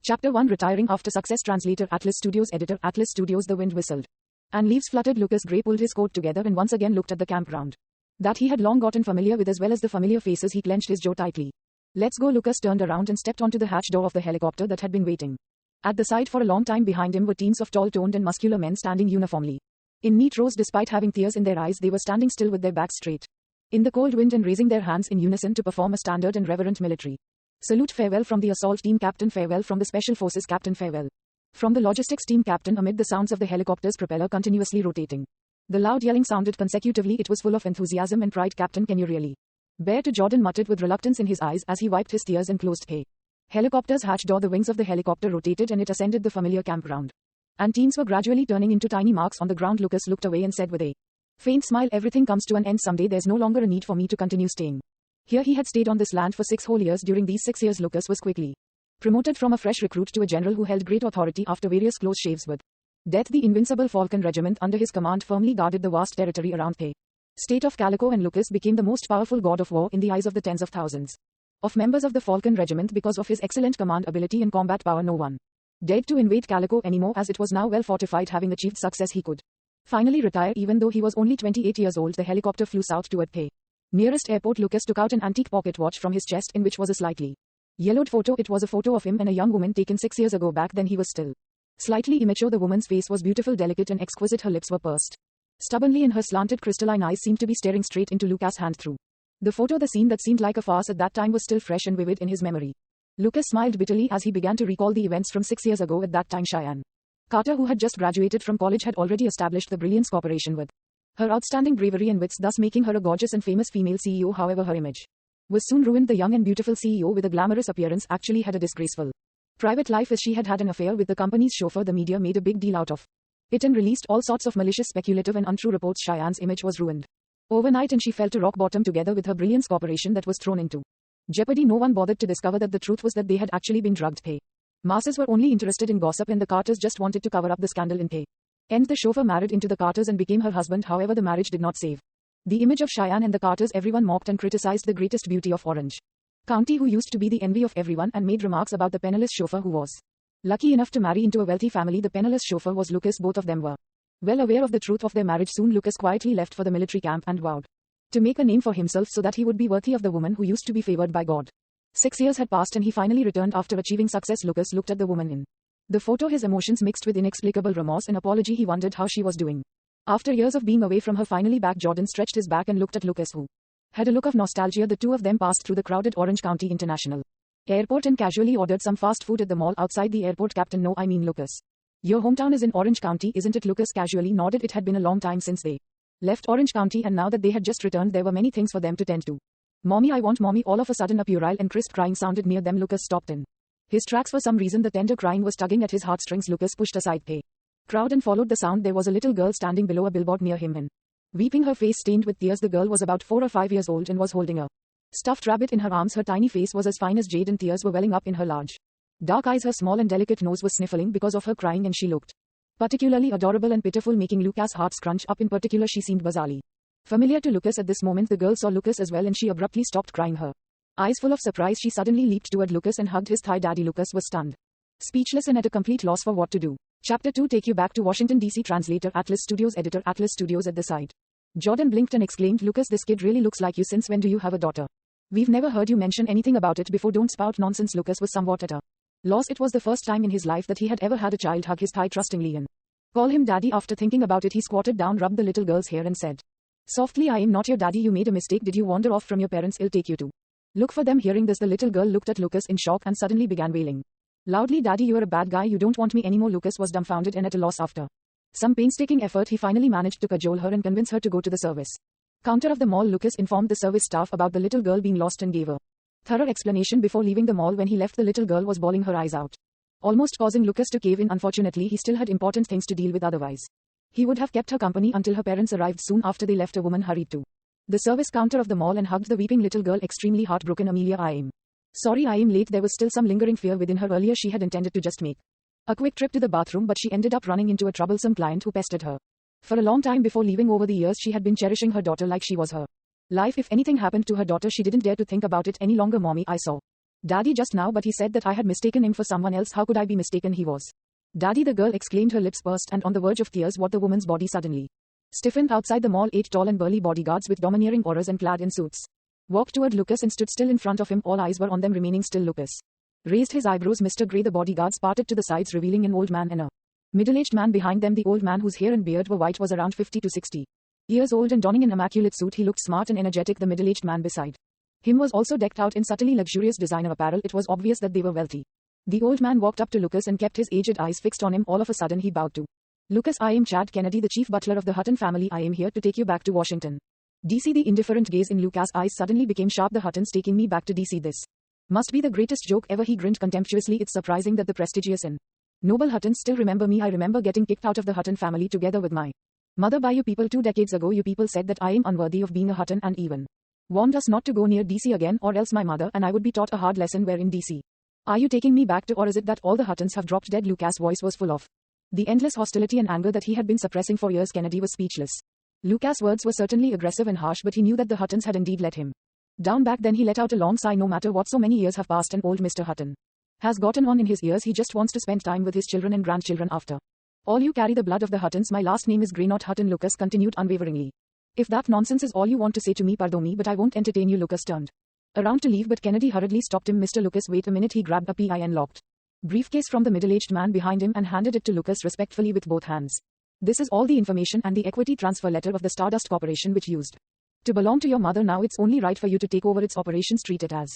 Chapter 1 Retiring after success. Translator Atlas Studios. Editor Atlas Studios. The wind whistled and leaves fluttered. Lucas Gray pulled his coat together and once again looked at the campground that he had long gotten familiar with, as well as the familiar faces. He clenched his jaw tightly. Let's go. Lucas turned around and stepped onto the hatch door of the helicopter that had been waiting at the side for a long time. Behind him were teams of tall, toned and muscular men standing uniformly in neat rows. Despite having tears in their eyes, they were standing still with their backs straight in the cold wind and raising their hands in unison to perform a standard and reverent military salute. Farewell from the assault team captain. Farewell from the special forces captain. Farewell from the logistics team captain. Amid the sounds of the helicopter's propeller continuously rotating, the loud yelling sounded consecutively. It was full of enthusiasm and pride. Captain, can you really bear to? Jordan muttered with reluctance in his eyes as he wiped his tears and closed the helicopter's hatch door. The wings of the helicopter rotated and it ascended the familiar campground, and teams were gradually turning into tiny marks on the ground. Lucas looked away and said with a faint smile, everything comes to an end someday. There's no longer a need for me to continue staying here. He had stayed on this land for 6 whole years. During these 6 years, Lucas was quickly promoted from a fresh recruit to a general who held great authority after various close shaves with death. The invincible Falcon Regiment under his command firmly guarded the vast territory around the state of Calico, and Lucas became the most powerful god of war in the eyes of the tens of thousands of members of the Falcon Regiment. Because of his excellent command ability and combat power, no one dared to invade Calico anymore, as it was now well fortified. Having achieved success, he could finally retire. Even though he was only 28 years old, the helicopter flew south toward the nearest airport. Lucas took out an antique pocket watch from his chest, in which was a slightly yellowed photo. It was a photo of him and a young woman taken 6 years ago. Back then he was still slightly immature. The woman's face was beautiful, delicate and exquisite. Her lips were pursed stubbornly and her slanted crystalline eyes seemed to be staring straight into Lucas' hand through the photo. The scene that seemed like a farce at that time was still fresh and vivid in his memory. Lucas smiled bitterly as he began to recall the events from 6 years ago. At that time, Cheyenne Carter, who had just graduated from college, had already established the Brilliance Corporation with her outstanding bravery and wits, thus making her a gorgeous and famous female CEO. However, her image was soon ruined. The young and beautiful CEO with a glamorous appearance actually had a disgraceful private life, as she had had an affair with the company's chauffeur. The media made a big deal out of it and released all sorts of malicious, speculative and untrue reports. Cheyenne's image was ruined overnight and she fell to rock bottom together with her Brilliance Corporation that was thrown into jeopardy. No one bothered to discover that the truth was that they had actually been drugged. The masses were only interested in gossip, and the Carters just wanted to cover up the scandal. In the end, the chauffeur married into the Carters and became her husband. However, the marriage did not save the image of Cheyenne and the Carters. Everyone mocked and criticized the greatest beauty of Orange County, who used to be the envy of everyone, and made remarks about the penniless chauffeur who was lucky enough to marry into a wealthy family. The penniless chauffeur was Lucas. Both of them were well aware of the truth of their marriage. Soon Lucas quietly left for the military camp and vowed to make a name for himself so that he would be worthy of the woman who used to be favored by God. 6 years had passed and he finally returned after achieving success. Lucas looked at the woman in the photo, his emotions mixed with inexplicable remorse and apology. He wondered how she was doing after years of being away from her. Finally back, Jordan stretched his back and looked at Lucas, who had a look of nostalgia. The two of them passed through the crowded Orange County International Airport and casually ordered some fast food at the mall outside the airport. Captain, no, I mean Lucas, your hometown is in Orange County, isn't it? Lucas casually nodded. It had been a long time since they left Orange County, and now that they had just returned, there were many things for them to tend to. Mommy, I want mommy. All of a sudden a puerile and crisp crying sounded near them. Lucas stopped in his tracks. For some reason the tender crying was tugging at his heartstrings. Lucas pushed aside the crowd and followed the sound. There was a little girl standing below a billboard near him and weeping, her face stained with tears. The girl was about 4 or 5 years old and was holding a stuffed rabbit in her arms. Her tiny face was as fine as jade and tears were welling up in her large dark eyes. Her small and delicate nose was sniffling because of her crying, and she looked particularly adorable and pitiful, making Lucas' heart scrunch up. In particular, she seemed bizarrely familiar to Lucas. At this moment the girl saw Lucas as well, and she abruptly stopped crying. Her eyes full of surprise, she suddenly leaped toward Lucas and hugged his thigh. Daddy. Lucas was stunned, speechless and at a complete loss for what to do. Chapter 2 Take you back to Washington, D.C. Translator Atlas Studios. Editor Atlas Studios. At the side, Jordan blinked and exclaimed, Lucas, this kid really looks like you. Since when do you have a daughter? We've never heard you mention anything about it before. Don't spout nonsense. Lucas was somewhat at a loss. It was the first time in his life that he had ever had a child hug his thigh trustingly and call him daddy. After thinking about it, he squatted down, rubbed the little girl's hair and said softly, I am not your daddy. You made a mistake. Did you wander off from your parents? I'll take you to look for them. Hearing this, the little girl looked at Lucas in shock and suddenly began wailing loudly, Daddy, you're a bad guy. You don't want me anymore. Lucas was dumbfounded and at a loss. After some painstaking effort, he finally managed to cajole her and convince her to go to the service counter of the mall. Lucas informed the service staff about the little girl being lost and gave a thorough explanation before leaving the mall. When he left, the little girl was bawling her eyes out, almost causing Lucas to cave in. Unfortunately, he still had important things to deal with. Otherwise, he would have kept her company until her parents arrived. Soon after they left, a woman hurried to the service counter of the mall and hugged the weeping little girl. Extremely heartbroken, Amelia, I am sorry I am late. There was still some lingering fear within her. Earlier she had intended to just make a quick trip to the bathroom, but she ended up running into a troublesome client who pestered her for a long time before leaving. Over the years she had been cherishing her daughter like she was her life. If anything happened to her daughter, she didn't dare to think about it any longer. Mommy, I saw Daddy just now, but he said that I had mistaken him for someone else. How could I be mistaken? He was. Daddy, the girl exclaimed, her lips pursed and on the verge of tears. What? The woman's body suddenly stiffened. Outside the mall, 8 tall and burly bodyguards with domineering auras and clad in suits walked toward Lucas and stood still in front of him. All eyes were on them, remaining still. Lucas raised his eyebrows. Mr. Gray. The bodyguards parted to the sides, revealing an old man and a middle-aged man behind them. The old man, whose hair and beard were white, was around 50 to 60 years old and donning an immaculate suit. He looked smart and energetic. The middle-aged man beside him was also decked out in subtly luxurious designer apparel. It was obvious that they were wealthy. The old man walked up to Lucas and kept his aged eyes fixed on him. All of a sudden he bowed to Lucas. I am Chad Kennedy, the chief butler of the Hutton family. I am here to take you back to Washington, D.C. The indifferent gaze in Lucas' eyes suddenly became sharp. The Huttons taking me back to D.C. This must be the greatest joke ever. He grinned contemptuously. It's surprising that the prestigious and noble Huttons still remember me. I remember getting kicked out of the Hutton family together with my mother by you people 2 decades ago. You people said that I am unworthy of being a Hutton and even warned us not to go near D.C. again, or else my mother and I would be taught a hard lesson. Where in D.C. are you taking me back to, or is it that all the Huttons have dropped dead? Lucas' voice was full of the endless hostility and anger that he had been suppressing for years. Kennedy was speechless. Lucas' words were certainly aggressive and harsh, but he knew that the Huttons had indeed let him down. Back then he let out a long sigh. No matter what, so many years have passed and old Mr. Hutton has gotten on in his years. He just wants to spend time with his children and grandchildren. After all, you carry the blood of the Huttons. My last name is Gray, not Hutton, Lucas continued unwaveringly. If that nonsense is all you want to say to me, pardon me, but I won't entertain you. Lucas turned around to leave, but Kennedy hurriedly stopped him. Mr. Lucas, wait a minute. He grabbed a PIN locked briefcase from the middle-aged man behind him and handed it to Lucas respectfully with both hands. This is all the information and the equity transfer letter of the Stardust Corporation, which used to belong to your mother. Now it's only right for you to take over its operations. Treat it as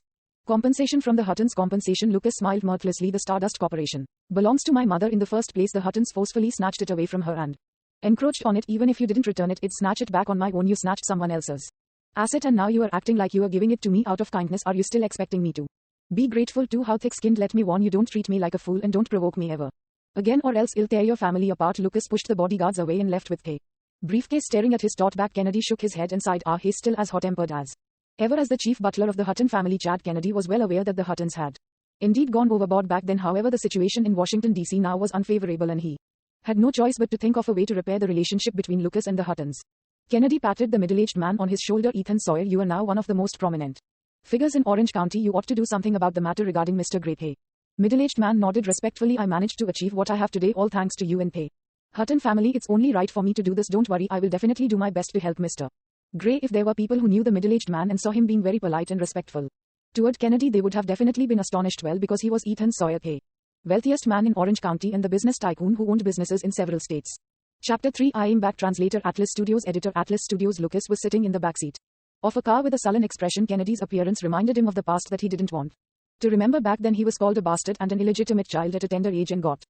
compensation from the Huttons. Compensation? Lucas smiled mirthlessly. The Stardust Corporation belongs to my mother in the first place. The Huttons forcefully snatched it away from her and encroached on it. Even if you didn't return it, I'd snatch it back on my own. You snatched someone else's asset and now you are acting like you are giving it to me out of kindness. Are you still expecting me to be grateful too? How thick-skinned? Let me warn you, don't treat me like a fool and don't provoke me ever again, or else I'll tear your family apart. Lucas pushed the bodyguards away and left with a briefcase. Staring at his taut back, Kennedy shook his head and sighed. He's still as hot-tempered as ever. As the chief butler of the Hutton family, Chad Kennedy was well aware that the Huttons had indeed gone overboard back then. However, the situation in Washington, D.C. now was unfavorable and he had no choice but to think of a way to repair the relationship between Lucas and the Huttons. Kennedy patted the middle-aged man on his shoulder. Ethan Sawyer, you are now one of the most prominent figures in Orange County. You ought to do something about the matter regarding Mr. Gray. Hey. Middle-aged man nodded respectfully. I managed to achieve what I have today, all thanks to you and Pay Hutton family. It's only right for me to do this. Don't worry, I will definitely do my best to help Mr. Gray. If there were people who knew the middle-aged man and saw him being very polite and respectful toward Kennedy, they would have definitely been astonished. Well, because he was Ethan Sawyer, Pay wealthiest man in Orange County and the business tycoon who owned businesses in several states. Chapter 3. I am back. Translator, Atlas Studios. Editor, Atlas Studios. Lucas was sitting in the backseat of a car with a sullen expression. Kennedy's appearance reminded him of the past that he didn't want to remember. Back then he was called a bastard and an illegitimate child at a tender age and got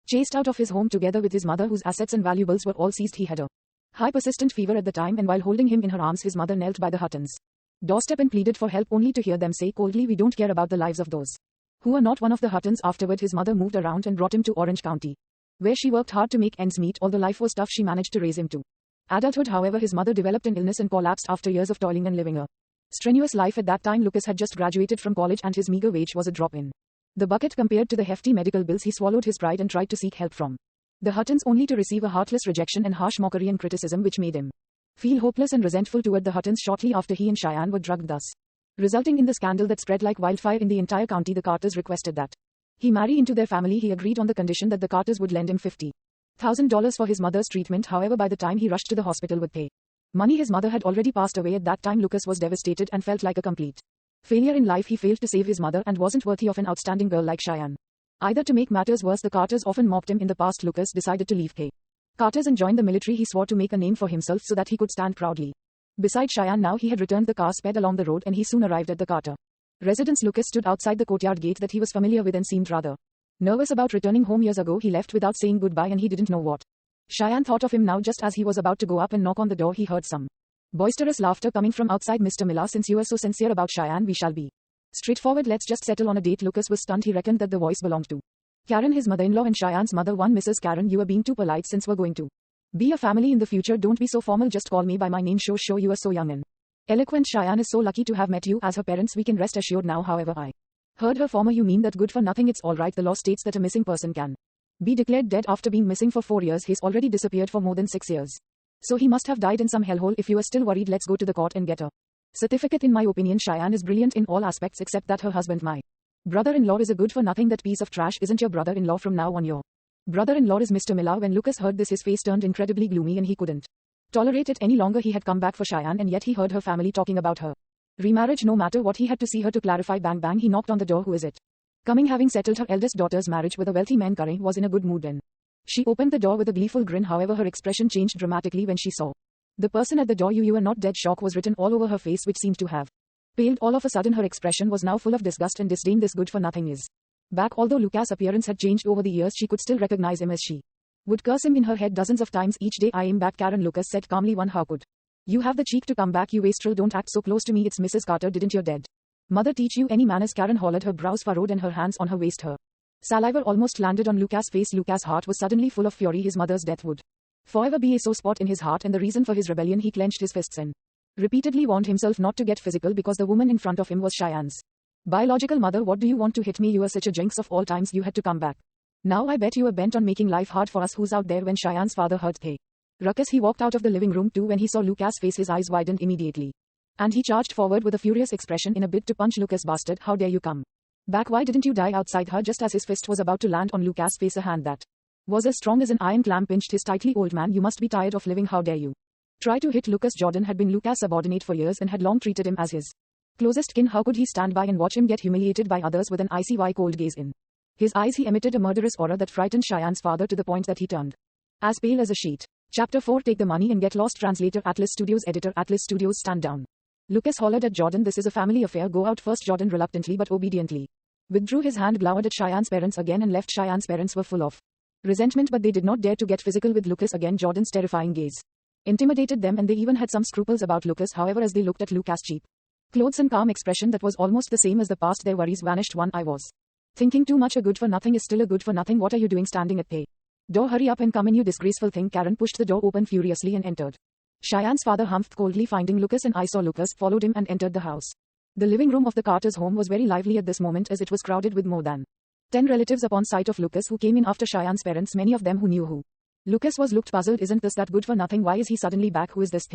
chased out of his home together with his mother, whose assets and valuables were all seized. He had a high persistent fever at the time, and while holding him in her arms, his mother knelt by the Huttons' doorstep and pleaded for help, only to hear them say coldly, we don't care about the lives of those who are not one of the Huttons. Afterward his mother moved around and brought him to Orange County, where she worked hard to make ends meet. Although life was tough, she managed to raise him to adulthood. However, his mother developed an illness and collapsed after years of toiling and living a strenuous life. At that time Lucas had just graduated from college and his meager wage was a drop in the bucket compared to the hefty medical bills. He swallowed his pride and tried to seek help from the Huttons, only to receive a heartless rejection and harsh mockery and criticism, which made him feel hopeless and resentful toward the Huttons. Shortly after, he and Cheyenne were drugged, thus resulting in the scandal that spread like wildfire in the entire county. The Carters requested that he marry into their family. He agreed on the condition that the Carters would lend him $50,000 for his mother's treatment. However, by the time he rushed to the hospital with pay money, his mother had already passed away. At that time Lucas was devastated and felt like a complete failure in life. He failed to save his mother and wasn't worthy of an outstanding girl like Cheyenne either. To make matters worse, the Carters often mocked him. In the past, Lucas decided to leave Pay Carters and join the military. He swore to make a name for himself so that he could stand proudly beside Cheyenne. Now he had returned. The car sped along the road and he soon arrived at the Carter residence. Lucas stood outside the courtyard gate that he was familiar with and seemed rather nervous about returning home. Years ago he left without saying goodbye and he didn't know what Cheyenne thought of him now. Just as he was about to go up and knock on the door, he heard some boisterous laughter coming from outside. Mr. Miller, since you are so sincere about Cheyenne, we shall be straightforward. Let's just settle on a date. Lucas was stunned. He reckoned that the voice belonged to Karen, his mother-in-law, and Cheyenne's mother. One Mrs. Karen, you are being too polite. Since we're going to be a family in the future, don't be so formal. Just call me by my name. Sure, you are so young and eloquent. Cheyenne is so lucky to have met you. As her parents, we can rest assured now. However, I heard her former. You mean that good for nothing? It's all right. The law states that a missing person can be declared dead after being missing for 4 years. He's already disappeared for more than 6 years. So he must have died in some hellhole. If you are still worried, let's go to the court and get a certificate. In my opinion, Cheyenne is brilliant in all aspects except that her husband, my Brother-in-law is a good-for-nothing. That piece of trash isn't your brother-in-law from now on. Your brother-in-law is Mr. Miller. When Lucas heard this, his face turned incredibly gloomy and he couldn't tolerate it any longer. He had come back for Cheyenne and yet he heard her family talking about her remarriage. No matter what, he had to see her to clarify. Bang bang, he knocked on the door. Who is it? Coming. Having settled her eldest daughter's marriage with a wealthy man, Curry was in a good mood then. She opened the door with a gleeful grin. However, her expression changed dramatically when she saw the person at the door. You are not dead. Shock was written all over her face, which seemed to have paled. All of a sudden her expression was now full of disgust and disdain. This good-for-nothing is back. Although Lucas' appearance had changed over the years, she could still recognize him as she would curse him in her head dozens of times each day. I am back, Karen, Lucas said calmly. One, how could you have the cheek to come back, you wastrel? Don't act so close to me. It's Mrs. Carter. Didn't your dead mother teach you any manners? Karen hollered, her brows furrowed and her hands on her waist. Her saliva almost landed on Lucas' face. Lucas' heart was suddenly full of fury. His mother's death would forever be a sore spot in his heart and the reason for his rebellion. He clenched his fists and repeatedly warned himself not to get physical because the woman in front of him was Cheyenne's biological mother. What do you want to hit me? You are such a jinx. Of all times you had to come back. Now I bet you are bent on making life hard for us. Who's out there? When Cheyenne's father heard the ruckus, he walked out of the living room too. When he saw Lucas' face, his eyes widened immediately and he charged forward with a furious expression in a bid to punch Lucas. Bastard, how dare you come back? Why didn't you die outside her? Just as his fist was about to land on Lucas' face, a hand that was as strong as an iron clamp pinched his tightly. Old man, you must be tired of living. How dare you try to hit Lucas? Jordan had been Lucas' subordinate for years and had long treated him as his closest kin. How could he stand by and watch him get humiliated by others? With an icy white cold gaze in his eyes, he emitted a murderous aura that frightened Cheyenne's father to the point that he turned as pale as a sheet. Chapter 4. Take the money and get lost. Translator, Atlas Studios. Editor, Atlas Studios. Stand down. Lucas hollered at Jordan, this is a family affair. Go out first. Jordan reluctantly but obediently withdrew his hand, glowered at Cheyenne's parents again and left. Cheyenne's parents were full of resentment, but they did not dare to get physical with Lucas again. Jordan's terrifying gaze intimidated them and they even had some scruples about Lucas. However, as they looked at Lucas' cheap clothes and calm expression that was almost the same as the past, their worries vanished. One, I was thinking too much. A good-for-nothing is still a good-for-nothing. What are you doing standing at the door? Hurry up and come in, you disgraceful thing. Karen pushed the door open furiously and entered. Cheyenne's father humphed coldly, finding Lucas, and I saw Lucas, followed him and entered the house. The living room of the Carters' home was very lively at this moment as it was crowded with more than 10 relatives upon sight of Lucas who came in after Cheyenne's parents, many of them who knew who Lucas was. Looked puzzled. Isn't this that good-for-nothing? Why is he suddenly back? Who is this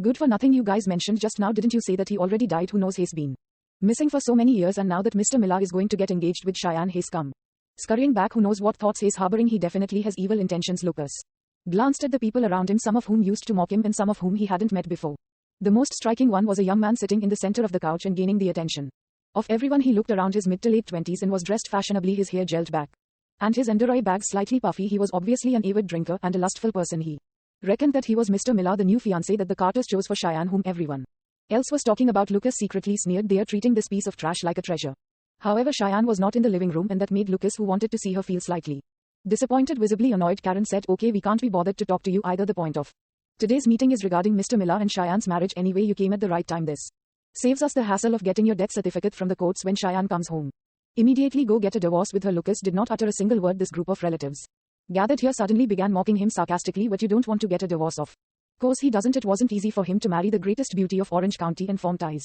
good-for-nothing you guys mentioned just now? Didn't you say that he already died? Who knows? He's been missing for so many years and now that Mr. Miller is going to get engaged with Cheyenne, he's come scurrying back. Who knows what thoughts he's harboring? He definitely has evil intentions. Lucas glanced at the people around him, some of whom used to mock him and some of whom he hadn't met before. The most striking one was a young man sitting in the center of the couch and gaining the attention of everyone. He looked around his mid to late 20s and was dressed fashionably, his hair gelled back and his undereye bags slightly puffy. He was obviously an avid drinker and a lustful person. He reckoned that he was Mr. Miller, the new fiancé that the Carters chose for Cheyenne, whom everyone else was talking about. Lucas secretly sneered, they are treating this piece of trash like a treasure. However, Cheyenne was not in the living room and that made Lucas, who wanted to see her, feel slightly disappointed. Visibly annoyed, Karen said, okay, we can't be bothered to talk to you either. The point of today's meeting is regarding Mr. Miller and Cheyenne's marriage. Anyway, you came at the right time. This saves us the hassle of getting your death certificate from the courts when Cheyenne comes home. Immediately go get a divorce with her. Lucas did not utter a single word. This group of relatives gathered here suddenly began mocking him sarcastically. What, you don't want to get a divorce? Of course he doesn't. It wasn't easy for him to marry the greatest beauty of Orange County and form ties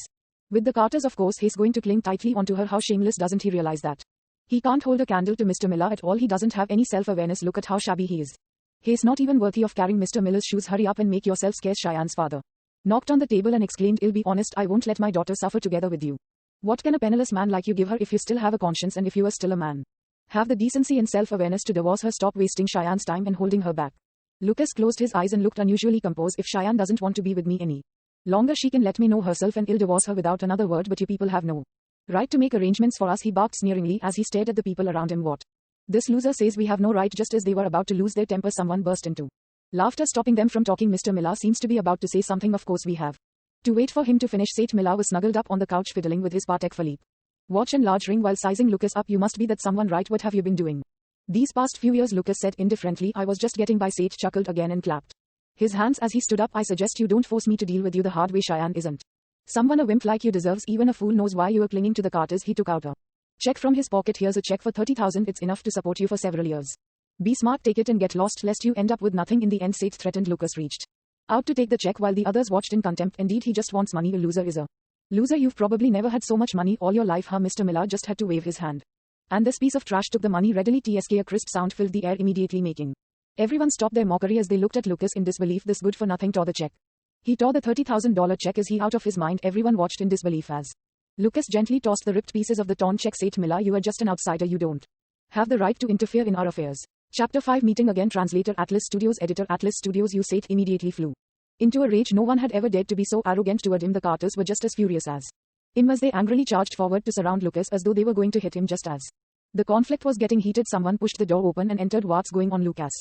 with the Carters. Of course he's going to cling tightly onto her. How shameless. Doesn't he realize that he can't hold a candle to Mr. Miller at all? He doesn't have any self-awareness. Look at how shabby he is. He's not even worthy of carrying Mr. Miller's shoes. Hurry up and make yourself scarce. Cheyenne's father knocked on the table and exclaimed, I'll be honest, I won't let my daughter suffer together with you. What can a penniless man like you give her if you still have a conscience and if you are still a man? Have the decency and self-awareness to divorce her. Stop wasting Cheyenne's time and holding her back. Lucas closed his eyes and looked unusually composed. If Cheyenne doesn't want to be with me any longer, she can let me know herself and I'll divorce her without another word. But you people have no right to make arrangements for us, he barked sneeringly as he stared at the people around him. What? This loser says we have no right. Just as they were about to lose their temper, someone burst into laughter, stopping them from talking. Mr. Miller seems to be about to say something. Of course we have to wait for him to finish. Sate Miller was snuggled up on the couch fiddling with his Patek Philippe watch and large ring while sizing Lucas up. You must be that someone, right? What have you been doing these past few years? Lucas said indifferently. I was just getting by. Sate chuckled again and clapped his hands as he stood up. I suggest you don't force me to deal with you the hard way. Cheyenne isn't someone a wimp like you deserves. Even a fool knows why you are clinging to the Carters. He took out a check from his pocket. Here's a check for $30,000. It's enough to support you for several years. Be smart, take it and get lost lest you end up with nothing in the end. Sate threatened. Lucas reached out to take the check while the others watched in contempt. Indeed, he just wants money. A loser is a loser. You've probably never had so much money all your life, huh? Mr. Miller just had to wave his hand and this piece of trash took the money readily. Tsk, a crisp sound filled the air, immediately making everyone stop their mockery as they looked at Lucas in disbelief. This good-for-nothing tore the check. He tore the $30,000 check. Is he out of his mind? Everyone watched in disbelief as Lucas gently tossed the ripped pieces of the torn check. Said Miller, you are just an outsider. You don't have the right to interfere in our affairs. Chapter 5 Meeting again. Translator Atlas Studios. Editor Atlas Studios. You Said immediately flew into a rage. No one had ever dared to be so arrogant toward him. The Carters were just as furious as him as they angrily charged forward to surround Lucas as though they were going to hit him. Just as the conflict was getting heated, someone pushed the door open and entered. What's going on? Lucas'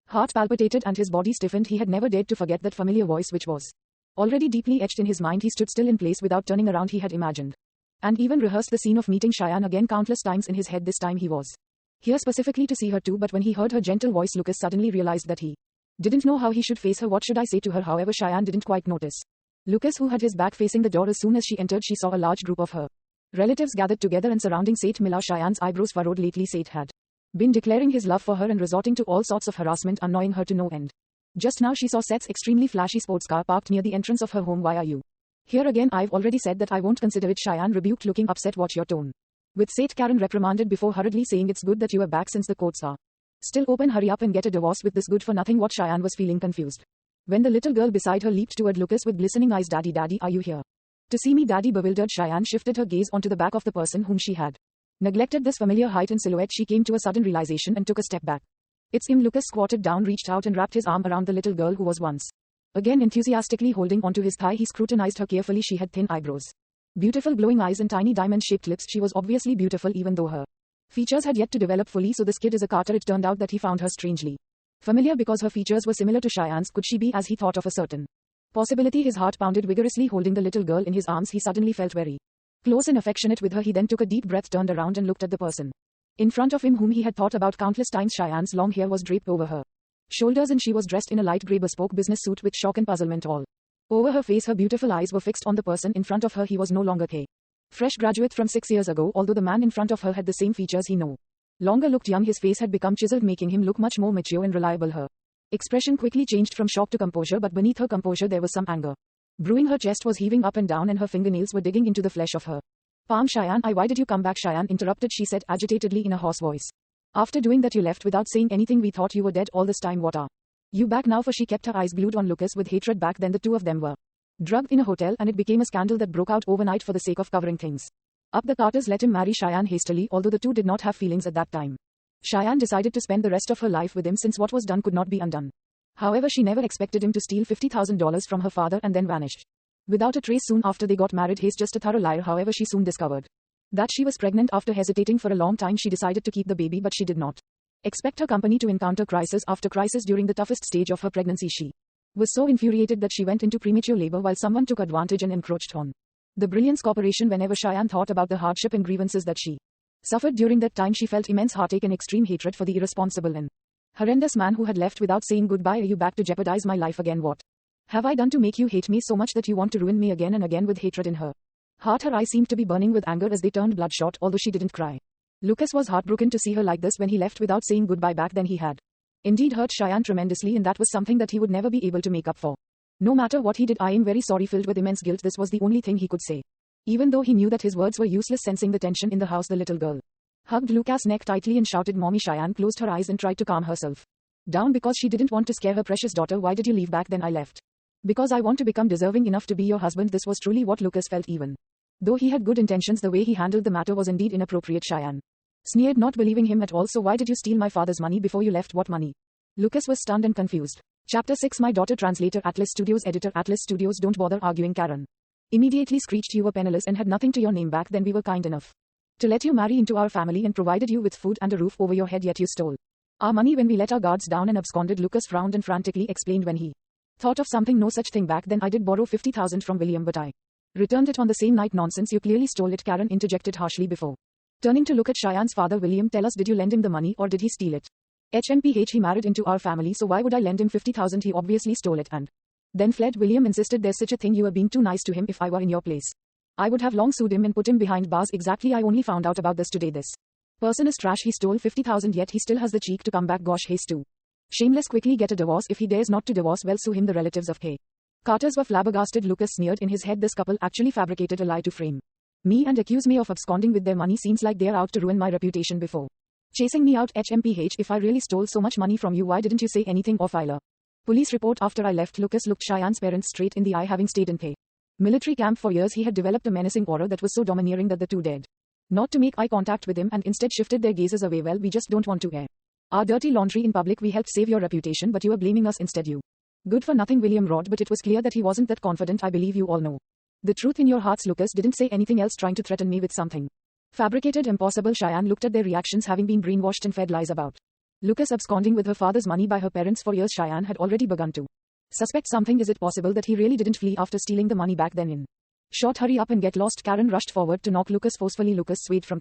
heart palpitated and his body stiffened. He had never dared to forget that familiar voice which was already deeply etched in his mind. He stood still in place without turning around. He had imagined and even rehearsed the scene of meeting Cheyenne again countless times in his head. This time he was here specifically to see her too, but when he heard her gentle voice, Lucas suddenly realized that he didn't know how he should face her. What should I say to her? However, Cheyenne didn't quite notice Lucas, who had his back facing the door. As soon as she entered, she saw a large group of her relatives gathered together and surrounding Saint Miller. Cheyenne's eyebrows furrowed. Lately Saint had been declaring his love for her and resorting to all sorts of harassment, annoying her to no end. Just now she saw Seth's extremely flashy sports car parked near the entrance of her home. Why are you here again? I've already said that I won't consider it. Cheyenne rebuked, looking upset. Watch your tone with Seth, Karen reprimanded before hurriedly saying, it's good that you are back since the courts are still open. Hurry up and get a divorce with this good for nothing. What? Cheyenne was feeling confused when the little girl beside her leaped toward Lucas with glistening eyes. Daddy, Daddy, are you here to see me? Daddy, bewildered, Cheyenne shifted her gaze onto the back of the person whom she had neglected. This familiar height and silhouette. She came to a sudden realization and took a step back. It's him. Lucas squatted down, reached out and wrapped his arm around the little girl who was once again enthusiastically holding onto his thigh. He scrutinized her carefully. She had thin eyebrows, beautiful glowing eyes and tiny diamond-shaped lips. She was obviously beautiful even though her features had yet to develop fully. So this kid is a Carter. It turned out that he found her strangely familiar because her features were similar to Cheyenne's. Could she be? As he thought of a certain possibility, his heart pounded vigorously. Holding the little girl in his arms, he suddenly felt very close and affectionate with her. He then took a deep breath, turned around and looked at the person in front of him whom he had thought about countless times. Cheyenne's long hair was draped over her shoulders and she was dressed in a light grey bespoke business suit with shock and puzzlement all over her face. Her beautiful eyes were fixed on the person in front of her. He was no longer a fresh graduate from 6 years ago, although the man in front of her had the same features. He no longer looked young. His face had become chiseled, making him look much more mature and reliable. Her expression quickly changed from shock to composure, but beneath her composure there was some anger brewing. Her chest was heaving up and down and her fingernails were digging into the flesh of her palm. Cheyenne, why did you come back? Cheyenne interrupted, she said agitatedly in a hoarse voice. After doing that you left without saying anything. We thought you were dead all this time. What are you back now for? She kept her eyes glued on Lucas with hatred. Back then the two of them were drugged in a hotel and it became a scandal that broke out overnight for the sake of covering things up. The Carters let him marry Cheyenne hastily, although the two did not have feelings at that time. Cheyenne decided to spend the rest of her life with him since what was done could not be undone. However, she never expected him to steal $50,000 from her father and then vanished without a trace. Soon after they got married, he's just a thorough liar. However, she soon discovered that she was pregnant. After hesitating for a long time, she decided to keep the baby, but she did not expect her company to encounter crisis after crisis. During the toughest stage of her pregnancy, she was so infuriated that she went into premature labor while someone took advantage and encroached on the Brilliance Corporation. Whenever Cheyenne thought about the hardship and grievances that she suffered during that time, she felt immense heartache and extreme hatred for the irresponsible and horrendous man who had left without saying goodbye. Are you back to jeopardize my life again? What have I done to make you hate me so much that you want to ruin me again and again? With hatred in her heart, her eyes seemed to be burning with anger as they turned bloodshot, although she didn't cry. Lucas was heartbroken to see her like this when he left without saying goodbye. Back then he had indeed hurt Cheyenne tremendously, and that was something that he would never be able to make up for. No matter what he did. I am very sorry. Filled with immense guilt, this was the only thing he could say. Even though he knew that his words were useless. Sensing the tension in the house, the little girl hugged Lucas' neck tightly and shouted, Mommy. Cheyenne closed her eyes and tried to calm herself down because she didn't want to scare her precious daughter. Why did you leave? Back then I left because I want to become deserving enough to be your husband. This was truly what Lucas felt. Even though he had good intentions, the way he handled the matter was indeed inappropriate. Cheyenne sneered, not believing him at all. So why did you steal my father's money before you left? What money? Lucas was stunned and confused. Chapter 6 My daughter. Translator Atlas Studios. Editor Atlas Studios. Don't bother arguing, Karen immediately screeched. You were penniless and had nothing to your name. Back then we were kind enough to let you marry into our family and provided you with food and a roof over your head, yet you stole our money when we let our guards down and absconded. Lucas frowned and frantically explained when he thought of something. No such thing. Back then I did borrow $50,000 from William, but I returned it on the same night. Nonsense, you clearly stole it, Karen interjected harshly before turning to look at Cheyenne's father. William, tell us, did you lend him the money or did he steal it? HMPH, he married into our family, so why would I lend him $50,000? He obviously stole it and then fled. William insisted. There's such a thing. You were being too nice to him. If I were in your place, I would have long sued him and put him behind bars. Exactly, I only found out about this today. This person is trash. He stole $50,000 yet he still has the cheek to come back. Gosh, he's too shameless. Quickly get a divorce. If he dares not to divorce, well, sue him. The relatives of Hay Carters were flabbergasted. Lucas sneered in his head. This couple actually fabricated a lie to frame me and accuse me of absconding with their money. Seems like they're out to ruin my reputation before chasing me out. HMPH, if I really stole so much money from you, why didn't you say anything or file a police report after I left? Lucas looked Cheyenne's parents straight in the eye. Having stayed in Hay military camp for years he had developed a menacing aura that was so domineering that the two dared not to make eye contact with him and instead shifted their gazes away. Well, we just don't want to air our dirty laundry in public. We helped save your reputation, but you are blaming us instead, you good for nothing William roared, but it was clear that he wasn't that confident. I believe you all know the truth in your hearts. Lucas didn't say anything else, trying to threaten me with something fabricated, impossible. Cheyenne looked at their reactions, having been brainwashed and fed lies about Lucas absconding with her father's money by her parents for years. Cheyenne had already begun to suspect something. Is it possible that he really didn't flee after stealing the money back then? In short, hurry up and get lost. Karen rushed forward to knock Lucas forcefully. Lucas swayed from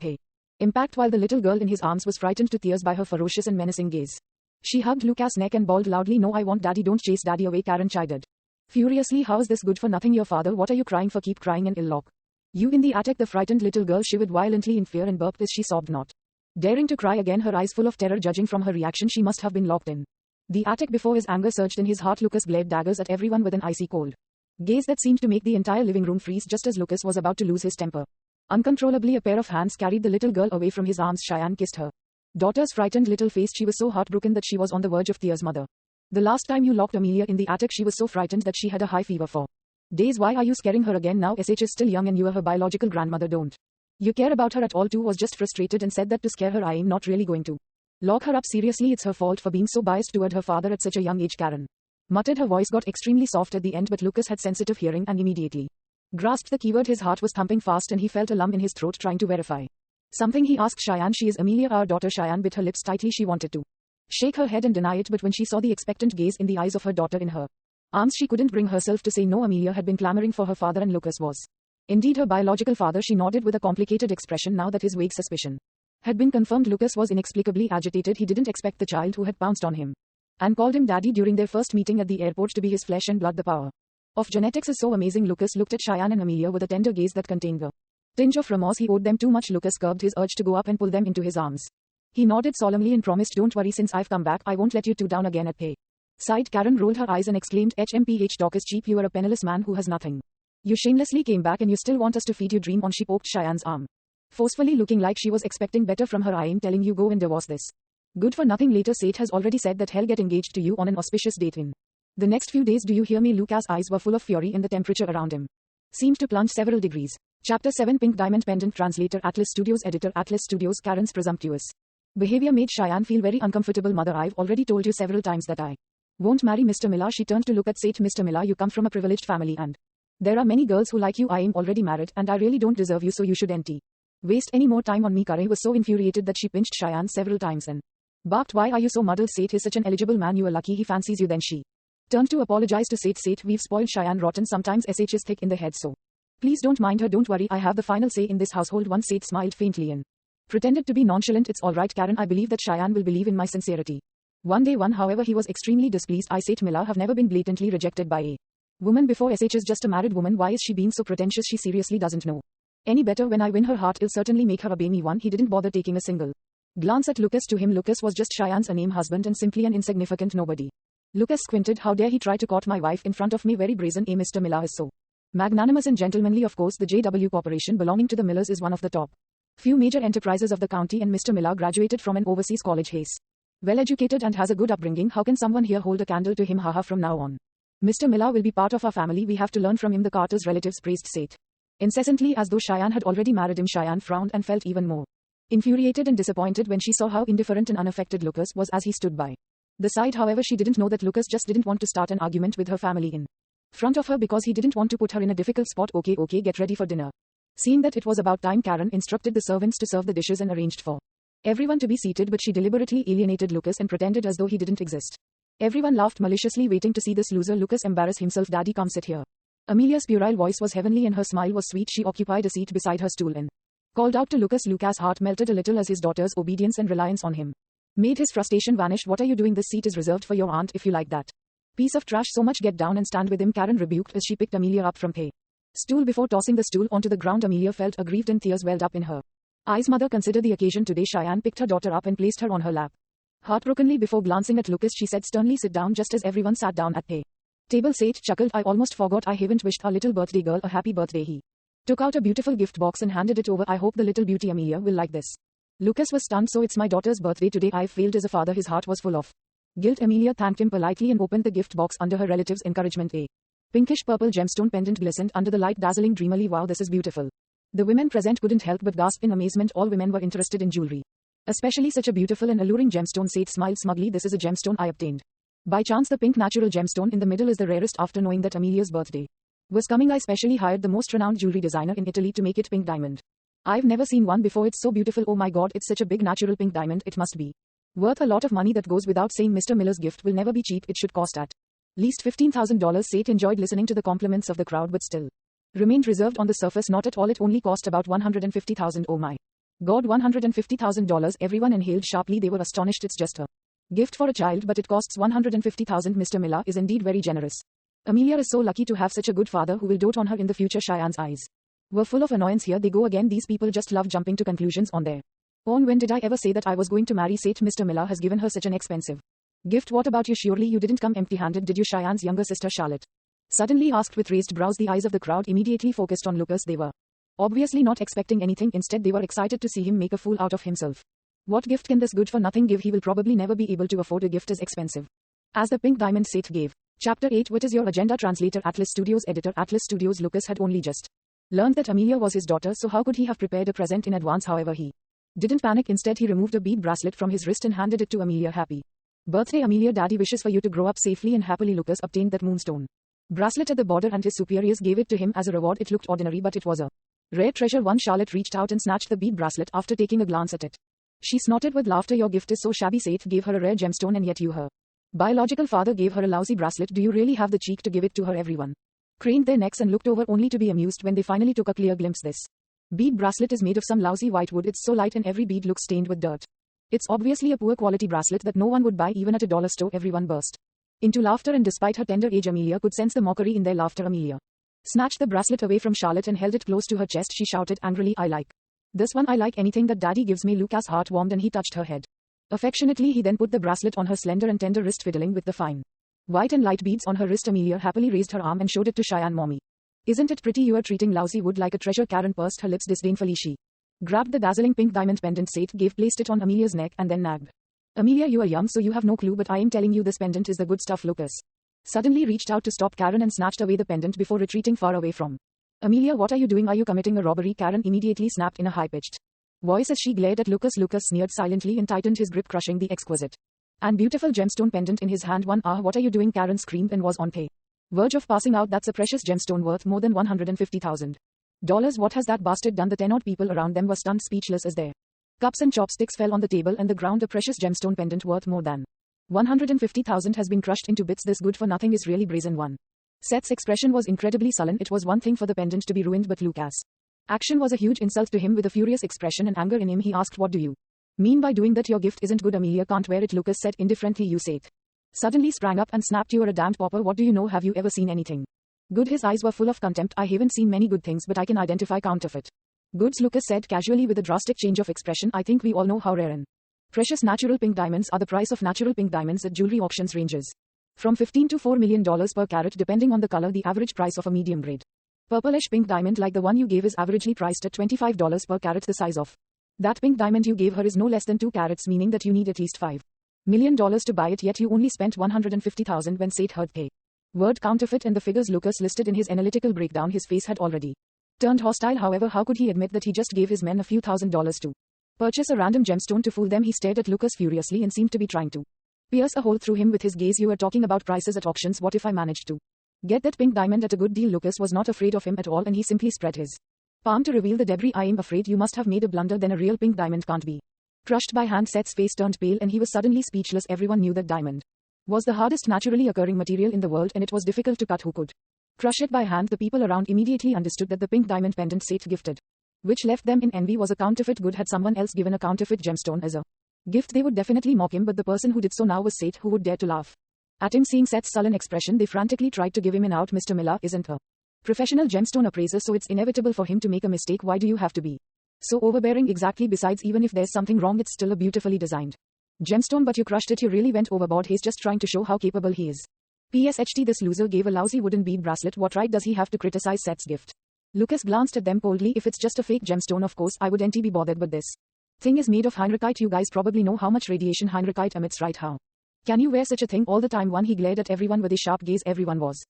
impact while the little girl in his arms was frightened to tears by her ferocious and menacing gaze. She hugged Lucas' neck and bawled loudly, "No, I want daddy, don't chase daddy away," Karen chided furiously. "How is this good for nothing? Your father, what are you crying for? Keep crying and I'll lock you in the attic." The frightened little girl shivered violently in fear and burped as she sobbed, not daring to cry again, her eyes full of terror. Judging from her reaction, she must have been locked in the attic before his anger surged in his heart. Lucas glared daggers at everyone with an icy cold gaze that seemed to make the entire living room freeze just as Lucas was about to lose his temper. Uncontrollably, a pair of hands carried the little girl away from his arms. Cheyenne kissed her daughter's frightened little face. She was so heartbroken that she was on the verge of tears. "Mother, the last time you locked Amelia in the attic, she was so frightened that she had a high fever for days. Why are you scaring her again now? SH is still young and you are her biological grandmother. Don't you care about her at all?" Too was just frustrated and said that to scare her. "I am not really going to lock her up. Seriously, it's her fault for being so biased toward her father at such a young age," Karen muttered. Her voice got extremely soft at the end, but Lucas had sensitive hearing and immediately grasped the keyword. His heart was thumping fast and he felt a lump in his throat, trying to verify something. He asked Cheyenne, "She is Amelia, our daughter?" Cheyenne bit her lips tightly. She wanted to shake her head and deny it, but when she saw the expectant gaze in the eyes of her daughter in her arms, she couldn't bring herself to say no. Amelia had been clamoring for her father and Lucas was indeed her biological father. She nodded with a complicated expression now that his vague suspicion had been confirmed. Lucas was inexplicably agitated. He didn't expect the child who had pounced on him and called him daddy during their first meeting at the airport to be his flesh and blood. The power of genetics is so amazing. Lucas looked at Cheyenne and Amelia with a tender gaze that contained the tinge of remorse. He owed them too much. Lucas curbed his urge to go up and pull them into his arms. He nodded solemnly and promised, "Don't worry, since I've come back, I won't let you two down again at pay." Sighed. Karen rolled her eyes and exclaimed, "HMPH talk is cheap. You are a penniless man who has nothing. You shamelessly came back and you still want us to feed you dream on." She poked Cheyenne's arm forcefully, looking like she was expecting better from her. "I am telling you, go and divorce this good for nothing later. Sate has already said that he'll get engaged to you on an auspicious date in the next few days. Do you hear me?" Lucas' eyes were full of fury and the temperature around him seemed to plunge several degrees. Chapter 7 Pink Diamond Pendant. Translator Atlas Studios. Editor Atlas Studios. Karen's presumptuous behavior made Cheyenne feel very uncomfortable. "Mother, I've already told you several times that I won't marry Mr. Miller." She turned to look at Sate. "Mr. Miller, you come from a privileged family and there are many girls who like you. I am already married and I really don't deserve you, so you shouldn't waste any more time on me." Karen was so infuriated that she pinched Cheyenne several times and barked, "Why are you so muddled? Sate is such an eligible man. You are lucky he fancies you." Then she turned to apologize to Sate. "Sate, we've spoiled Cheyenne rotten. Sometimes SH is thick in the head, so please don't mind her. Don't worry, I have the final say in this household." Once Sate smiled faintly and pretended to be nonchalant. "It's all right, Karen. I believe that Cheyenne will believe in my sincerity one day. However, he was extremely displeased. "I, Sate Miller, have never been blatantly rejected by a woman before. SH is just a married woman. Why is she being so pretentious? She seriously doesn't know any better. When I win her heart, I'll certainly make her obey me." He didn't bother taking a single glance at Lucas. To him, Lucas was just Cheyenne's unnamed husband and simply an insignificant nobody. Lucas squinted. "How dare he try to court my wife in front of me? Very brazen. Mr. Miller is so magnanimous and gentlemanly. Of course, the JW Corporation belonging to the Millers is one of the top few major enterprises of the county, and Mr. Miller graduated from an overseas college. He's well educated and has a good upbringing. How can someone here hold a candle to him? Haha, from now on, Mr. Miller will be part of our family. We have to learn from him." The Carter's relatives praised Sate incessantly as though Cheyenne had already married him. Cheyenne frowned and felt even more infuriated and disappointed when she saw how indifferent and unaffected Lucas was as he stood by the side. However, she didn't know that Lucas just didn't want to start an argument with her family in front of her because he didn't want to put her in a difficult spot. Okay, get ready for dinner." Seeing that it was about time, Karen instructed the servants to serve the dishes and arranged for everyone to be seated, but she deliberately alienated Lucas and pretended as though he didn't exist. Everyone laughed maliciously, waiting to see this loser Lucas embarrass himself. "Daddy, come sit here." Amelia's puerile voice was heavenly and her smile was sweet. She occupied a seat beside her stool and called out to Lucas. Lucas' heart melted a little as his daughter's obedience and reliance on him made his frustration vanish. "What are you doing? This seat is reserved for your aunt. If you like that piece of trash so much, get down and stand with him," Karen rebuked as she picked Amelia up from the stool. Before tossing the stool onto the ground, Amelia felt aggrieved and tears welled up in her eyes. "Mother, consider the occasion today." Cheyenne picked her daughter up and placed her on her lap heartbrokenly. Before glancing at Lucas, she said sternly, "Sit down." Just as everyone sat down at the table, Sate chuckled, "I almost forgot I haven't wished our little birthday girl a happy birthday." He took out a beautiful gift box and handed it over. "I hope the little beauty Amelia will like this." Lucas was stunned. "So it's my daughter's birthday today. I've failed as a father." His heart was full of guilt. Amelia thanked him politely and opened the gift box under her relative's encouragement. A Pinkish purple gemstone pendant glistened under the light, dazzling dreamily. Wow, this is beautiful. The women present couldn't help but gasp in amazement. All women were interested in jewelry, especially such a beautiful and alluring gemstone. Seth smiled smugly. This is a gemstone I obtained by chance. The pink natural gemstone in the middle is the rarest. After knowing that Amelia's birthday was coming, I specially hired the most renowned jewelry designer in Italy to make it pink diamond. I've never seen one before. It's so beautiful. Oh my god, it's such a big natural pink diamond. It must be worth a lot of money. That goes without saying. Mr. Miller's gift will never be cheap. It should cost at least $15,000. Seth enjoyed listening to the compliments of the crowd but still remained reserved on the surface. Not at all. It only cost about $150,000. Oh my god, $150,000. Everyone inhaled sharply. They were astonished. It's just a gift for a child, but it costs $150,000. Mr. Miller is indeed very generous. Amelia is so lucky to have such a good father who will dote on her in the future. Cheyenne's eyes were full of annoyance. Here they go again. These people just love jumping to conclusions on their own. When did I ever say that I was going to marry Seth? Mr. Miller has given her such an expensive gift. What about you? Surely you didn't come empty-handed, did you? Cheyenne's younger sister Charlotte suddenly asked with raised brows. The eyes of the crowd immediately focused on Lucas. They were obviously not expecting anything. Instead, they were excited to see him make a fool out of himself. What gift can this good-for-nothing give? He will probably never be able to afford a gift as expensive as the pink diamond Seth gave. Chapter 8. What is your agenda? Translator, Atlas Studios. Editor, Atlas Studios. Lucas had only just learned that Amelia was his daughter, so how could he have prepared a present in advance? However, he didn't panic. Instead, he removed a bead bracelet from his wrist and handed it to Amelia. Happy birthday, Amelia. Daddy wishes for you to grow up safely and happily. Lucas obtained that moonstone bracelet at the border and his superiors gave it to him as a reward. It looked ordinary, but it was a rare treasure. One Charlotte reached out and snatched the bead bracelet after taking a glance at it. She snorted with laughter. Your gift is so shabby. Seth gave her a rare gemstone and yet you, her biological father, gave her a lousy bracelet. Do you really have the cheek to give it to her? Everyone craned their necks and looked over only to be amused when they finally took a clear glimpse. This bead bracelet is made of some lousy white wood. It's so light and every bead looks stained with dirt. It's obviously a poor quality bracelet that no one would buy even at a dollar store. Everyone burst into laughter, and despite her tender age, Amelia could sense the mockery in their laughter. Amelia snatched the bracelet away from Charlotte and held it close to her chest. She shouted angrily, I like this one. I like anything that Daddy gives me. Lucas' heart warmed and he touched her head affectionately. He then put the bracelet on her slender and tender wrist, fiddling with the fine white and light beads on her wrist. Amelia happily raised her arm and showed it to Cheyenne. Mommy, isn't it pretty? You are treating lousy wood like a treasure. Karen pursed her lips disdainfully. She grabbed the dazzling pink diamond pendant Seth gave, placed it on Amelia's neck, and then nagged, Amelia, you are young so you have no clue, but I am telling you this pendant is the good stuff. Lucas suddenly reached out to stop Karen and snatched away the pendant before retreating far away from Amelia. What are you doing? Are you committing a robbery? Karen immediately snapped in a high-pitched voice as she glared at Lucas. Lucas sneered silently and tightened his grip, crushing the exquisite and beautiful gemstone pendant in his hand. What are you doing? Karen screamed and was on the verge of passing out. That's a precious gemstone worth more than $150,000. What has that bastard done? The 10-odd people around them were stunned, speechless as their cups and chopsticks fell on the table and the ground. A precious gemstone pendant worth more than $150,000 has been crushed into bits. This good-for-nothing is really brazen. One Seth's expression was incredibly sullen. It was one thing for the pendant to be ruined, but Lucas' action was a huge insult to him. With a furious expression and anger in him, he asked, what do you mean by doing that? Your gift isn't good. Amelia can't wear it. Lucas said indifferently. You Seth suddenly sprang up and snapped, you are a damned pauper. What do you know? Have you ever seen anything good? His eyes were full of contempt. I haven't seen many good things, but I can identify counterfeit goods, Lucas said casually with a drastic change of expression. I think we all know how rare and precious natural pink diamonds are. The price of natural pink diamonds at jewelry auctions ranges from $15 to $4 million per carat depending on the color. The average price of a medium grade purplish pink diamond like the one you gave is averagely priced at $25 per carat. The size of that pink diamond you gave her is no less than 2 carats, meaning that you need at least $5 million to buy it, yet you only spent $150,000. When Seth heard the word counterfeit and the figures Lucas listed in his analytical breakdown, his face had already turned hostile. However, how could he admit that he just gave his men a few $1,000s to purchase a random gemstone to fool them? He stared at Lucas furiously and seemed to be trying to pierce a hole through him with his gaze. You are talking about prices at auctions. What if I managed to get that pink diamond at a good deal? Lucas was not afraid of him at all, and he simply spread his palm to reveal the debris. I am afraid you must have made a blunder. Then a real pink diamond can't be crushed by hand. Seth's face turned pale and he was suddenly speechless. Everyone knew that diamond was the hardest naturally occurring material in the world, and it was difficult to cut. Who could crush it by hand? The people around immediately understood that the pink diamond pendant Seth gifted, which left them in envy, was a counterfeit good. Had someone else given a counterfeit gemstone as a gift, they would definitely mock him, but the person who did so now was Seth. Who would dare to laugh at him? Seeing Seth's sullen expression, they frantically tried to give him an out. Mr. Miller isn't a professional gemstone appraiser, so it's inevitable for him to make a mistake. Why do you have to be so overbearing? Exactly. Besides, even if there's something wrong, it's still a beautifully designed gemstone, but you crushed it. You really went overboard. He's just trying to show how capable he is. PSHT, this loser gave a lousy wooden bead bracelet. What right does he have to criticize Seth's gift? Lucas glanced at them coldly. If it's just a fake gemstone, of course I wouldn't be bothered, but this thing is made of heinrichite. You guys probably know how much radiation heinrichite emits, right? How can you wear such a thing all the time? One, he glared at everyone with a sharp gaze. Everyone was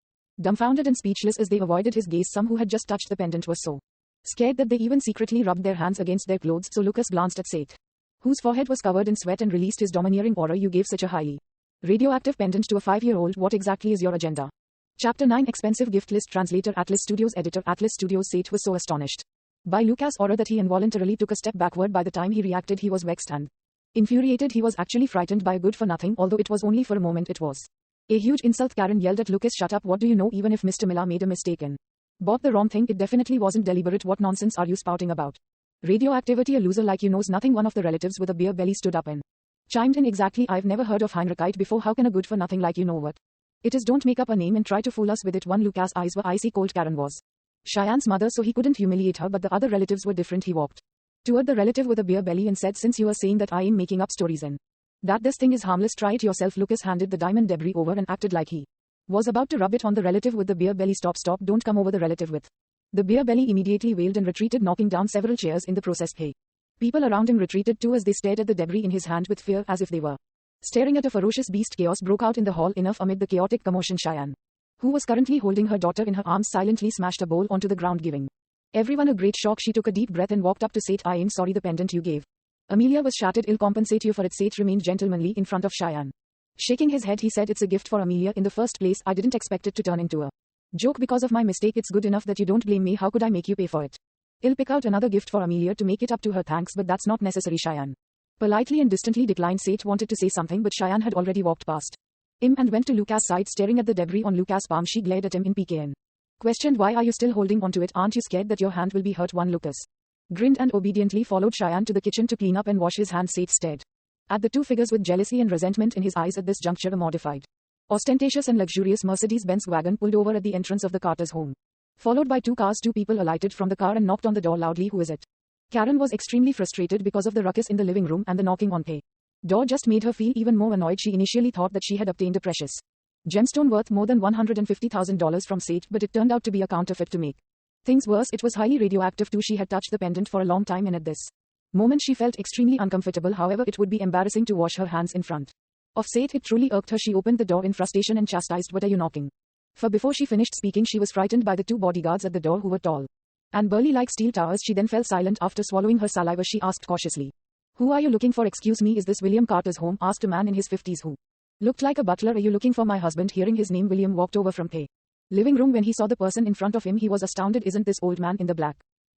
Dumbfounded and speechless as they avoided his gaze, some who had just touched the pendant were so scared that they even secretly rubbed their hands against their clothes. So Lucas glanced at Seth, whose forehead was covered in sweat, and released his domineering aura. You gave such a highly radioactive pendant to a 5-year-old. What exactly is your agenda? Chapter 9 Expensive Gift List. Translator Atlas Studios. Editor Atlas Studios. Seth was so astonished by Lucas' aura that he involuntarily took a step backward. By the time he reacted, he was vexed and infuriated. He was actually frightened by a good-for-nothing, although it was only for a moment. It was a huge insult. Karen yelled at Lucas, shut up. What do you know? Even if Mr. Miller made a mistake and bought the wrong thing, it definitely wasn't deliberate. What nonsense are you spouting about? Radioactivity? A loser like you knows nothing. One of the relatives with a beer belly stood up and chimed in. Exactly, I've never heard of Heinrichite before. How can a good-for-nothing like you know what it is? Don't make up a name and try to fool us with it. One. Lucas' eyes were icy cold. Karen was Cheyenne's mother, so he couldn't humiliate her, but the other relatives were different. He walked toward the relative with a beer belly and said, since you are saying that I am making up stories and that this thing is harmless, try it yourself. Lucas handed the diamond debris over and acted like he was about to rub it on the relative with the beer belly. Stop, don't come over. The relative with the beer belly immediately wailed and retreated, knocking down several chairs in the process. Hey. People around him retreated too as they stared at the debris in his hand with fear, as if they were staring at a ferocious beast. Chaos broke out in the hall. Enough. Amid the chaotic commotion, Cheyenne, who was currently holding her daughter in her arms, silently smashed a bowl onto the ground, giving everyone a great shock. She took a deep breath and walked up to Seth. I am sorry, the pendant you gave Amelia was shattered. I'll compensate you for it. Seth remained gentlemanly in front of Cheyenne. Shaking his head, he said, it's a gift for Amelia. In the first place, I didn't expect it to turn into a joke because of my mistake. It's good enough that you don't blame me. How could I make you pay for it? I'll pick out another gift for Amelia to make it up to her. Thanks, but that's not necessary. Cheyenne politely and distantly declined. Seth wanted to say something, but Cheyenne had already walked past him and went to Lucas' side, staring at the debris on Lucas' palm. She glared at him in pique and questioned, why are you still holding onto it? Aren't you scared that your hand will be hurt? One. Lucas grinned and obediently followed Cheyenne to the kitchen to clean up and wash his hands. Seth stared at the two figures with jealousy and resentment in his eyes. At this juncture, a modified, ostentatious and luxurious Mercedes-Benz wagon pulled over at the entrance of the Carter's home. Followed by two cars, two people alighted from the car and knocked on the door loudly. Who is it? Karen was extremely frustrated because of the ruckus in the living room, and the knocking on the door just made her feel even more annoyed. She initially thought that she had obtained a precious gemstone worth more than $150,000 from Seth, but it turned out to be a counterfeit. To make things worse, it was highly radioactive too. She had touched the pendant for a long time, and at this moment she felt extremely uncomfortable. However, it would be embarrassing to wash her hands in front of Seth. It truly irked her. She opened the door in frustration and chastised, what are you knocking for? Before she finished speaking, she was frightened by the two bodyguards at the door, who were tall and burly like steel towers. She then fell silent. After swallowing her saliva, she asked cautiously, who are you looking for? Excuse me, is this William Carter's home? Asked a man in his 50s who looked like a butler. Are you looking for my husband? Hearing his name, William walked over from the living room. When he saw the person in front of him, he was astounded. Isn't this old man in the black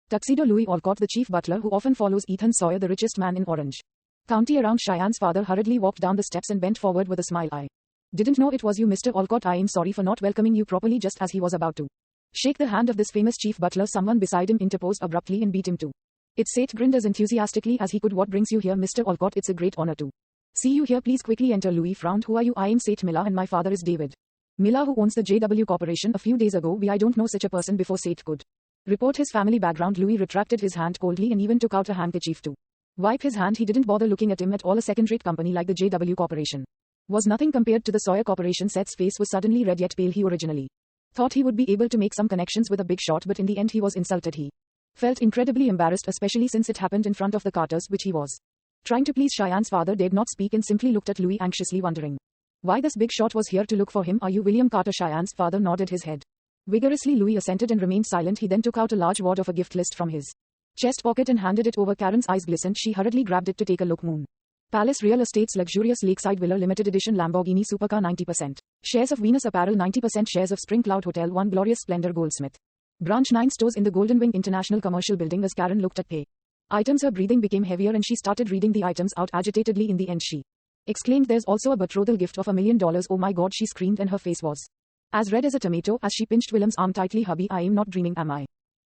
tuxedo Louis Olcott, the chief butler who often follows Ethan Sawyer, the richest man in Orange County around? Cheyenne's father hurriedly walked down the steps and bent forward with a smile. I didn't know it was you, Mr. Olcott. I am sorry for not welcoming you properly. Just as he was about to shake the hand of this famous chief butler, someone beside him interposed abruptly and beat him to it. Seth grinned as enthusiastically as he could. What brings you here, Mr. Olcott? It's a great honor to see you here. Please quickly enter. Louis frowned. Who are you? I am Seth Miller and my father is David Miller, who owns the JW Corporation. A few days ago, I don't know such a person. Before Seth could report his family background, Louis retracted his hand coldly and even took out a handkerchief to wipe his hand. He didn't bother looking at him at all. A second-rate company like the JW Corporation was nothing compared to the Sawyer Corporation. Seth's face was suddenly red yet pale. He originally thought he would be able to make some connections with a big shot, but in the end he was insulted. He felt incredibly embarrassed, especially since it happened in front of the Carters, which he was trying to please. Cheyenne's father dared not speak and simply looked at Louis anxiously, wondering why this big shot was here to look for him. Are you William Carter? Cheyenne's father nodded his head vigorously. Louis assented and remained silent. He then took out a large wad of a gift list from his chest pocket and handed it over. Karen's eyes glistened. She hurriedly grabbed it to take a look. Moon Palace Real Estate's luxurious lakeside villa, limited edition Lamborghini supercar, 90% shares of Venus Apparel, 90% shares of Spring Cloud Hotel, One Glorious Splendor Goldsmith Branch, 9 stores in the Golden Wing International Commercial Building. As Karen looked at the items, her breathing became heavier and she started reading the items out agitatedly. In the end she exclaimed, there's also a betrothal gift of $1 million. Oh my God, she screamed, and her face was as red as a tomato as she pinched William's arm tightly. Hubby, I am not dreaming, am I?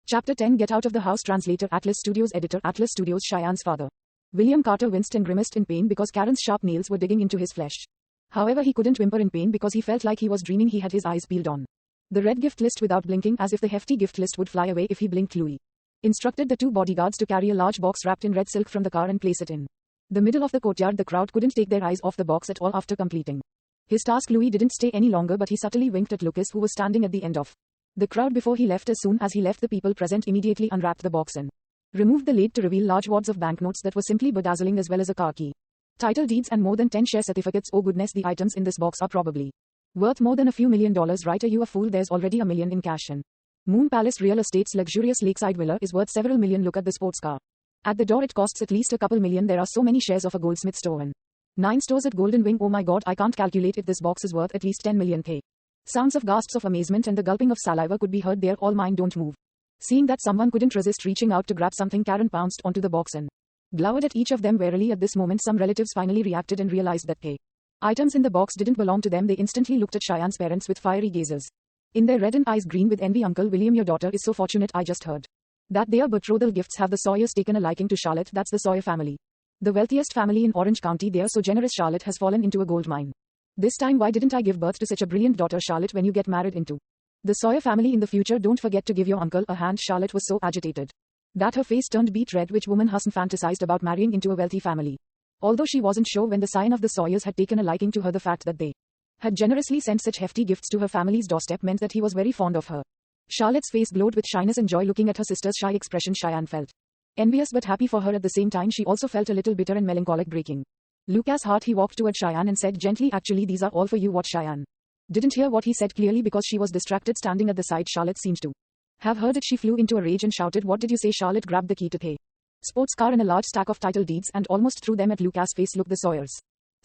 Chapter 10 Get Out of the House. Translator Atlas Studios. Editor Atlas Studios. Cheyenne's father William Carter winced and grimaced in pain because Karen's sharp nails were digging into his flesh. However, he couldn't whimper in pain because he felt like he was dreaming. He had his eyes peeled on the red gift list without blinking, as if the hefty gift list would fly away if he blinked. Louis instructed the two bodyguards to carry a large box wrapped in red silk from the car and place it in the middle of the courtyard. The crowd couldn't take their eyes off the box at all. After completing his task, Louis didn't stay any longer, but he subtly winked at Lucas, who was standing at the end of the crowd before he left. As soon as he left, the people present immediately unwrapped the box and removed the lid to reveal large wads of banknotes that were simply bedazzling, as well as a car key, title deeds, and more than 10 share certificates. Oh goodness, the items in this box are probably Worth more than a few $1 million, right? Are you a fool? There's already $1 million in cash in Moon Palace Real Estate's luxurious lakeside villa is worth several million. Look at the sports car. At the door it costs at least a couple million. There are so many shares of a goldsmith store in 9 stores at Golden Wing. Oh my god, I can't calculate it. This box is worth at least 10 million. Pay. Sounds of gasps of amazement and the gulping of saliva could be heard there. All mine, don't move. Seeing that someone couldn't resist reaching out to grab something, Karen pounced onto the box and glowered at each of them warily. At this moment some relatives finally reacted and realized that pay items in the box didn't belong to them. They instantly looked at Cheyenne's parents with fiery gazes. In their reddened eyes green with envy. Uncle William, your daughter is so fortunate. I just heard that their betrothal gifts have the Sawyers taken a liking to Charlotte. That's the Sawyer family. The wealthiest family in Orange County. They are so generous. Charlotte has fallen into a gold mine. This time why didn't I give birth to such a brilliant daughter? Charlotte, when you get married into the Sawyer family in the future, don't forget to give your uncle a hand. Charlotte was so agitated that her face turned beet red. Which woman hasn't fantasized about marrying into a wealthy family? Although she wasn't sure when the scion of the Sawyers had taken a liking to her, the fact that they had generously sent such hefty gifts to her family's doorstep meant that he was very fond of her. Charlotte's face glowed with shyness and joy looking at her sister's shy expression. Cheyenne felt envious but happy for her at the same time. She also felt a little bitter and melancholic. Breaking Lucas' heart, he walked toward Cheyenne and said gently, actually these are all for you. What? Cheyenne didn't hear what he said clearly because she was distracted standing at the side. Charlotte seemed to have heard it. She flew into a rage and shouted, what did you say? Charlotte grabbed the key to the sports car and a large stack of title deeds and almost threw them at Lucas' face. Look, the Sawyers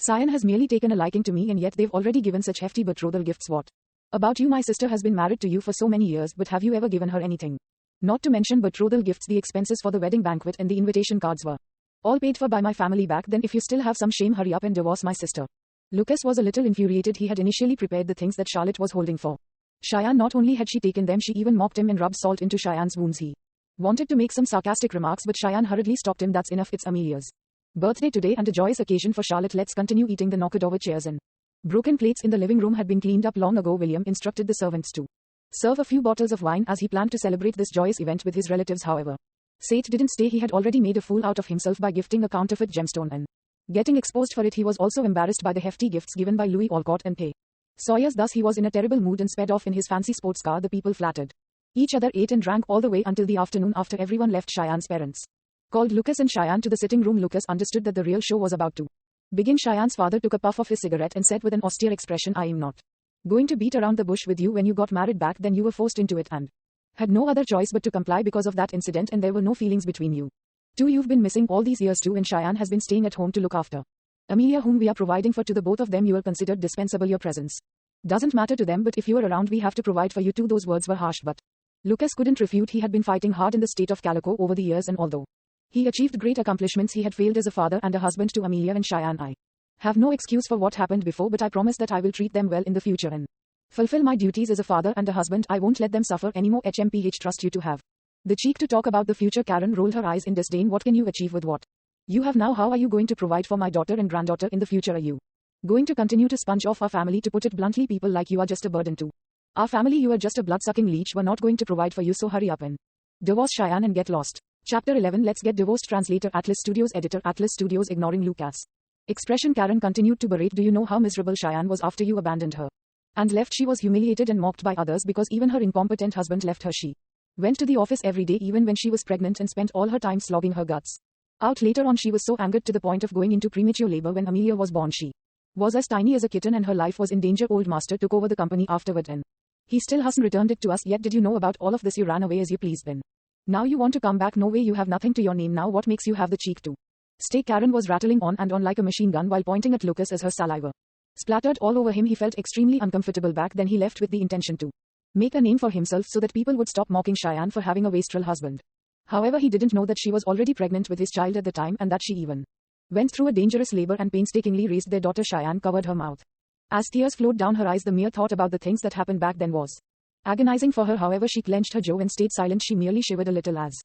scion has merely taken a liking to me and yet they've already given such hefty betrothal gifts. What about you? My sister has been married to you for so many years, but have you ever given her anything? Not to mention betrothal gifts. The expenses for the wedding banquet and the invitation cards were all paid for by my family back then. If you still have some shame, hurry up and divorce my sister. Lucas was a little infuriated. He had initially prepared the things that Charlotte was holding for Cheyenne. Not only had she taken them, she even mocked him and rubbed salt into Cheyenne's wounds. He wanted to make some sarcastic remarks, but Cheyenne hurriedly stopped him. That's enough. It's Amelia's birthday today and a joyous occasion for Charlotte. Let's continue eating. The knocked over chairs and broken plates in the living room had been cleaned up long ago. William instructed the servants to serve a few bottles of wine as he planned to celebrate this joyous event with his relatives. However, Seth didn't stay. He had already made a fool out of himself by gifting a counterfeit gemstone and getting exposed for it. He was also embarrassed by the hefty gifts given by Louis Alcott and Pay Sawyers. Thus he was in a terrible mood and sped off in his fancy sports car. The people flattered each other, ate and drank all the way until the afternoon. After everyone left, Cheyenne's parents called Lucas and Cheyenne to the sitting room. Lucas understood that the real show was about to begin. Cheyenne's father took a puff of his cigarette and said with an austere expression, I am not going to beat around the bush with you. When you got married back then, you were forced into it and had no other choice but to comply because of that incident, and there were no feelings between you two. You've been missing all these years too, and Cheyenne has been staying at home to look after Amelia, whom we are providing for. To the both of them you are considered dispensable. Your presence doesn't matter to them, but if you are around we have to provide for you too. Those words were harsh, but Lucas couldn't refute. He had been fighting hard in the state of Calico over the years, and although he achieved great accomplishments, he had failed as a father and a husband to Amelia and Cheyenne. I have no excuse for what happened before, but I promise that I will treat them well in the future and fulfill my duties as a father and a husband. I won't let them suffer anymore. HMPH, trust you to have the cheek to talk about the future. Karen rolled her eyes in disdain. What can you achieve with what you have now? How are you going to provide for my daughter and granddaughter in the future? Are you going to continue to sponge off our family? To put it bluntly, people like you are just a burden to our family. You are just a blood-sucking leech. We're not going to provide for you, so hurry up and divorce Cheyenne and get lost. Chapter 11. Let's get divorced. Translator Atlas Studios. Editor Atlas Studios. Ignoring Lucas' expression, Karen continued to berate. Do you know how miserable Cheyenne was after you abandoned her and left? She was humiliated and mocked by others because even her incompetent husband left her. She went to the office every day even when she was pregnant and spent all her time slogging her guts out. Later on she was so angered to the point of going into premature labor. When Amelia was born she was as tiny as a kitten and her life was in danger. Old master took over the company afterward and he still hasn't returned it to us yet. Did you know about all of this? You ran away as you pleased then. Now you want to come back? No way, you have nothing to your name now. What makes you have the cheek to stay? Karen was rattling on and on like a machine gun while pointing at Lucas as her saliva splattered all over him. He felt extremely uncomfortable. Back then he left with the intention to make a name for himself so that people would stop mocking Cheyenne for having a wastrel husband. However, he didn't know that she was already pregnant with his child at the time and that she even went through a dangerous labor and painstakingly raised their daughter. Cheyenne covered her mouth as tears flowed down her eyes. The mere thought about the things that happened back then was agonizing for her. However, she clenched her jaw and stayed silent. She merely shivered a little as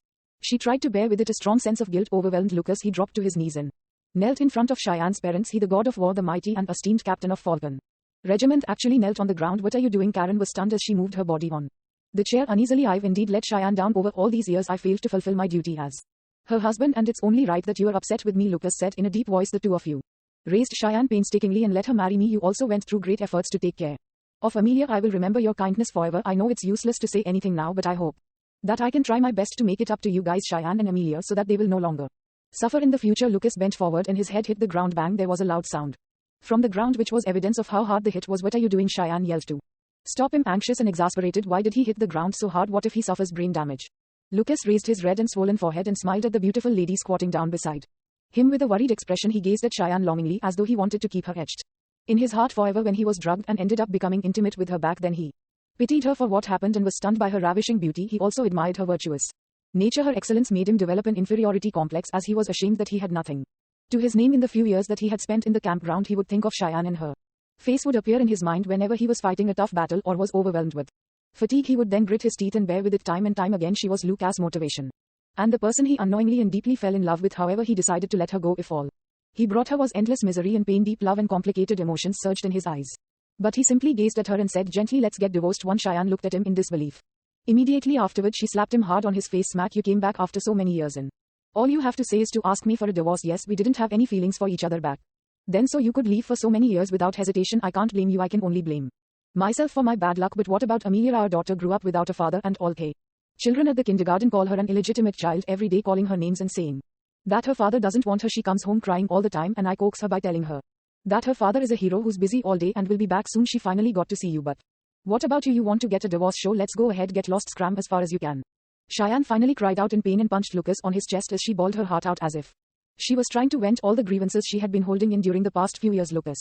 she tried to bear with it. A strong sense of guilt overwhelmed Lucas. He dropped to his knees and knelt in front of Cheyenne's parents. He, the god of war, the mighty and esteemed captain of Falcon Regiment, actually knelt on the ground. What are you doing? Karen was stunned as she moved her body on the chair uneasily. I've indeed let Cheyenne down. Over all these years I failed to fulfill my duty as her husband, and it's only right that you are upset with me, Lucas said in a deep voice. The two of you raised Cheyenne painstakingly and let her marry me. You also went through great efforts to take care of Amelia. I will remember your kindness forever. I know it's useless to say anything now, but I hope that I can try my best to make it up to you guys, Cheyenne and Amelia, so that they will no longer suffer in the future. Lucas bent forward and his head hit the ground. Bang! There was a loud sound. from the ground, which was evidence of how hard the hit was. What are you doing? Cheyenne yelled to stop him, anxious and exasperated. Why did he hit the ground so hard? What if he suffers brain damage? Lucas raised his red and swollen forehead and smiled at the beautiful lady squatting down beside him with a worried expression. He gazed at Cheyenne longingly, as though he wanted to keep her etched in his heart forever. When he was drugged and ended up becoming intimate with her back then, he pitied her for what happened and was stunned by her ravishing beauty. He also admired her virtuous nature. Her excellence made him develop an inferiority complex, as he was ashamed that he had nothing to his name. In the few years that he had spent in the campground, he would think of Cheyenne, and her face would appear in his mind whenever he was fighting a tough battle or was overwhelmed with fatigue. He would then grit his teeth and bear with it time and time again. She was Lucas' motivation, and the person he unknowingly and deeply fell in love with. However, he decided to let her go if all he brought her was endless misery and pain. Deep love and complicated emotions surged in his eyes, but he simply gazed at her and said gently, let's get divorced. One Cheyenne looked at him in disbelief. Immediately afterward, she slapped him hard on his face. Smack, you came back after so many years and all you have to say is to ask me for a divorce? Yes, we didn't have any feelings for each other back then, so you could leave for so many years without hesitation. I can't blame you. I can only blame myself for my bad luck. But what about Amelia? Our daughter grew up without a father, and all the children at the kindergarten call her an illegitimate child every day, calling her names and saying that her father doesn't want her. She comes home crying all the time, and I coax her by telling her that her father is a hero who's busy all day and will be back soon. She finally got to see you. But what about you? You want to get a divorce? Show, let's go ahead, get lost, scram as far as you can. Cheyenne finally cried out in pain and punched Lucas on his chest as she bawled her heart out, as if she was trying to vent all the grievances she had been holding in during the past few years. Lucas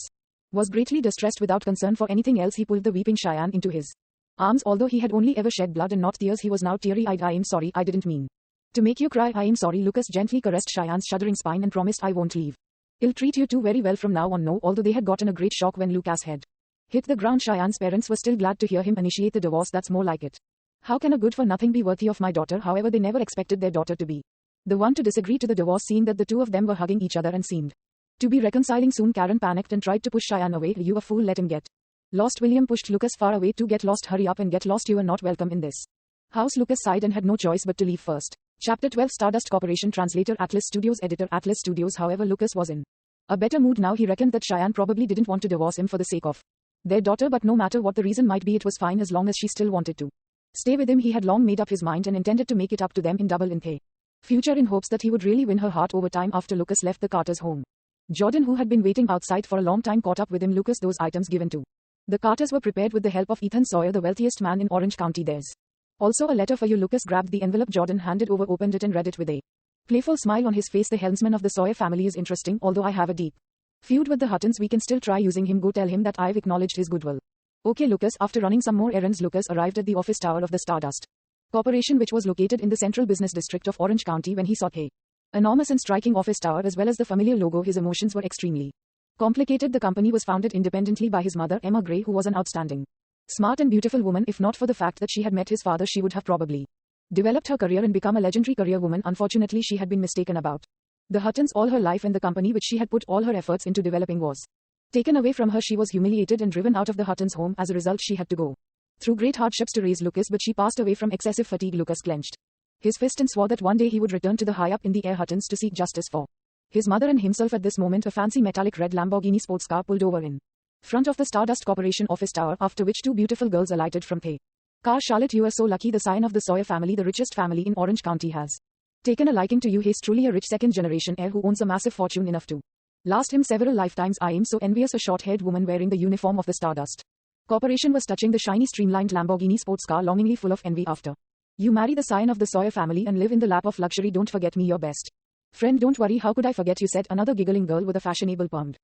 was greatly distressed. Without concern for anything else, he pulled the weeping Cheyenne into his arms. Although he had only ever shed blood and not tears, he was now teary-eyed. I am sorry, I didn't mean to make you cry. I am sorry. Lucas gently caressed Cheyenne's shuddering spine and promised, I won't leave. I'll treat you two very well from now on. No, although they had gotten a great shock when Lucas' head hit the ground, Cheyenne's parents were still glad to hear him initiate the divorce. That's more like it. How can a good-for-nothing be worthy of my daughter? However, they never expected their daughter to be the one to disagree to the divorce. Seeing that the two of them were hugging each other and seemed to be reconciling soon, Karen panicked and tried to push Cheyenne away. You a fool, let him get lost. William pushed Lucas far away. To get lost? Hurry up and get lost. You are not welcome in this house. Lucas sighed and had no choice but to leave first. Chapter 12 Stardust Corporation. Translator Atlas Studios. Editor Atlas Studios. However, Lucas was in a better mood now. He reckoned that Cheyenne probably didn't want to divorce him for the sake of their daughter, but no matter what the reason might be, it was fine as long as she still wanted to stay with him. He had long made up his mind and intended to make it up to them in double in pay future, in hopes that he would really win her heart over time. After Lucas left the Carter's home, Jordan, who had been waiting outside for a long time, caught up with him. Lucas, those items given to the Carters were prepared with the help of Ethan Sawyer, the wealthiest man in Orange County. There's also a letter for you. Lucas grabbed the envelope Jordan handed over, opened it and read it with a playful smile on his face. The helmsman of the Sawyer family is interesting. Although I have a deep feud with the Huttons, we can still try using him. Go tell him that I've acknowledged his goodwill. Okay, Lucas. After running some more errands, Lucas arrived at the office tower of the Stardust Corporation, which was located in the central business district of Orange County. When he saw the enormous and striking office tower as well as the familiar logo, his emotions were extremely complicated. The company was founded independently by his mother, Emma Gray, who was an outstanding, smart and beautiful woman. If not for the fact that she had met his father, she would have probably developed her career and become a legendary career woman. Unfortunately, she had been mistaken about the Huttons all her life, and the company which she had put all her efforts into developing was taken away from her. She was humiliated and driven out of the Huttons' home. As a result, she had to go through great hardships to raise Lucas, but she passed away from excessive fatigue. Lucas clenched his fist and swore that one day he would return to the high-up-in-the-air Huttons to seek justice for his mother and himself. At this moment, a fancy metallic red Lamborghini sports car pulled over in front of the Stardust Corporation office tower, after which two beautiful girls alighted from the car. Charlotte, you are so lucky. The scion of the Sawyer family, the richest family in Orange County, has taken a liking to you. He's truly a rich second-generation heir who owns a massive fortune enough to last him several lifetimes. I am so envious. A short-haired woman wearing the uniform of the Stardust Corporation was touching the shiny streamlined Lamborghini sports car, longingly full of envy. After you marry the scion of the Sawyer family and live in the lap of luxury, don't forget me, your best friend. Don't worry, how could I forget you, said another giggling girl with a fashionable permed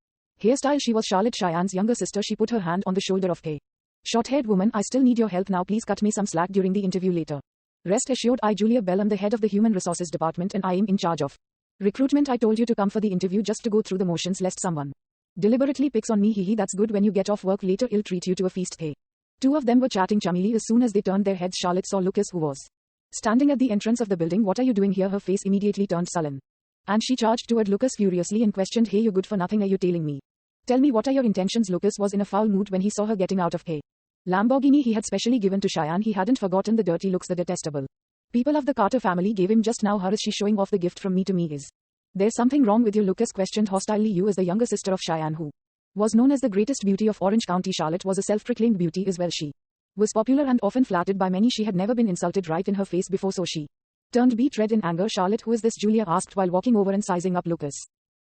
hairstyle. She was Charlotte, Cheyenne's younger sister. She put her hand on the shoulder of the short-haired woman. I still need your help now. Please cut me some slack during the interview later. Rest assured, I, Julia Bell, am the head of the Human Resources Department and I am in charge of recruitment. I told you to come for the interview just to go through the motions, lest someone deliberately picks on me. Hee hee, that's good. When you get off work later, I'll treat you to a feast. They two of them were chatting chummily. As soon as they turned their heads, Charlotte saw Lucas, who was standing at the entrance of the building. What are you doing here? Her face immediately turned sullen, and she charged toward Lucas furiously and questioned, hey, you good for nothing, are you tailing me? Tell me, what are your intentions? Lucas was in a foul mood when he saw her getting out of the Lamborghini he had specially given to Cheyenne. He hadn't forgotten the dirty looks the detestable people of the Carter family gave him just now. How is she showing off the gift from me to me? Is there something wrong with you? Lucas questioned hostilely. You, as the younger sister of Cheyenne, who was known as the greatest beauty of Orange County. Charlotte was a self-proclaimed beauty as well. She was popular and often flattered by many. She had never been insulted right in her face before, so she turned beet red in anger. Charlotte, who is this? Julia asked while walking over and sizing up Lucas.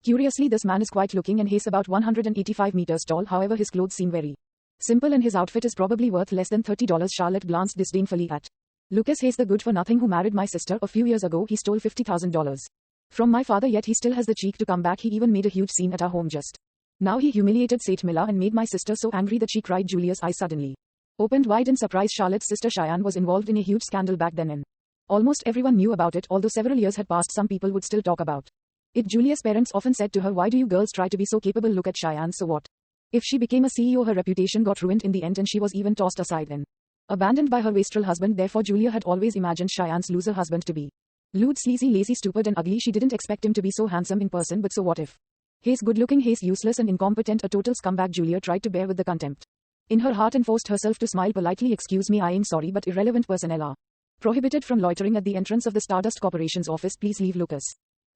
Curiously, this man is quite looking and he's about 185 meters tall, however his clothes seem very simple and his outfit is probably worth less than $30. Charlotte glanced disdainfully at Lucas. He's the good-for-nothing who married my sister. A few years ago he stole $50,000 from my father, yet he still has the cheek to come back. He even made a huge scene at our home just now. He humiliated Saint Mila and made my sister so angry that she cried. Julia's eyes suddenly opened wide in surprise. Charlotte's sister Cheyenne was involved in a huge scandal back then and almost everyone knew about it. Although several years had passed, some people would still talk about it. Julia's parents often said to her, "Why do you girls try to be so capable? Look at Cheyenne. So what if she became a CEO? Her reputation got ruined in the end and she was even tossed aside and abandoned by her wastrel husband." Therefore Julia had always imagined Cheyenne's loser husband to be lewd, sleazy, lazy, stupid and ugly. She didn't expect him to be so handsome in person, but so what if he's good looking? He's useless and incompetent, a total scumbag. Julia tried to bear with the contempt in her heart and forced herself to smile politely. "Excuse me, I am sorry, but irrelevant personnel are prohibited from loitering at the entrance of the Stardust Corporation's office. Please leave." Lucas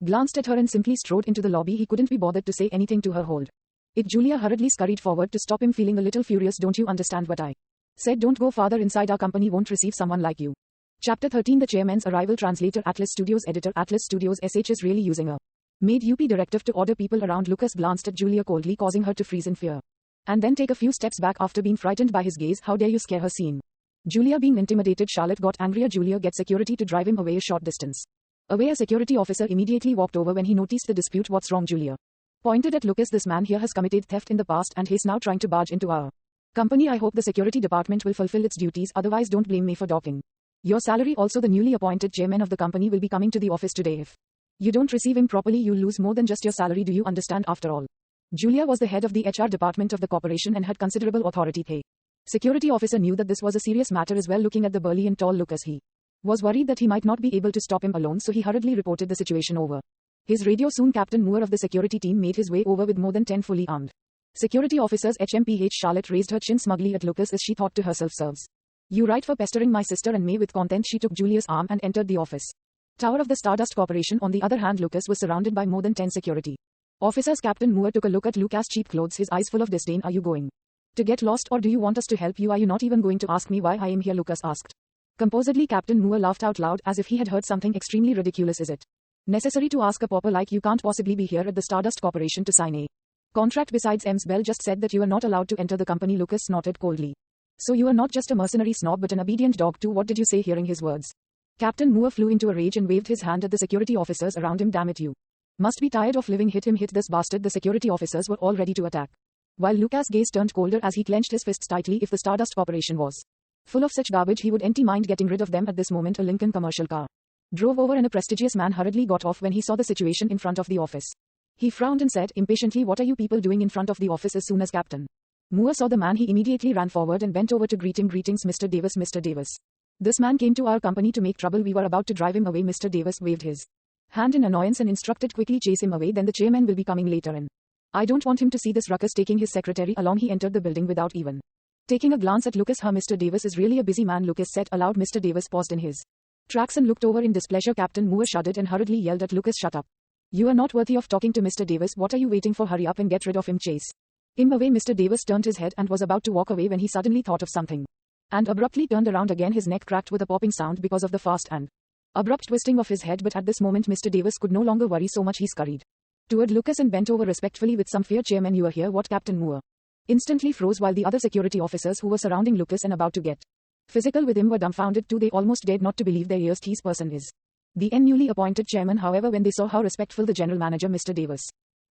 glanced at her and simply strode into the lobby. He couldn't be bothered to say anything to her. "Hold it." Julia hurriedly scurried forward to stop him, feeling a little furious. "Don't you understand what I said? Don't go farther inside. Our company won't receive someone like you." Chapter 13. The Chairman's Arrival. Translator Atlas Studios. Editor Atlas Studios SH is really using a made UP directive to order people around. Lucas glanced at Julia coldly, causing her to freeze in fear and then take a few steps back after being frightened by his gaze. "How dare you scare her?" Scene Julia being intimidated. Charlotte got angrier. Julia get security to drive him away a short distance away. A security officer immediately walked over when he noticed the dispute. "What's wrong?" Julia pointed at Lucas. "This man here has committed theft in the past and he's now trying to barge into our company. I hope the security department will fulfill its duties, otherwise don't blame me for docking your salary. Also, the newly appointed chairman of the company will be coming to the office today. If you don't receive him properly, you'll lose more than just your salary. Do you understand? After all, Julia was the head of the HR department of the corporation and had considerable authority. The security officer knew that this was a serious matter as well. Looking at the burly and tall Lucas, he was worried that he might not be able to stop him alone, so he hurriedly reported the situation over his radio. Soon Captain Moore of the security team made his way over with more than 10 fully armed security officers. HMPH. Charlotte raised her chin smugly at Lucas as she thought to herself, "Serves you right for pestering my sister." And May with content she took Julia's arm and entered the office tower of the Stardust Corporation. On the other hand, Lucas was surrounded by more than 10 security officers. Captain Moore took a look at Lucas' cheap clothes, his eyes full of disdain. "Are you going to get lost or do you want us to help you? Are you not even going to ask me why I am here?" Lucas asked composedly. Captain Moore laughed out loud as if he had heard something extremely ridiculous. "Is it necessary to ask? A pauper like you can't possibly be here at the Stardust Corporation to sign a contract. Besides, Ms. Bell just said that you are not allowed to enter the company." Lucas snorted coldly. "So you are not just a mercenary snob but an obedient dog too. What did you say?" Hearing his words, Captain Moore flew into a rage and waved his hand at the security officers around him. "Damn it, you must be tired of living. Hit him, hit this bastard." The security officers were all ready to attack, while Lucas' gaze turned colder as he clenched his fists tightly. If the Stardust Corporation was full of such garbage, he would mind getting rid of them. At this moment, a Lincoln commercial car drove over and a prestigious man hurriedly got off when he saw the situation in front of the office. He frowned and said impatiently, "What are you people doing in front of the office?" As soon as Captain Moore saw the man, he immediately ran forward and bent over to greet him. "Greetings, Mr. Davis." "Mr. Davis, this man came to our company to make trouble. We were about to drive him away." Mr. Davis waved his hand in annoyance and instructed, "Quickly chase him away, then the chairman will be coming later and I don't want him to see this ruckus." Taking his secretary along, he entered the building without even taking a glance at Lucas. Mr. Davis is really a busy man," Lucas said aloud. Mr. Davis paused in his tracks and looked over in displeasure. Captain Moore shuddered and hurriedly yelled at Lucas, "Shut up. You are not worthy of talking to Mr. Davis. What are you waiting for? Hurry up and get rid of him. Chase him away." Mr. Davis turned his head and was about to walk away when he suddenly thought of something and abruptly turned around again. His neck cracked with a popping sound because of the fast and abrupt twisting of his head, but at this moment Mr. Davis could no longer worry so much. He scurried toward Lucas and bent over respectfully with some fear. "Chairman, you are here." "What?" Captain Moore instantly froze, while the other security officers who were surrounding Lucas and about to get physical with him were dumbfounded too. They almost dared not to believe their ears. "This person is the newly appointed chairman." However, when they saw how respectful the general manager Mr. Davis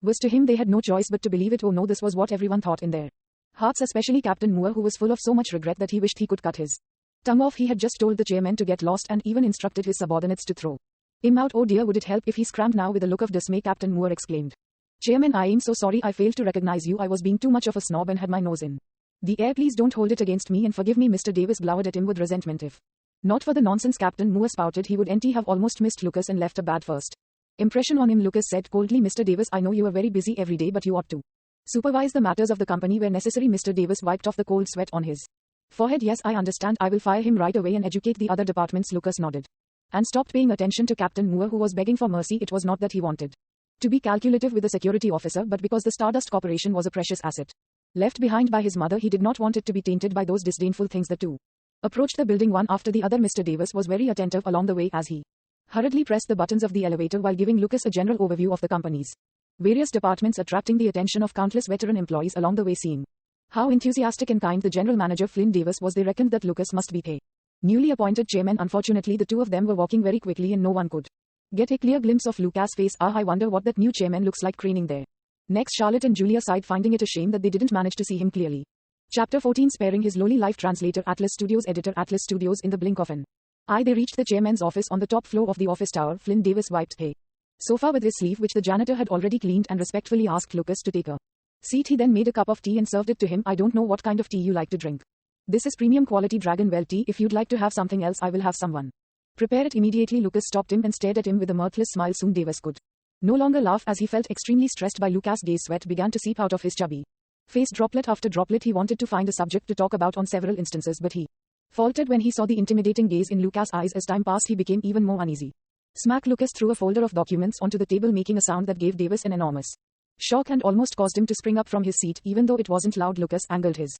was to him, they had no choice but to believe it. Oh no, this was what everyone thought in their hearts, especially Captain Moore, who was full of so much regret that he wished he could cut his tongue off. He had just told the chairman to get lost and even instructed his subordinates to throw him out. "Oh dear, would it help if he scrammed now?" With a look of dismay, Captain Moore exclaimed. "Chairman, I am so sorry. I failed to recognize you. I was being too much of a snob and had my nose in the air. Please don't hold it against me and forgive me." Mr. Davis glowered at him with resentment. If not for the nonsense Captain Moore spouted, he would have almost missed Lucas and left a bad first impression on him. Lucas said coldly, "Mr. Davis, I know you are very busy every day, but you ought to supervise the matters of the company where necessary." Mr. Davis wiped off the cold sweat on his forehead. "Yes, I understand. I will fire him right away and educate the other departments." Lucas nodded and stopped paying attention to Captain Moore, who was begging for mercy. It was not that he wanted to be calculative with the security officer, but because the Stardust Corporation was a precious asset left behind by his mother, he did not want it to be tainted by those disdainful things. The two approached the building one after the other. Mr. Davis was very attentive along the way as he hurriedly pressed the buttons of the elevator while giving Lucas a general overview of the company's various departments attracting the attention of countless veteran employees along the way, seeing how enthusiastic and kind the general manager Flynn Davis was. They reckoned that Lucas must be the newly appointed chairman. Unfortunately, the two of them were walking very quickly and no one could get a clear glimpse of Lucas' face. I wonder what that new chairman looks like, craning there. Next, Charlotte and Julia sighed, finding it a shame that they didn't manage to see him clearly. Chapter 14. Sparing his lowly life. Translator Atlas Studios. Editor Atlas Studios. In the blink of an eye they reached the chairman's office on the top floor of the office tower. Flynn Davis wiped the sofa with his sleeve, which the janitor had already cleaned, and respectfully asked Lucas to take a seat. He then made a cup of tea and served it to him. I don't know what kind of tea you like to drink. This is premium quality dragon well tea. If you'd like to have something else, I will have someone prepare it immediately. Lucas stopped him and stared at him with a mirthless smile. Soon Davis could no longer laugh, as he felt extremely stressed by Lucas' gaze. Sweat began to seep out of his chubby face, droplet after droplet. He wanted to find a subject to talk about on several instances, but he faltered when he saw the intimidating gaze in Lucas' eyes. As time passed, he became even more uneasy. Smack! Lucas threw a folder of documents onto the table, making a sound that gave Davis an enormous shock and almost caused him to spring up from his seat. Even though it wasn't loud, Lucas angled his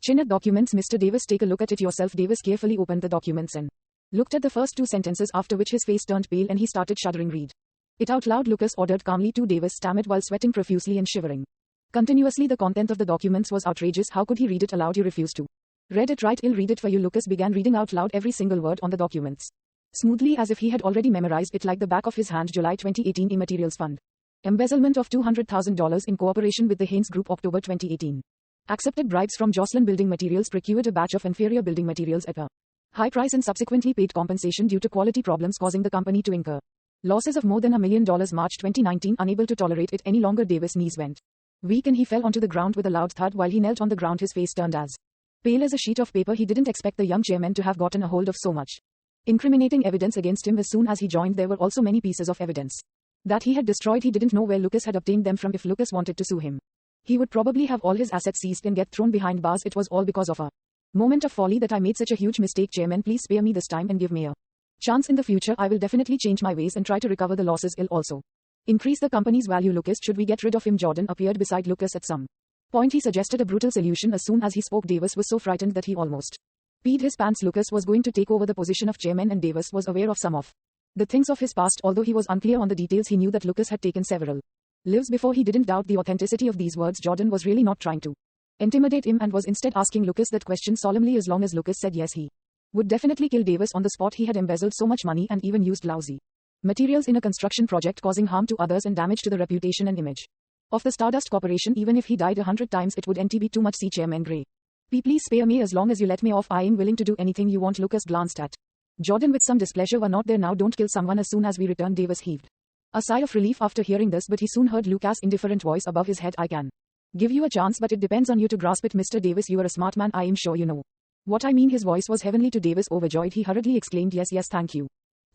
chin at documents. Mr. Davis, take a look at it yourself. Davis carefully opened the documents and looked at the first two sentences, after which his face turned pale and he started shuddering. Read it out loud, Lucas ordered calmly. To Davis stammered while sweating profusely and shivering continuously. The content of the documents was outrageous. How could he read it aloud? You refused to read it, right? I'll read it for you. Lucas began reading out loud every single word on the documents, smoothly, as if he had already memorized it like the back of his hand. July 2018. E-Materials Fund. Embezzlement of $200,000 in cooperation with the Haynes Group. October 2018. Accepted bribes from Jocelyn Building Materials. Procured a batch of inferior building materials at a high price and subsequently paid compensation due to quality problems, causing the company to incur losses of more than $1 million. March 2019. Unable to tolerate it any longer, Davis' knees went weak and he fell onto the ground with a loud thud. While he knelt on the ground, his face turned as pale as a sheet of paper. He didn't expect the young chairman to have gotten a hold of so much incriminating evidence against him. As soon as he joined, there were also many pieces of evidence that he had destroyed. He didn't know where Lucas had obtained them from. If Lucas wanted to sue him, he would probably have all his assets seized and get thrown behind bars. It was all because of a moment of folly that I made such a huge mistake. Chairman, please spare me this time and give me a chance in the future. I will definitely change my ways and try to recover the losses. I'll also increase the company's value. Lucas, should we get rid of him? Jordan appeared beside Lucas at some point. He suggested a brutal solution. As soon as he spoke, Davis was so frightened that he almost peed his pants. Lucas was going to take over the position of chairman, and Davis was aware of some of the things of his past. Although he was unclear on the details, he knew that Lucas had taken several lives before. He didn't doubt the authenticity of these words. Jordan was really not trying to intimidate him and was instead asking Lucas that question solemnly. As long as Lucas said yes, he would definitely kill Davis on the spot. He had embezzled so much money and even used lousy materials in a construction project, causing harm to others and damage to the reputation and image of the Stardust Corporation. Even if he died 100 times, it wouldn't be too much. See, Chairman Gray, please spare me. As long as you let me off, I am willing to do anything you want. Lucas glanced at Jordan with some displeasure. We're not there now. Don't kill someone. As soon as we return. Davis heaved a sigh of relief after hearing this, but he soon heard Lucas' indifferent voice above his head. I can give you a chance, but it depends on you to grasp it. Mr. Davis, you are a smart man. I am sure you know what I mean. His voice was heavenly. To Davis, overjoyed, he hurriedly exclaimed, yes, thank you,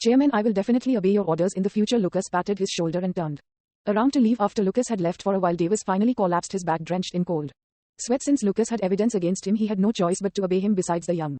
Chairman. I will definitely obey your orders in the future. Lucas patted his shoulder and turned around to leave. After Lucas had left for a while, Davis finally collapsed, his back drenched in cold sweat. Since Lucas had evidence against him, he had no choice but to obey him. Besides, the young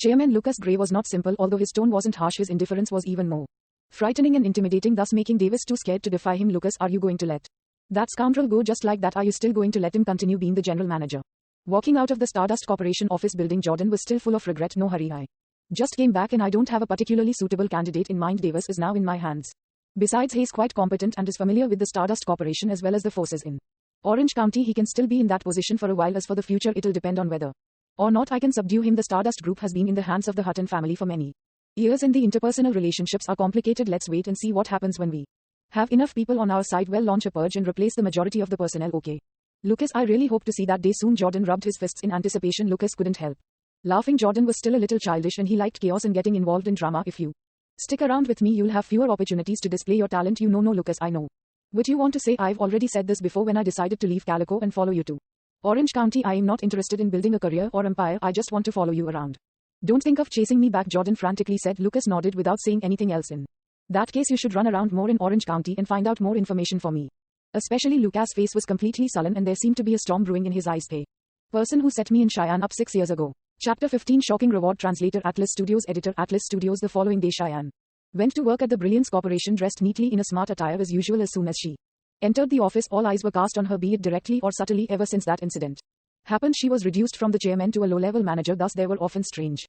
chairman Lucas Gray was not simple. Although his tone wasn't harsh, his indifference was even more frightening and intimidating, thus making Davis too scared to defy him. Lucas, are you going to let that scoundrel go just like that? Are you still going to let him continue being the general manager? Walking out of the Stardust Corporation office building, Jordan was still full of regret. No hurry, I just came back and I don't have a particularly suitable candidate in mind. Davis is now in my hands. Besides, he's quite competent and is familiar with the Stardust Corporation as well as the forces in Orange County. He can still be in that position for a while. As for the future, it'll depend on whether or not I can subdue him. The Stardust Group has been in the hands of the Hutton family for many years and the interpersonal relationships are complicated. Let's wait and see what happens when we have enough people on our side. We'll launch a purge and replace the majority of the personnel. Okay, Lucas, I really hope to see that day soon. Jordan rubbed his fists in anticipation. Lucas couldn't help laughing. Jordan was still a little childish and he liked chaos and getting involved in drama. If you stick around with me, you'll have fewer opportunities to display your talent. You know. No, Lucas, I know what you want to say. I've already said this before when I decided to leave Calico and follow you to Orange County. I am not interested in building a career or empire. I just want to follow you around. Don't think of chasing me back, Jordan frantically said. Lucas nodded without saying anything else. In that case, you should run around more in Orange County and find out more information for me. Especially Lucas' face was completely sullen and there seemed to be a storm brewing in his eyes. The person who set me in Cheyenne up 6 years ago. Chapter 15. Shocking reward. Translator Atlas Studios. Editor Atlas Studios. The following day, Cheyenne went to work at the Brilliance Corporation dressed neatly in a smart attire as usual. As soon as she entered the office, all eyes were cast on her, be it directly or subtly. Ever since that incident happened, she was reduced from the chairman to a low-level manager, thus there were often strange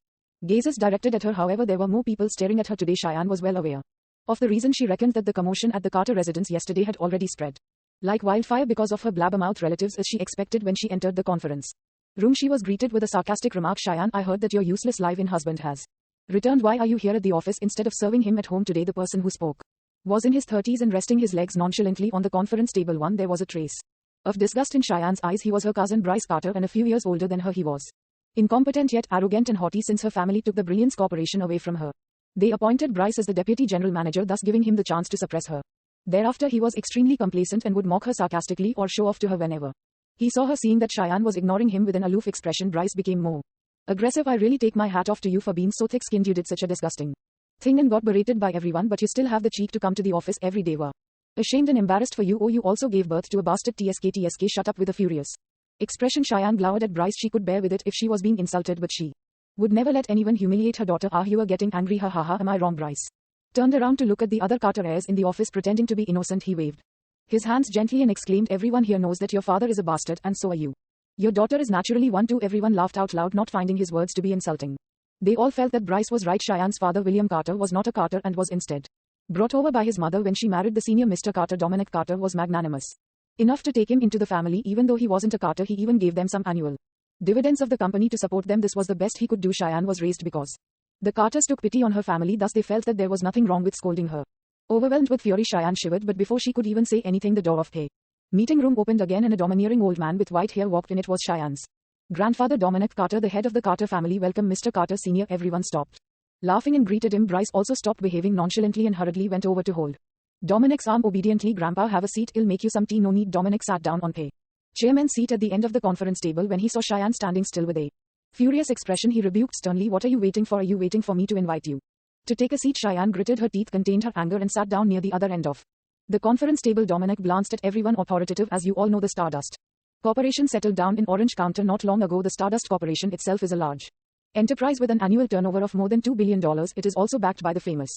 gazes directed at her. However, there were more people staring at her today. Cheyenne was well aware of the reason. She reckoned that the commotion at the Carter residence yesterday had already spread like wildfire because of her blabbermouth relatives as she expected when she entered the conference room. She was greeted with a sarcastic remark. Cheyenne, I heard that your useless live-in husband has returned. Why are you here at the office instead of serving him at home today? The person who spoke was in his 30s and resting his legs nonchalantly on the conference table. There was a trace of disgust in Cheyenne's eyes. He was her cousin Bryce Carter, and a few years older than her. He was incompetent yet arrogant and haughty since her family took the Brilliance Corporation away from her. They appointed Bryce as the deputy general manager, thus giving him the chance to suppress her. Thereafter he was extremely complacent and would mock her sarcastically or show off to her whenever he saw her. Seeing that Cheyenne was ignoring him with an aloof expression, Bryce became more aggressive. I really take my hat off to you for being so thick-skinned. You did such a disgusting thing and got berated by everyone, but you still have the cheek to come to the office every day. Were ashamed and embarrassed for you. Oh, you also gave birth to a bastard. TSK, shut up. With a furious expression, Cheyenne glowered at Bryce. She could bear with it if she was being insulted, but she would never let anyone humiliate her daughter. Ah, you are getting angry. Ha ha ha. Am I wrong? Bryce turned around to look at the other Carter heirs in the office. Pretending to be innocent, he waved his hands gently and exclaimed, everyone here knows that your father is a bastard, and so are you. Your daughter is naturally one too. Everyone laughed out loud, not finding his words to be insulting. They all felt that Bryce was right. Cheyenne's father, William Carter, was not a Carter and was instead brought over by his mother when she married the senior Mr. Carter. Dominic Carter was magnanimous enough to take him into the family. Even though he wasn't a Carter, he even gave them some annual dividends of the company to support them. This was the best he could do. Cheyenne was raised because the Carters took pity on her family, thus they felt that there was nothing wrong with scolding her. Overwhelmed with fury, Cheyenne shivered, but before she could even say anything, the door of the meeting room opened again and a domineering old man with white hair walked in. It was Cheyenne's grandfather, Dominic Carter, the head of the Carter family. Welcome, Mr. Carter Sr. Everyone stopped laughing and greeted him. Bryce also stopped behaving nonchalantly and hurriedly went over to hold Dominic's arm obediently. Grandpa, have a seat. I'll make you some tea. No need. Dominic sat down on the chairman's seat at the end of the conference table. When he saw Cheyenne standing still with a furious expression, he rebuked sternly, what are you waiting for? Are you waiting for me to invite you to take a seat? Cheyenne gritted her teeth, contained her anger, and sat down near the other end of the conference table. Dominic glanced at everyone. Authoritative. As you all know, the Stardust Corporation settled down in Orange County not long ago. The Stardust Corporation itself is a large enterprise with an annual turnover of more than $2 billion. It is also backed by the famous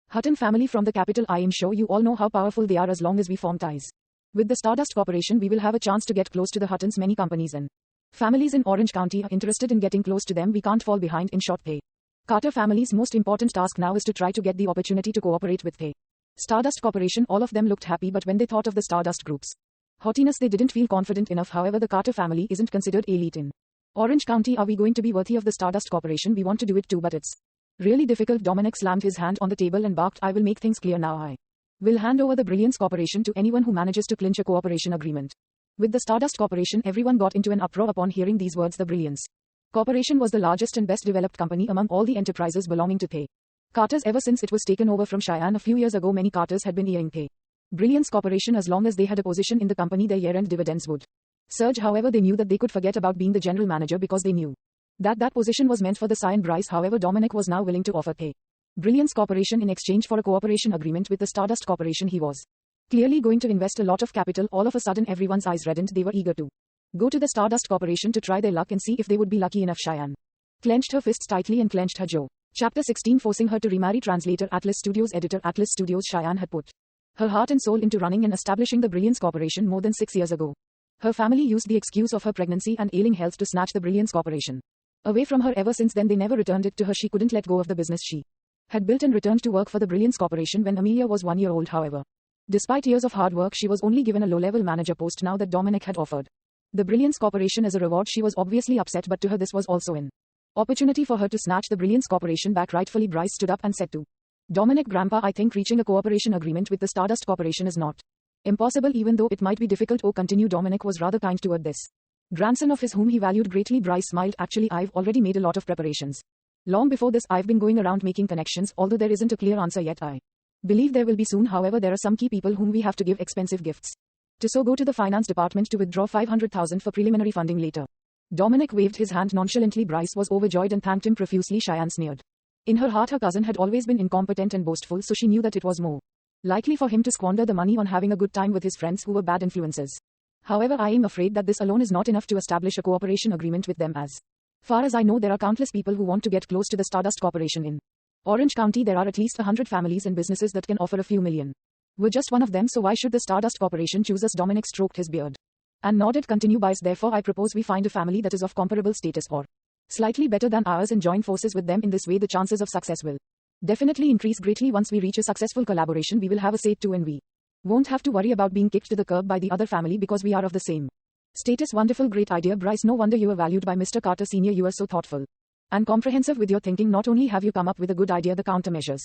Hutton family from the capital. I am sure you all know how powerful they are. As long as we form ties with the Stardust Corporation, we will have a chance to get close to the Huttons. Many companies and families in Orange County are interested in getting close to them. We can't fall behind. In short, the Carter family's most important task now is to try to get the opportunity to cooperate with the Stardust Corporation. All of them looked happy, but when they thought of the Stardust Group's haughtiness, they didn't feel confident enough. However, the Carter family isn't considered elite in Orange County. Are we going to be worthy of the Stardust Corporation? We want to do it too, but it's really difficult. Dominic slammed his hand on the table and barked, I will make things clear now. I will hand over the Brilliance Corporation to anyone who manages to clinch a cooperation agreement with the Stardust Corporation. Everyone got into an uproar upon hearing these words. The Brilliance Corporation was the largest and best developed company among all the enterprises belonging to the Carters ever since it was taken over from Cheyenne a few years ago. Many Carters had been eyeing the Brilliance Corporation as long as they had a position in the company. Their year-end dividends would surge. However, they knew that they could forget about being the general manager because they knew that position was meant for the Cyan Bryce. However, Dominic was now willing to offer the Brilliance Corporation in exchange for a cooperation agreement with the Stardust Corporation. He was clearly going to invest a lot of capital. All of a sudden, everyone's eyes reddened. They were eager to go to the Stardust Corporation to try their luck and see if they would be lucky enough. Cheyenne clenched her fists tightly and clenched her jaw. Chapter 16. Forcing her to remarry. Translator Atlas Studios. Editor Atlas Studios. Cheyenne had put her heart and soul into running and establishing the Brilliance Corporation more than 6 years ago. Her family used the excuse of her pregnancy and ailing health to snatch the Brilliance Corporation away from her. Ever since then, they never returned it to her. She couldn't let go of the business she had built and returned to work for the Brilliance Corporation when Amelia was 1 year old. However, despite years of hard work, she was only given a low-level manager post now that Dominic had offered the Brilliance Corporation as a reward. She was obviously upset, but to her this was also an opportunity for her to snatch the Brilliance Corporation back. Rightfully, Bryce stood up and said to Dominic, Grandpa, I think reaching a cooperation agreement with the Stardust Corporation is not impossible, even though it might be difficult. Oh, continue. Dominic was rather kind toward this grandson of his whom he valued greatly. Bryce smiled. Actually, I've already made a lot of preparations. Long before this, I've been going around making connections, although there isn't a clear answer yet. I believe there will be soon. However, there are some key people whom we have to give expensive gifts to, so go to the finance department to withdraw $500,000 for preliminary funding later. Dominic waved his hand nonchalantly. Bryce was overjoyed and thanked him profusely. Cheyenne sneered. In her heart, her cousin had always been incompetent and boastful, so she knew that it was more likely for him to squander the money on having a good time with his friends who were bad influences. However, I am afraid that this alone is not enough to establish a cooperation agreement with them. As far as I know, there are countless people who want to get close to the Stardust Corporation. In Orange County, there are at least 100 families and businesses that can offer a few million. We're just one of them, so why should the Stardust Corporation choose us? Dominic stroked his beard and nodded. Continue, Bryce. Therefore, I propose we find a family that is of comparable status or slightly better than ours and join forces with them. In this way, the chances of success will definitely increase greatly. Once we reach a successful collaboration, we will have a say too, and we Won't have to worry about being kicked to the curb by the other family because we are of the same status. Wonderful, great idea, Bryce. No wonder you are valued by Mr. Carter Sr. You are so thoughtful and comprehensive with your thinking. Not only have you come up with a good idea, the countermeasures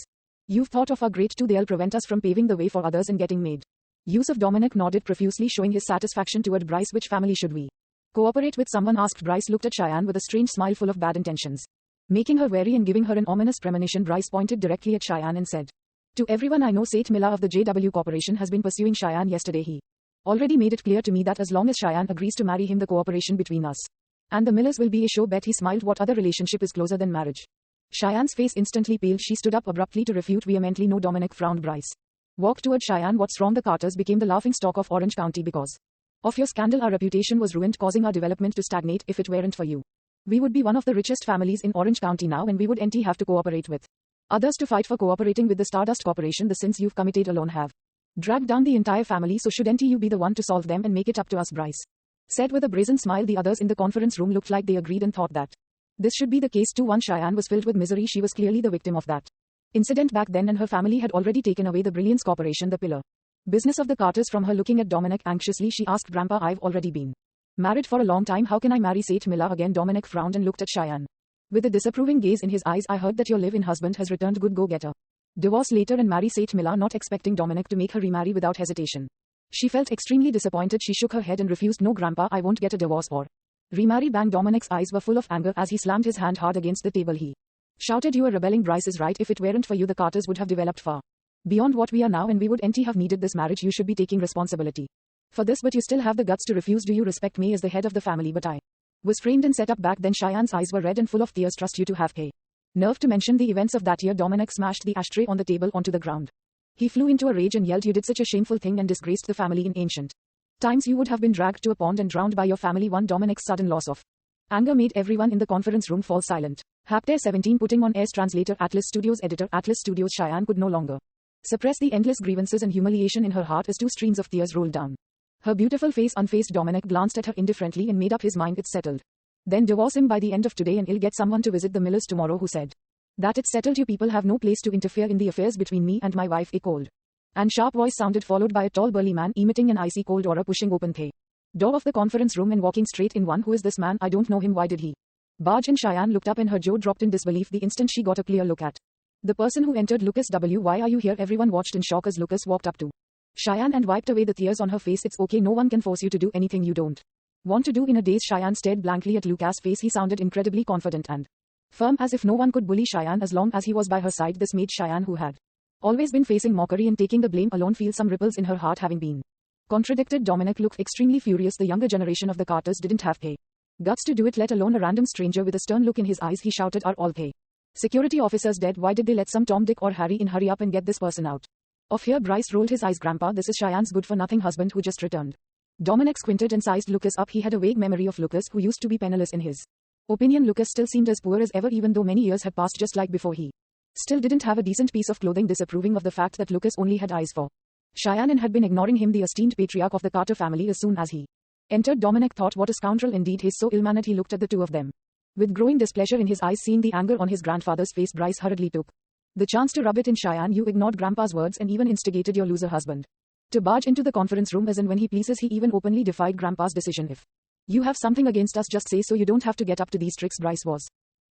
you've thought of are great too. They'll prevent us from paving the way for others and getting made use of. Dominic nodded profusely, showing his satisfaction toward Bryce. Which family should we cooperate with? Someone asked. Bryce looked at Cheyenne with a strange smile full of bad intentions, making her wary and giving her an ominous premonition. Bryce pointed directly at Cheyenne and said, "To everyone I know, Seth Miller of the JW Corporation has been pursuing Cheyenne. Yesterday he already made it clear to me that as long as Cheyenne agrees to marry him, the cooperation between us and the Millers will be a sure bet." He smiled. "What other relationship is closer than marriage?" Cheyenne's face instantly paled. She stood up abruptly to refute vehemently. "No." Dominic frowned. Bryce walked toward Cheyenne. "What's wrong? The Carters became the laughingstock of Orange County because of your scandal. Our reputation was ruined, causing our development to stagnate. If it weren't for you, we would be one of the richest families in Orange County now, and we would have to cooperate with others to fight for cooperating with the Stardust Corporation. The sins you've committed alone have dragged down the entire family, so shouldn't you be the one to solve them and make it up to us?" Bryce said with a brazen smile. The others in the conference room looked like they agreed and thought that this should be the case too. One, Cheyenne was filled with misery. She was clearly the victim of that incident back then, and her family had already taken away the Brilliance Corporation, the pillar business of the Carters, from her. Looking at Dominic anxiously, she asked, "Grandpa, I've already been married for a long time. How can I marry Seth Miller again?" Dominic frowned and looked at Cheyenne with a disapproving gaze in his eyes. "I heard that your live-in husband has returned. Good, go get a divorce later and marry Seth Miller." Not expecting Dominic to make her remarry without hesitation, she felt extremely disappointed. She shook her head and refused. "No, Grandpa, I won't get a divorce or remarry." Bang! Dominic's eyes were full of anger as he slammed his hand hard against the table. He shouted, "You are rebelling. Bryce is right. If it weren't for you, the Carters would have developed far beyond what we are now, and we would have needed this marriage. You should be taking responsibility for this, but you still have the guts to refuse. Do you respect me as the head of the family?" "But I was framed and set up back then." Cheyenne's eyes were red and full of tears. "Trust you to have a nerve to mention the events of that year." Dominic smashed the ashtray on the table onto the ground. He flew into a rage and yelled, "You did such a shameful thing and disgraced the family. In ancient times you would have been dragged to a pond and drowned by your family." One, Dominic's sudden loss of anger made everyone in the conference room fall silent. Chapter 17. Putting on airs. Translator, Atlas Studios. Editor, Atlas Studios. Cheyenne could no longer suppress the endless grievances and humiliation in her heart as 2 streams of tears rolled down her beautiful face. Unfazed, Dominic glanced at her indifferently and made up his mind. "It's settled. Then divorce him by the end of today and I'll get someone to visit the Millers tomorrow who said that it's settled. You people have no place to interfere in the affairs between me and my wife." A cold and sharp voice sounded, followed by a tall burly man emitting an icy cold aura, pushing open the door of the conference room and walking straight in. "One, who is this man? I don't know him. Why did he barge in?" Cheyenne looked up and her jaw dropped in disbelief the instant she got a clear look at the person who entered. "Lucas W. Why are you here?" Everyone watched in shock as Lucas walked up to Cheyenne and wiped away the tears on her face. "It's okay. No one can force you to do anything you don't want to do." In a daze, Cheyenne stared blankly at Lucas' face. He sounded incredibly confident and firm, as if no one could bully Cheyenne as long as he was by her side. This made Cheyenne, who had always been facing mockery and taking the blame alone, feel some ripples in her heart. Having been contradicted, Dominic looked extremely furious. The younger generation of the Carters didn't have the guts to do it, let alone a random stranger. With a stern look in his eyes, he shouted, "Are all the security officers dead? Why did they let some Tom, Dick or Harry in? Hurry up and get this person out of here." Bryce rolled his eyes. "Grandpa, this is Cheyenne's good-for-nothing husband who just returned." Dominic squinted and sized Lucas up. He had a vague memory of Lucas, who used to be penniless. In his opinion, Lucas still seemed as poor as ever, even though many years had passed. Just like before, he still didn't have a decent piece of clothing. Disapproving of the fact that Lucas only had eyes for Cheyenne and had been ignoring him, the esteemed patriarch of the Carter family, as soon as he entered, Dominic thought, "What a scoundrel indeed. He's so ill-mannered." He looked at the two of them with growing displeasure in his eyes. Seeing the anger on his grandfather's face, Bryce hurriedly took the chance to rub it in. "Cheyenne, you ignored Grandpa's words and even instigated your loser husband to barge into the conference room as and when he pleases. He even openly defied Grandpa's decision. If you have something against us, just say so. You don't have to get up to these tricks." Bryce was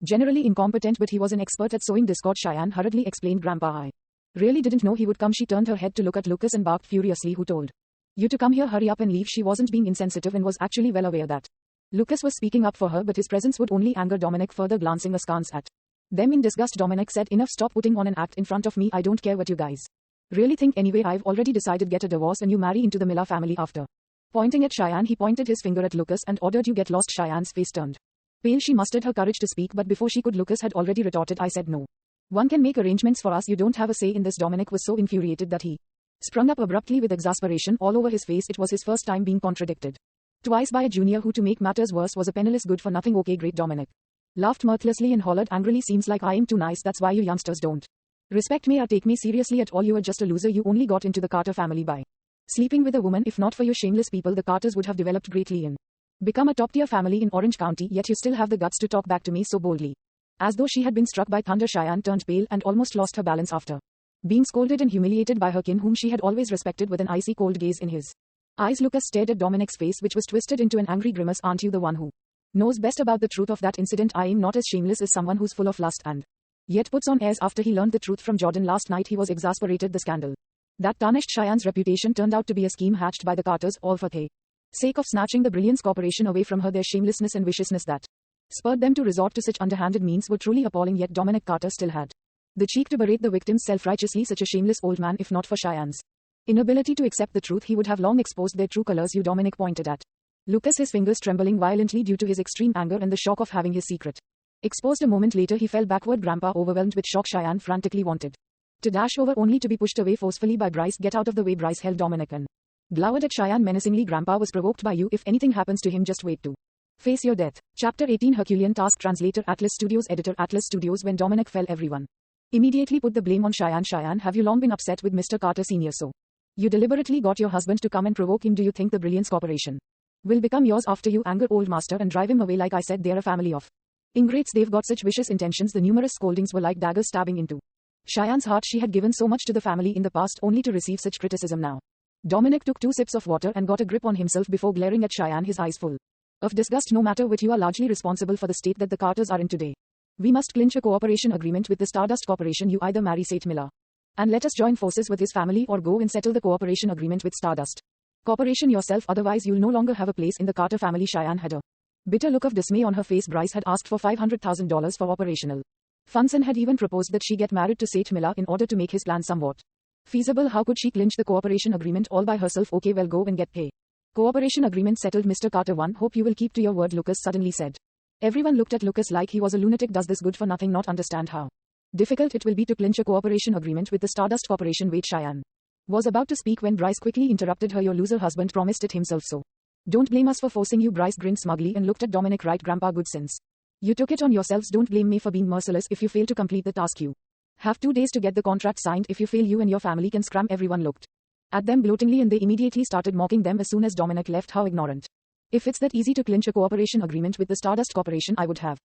generally incompetent, but he was an expert at sowing discord. Cheyenne hurriedly explained, "Grandpa, I really didn't know he would come." She turned her head to look at Lucas and barked furiously, "Who told you to come here? Hurry up and leave." She wasn't being insensitive and was actually well aware that Lucas was speaking up for her, but his presence would only anger Dominic further. Glancing askance at them in disgust, Dominic said, "Enough. Stop putting on an act in front of me. I don't care what you guys really think. Anyway, I've already decided. Get a divorce and you marry into the Miller family." After pointing at Cheyenne, he pointed his finger at Lucas and ordered, "You get lost." Cheyenne's face turned pale. She mustered her courage to speak, but before she could, Lucas had already retorted, "I said no. One can make arrangements for us. You don't have a say in this." Dominic was so infuriated that he sprung up abruptly with exasperation all over his face. It was his first time being contradicted twice by a junior who, to make matters worse, was a penniless good-for-nothing. "Okay, great." Dominic laughed mirthlessly and hollered angrily, "Seems like I am too nice. That's why you youngsters don't respect me or take me seriously at all. You are just a loser. You only got into the Carter family by sleeping with a woman. If not for your shameless people, the Carters would have developed greatly and become a top-tier family in Orange County. Yet you still have the guts to talk back to me so boldly." As though she had been struck by thunder, Cheyenne turned pale and almost lost her balance. After being scolded and humiliated by her kin whom she had always respected with an icy cold gaze in his eyes. Lucas stared at Dominic's face, which was twisted into an angry grimace. Aren't you the one who knows best about the truth of that incident? I am not as shameless as someone who's full of lust and yet puts on airs. After he learned the truth from Jordan last night, he was exasperated. The scandal that tarnished Cheyenne's reputation turned out to be a scheme hatched by the Carters, all for the sake of snatching the Brilliance Corporation away from her. Their shamelessness and viciousness that spurred them to resort to such underhanded means were truly appalling, yet Dominic Carter still had the cheek to berate the victims self-righteously. Such a shameless old man. If not for Cheyenne's inability to accept the truth, he would have long exposed their true colors. You, Dominic pointed at Lucas, his fingers trembling violently due to his extreme anger and the shock of having his secret exposed. A moment later he fell backward. Grandpa, overwhelmed with shock, Cheyenne frantically wanted to dash over, only to be pushed away forcefully by Bryce. Get out of the way. Bryce held Dominic and glowered at Cheyenne menacingly. Grandpa was provoked by you. If anything happens to him, just wait to face your death. Chapter 18 Herculean Task. Translator Atlas Studios. Editor Atlas Studios. When Dominic fell, everyone immediately put the blame on Cheyenne. Cheyenne, have you long been upset with Mr. Carter Sr.? So you deliberately got your husband to come and provoke him. Do you think the Brilliance Corporation will become yours after you anger old master and drive him away? Like I said, they're a family of ingrates. They've got such vicious intentions. The numerous scoldings were like daggers stabbing into Cheyenne's heart. She had given so much to the family in the past, only to receive such criticism now. Dominic took 2 sips of water and got a grip on himself before glaring at Cheyenne, his eyes full of disgust. No matter what, you are largely responsible for the state that the Carters are in today. We must clinch a cooperation agreement with the Stardust Corporation. You either marry Seth Miller and let us join forces with his family, or go and settle the cooperation agreement with Stardust Corporation yourself. Otherwise you'll no longer have a place in the Carter family. Cheyenne had a bitter look of dismay on her face. Bryce had asked for $500,000 for operational funds and had even proposed that she get married to Seth Miller in order to make his plan somewhat feasible. How could she clinch the cooperation agreement all by herself? Okay, well, go and get pay. Cooperation agreement settled. Mr. Carter. One hope you will keep to your word, Lucas suddenly said. Everyone looked at Lucas like he was a lunatic. Does this good for nothing not understand how difficult it will be to clinch a cooperation agreement with the Stardust Corporation? Wait, Cheyenne was about to speak when Bryce quickly interrupted her. Your loser husband promised it himself, so don't blame us for forcing you. Bryce grinned smugly and looked at Dominic. Right, Grandpa, good sense. You took it on yourselves. Don't blame me for being merciless. If you fail to complete the task, you have 2 days to get the contract signed. If you fail, you and your family can scram. Everyone looked at them gloatingly and they immediately started mocking them as soon as Dominic left. How ignorant. If it's that easy to clinch a cooperation agreement with the Stardust Corporation, I would have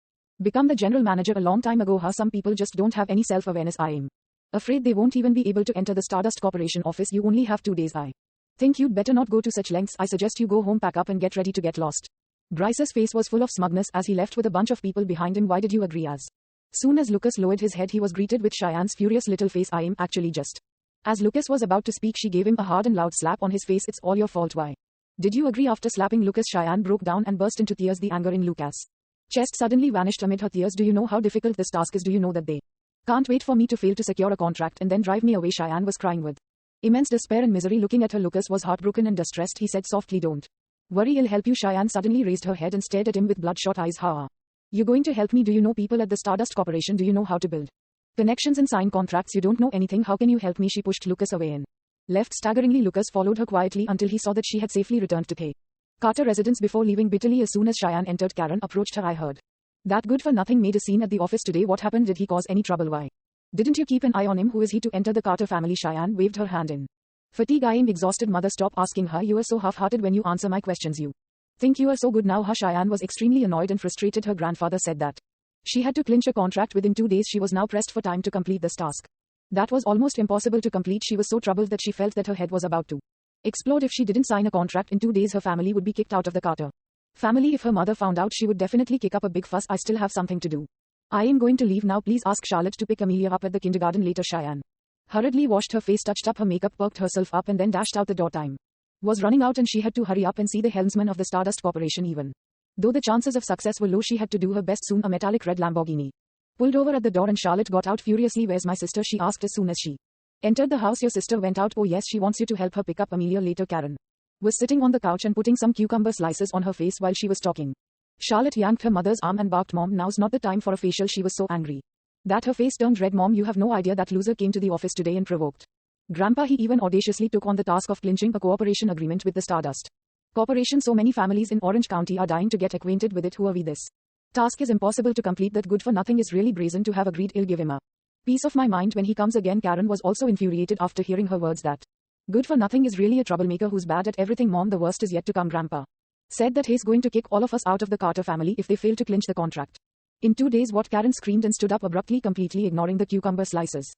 become the general manager a long time ago. Some people just don't have any self-awareness. I am afraid they won't even be able to enter the Stardust Corporation office. You only have 2 days. I think you'd better not go to such lengths. I suggest you go home, pack up and get ready to get lost. Bryce's face was full of smugness as he left with a bunch of people behind him. Why did you agree? As soon as Lucas lowered his head, he was greeted with Cheyenne's furious little face. I am actually just. As Lucas was about to speak, she gave him a hard and loud slap on his face. It's all your fault. Why did you agree? After slapping Lucas, Cheyenne broke down and burst into tears. The anger in Lucas' chest suddenly vanished amid her tears. Do you know how difficult this task is? Do you know that they can't wait for me to fail to secure a contract and then drive me away? Cheyenne was crying with immense despair and misery. Looking at her, Lucas was heartbroken and distressed. He said softly, don't worry, I'll help you. Cheyenne suddenly raised her head and stared at him with bloodshot eyes. How are you going to help me? Do you know people at the Stardust Corporation? Do you know how to build connections and sign contracts? You don't know anything. How can you help me? She pushed Lucas away and left staggeringly. Lucas followed her quietly until he saw that she had safely returned to the Carter residence before leaving bitterly as soon as Cheyenne entered. Karen approached her. I heard that good for nothing made a scene at the office today. What happened? Did he cause any trouble? Why didn't you keep an eye on him? Who is he to enter the Carter family? Cheyenne waved her hand in fatigue. I am exhausted, mother. Stop asking her. You are so half-hearted when you answer my questions. You think you are so good now, huh? Cheyenne was extremely annoyed and frustrated. Her grandfather said that she had to clinch a contract within 2 days. She was now pressed for time to complete this task. That was almost impossible to complete. She was so troubled that she felt that her head was about to explode. If she didn't sign a contract in 2 days, her family would be kicked out of the Carter family. If her mother found out, she would definitely kick up a big fuss. I still have something to do. I am going to leave now. Please ask Charlotte to pick Amelia up at the kindergarten later. Cheyenne hurriedly washed her face, touched up her makeup, perked herself up and then dashed out the door. Time was running out and she had to hurry up and see the helmsman of the Stardust Corporation. Even though the chances of success were low, she had to do her best. Soon a metallic red Lamborghini pulled over at the door and Charlotte got out furiously. Where's my sister? She asked as soon as she entered the house. Your sister went out. Oh yes, she wants you to help her pick up Amelia later. Karen was sitting on the couch and putting some cucumber slices on her face while she was talking. Charlotte yanked her mother's arm and barked, Mom, now's not the time for a facial. She was so angry that her face turned red. Mom, you have no idea that loser came to the office today and provoked Grandpa. He even audaciously took on the task of clinching a cooperation agreement with the Stardust Corporation. So many families in Orange County are dying to get acquainted with it. Who are we? This task is impossible to complete. That good for nothing is really brazen to have agreed. I'll give him a piece of my mind when he comes again. Karen was also infuriated after hearing her words. That good for nothing is really a troublemaker who's bad at everything. Mom, the worst is yet to come. Grandpa said that he's going to kick all of us out of the Carter family if they fail to clinch the contract in 2 days. What? Karen screamed and stood up abruptly, completely ignoring the cucumber slices.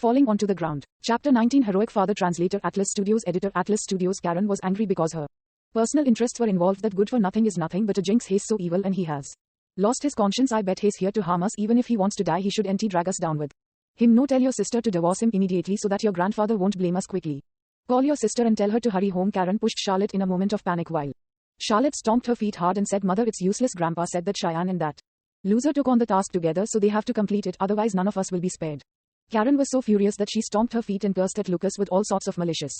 falling onto the ground. Chapter 19 Heroic Father Translator Atlas Studios Editor Atlas Studios Karen was angry because her personal interests were involved. That good for nothing is nothing but a jinx. He's so evil and he has lost his conscience. I bet he's here to harm us. Even if he wants to die he should drag us down with him. No, tell your sister to divorce him immediately so that your grandfather won't blame us. Quickly call your sister and tell her to hurry home. Karen pushed Charlotte in a moment of panic while Charlotte stomped her feet hard and said, Mother, it's useless. Grandpa said that Cheyenne and that loser took on the task together, so they have to complete it, otherwise none of us will be spared. Karen was so furious that she stomped her feet and cursed at Lucas with all sorts of malicious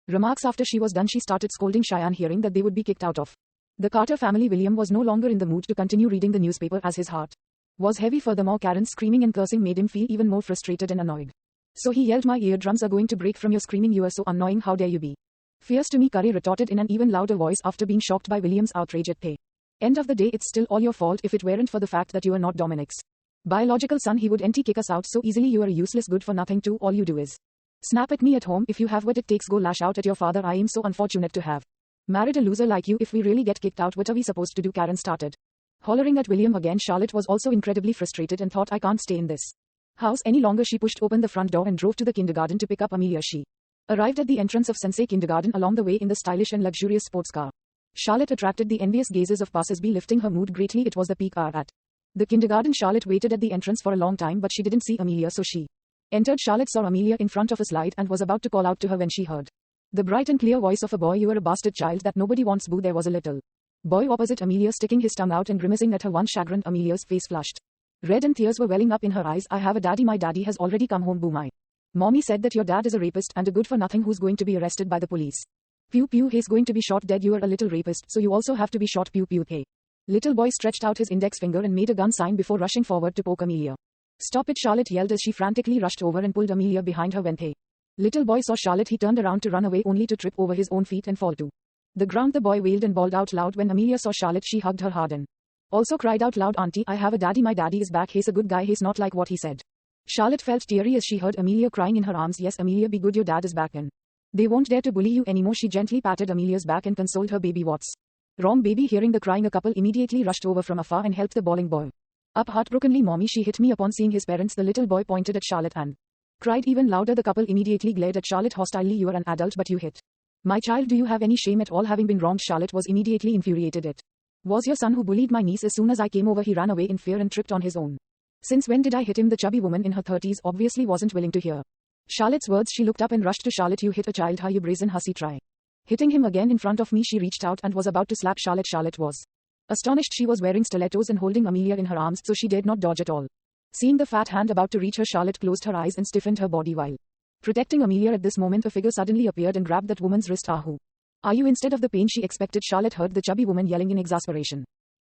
remarks. After she was done she started scolding Cheyenne, hearing that they would be kicked out of the Carter family. William was no longer in the mood to continue reading the newspaper as his heart was heavy. Furthermore, Karen's screaming and cursing made him feel even more frustrated and annoyed. So he yelled, My eardrums are going to break from your screaming. You are so annoying. How dare you be fierce to me? Curry retorted in an even louder voice after being shocked by William's outrage at pay. End of the day, it's still all your fault. If it weren't for the fact that you are not Dominic's biological son, he would kick us out so easily. You are a useless good for nothing too. All you do is snap at me at home. If you have what it takes, go lash out at your father. I am so unfortunate to have married a loser like you. If we really get kicked out, what are we supposed to do? Karen started hollering at William again. Charlotte was also incredibly frustrated and thought, I can't stay in this house any longer. She pushed open the front door and drove to the kindergarten to pick up Amelia. She arrived at the entrance of Sensei Kindergarten along the way in the stylish and luxurious sports car. Charlotte attracted the envious gazes of passers-by, lifting her mood greatly. It was the peak hour at the kindergarten. Charlotte waited at the entrance for a long time, but she didn't see Amelia, so she entered. Charlotte saw Amelia in front of a slide and was about to call out to her when she heard the bright and clear voice of a boy. You are a bastard child that nobody wants. Boo. There was a little boy opposite Amelia, sticking his tongue out and grimacing at her. Once chagrined, Amelia's face flushed red and tears were welling up in her eyes. I have a daddy. My daddy has already come home. Boo. My mommy said that your dad is a rapist and a good for nothing who's going to be arrested by the police. Pew pew, he's going to be shot dead. You are a little rapist, so you also have to be shot. Pew pew. Hey. Little boy stretched out his index finger and made a gun sign before rushing forward to poke Amelia. Stop it, Charlotte yelled as she frantically rushed over and pulled Amelia behind her. When hey little boy saw Charlotte, he turned around to run away, only to trip over his own feet and fall to the ground. The boy wailed and bawled out loud. When Amelia saw Charlotte, she hugged her hard and also cried out loud, Auntie, I have a daddy. My daddy is back. He's a good guy. He's not like what he said. Charlotte felt teary as she heard Amelia crying in her arms. Yes, Amelia, be good. Your dad is back and they won't dare to bully you anymore. She gently patted Amelia's back and consoled her. Baby, what's wrong, baby? Hearing the crying, a couple immediately rushed over from afar and helped the bawling boy up heartbrokenly. Mommy, she hit me. Upon seeing his parents, the little boy pointed at Charlotte and cried even louder. The couple immediately glared at Charlotte hostilely. You are an adult, but you hit my child. Do you have any shame at all, having been wronged? Charlotte was immediately infuriated. It was your son who bullied my niece. As soon as I came over, he ran away in fear and tripped on his own. Since when did I hit him? The chubby woman in her 30s obviously wasn't willing to hear Charlotte's words. She looked up and rushed to Charlotte. You hit a child, how you brazen hussy. Try hitting him again in front of me. She reached out and was about to slap Charlotte. Charlotte was astonished. She was wearing stilettos and holding Amelia in her arms, so she dared not dodge at all. Seeing the fat hand about to reach her, Charlotte closed her eyes and stiffened her body while protecting Amelia. At this moment, a figure suddenly appeared and grabbed that woman's wrist. Who are you? Instead of the pain she expected, Charlotte heard the chubby woman yelling in exasperation.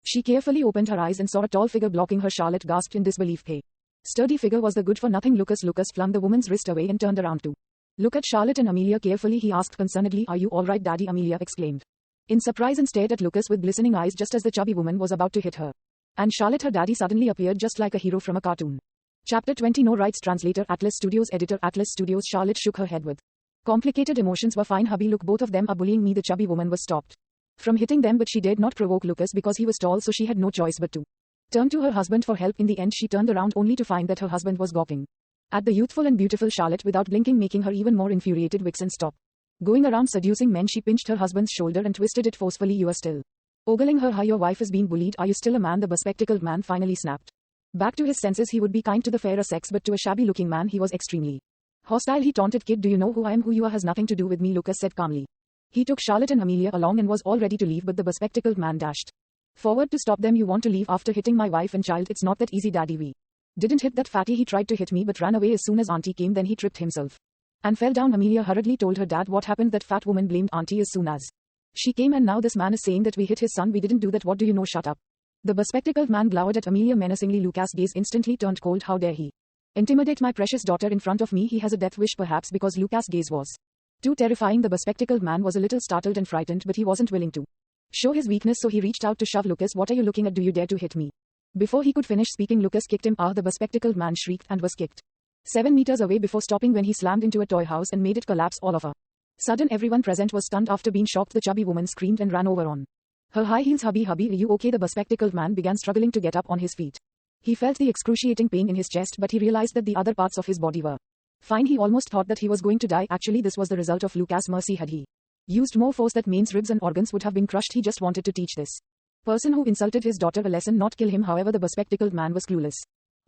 She carefully opened her eyes and saw a tall figure blocking her. Charlotte gasped in disbelief. Hey, sturdy figure was the good for nothing Lucas. Lucas flung the woman's wrist away and turned around to look at Charlotte and Amelia carefully. He asked concernedly, Are you all right, Daddy? Amelia exclaimed in surprise and stared at Lucas with glistening eyes just as the chubby woman was about to hit her. And Charlotte, her daddy, suddenly appeared just like a hero from a cartoon. Chapter 20 No rights. Translator Atlas Studios Editor Atlas Studios. Charlotte shook her head with complicated emotions. Were fine, hubby. Look, both of them are bullying me. The chubby woman was stopped from hitting them, but she dared not provoke Lucas because he was tall, so she had no choice but to turn to her husband for help. In the end, she turned around only to find that her husband was gawking at the youthful and beautiful Charlotte without blinking, making her even more infuriated. Vixen, stop going around seducing men. She pinched her husband's shoulder and twisted it forcefully. You are still ogling her. How your wife is being bullied. Are you still a man? The bespectacled man finally snapped back to his senses. He would be kind to the fairer sex, but to a shabby looking man he was extremely hostile. He taunted, Kid, do you know who I am? Who you are has nothing to do with me, Lucas said calmly. He took Charlotte and Amelia along and was all ready to leave, but the bespectacled man dashed forward to stop them. You want to leave after hitting my wife and child? It's not that easy, Daddy. We didn't hit that fatty. He tried to hit me but ran away as soon as Auntie came. Then he tripped himself and fell down. Amelia hurriedly told her dad what happened. That fat woman blamed Auntie as soon as she came, and now this man is saying that we hit his son. We didn't do that. What do you know? Shut up. The bespectacled man glowered at Amelia menacingly. Lucas' gaze instantly turned cold. How dare he intimidate my precious daughter in front of me? He has a death wish, perhaps because Lucas' gaze was too terrifying. The bespectacled man was a little startled and frightened, but he wasn't willing to show his weakness, so he reached out to shove Lucas. What are you looking at? Do you dare to hit me? Before he could finish speaking, Lucas kicked him. The bespectacled man shrieked and was kicked 7 meters away before stopping when he slammed into a toy house and made it collapse. All of a sudden, everyone present was stunned. After being shocked, the chubby woman screamed and ran over on her high heels. Hubby, are you okay? The bespectacled man began struggling to get up on his feet. He felt the excruciating pain in his chest, but he realized that the other parts of his body were Fine, he almost thought that he was going to die. Actually, this was the result of Lucas' mercy. Had he used more force, that means ribs and organs would have been crushed. He just wanted to teach this person who insulted his daughter a lesson, not kill him. However, the bespectacled man was clueless.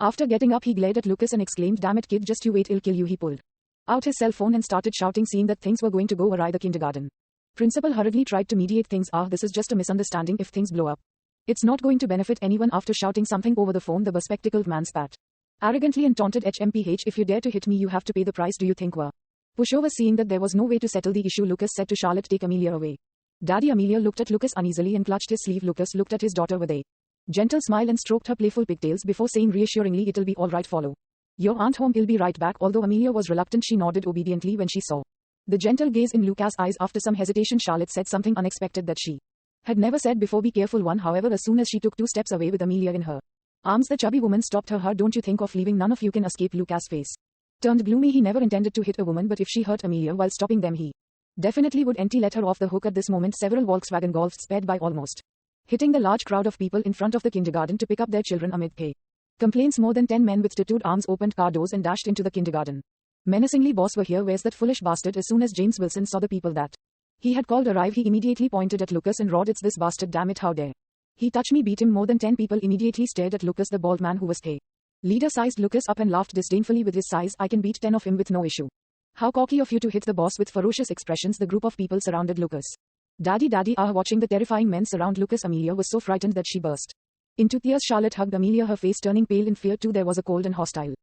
After getting up, he glared at Lucas and exclaimed, "Damn it, kid, just you wait, I'll kill you." He pulled out his cell phone and started shouting, seeing that things were going to go awry. The kindergarten principal hurriedly tried to mediate things. This is just a misunderstanding. If things blow up, it's not going to benefit anyone. After shouting something over the phone, the bespectacled man spat arrogantly and taunted, "HMPH, if you dare to hit me, you have to pay the price. Do you think we're pushovers?" Seeing that there was no way to settle the issue, Lucas said to Charlotte, "Take Amelia away." Daddy. Amelia looked at Lucas uneasily and clutched his sleeve. Lucas looked at his daughter with a gentle smile and stroked her playful pigtails before saying reassuringly, "It'll be all right. Follow your aunt home. I'll be right back." Although Amelia was reluctant, she nodded obediently when she saw the gentle gaze in Lucas' eyes. After some hesitation, Charlotte said something unexpected that she had never said before, "Be careful, one." However, as soon as she took 2 steps away with Amelia in her arms, the chubby woman stopped her. "Don't you think of leaving? None of you can escape." Lucas' face turned gloomy. He never intended to hit a woman, but if she hurt Amelia while stopping them, he definitely would. Auntie let her off the hook. At this moment, several Volkswagen Golfs sped by, almost hitting the large crowd of people in front of the kindergarten to pick up their children. Amid complaints, more than 10 men with tattooed arms opened car doors and dashed into the kindergarten. Menacingly, "Boss, we're here. Where's that foolish bastard?" As soon as James Wilson saw the people that he had called arrive, he immediately pointed at Lucas and roared, "It's this bastard, damn it, how dare he touch me, beat him." More than 10 people immediately stared at Lucas. The bald man who was the leader sized Lucas up and laughed disdainfully with his size. "I can beat 10 of him with no issue." "How cocky of you to hit the boss." With ferocious expressions, the group of people surrounded Lucas. Daddy, watching the terrifying men surround Lucas, Amelia was so frightened that she burst into tears. Charlotte hugged Amelia, her face turning pale in fear too. There was a cold and hostile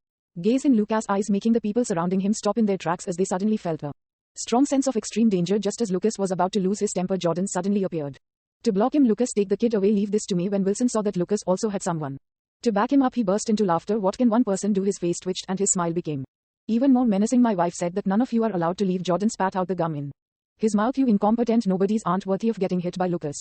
gaze in Lucas' eyes, making the people surrounding him stop in their tracks as they suddenly felt a strong sense of extreme danger. Just as Lucas was about to lose his temper, Jordan suddenly appeared to block him. "Lucas, take the kid away. Leave this to me." When Wilson saw that Lucas also had someone to back him up, he burst into laughter. "What can one person do?" His face twitched and his smile became even more menacing. "My wife said that none of you are allowed to leave." Jordan spat out the gum in his mouth. "You incompetent nobodies aren't worthy of getting hit by Lucas."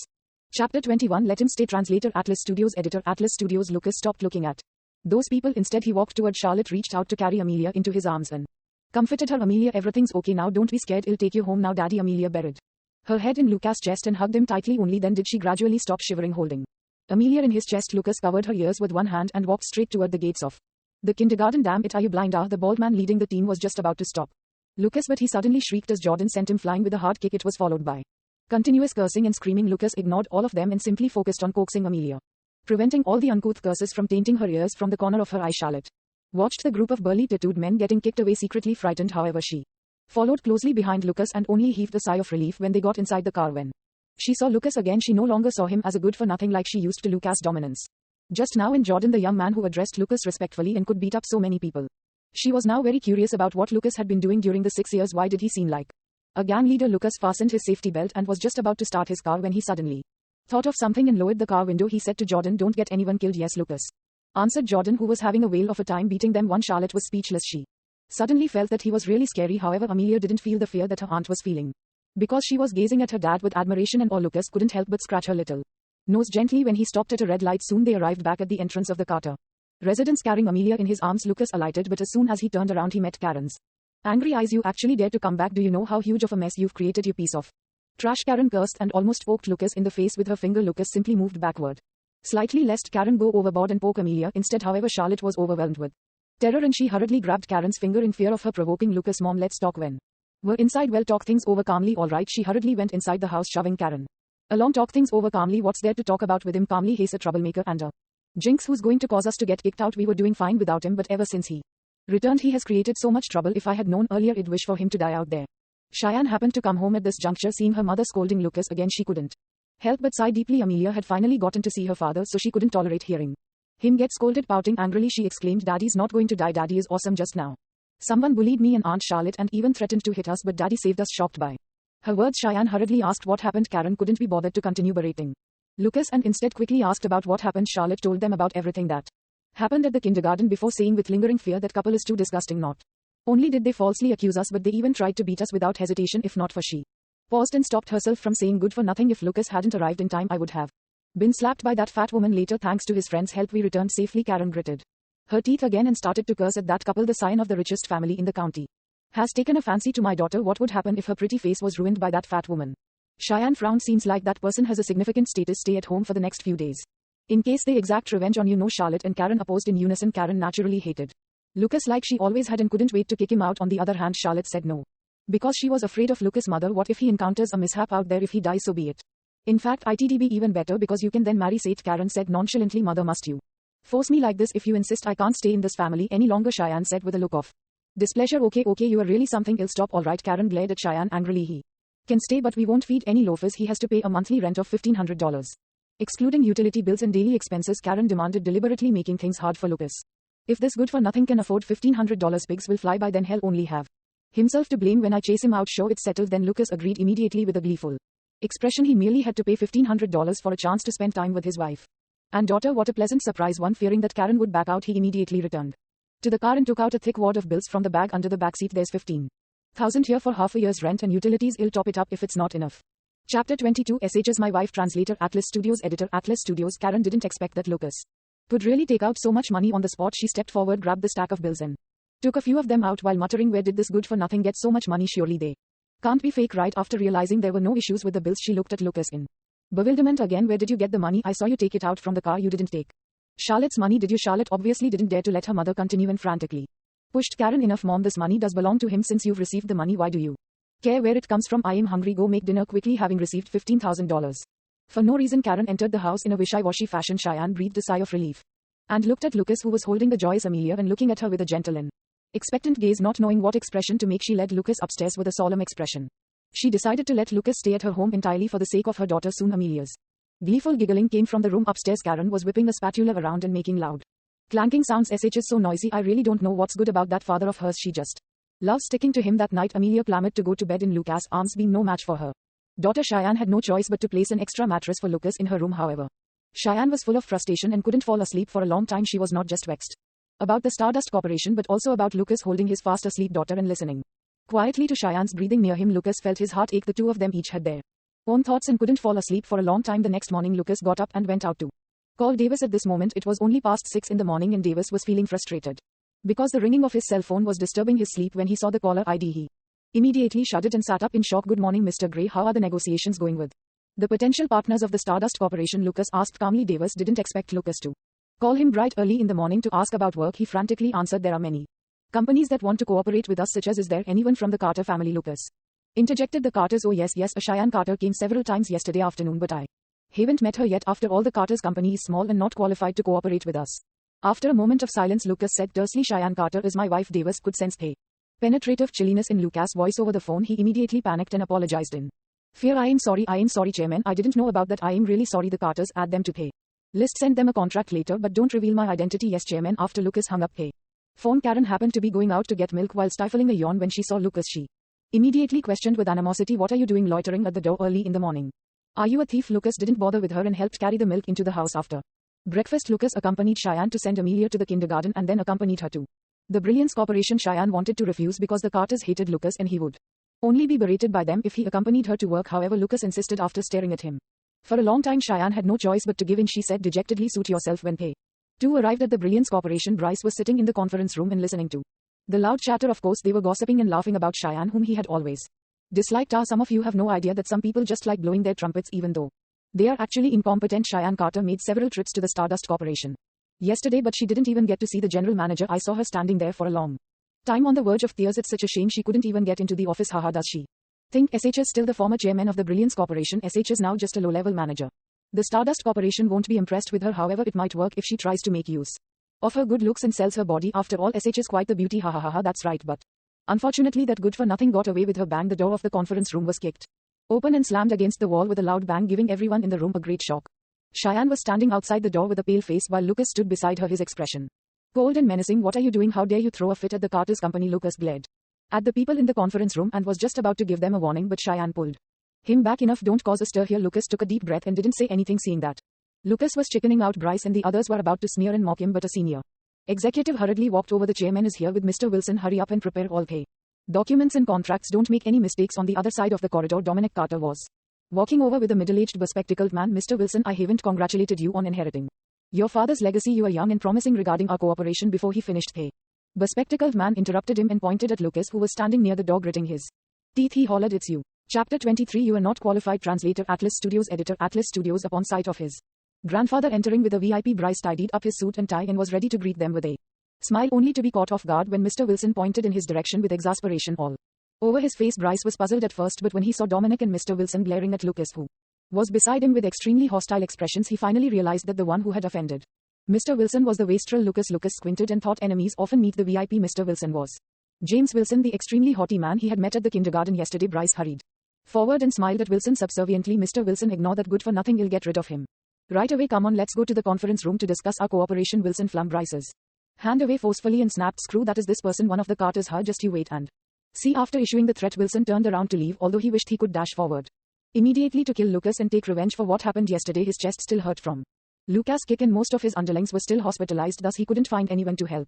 Chapter 21. Let him stay. Translator Atlas Studios. Editor Atlas Studios. Lucas stopped looking at those people. Instead, he walked toward Charlotte, reached out to carry Amelia into his arms and comforted her. "Amelia, everything's okay now. Don't be scared. I'll take you home now, Daddy." Amelia buried her head in Lucas' chest and hugged him tightly. Only then did she gradually stop shivering, holding Amelia in his chest. Lucas covered her ears with one hand and walked straight toward the gates of the kindergarten. "Damn it, are you blind?" The bald man leading the team was just about to stop Lucas, but he suddenly shrieked as Jordan sent him flying with a hard kick. It was followed by continuous cursing and screaming. Lucas ignored all of them and simply focused on coaxing Amelia, preventing all the uncouth curses from tainting her ears. From the corner of her eye, Charlotte watched the group of burly tattooed men getting kicked away, secretly frightened. However, she followed closely behind Lucas and only heaved a sigh of relief when they got inside the car. When she saw Lucas again, she no longer saw him as a good-for-nothing like she used to. Lucas' dominance just now in Jordan, the young man who addressed Lucas respectfully and could beat up so many people. She was now very curious about what Lucas had been doing during the 6 years. Why did he seem like a gang leader? Lucas fastened his safety belt and was just about to start his car when he suddenly thought of something and lowered the car window. He said to Jordan, "Don't get anyone killed." "Yes, Lucas," answered Jordan, who was having a whale of a time beating them. Charlotte was speechless. She suddenly felt that he was really scary. However, Amelia didn't feel the fear that her aunt was feeling, because she was gazing at her dad with admiration, and all Lucas couldn't help but scratch her little nose gently when he stopped at a red light. Soon they arrived back at the entrance of the Carter residence, carrying Amelia in his arms. Lucas alighted, but as soon as he turned around, he met Karen's angry eyes. "You actually dared to come back? Do you know how huge of a mess you've created, you piece of trash?" Karen cursed and almost poked Lucas in the face with her finger. Lucas simply moved backward slightly lest Karen go overboard and poke Amelia instead. However, Charlotte was overwhelmed with terror and she hurriedly grabbed Karen's finger in fear of her provoking Lucas. "Mom, let's talk when we're inside." "Well, talk things over calmly." "All right." She hurriedly went inside the house, shoving Karen along. "Talk things over calmly. What's there to talk about with him?" "Calmly, he's a troublemaker and a jinx who's going to cause us to get kicked out. We were doing fine without him, but ever since he returned, he has created so much trouble. If I had known earlier, I'd wish for him to die out there." Cheyenne happened to come home at this juncture. Seeing her mother scolding Lucas again, she couldn't help but sigh deeply. Amelia had finally gotten to see her father, so she couldn't tolerate hearing him get scolded. Pouting angrily, she exclaimed, "Daddy's not going to die. Daddy is awesome. Just now someone bullied me and Aunt Charlotte and even threatened to hit us, but Daddy saved us." Shocked by her words, Cheyenne hurriedly asked what happened. Karen couldn't be bothered to continue berating Lucas and instead quickly asked about what happened. Charlotte told them about everything that happened at the kindergarten before saying with lingering fear, "That couple is too disgusting. Not only did they falsely accuse us, but they even tried to beat us without hesitation. If not for she paused and stopped herself from saying, "Good for nothing. If Lucas hadn't arrived in time, I would have been slapped by that fat woman later. Thanks to his friend's help, we returned safely." Karen gritted her teeth again and started to curse at that couple. "The scion of the richest family in the county has taken a fancy to my daughter. What would happen if her pretty face was ruined by that fat woman?" Cheyenne frowned. "Seems like that person has a significant status. Stay at home for the next few days in case they exact revenge on you." "No." Charlotte and Karen opposed in unison. Karen naturally hated Lucas like she always had and couldn't wait to kick him out. On the other hand, Charlotte said no. Because she was afraid of Lucas' mother. What if he encounters a mishap out there? If he dies, so be it. In fact, it'd be even better because you can then marry Sate. Karen said nonchalantly. Mother, must you force me like this? If you insist, I can't stay in this family any longer, Cheyenne said with a look of displeasure. Okay, you are really something. I'll stop. Alright, Karen glared at Cheyenne angrily. He can stay, but we won't feed any loafers. He has to pay a monthly rent of $1,500. Excluding utility bills and daily expenses, Karen demanded, deliberately making things hard for Lucas. If this good-for-nothing can afford $1,500, pigs will fly by then. He'll only have himself to blame when I chase him out. Sure, it's settled then. Lucas agreed immediately with a gleeful expression. He merely had to pay $1,500 for a chance to spend time with his wife and daughter. What a pleasant surprise. One fearing that Karen would back out, he immediately returned to the car and took out a thick wad of bills from the bag under the back seat. There's $15,000 here for half a year's rent and utilities. I'll top it up if it's not enough. Chapter 22 SH's My Wife. Translator, Atlas Studios. Editor, Atlas Studios. Karen didn't expect that Lucas could really take out so much money on the spot. She stepped forward, grabbed the stack of bills and took a few of them out while muttering, where did this good-for-nothing get so much money? Surely they can't be fake, right? After realizing there were no issues with the bills, she looked at Lucas in bewilderment again. Where did you get the money? I saw you take it out from the car. You didn't take Charlotte's money, did you? Charlotte obviously didn't dare to let her mother continue and frantically pushed Karen. Enough, Mom, this money does belong to him. Since you've received the money, why do you care where it comes from? I am hungry. Go make dinner quickly. Having received $15,000 for no reason, Karen entered the house in a wishy-washy fashion. Cheyenne breathed a sigh of relief and looked at Lucas, who was holding the joyous Amelia and looking at her with a gentle and expectant gaze. Not knowing what expression to make, she led Lucas upstairs with a solemn expression. She decided to let Lucas stay at her home entirely for the sake of her daughter soon. Amelia's gleeful giggling came from the room upstairs. Karen was whipping a spatula around and making loud clanking sounds. SH is so noisy. I really don't know what's good about that father of hers. She just loves sticking to him. That night, Amelia clamored to go to bed in Lucas' arms, being no match for her daughter. Cheyenne had no choice but to place an extra mattress for Lucas in her room. However, Cheyenne was full of frustration and couldn't fall asleep for a long time. She was not just vexed about the Stardust Corporation but also about Lucas holding his fast asleep daughter and listening quietly to Cheyenne's breathing near him. Lucas felt his heart ache. The two of them each had their own thoughts and couldn't fall asleep for a long time. The next morning, Lucas got up and went out to call Davis. At this moment, it was only past 6 in the morning and Davis was feeling frustrated because the ringing of his cell phone was disturbing his sleep. When he saw the caller ID, he immediately shuddered and sat up in shock. Good morning, Mr. Gray. How are the negotiations going with the potential partners of the Stardust Corporation? Lucas asked calmly. Davis didn't expect Lucas to call him bright early in the morning to ask about work. He frantically answered, there are many companies that want to cooperate with us, such as, is there anyone from the Carter family? Lucas interjected. The Carters? Oh yes, a Cheyenne Carter came several times yesterday afternoon, but I haven't met her yet. After all, the Carter's company is small and not qualified to cooperate with us. After a moment of silence, Lucas said tersely, Cheyenne Carter is my wife. Davis could sense a penetrative chilliness in Lucas' voice over the phone. He immediately panicked and apologized in fear. I am sorry, Chairman. I didn't know about that. I am really sorry. The Carters add them to pay list. Send them a contract later, but don't reveal my identity. Yes, Chairman. After Lucas hung up a phone, Karen happened to be going out to get milk. While stifling a yawn when she saw Lucas, she immediately questioned with animosity, what are you doing loitering at the door early in the morning? Are you a thief? Lucas didn't bother with her and helped carry the milk into the house. After breakfast, Lucas accompanied Cheyenne to send Amelia to the kindergarten and then accompanied her to the Brilliance Corporation. Cheyenne wanted to refuse because the Carters hated Lucas and he would only be berated by them if he accompanied her to work. However, Lucas insisted. After staring at him for a long time, Cheyenne had no choice but to give in. She said dejectedly, suit yourself. When they two arrived at the Brilliance Corporation, Bryce was sitting in the conference room and listening to the loud chatter. Of course, they were gossiping and laughing about Cheyenne, whom he had always disliked. Some of you have no idea that some people just like blowing their trumpets even though they are actually incompetent. Cheyenne Carter made several trips to the Stardust Corporation yesterday, but she didn't even get to see the general manager. I saw her standing there for a long time on the verge of tears. It's such a shame she couldn't even get into the office. Haha, does she think SH is still the former chairman of the Brilliance Corporation? SH is now just a low-level manager. The Stardust Corporation won't be impressed with her. However, it might work if she tries to make use of her good looks and sells her body. After all, SH is quite the beauty. Haha, that's right, but unfortunately that good-for-nothing got away with her. Bang. The door of the conference room was kicked open and slammed against the wall with a loud bang, giving everyone in the room a great shock. Cheyenne was standing outside the door with a pale face while Lucas stood beside her, his expression cold and menacing. What are you doing? How dare you throw a fit at the Carter's company? Lucas glared at the people in the conference room and was just about to give them a warning, but Cheyenne pulled him back. Enough, don't cause a stir here. Lucas took a deep breath and didn't say anything. Seeing that Lucas was chickening out, Bryce and the others were about to sneer and mock him, but a senior executive hurriedly walked over. The chairman is here with Mr. Wilson. Hurry up and prepare all pay documents and contracts. Don't make any mistakes. On the other side of the corridor, Dominic Carter was walking over with a middle-aged bespectacled man. Mr. Wilson, I haven't congratulated you on inheriting your father's legacy. You are young and promising regarding our cooperation. Before he finished, the bespectacled man interrupted him and pointed at Lucas, who was standing near the door gritting his teeth. He hollered, it's you. Chapter 23 You are not qualified. Translator, Atlas Studios. Editor, Atlas Studios. Upon sight of his grandfather entering with a VIP, Bryce tidied up his suit and tie and was ready to greet them with a smiled only to be caught off guard when Mr. Wilson pointed in his direction with exasperation all over his face. Bryce was puzzled at first, but when he saw Dominic and Mr. Wilson glaring at Lucas, who was beside him with extremely hostile expressions, he finally realized that the one who had offended Mr. Wilson was the wastrel Lucas. Lucas squinted and thought enemies often meet the VIP. Mr. Wilson was James Wilson, the extremely haughty man he had met at the kindergarten yesterday. Bryce hurried forward and smiled at Wilson subserviently. Mr. Wilson, ignore that good-for-nothing, you'll get rid of him right away. Come on, let's go to the conference room to discuss our cooperation. Wilson flung Bryce's hand away forcefully and snapped, screw that, is this person one of the Carters? Huh, just you wait and see. After issuing the threat, Wilson turned around to leave, although he wished he could dash forward immediately to kill Lucas and take revenge for what happened yesterday. His chest still hurt from Lucas' kick and most of his underlings were still hospitalized, thus he couldn't find anyone to help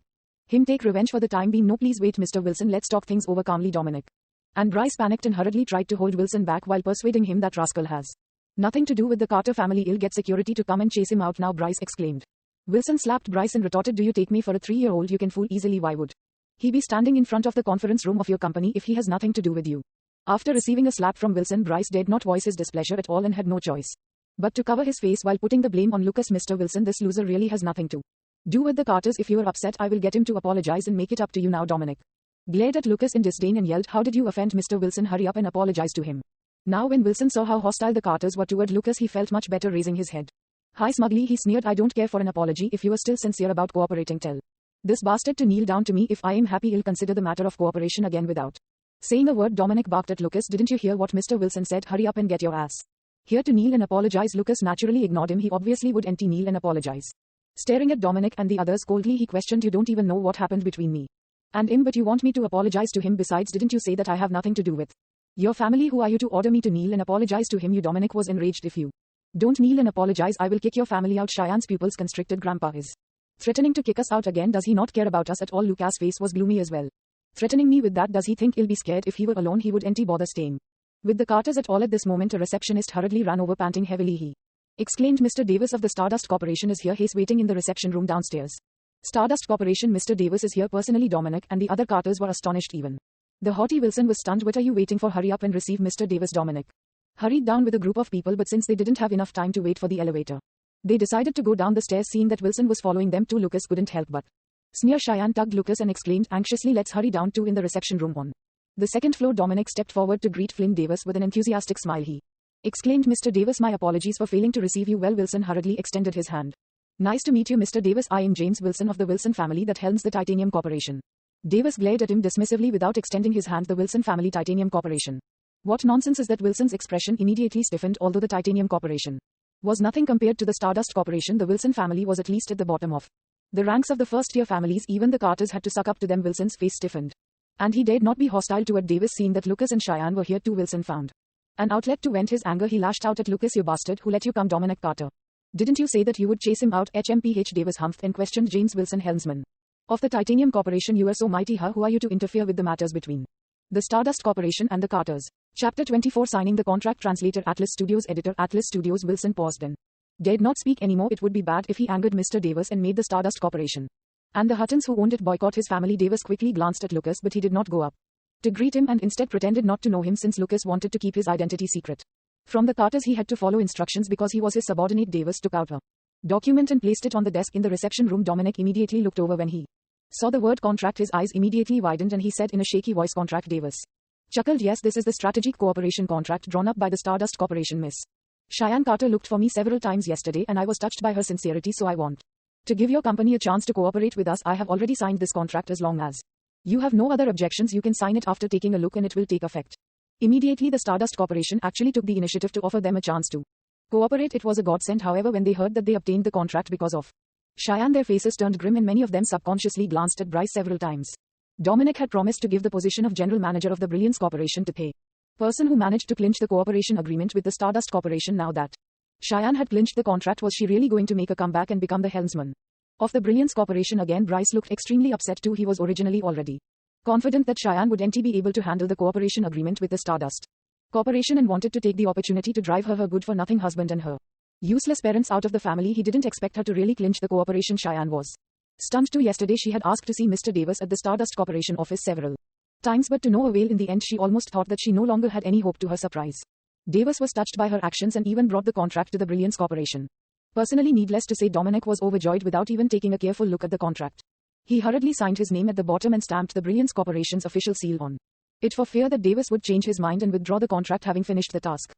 him take revenge for the time being. No, please wait, Mr. Wilson, let's talk things over calmly. Dominic and Bryce panicked and hurriedly tried to hold Wilson back while persuading him that rascal has nothing to do with the Carter family. He'll get security to come and chase him out now, Bryce exclaimed. Wilson slapped Bryce and retorted, do you take me for a 3-year-old? You can fool easily. Why would he be standing in front of the conference room of your company if he has nothing to do with you? After receiving a slap from Wilson, Bryce dared not voice his displeasure at all and had no choice but to cover his face while putting the blame on Lucas. Mr. Wilson, this loser really has nothing to do with the Carters. If you are upset, I will get him to apologize and make it up to you now. Dominic glared at Lucas in disdain and yelled, how did you offend Mr. Wilson? Hurry up and apologize to him now. When Wilson saw how hostile the Carters were toward Lucas, he felt much better. Raising his head high smugly, he sneered, I don't care for an apology. If you are still sincere about cooperating, tell this bastard to kneel down to me. If I am happy, he'll consider the matter of cooperation again. Without saying a word, Dominic barked at Lucas, didn't you hear what Mr. Wilson said? Hurry up and get your ass here to kneel and apologize. Lucas naturally ignored him. He obviously would kneel and apologize. Staring at Dominic and the others coldly, he questioned, you don't even know what happened between me and him, but you want me to apologize to him? Besides, didn't you say that I have nothing to do with your family? Who are you to order me to kneel and apologize to him? You. Dominic was enraged. If you don't kneel and apologize, I will kick your family out. Cheyenne's pupils constricted. Grandpa is threatening to kick us out again. Does he not care about us at all? Lucas' face was gloomy as well. Threatening me with that? Does he think he'll be scared? If he were alone, he wouldn't bother staying with the Carters at all. At this moment, a receptionist hurriedly ran over, panting heavily. He exclaimed, Mr. Davis of the Stardust Corporation is here. He's waiting in the reception room downstairs. Stardust Corporation, Mr. Davis is here personally. Dominic and the other Carters were astonished. Even the haughty Wilson was stunned. What are you waiting for? Hurry up and receive Mr. Davis. Dominic hurried down with a group of people, but since they didn't have enough time to wait for the elevator, they decided to go down the stairs. Seeing that Wilson was following them too, Lucas couldn't help but sneer. Cheyenne tugged Lucas and exclaimed anxiously, let's hurry down too. In the reception room on the second floor, Dominic stepped forward to greet Flynn Davis with an enthusiastic smile. He exclaimed, Mr. Davis, my apologies for failing to receive you well. Wilson hurriedly extended his hand. Nice to meet you, Mr. Davis. I am James Wilson of the Wilson family that helms the Titanium Corporation. Davis glared at him dismissively without extending his hand. The Wilson family, Titanium Corporation. What nonsense is that? Wilson's expression immediately stiffened. Although the Titanium Corporation was nothing compared to the Stardust Corporation, the Wilson family was at least at the bottom of the ranks of the first-tier families. Even the Carters had to suck up to them. Wilson's face stiffened, and he dared not be hostile toward Davis. Seeing that Lucas and Cheyenne were here too, Wilson found an outlet to vent his anger. He lashed out at Lucas, you bastard, who let you come? Dominic Carter, didn't you say that you would chase him out? HMPH. Davis humphed and questioned James Wilson, helmsman of the Titanium Corporation. You are so mighty, huh? Who are you to interfere with the matters between the Stardust Corporation and the Carters? Chapter 24. Signing the contract. Translator, Atlas Studios. Editor, Atlas Studios. Wilson paused and dared not speak anymore. It would be bad if he angered Mr. Davis and made the Stardust Corporation and the Huttons who owned it boycott his family. Davis quickly glanced at Lucas, but he did not go up to greet him and instead pretended not to know him since Lucas wanted to keep his identity secret from the Carters. He had to follow instructions because he was his subordinate. Davis took out a document and placed it on the desk in the reception room. Dominic immediately looked over when he saw the word contract. His eyes immediately widened and he said in a shaky voice, contract? Davis chuckled, yes, this is the strategic cooperation contract drawn up by the Stardust Corporation. Miss Cheyenne Carter looked for me several times yesterday and I was touched by her sincerity, so I want to give your company a chance to cooperate with us. I have already signed this contract. As long as you have no other objections, you can sign it. After taking a look, and it will take effect immediately. The Stardust Corporation actually took the initiative to offer them a chance to cooperate. It was a godsend. However, when they heard that they obtained the contract because of Cheyenne, their faces turned grim and many of them subconsciously glanced at Bryce several times. Dominic had promised to give the position of general manager of the Brilliance Corporation to the person who managed to clinch the cooperation agreement with the Stardust Corporation. Now that Cheyenne had clinched the contract, was she really going to make a comeback and become the helmsman of the Brilliance Corporation again? Bryce looked extremely upset too. He was originally already confident that Cheyenne wouldn't be able to handle the cooperation agreement with the Stardust Corporation and wanted to take the opportunity to drive her good-for-nothing husband and her useless parents out of the family. He didn't expect her to really clinch the cooperation. Cheyenne was stunned too. Yesterday she had asked to see Mr. Davis at the Stardust Corporation office several times, but to no avail. In the end, she almost thought that she no longer had any hope. To her surprise, Davis was touched by her actions and even brought the contract to the Brilliance Corporation personally. Needless to say, Dominic was overjoyed without even taking a careful look at the contract. He hurriedly signed his name at the bottom and stamped the Brilliance Corporation's official seal on it for fear that Davis would change his mind and withdraw the contract having finished the task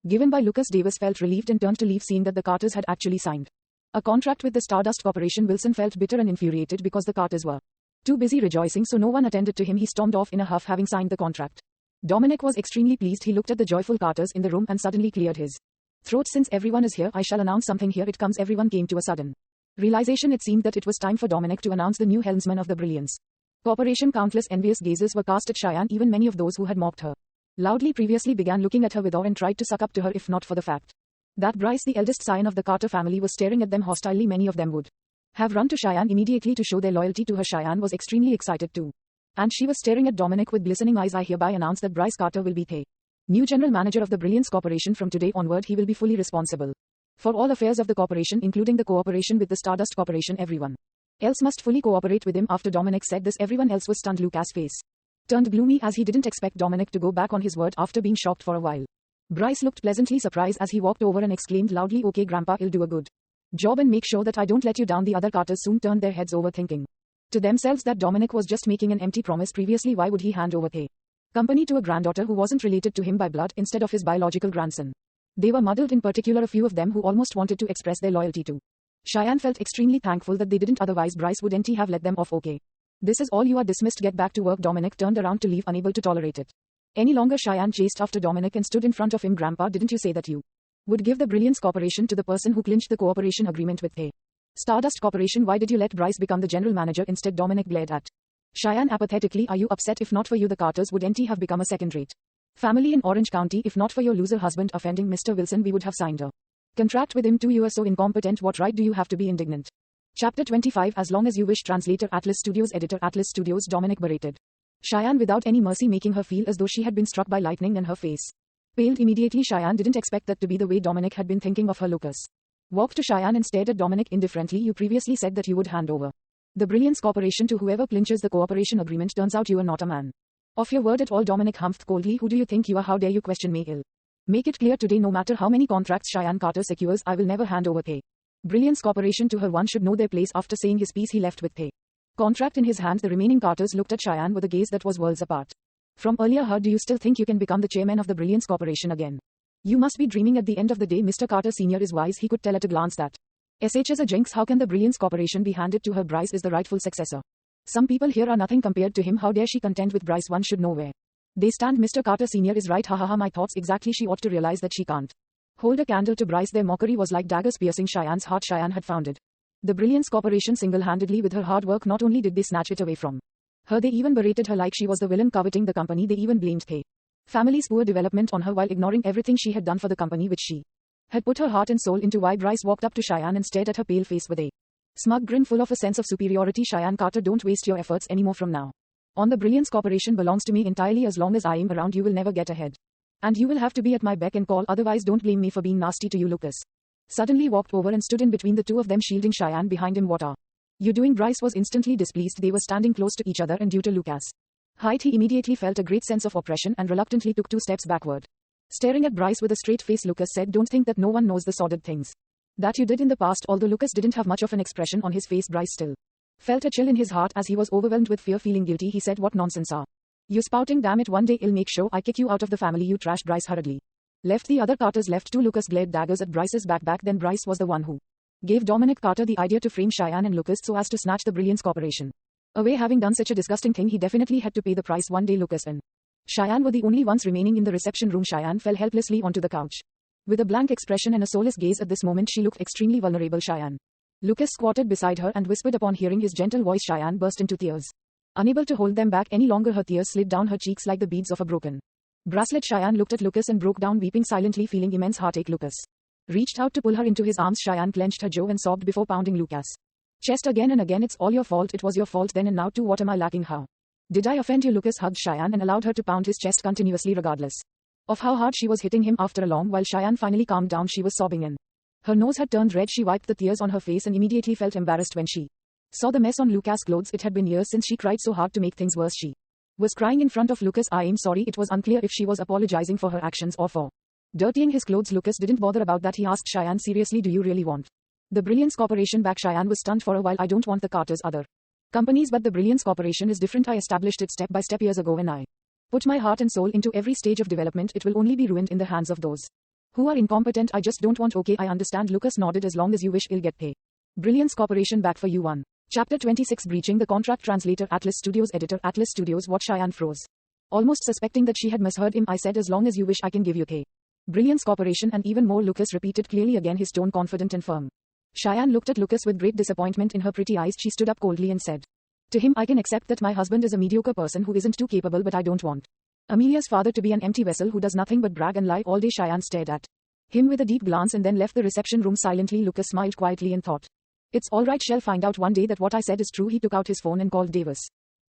given by Lucas. Davis felt relieved and turned to leave seeing that the Carters had actually signed a contract with the Stardust Corporation. Wilson felt bitter and infuriated because the Carters were too busy rejoicing, so no one attended to him. He stormed off in a huff having signed the contract. Dominic was extremely pleased. He looked at the joyful Carters in the room and suddenly cleared his throat. Since everyone is here, I shall announce something. Here it comes. Everyone came to a sudden realization. It seemed that it was time for Dominic to announce the new helmsman of the Brilliance Corporation. Countless envious gazes were cast at Cheyenne. Even many of those who had mocked her loudly previously began looking at her with awe and tried to suck up to her, if not for the fact that Bryce, the eldest scion of the Carter family, was staring at them hostilely. Many of them would have run to Cheyenne immediately to show their loyalty to her. Cheyenne was extremely excited too, and she was staring at Dominic with glistening eyes. I hereby announce that Bryce Carter will be the new general manager of the Brilliance Corporation. From today onward, he will be fully responsible for all affairs of the corporation, including the cooperation with the Stardust Corporation. Everyone else must fully cooperate with him. After Dominic said this, everyone else was stunned. Lucas' face turned gloomy as he didn't expect Dominic to go back on his word after being shocked for a while. Bryce looked pleasantly surprised as he walked over and exclaimed loudly, okay Grandpa, I'll do a good job and make sure that I don't let you down. The other Carters soon turned their heads over, thinking to themselves that Dominic was just making an empty promise. Previously, why would he hand over the company to a granddaughter who wasn't related to him by blood instead of his biological grandson? They were muddled, in particular a few of them who almost wanted to express their loyalty to Cheyenne felt extremely thankful that they didn't, otherwise Bryce wouldn't have let them off. Okay, this is all, you are dismissed, get back to work. Dominic turned around to leave, unable to tolerate it any longer. Cheyenne chased after Dominic and stood in front of him. Grandpa, didn't you say that you would give the Brilliance Corporation to the person who clinched the cooperation agreement with the Stardust Corporation? Why did you let Bryce become the general manager instead? Dominic glared at Cheyenne apathetically. Are you upset? If not for you, the Carters wouldn't have become a second-rate family in Orange County. If not for your loser husband offending Mr. Wilson, we would have signed a contract with him too. You are so incompetent. What right do you have to be indignant? Chapter 25. As long as you wish. Translator, Atlas Studios. Editor, Atlas Studios. Dominic berated Cheyenne without any mercy, making her feel as though she had been struck by lightning, and her face paled immediately. Cheyenne didn't expect that to be the way Dominic had been thinking of her. Lucas walked to Cheyenne and stared at Dominic indifferently. You previously said that you would hand over the Brilliance Corporation to whoever clinches the cooperation agreement. Turns out you are not a man of your word at all. Dominic humphed coldly. Who do you think you are? How dare you question me? I'll make it clear today, no matter how many contracts Cheyenne Carter secures, I will never hand over the Brilliance Corporation to her. One should know their place. After saying his piece, he left with the contract in his hand. The remaining Carters looked at Cheyenne with a gaze that was worlds apart from earlier. Her, do you still think you can become the chairman of the Brilliance Corporation again? You must be dreaming. At the end of the day, Mr. Carter Sr. is wise. He could tell at a glance that SH is a jinx. How can the Brilliance Corporation be handed to her? Bryce is the rightful successor. Some people here are nothing compared to him. How dare she contend with Bryce? One should know where they stand. Mr. Carter Sr. is right. Ha ha ha, my thoughts exactly. She ought to realize that she can't hold a candle to Bryce. Their mockery was like daggers piercing Cheyenne's heart. Cheyenne had founded the Brilliance Corporation single-handedly with her hard work. Not only did they snatch it away from her, they even berated her like she was the villain coveting the company. They even blamed the family's poor development on her while ignoring everything she had done for the company, which she had put her heart and soul into. Why? Bryce walked up to Cheyenne and stared at her pale face with a smug grin full of a sense of superiority. Cheyenne Carter, don't waste your efforts anymore. From now on, the Brilliance Corporation belongs to me entirely. As long as I am around, you will never get ahead, and you will have to be at my beck and call. Otherwise, don't blame me for being nasty to you. Lucas suddenly walked over and stood in between the two of them, shielding Cheyenne behind him. What are you doing? Bryce was instantly displeased. They were standing close to each other, and due to Lucas' height, he immediately felt a great sense of oppression and reluctantly took 2 steps backward. Staring at Bryce with a straight face, Lucas said, don't think that no one knows the sordid things that you did in the past. Although Lucas didn't have much of an expression on his face, Bryce still felt a chill in his heart as he was overwhelmed with fear. Feeling guilty, he said, what nonsense are you spouting? Damn it, one day I'll make sure I kick you out of the family. You trash. Bryce hurriedly left. The other Carters left too. Lucas glared daggers at Bryce's back. Back then, Bryce was the one who gave Dominic Carter the idea to frame Cheyenne and Lucas so as to snatch the Brilliance Corporation away. Having done such a disgusting thing, he definitely had to pay the price. One day, Lucas and Cheyenne were the only ones remaining in the reception room. Cheyenne fell helplessly onto the couch with a blank expression and a soulless gaze. At this moment, she looked extremely vulnerable. Cheyenne. Lucas squatted beside her and whispered. Upon hearing his gentle voice, Cheyenne burst into tears. Unable to hold them back any longer, her tears slid down her cheeks like the beads of a broken bracelet. Cheyenne looked at Lucas and broke down weeping silently, feeling immense heartache. Lucas reached out to pull her into his arms. Cheyenne clenched her jaw and sobbed before pounding Lucas' chest again and again. It's all your fault. It was your fault then and now too. What am I lacking? How did I offend you? Lucas hugged Cheyenne and allowed her to pound his chest continuously regardless of how hard she was hitting him. After a long while, Cheyenne finally calmed down. She was sobbing and her nose had turned red. She wiped the tears on her face and immediately felt embarrassed when she saw the mess on Lucas' clothes. It had been years since she cried so hard to make things worse. She was crying in front of Lucas. I am sorry. It was unclear if she was apologizing for her actions or for dirtying his clothes. Lucas didn't bother about that. He asked Cheyenne, seriously, do you really want the Brilliance Corporation back? Cheyenne was stunned for a while. I don't want the Carters. Other companies, but the Brilliance Corporation is different. I established it step by step years ago, and I put my heart and soul into every stage of development. It will only be ruined in the hands of those who are incompetent. I just don't want. Okay, I understand. Lucas nodded. As long as you wish, I'll get pay. Brilliance Corporation back for you. 1. Chapter 26. Breaching the contract. Translator, Atlas Studios. Editor, Atlas Studios. What? Cheyenne froze. Almost suspecting that she had misheard him. I said, as long as you wish, I can give you pay. Brilliance Corporation, and even more. Lucas repeated clearly, again his tone confident and firm. Cheyenne looked at Lucas with great disappointment in her pretty eyes. She stood up coldly and said to him, I can accept that my husband is a mediocre person who isn't too capable, but I don't want Amelia's father to be an empty vessel who does nothing but brag and lie all day. Cheyenne stared at him with a deep glance and then left the reception room silently. Lucas smiled quietly and thought, it's all right, she'll find out one day that what I said is true. He took out his phone and called Davis.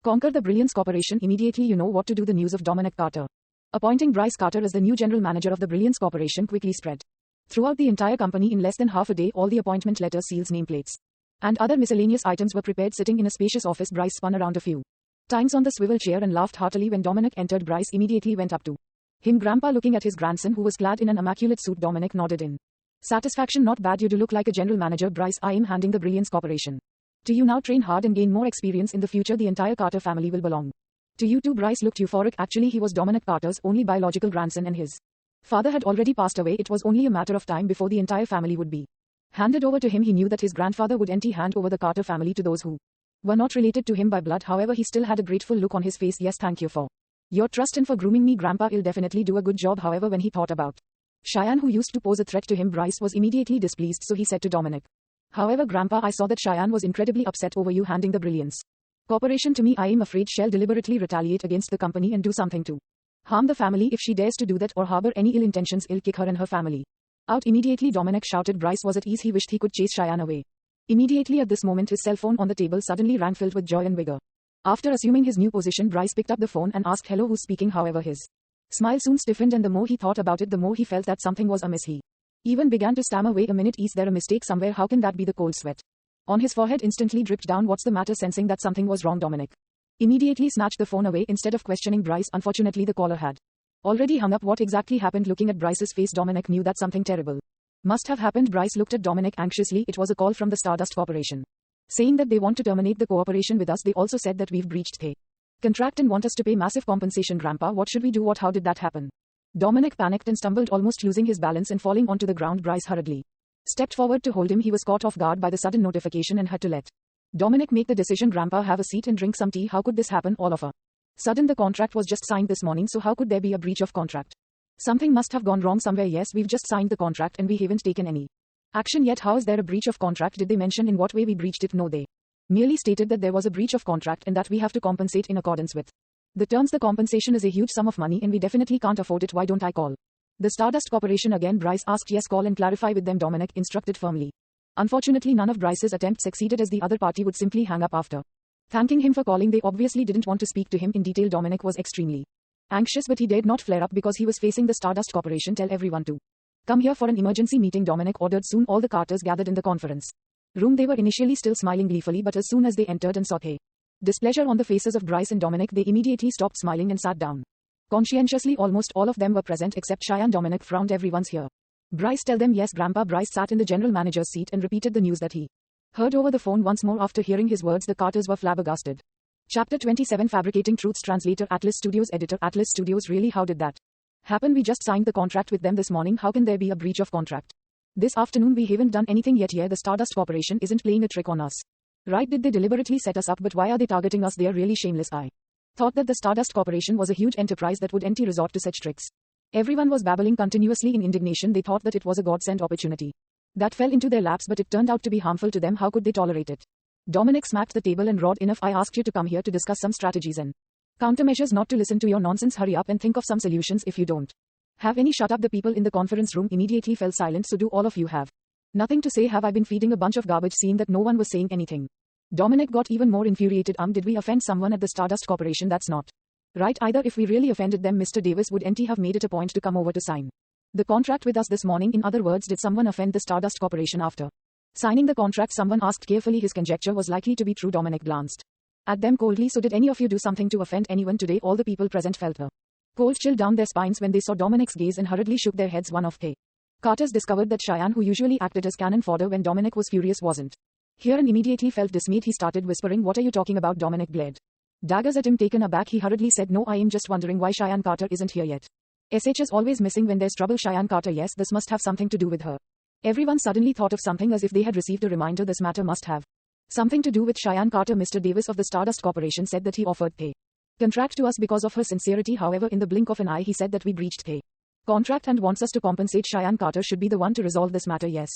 Conquer the Brilliance Corporation immediately. You know what to do. The news of Dominic Carter appointing Bryce Carter as the new general manager of the Brilliance Corporation quickly spread throughout the entire company. In less than half a day, all the appointment letters, seals, nameplates, and other miscellaneous items were prepared. Sitting in a spacious office, Bryce spun around a few times on the swivel chair and laughed heartily. When Dominic entered, Bryce immediately went up to him. Grandpa, looking at his grandson who was clad in an immaculate suit, Dominic nodded in satisfaction. Not bad, you do look like a general manager, Bryce. I am handing the Brilliance Corporation to you now. Train hard and gain more experience in the future. The entire Carter family will belong to you too. Bryce looked euphoric. Actually, he was Dominic Carter's only biological grandson and his father had already passed away. It was only a matter of time before the entire family would be handed over to him. He knew that his grandfather would hand over the Carter family to those who were not related to him by blood. However, he still had a grateful look on his face. Yes, thank you for your trust and for grooming me, Grandpa. I'll definitely do a good job. However, when he thought about Cheyenne, who used to pose a threat to him, Bryce was immediately displeased, so he said to Dominic, however, Grandpa, I saw that Cheyenne was incredibly upset over you handing the Brilliance Corporation to me. I am afraid she'll deliberately retaliate against the company and do something to harm the family. If she dares to do that or harbor any ill intentions, I'll kick her and her family out immediately. Dominic shouted. Bryce was at ease. He wished he could chase Cheyenne away immediately. At this moment, his cell phone on the table suddenly rang, filled with joy and vigor. After assuming his new position, Bryce picked up the phone and asked, hello, who's speaking? However, his smile soon stiffened, and the more he thought about it, the more he felt that something was amiss. He even began to stammer, wait a minute, is there a mistake somewhere? How can that be? The cold sweat on his forehead instantly dripped down. What's the matter? Sensing that something was wrong, Dominic immediately snatched the phone away instead of questioning Bryce. Unfortunately, the caller had already hung up. What exactly happened? Looking at Bryce's face, Dominic knew that something terrible must have happened. Bryce looked at Dominic anxiously. It was a call from the Stardust Corporation saying that they want to terminate the cooperation with us. They also said that we've breached the contract and want us to pay massive compensation. Grandpa, what should we do? How did that happen? Dominic panicked and stumbled, almost losing his balance and falling onto the ground. Bryce hurriedly stepped forward to hold him. He was caught off guard by the sudden notification and had to let Dominic make the decision. Grandpa, have a seat and drink some tea. How could this happen all of a sudden? The contract was just signed this morning, so how could there be a breach of contract? Something must have gone wrong somewhere. Yes, we've just signed the contract and we haven't taken any action yet. How is there a breach of contract? Did they mention in what way we breached it? No, they merely stated that there was a breach of contract and that we have to compensate in accordance with the terms. The compensation is a huge sum of money and we definitely can't afford it. Why don't I call the Stardust Corporation again? Bryce asked. Yes, call and clarify with them, Dominic instructed firmly. Unfortunately, none of Bryce's attempts succeeded, as the other party would simply hang up after thanking him for calling. They obviously didn't want to speak to him in detail. Dominic was extremely anxious, but he dared not flare up because he was facing the Stardust Corporation. Tell everyone to come here for an emergency meeting, Dominic ordered. Soon all the Carters gathered in the conference room. They were initially still smiling gleefully, but as soon as they entered and saw the displeasure on the faces of Bryce and Dominic, they immediately stopped smiling and sat down conscientiously. Almost all of them were present except Cheyenne. Dominic frowned. Everyone's here, Bryce, tell them. Yes, Grandpa. Bryce sat in the general manager's seat and repeated the news that he heard over the phone once more. After hearing his words, the Carters were flabbergasted. Chapter 27. Fabricating Truths. Translator, Atlas Studios. Editor, Atlas Studios. Really, how did that happen? We just signed the contract with them this morning. How can there be a breach of contract this afternoon? We haven't done anything yet. Yeah, the Stardust Corporation isn't playing a trick on us, right? Did they deliberately set us up? But why are they targeting us? They are really shameless. I thought that the Stardust Corporation was a huge enterprise that would resort to such tricks. Everyone was babbling continuously in indignation. They thought that it was a godsend opportunity that fell into their laps, but it turned out to be harmful to them. How could they tolerate it? Dominic smacked the table and roared, enough. I asked you to come here to discuss some strategies and countermeasures, not to listen to your nonsense. Hurry up and think of some solutions. If you don't have any, shut up. The people in the conference room immediately fell silent. So do all of you have nothing to say? Have I been feeding a bunch of garbage? Seeing that no one was saying anything, Dominic got even more infuriated. Did we offend someone at the Stardust Corporation? That's not right either. If we really offended them, Mr. Davis wouldn't he have made it a point to come over to sign the contract with us this morning? In other words, did someone offend the Stardust Corporation after signing the contract? Someone asked carefully. His conjecture was likely to be true. Dominic glanced at them coldly. So did any of you do something to offend anyone today? All the people present felt a cold chill down their spines when they saw Dominic's gaze and hurriedly shook their heads. One of the Carters discovered that Cheyenne, who usually acted as cannon fodder when Dominic was furious, wasn't Kieran immediately felt dismayed. He started whispering, "What are you talking about?" Dominic glared daggers at him. Taken aback, he hurriedly said, "No, I am just wondering why Cheyenne Carter isn't here yet. SH is always missing when there's trouble." Cheyenne Carter, yes, this must have something to do with her. Everyone suddenly thought of something as if they had received a reminder. This matter must have something to do with Cheyenne Carter. Mr. Davis of the Stardust Corporation said that he offered pay contract to us because of her sincerity. However, in the blink of an eye he said that we breached pay contract and wants us to compensate. Cheyenne Carter should be the one to resolve this matter. Yes.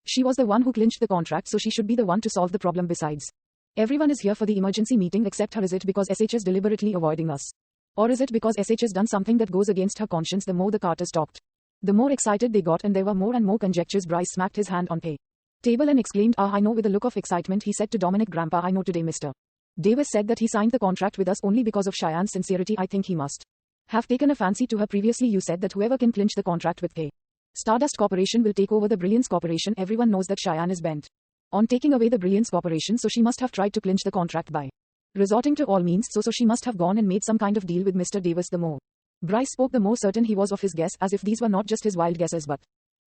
She was the one who clinched the contract, so she should be the one to solve the problem. Besides, everyone is here for the emergency meeting except her. Is it because SH is deliberately avoiding us? Or is it because SH has done something that goes against her conscience? The more the Carters talked, the more excited they got, and there were more and more conjectures. Bryce smacked his hand on pay table and exclaimed, "Ah, I know." With a look of excitement he said to Dominic, "Grandpa, I know today Mr. Davis said that he signed the contract with us only because of Cheyenne's sincerity. I think he must have taken a fancy to her. Previously you said that whoever can clinch the contract with pay Stardust Corporation will take over the Brilliance Corporation. Everyone knows that Cheyenne is bent on taking away the Brilliance Corporation, so she must have tried to clinch the contract by resorting to all means. So she must have gone and made some kind of deal with Mr. Davis. The more Bryce spoke, the more certain he was of his guess, as if these were not just his wild guesses but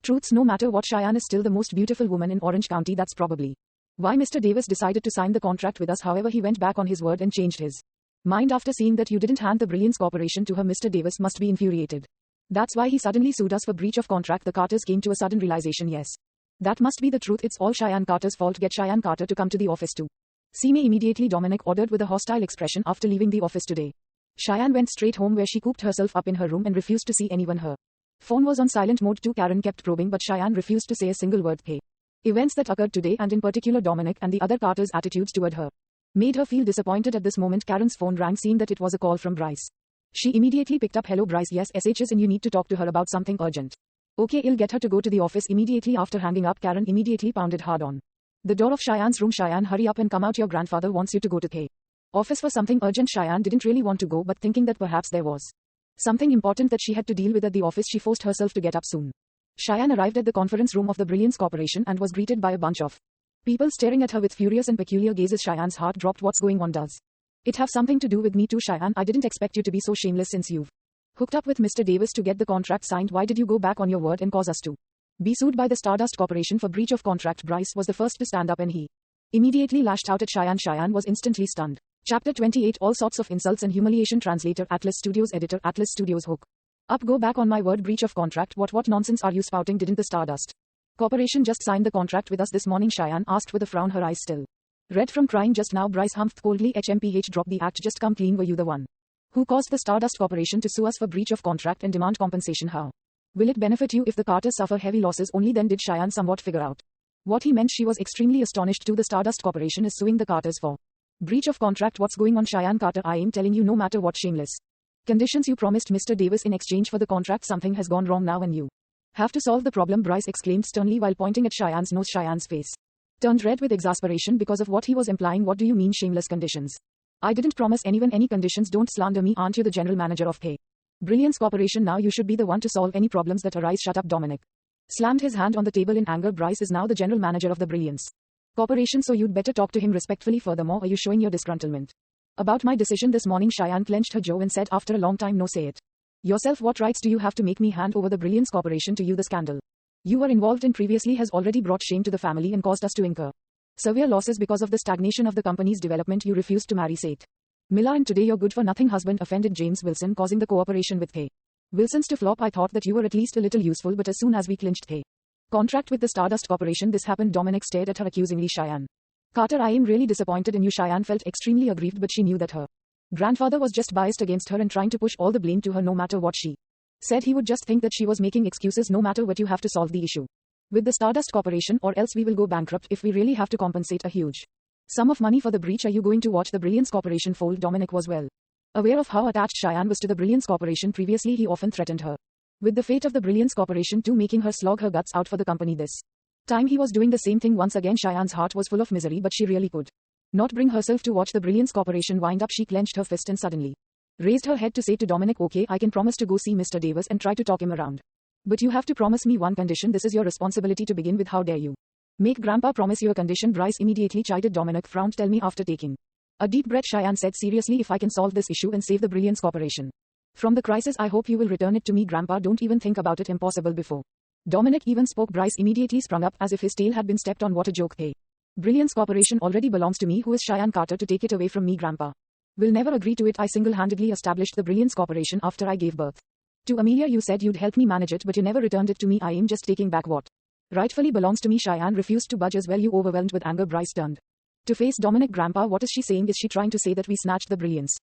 truths. No matter what, Cheyenne is still the most beautiful woman in Orange County. That's probably why Mr. Davis decided to sign the contract with us. However, he went back on his word and changed his mind after seeing that you didn't hand the Brilliance Corporation to her. Mr. Davis must be infuriated. That's why he suddenly sued us for breach of contract. The Carters came to a sudden realization. Yes, that must be the truth. It's all Cheyenne Carter's fault. Get Cheyenne Carter to come to the office too. See me immediately, Dominic ordered with a hostile expression after leaving the office today. Cheyenne went straight home, where she cooped herself up in her room and refused to see anyone. Her phone was on silent mode too. Karen kept probing, but Cheyenne refused to say a single word. Pay events that occurred today, and in particular Dominic and the other Carters' attitudes toward her, made her feel disappointed. At this moment Karen's phone rang, seeing that it was a call from Bryce. She immediately picked up. "Hello Bryce." "Yes, SH is in. You need to talk to her about something urgent." "Okay, I'll get her to go to the office immediately." After hanging up, Karen immediately pounded hard on the door of Cheyenne's room. "Cheyenne, hurry up and come out. Your grandfather wants you to go to the office for something urgent." Cheyenne didn't really want to go, but thinking that perhaps there was something important that she had to deal with at the office, she forced herself to get up soon. Cheyenne arrived at the conference room of the Brilliance Corporation and was greeted by a bunch of people staring at her with furious and peculiar gazes. Cheyenne's heart dropped. What's going on? Does it have something to do with me too? "Cheyenne, I didn't expect you to be so shameless. Since you've hooked up with Mr. Davis to get the contract signed, why did you go back on your word and cause us to be sued by the Stardust Corporation for breach of contract?" Bryce was the first to stand up, and he immediately lashed out at Cheyenne. Cheyenne was instantly stunned. Chapter 28 All Sorts of Insults and Humiliation. Translator Atlas Studios. Editor Atlas Studios. Hook up. "Go back on my word. Breach of contract. What nonsense are you spouting? Didn't the Stardust Corporation just sign the contract with us this morning?" Cheyenne asked with a frown, her eyes still red from crying just now. Bryce humphed coldly. "HMPH, drop the act. Just come clean. Were you the one who caused the Stardust Corporation to sue us for breach of contract and demand compensation? How will it benefit you if the Carters suffer heavy losses?" Only then did Cheyenne somewhat figure out what he meant. She was extremely astonished too. The Stardust Corporation is suing the Carters for breach of contract. What's going on? Cheyenne Carter, I am telling you, no matter what shameless conditions you promised Mr. Davis in exchange for the contract, something has gone wrong now and you have to solve the problem. Bryce exclaimed sternly while pointing at Cheyenne's nose. Cheyenne's face turned red with exasperation because of what he was implying. "What do you mean shameless conditions? I didn't promise anyone any conditions. Don't slander me. Aren't you the general manager of pay Brilliance Corporation now? You should be the one to solve any problems that arise." "Shut up." Dominic slammed his hand on the table in anger. "Bryce is now the general manager of the Brilliance Corporation, so you'd better talk to him respectfully. Furthermore, are you showing your disgruntlement about my decision this morning?" Cheyenne clenched her jaw and said after a long time, "No, say it yourself. What rights do you have to make me hand over the Brilliance Corporation to you? The scandal you were involved in previously has already brought shame to the family and caused us to incur severe losses because of the stagnation of the company's development. You refused to marry Sate Miller, and today your good-for-nothing husband offended James Wilson, causing the cooperation with Kay Wilson's to flop. I thought that you were at least a little useful, but as soon as we clinched Kay contract with the Stardust Corporation, this happened." Dominic stared at her accusingly. "Cheyenne Carter, I am really disappointed in you." Cheyenne felt extremely aggrieved, but she knew that her grandfather was just biased against her and trying to push all the blame to her. No matter what she said, he would just think that she was making excuses. "No matter what, you have to solve the issue with the Stardust Corporation, or else we will go bankrupt. If we really have to compensate a huge sum of money for the breach, are you going to watch the Brilliance Corporation fold?" Dominic was well aware of how attached Cheyenne was to the Brilliance Corporation. Previously he often threatened her with the fate of the Brilliance Corporation too, making her slog her guts out for the company. This time he was doing the same thing once again. Cheyenne's heart was full of misery, but she really could not bring herself to watch the Brilliance Corporation wind up. She clenched her fist and suddenly raised her head to say to Dominic, "Okay, I can promise to go see Mr. Davis and try to talk him around. But you have to promise me one condition. This is your responsibility to begin with. How dare you make Grandpa promise you a condition?" Bryce immediately chided. Dominic frowned. "Tell me." After taking a deep breath, Cheyenne said seriously, "If I can solve this issue and save the Brilliance Corporation from the crisis, I hope you will return it to me. Grandpa, don't even think about it. Impossible." Before Dominic even spoke, Bryce immediately sprung up as if his tail had been stepped on. "What a joke. Hey, Brilliance Corporation already belongs to me. Who is Cheyenne Carter to take it away from me, Grandpa? Will never agree to it. I single-handedly established the Brilliance Corporation after I gave birth to Amelia. You said you'd help me manage it, but you never returned it to me. I am just taking back what rightfully belongs to me. Cheyenne refused to budge as well. You overwhelmed with anger. Bryce turned to face Dominic. Grandpa, what is she saying? Is she trying to say that we snatched the Brilliance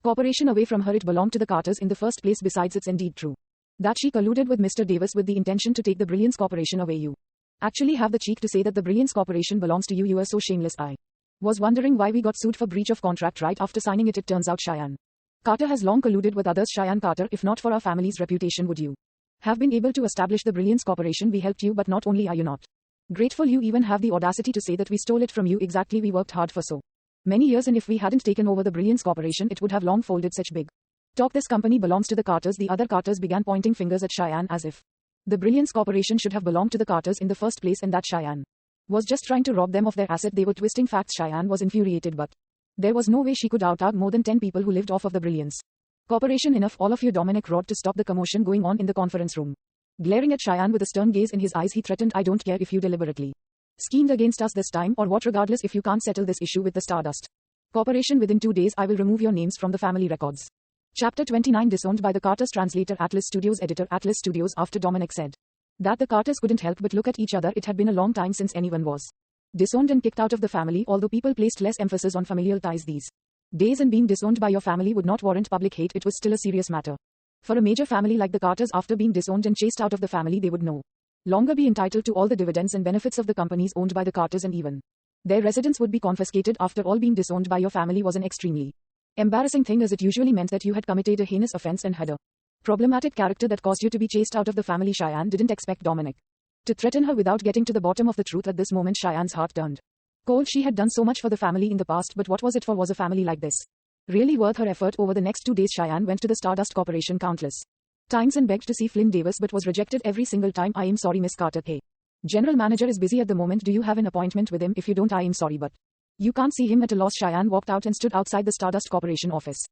Corporation away from her? It belonged to the Carters in the first place. Besides, it's indeed true that she colluded with Mr. Davis with the intention to take the Brilliance Corporation away. You actually have the cheek to say that the Brilliance Corporation belongs to you. You are so shameless. I was wondering why we got sued for breach of contract right after signing it. It turns out Cheyenne Carter has long colluded with others. Cheyenne Carter, if not for our family's reputation, would you have been able to establish the Brilliance Corporation? We helped you, but not only are you not grateful, you even have the audacity to say that we stole it from you. Exactly, we worked hard for so many years, and if we hadn't taken over the Brilliance Corporation, it would have long folded. Such big talk. This company belongs to the Carters. The other Carters began pointing fingers at Cheyenne as if the Brilliance Corporation should have belonged to the Carters in the first place and that Cheyenne was just trying to rob them of their asset. They were twisting facts. Cheyenne was infuriated, but there was no way she could out-argue more than 10 people who lived off of the Brilliance Corporation. Enough, all of you. Dominic roared to stop the commotion going on in the conference room. Glaring at Cheyenne with a stern gaze in his eyes, he threatened, I don't care if you deliberately schemed against us this time or what. Regardless, if you can't settle this issue with the Stardust Corporation within 2 days, I will remove your names from the family records. Chapter 29. Disowned by the Carters. Translator, Atlas Studios. Editor, Atlas Studios. After Dominic said that the Carters couldn't help but look at each other, it had been a long time since anyone was disowned and kicked out of the family. Although people placed less emphasis on familial ties these days, and being disowned by your family would not warrant public hate, it was still a serious matter for a major family like the Carters. After being disowned and chased out of the family, they would no longer be entitled to all the dividends and benefits of the companies owned by the Carters, and even their residence would be confiscated. After all, being disowned by your family was an extremely embarrassing thing, as it usually meant that you had committed a heinous offense and had a problematic character that caused you to be chased out of the family. Cheyenne didn't expect Dominic to threaten her without getting to the bottom of the truth. At this moment, Cheyenne's heart turned cold. She had done so much for the family in the past, but what was it for? Was a family like this really worth her effort? Over the next 2 days, Cheyenne went to the Stardust Corporation countless times and begged to see Flynn Davis, but was rejected every single time. I am sorry, Miss Carter. Hey, General Manager is busy at the moment. Do you have an appointment with him? If you don't, I am sorry, but you can't see him. At a loss, Cheyenne walked out and stood outside the Stardust Corporation office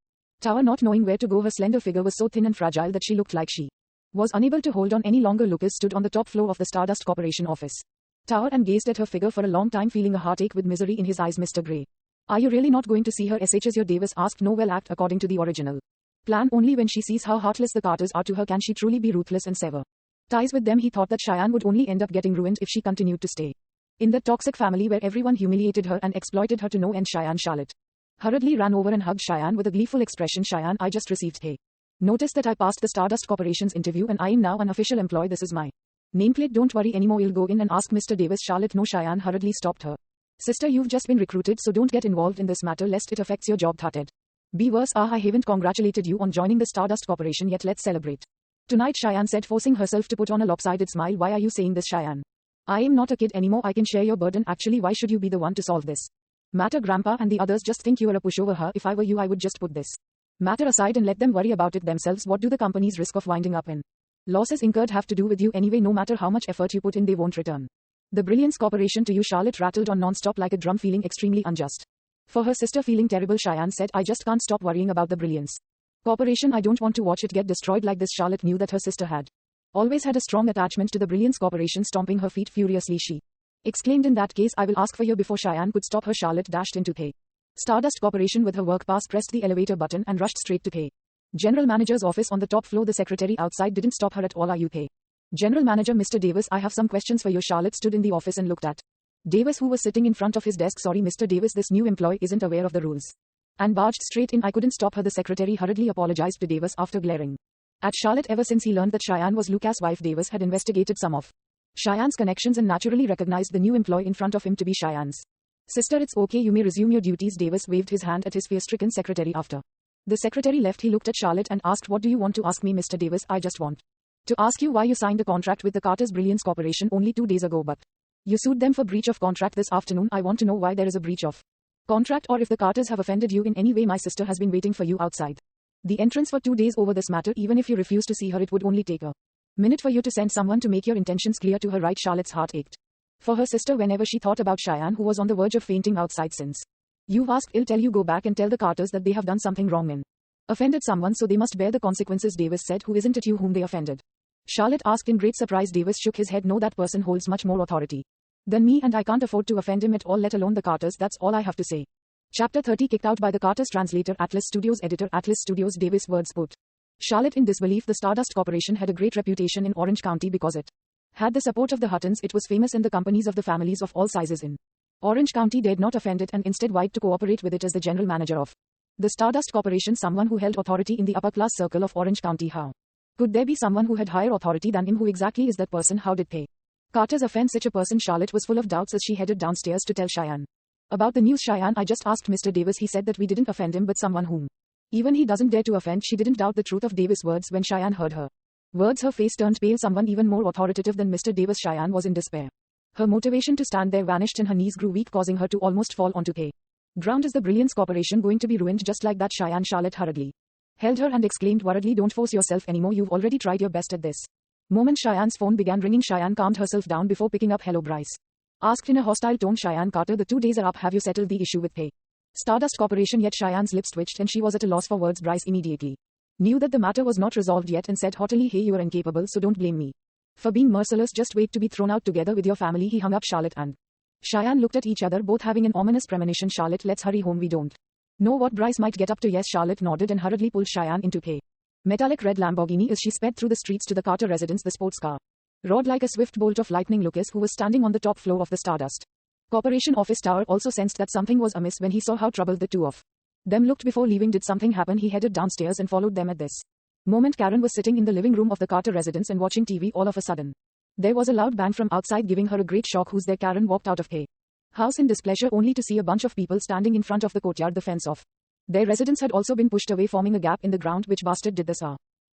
tower, not knowing where to go. Her slender figure was so thin and fragile that she looked like she was unable to hold on any longer. Lucas stood on the top floor of the Stardust Corporation office tower and gazed at her figure for a long time, feeling a heartache with misery in his eyes. Mr. Gray, are you really not going to see her as your Davis asked? No, well, act according to the original plan. Only when she sees how heartless the Carters are to her can she truly be ruthless and sever ties with them. He thought that Cheyenne would only end up getting ruined if she continued to stay in that toxic family where everyone humiliated her and exploited her to no end. Charlotte hurriedly ran over and hugged Cheyenne with a gleeful expression. Cheyenne, I just received hey notice that I passed the Stardust Corporation's interview and I am now an official employee. This is my nameplate. Don't worry anymore. You'll go in and ask Mr. Davis. Charlotte, no. Cheyenne hurriedly stopped her. Sister, you've just been recruited, so don't get involved in this matter lest it affects your job. That'd be worse. I haven't congratulated you on joining the Stardust Corporation yet. Let's celebrate tonight, Cheyenne said, forcing herself to put on a lopsided smile. Why are you saying this, Cheyenne? I am not a kid anymore. I can share your burden. Actually, why should you be the one to solve this matter? Grandpa and the others just think you are a pushover. Her. If I were you, I would just put this matter aside and let them worry about it themselves. What do the companies risk of winding up in losses incurred have to do with you anyway? No matter how much effort you put in, they won't return the Brilliance Corporation to you. Charlotte rattled on non-stop like a drum, feeling extremely unjust for her sister, feeling terrible. Cheyenne said, I just can't stop worrying about the Brilliance Corporation. I don't want to watch it get destroyed like this. Charlotte knew that her sister had always had a strong attachment to the Brilliance Corporation. Stomping her feet furiously, she exclaimed, in that case, I will ask for you. Before Cheyenne could stop her, Charlotte dashed into the Stardust Corporation with her work pass, pressed the elevator button and rushed straight to the General Manager's office on the top floor. The secretary outside didn't stop her at all. Are you the General Manager? Mr. Davis, I have some questions for you. Charlotte stood in the office and looked at Davis, who was sitting in front of his desk. Sorry, Mr. Davis, this new employee isn't aware of the rules, and barged straight in. I couldn't stop her. The secretary hurriedly apologized to Davis after glaring at Charlotte. Ever since he learned that Cheyenne was Lucas' wife, Davis had investigated some of Cheyenne's connections and naturally recognized the new employee in front of him to be Cheyenne's sister. It's okay, you may resume your duties. Davis waved his hand at his fear-stricken secretary. After the secretary left, he looked at Charlotte and asked, what do you want to ask me, Mr. Davis? I just want to ask you why you signed a contract with the Carters Brilliance Corporation only 2 days ago, but you sued them for breach of contract this afternoon. I want to know why there is a breach of contract, or if the Carters have offended you in any way. My sister has been waiting for you outside the entrance for 2 days over this matter. Even if you refuse to see her, it would only take a minute for you to send someone to make your intentions clear to her, right? Charlotte's heart ached for her sister whenever she thought about Cheyenne, who was on the verge of fainting outside. Since you've asked, I'll tell you. Go back and tell the Carters that they have done something wrong and offended someone, so they must bear the consequences. Davis said, who isn't it you whom they offended? Charlotte asked in great surprise. Davis shook his head. No, that person holds much more authority Than me, and I can't afford to offend him at all, let alone the Carters. That's all I have to say. Chapter 30. Kicked out by the Carters. Translator, Atlas Studios. Editor, Atlas Studios. Davis. Words put. Charlotte in disbelief. The Stardust Corporation had a great reputation in Orange County because it had the support of the Huttons. It was famous in the companies of the families of all sizes in Orange County dared not offend it and instead vowed to cooperate with it as the general manager of the Stardust Corporation, someone who held authority in the upper class circle of Orange County. How could there be someone who had higher authority than him? Who exactly is that person? How did they Carters offend such a person? Charlotte was full of doubts as she headed downstairs to tell Cheyenne about the news. Cheyenne, I just asked Mr. Davis. He said that we didn't offend him but someone whom even he doesn't dare to offend. She didn't doubt the truth of Davis' words when Cheyenne heard her words. Her face turned pale. Someone even more authoritative than Mr. Davis. Cheyenne was in despair. Her motivation to stand there vanished and her knees grew weak, causing her to almost fall onto the ground. Is the Brilliance Corporation going to be ruined just like that? Cheyenne. Charlotte hurriedly held her and exclaimed worriedly, don't force yourself anymore. You've already tried your best at this moment. Cheyenne's phone began ringing. Cheyenne calmed herself down before picking up. Hello, Bryce asked in a hostile tone. Cheyenne. Carter, the 2 days are up. Have you settled the issue with the Stardust Corporation yet? Cheyenne's lips twitched and she was at a loss for words. Bryce immediately knew that the matter was not resolved yet and said haughtily, hey, you are incapable, so don't blame me for being merciless. Just wait to be thrown out together with your family. He hung up. Charlotte and Cheyenne looked at each other, both having an ominous premonition. Charlotte, let's hurry home. We don't know what Bryce might get up to. Yes. Charlotte nodded and hurriedly pulled Cheyenne into a metallic red Lamborghini as she sped through the streets to the Carter residence. The sports car roared like a swift bolt of lightning. Lucas, who was standing on the top floor of the Stardust Corporation office tower, also sensed that something was amiss when he saw how troubled the two of them looked before leaving. Did something happen? He headed downstairs and followed them. At this moment, Karen was sitting in the living room of the Carter residence and watching TV. All of a sudden, there was a loud bang from outside, giving her a great shock. Who's there? Karen walked out of a house in displeasure, only to see a bunch of people standing in front of the courtyard. The fence of their residence had also been pushed away, forming a gap in the ground. Which bastard did this?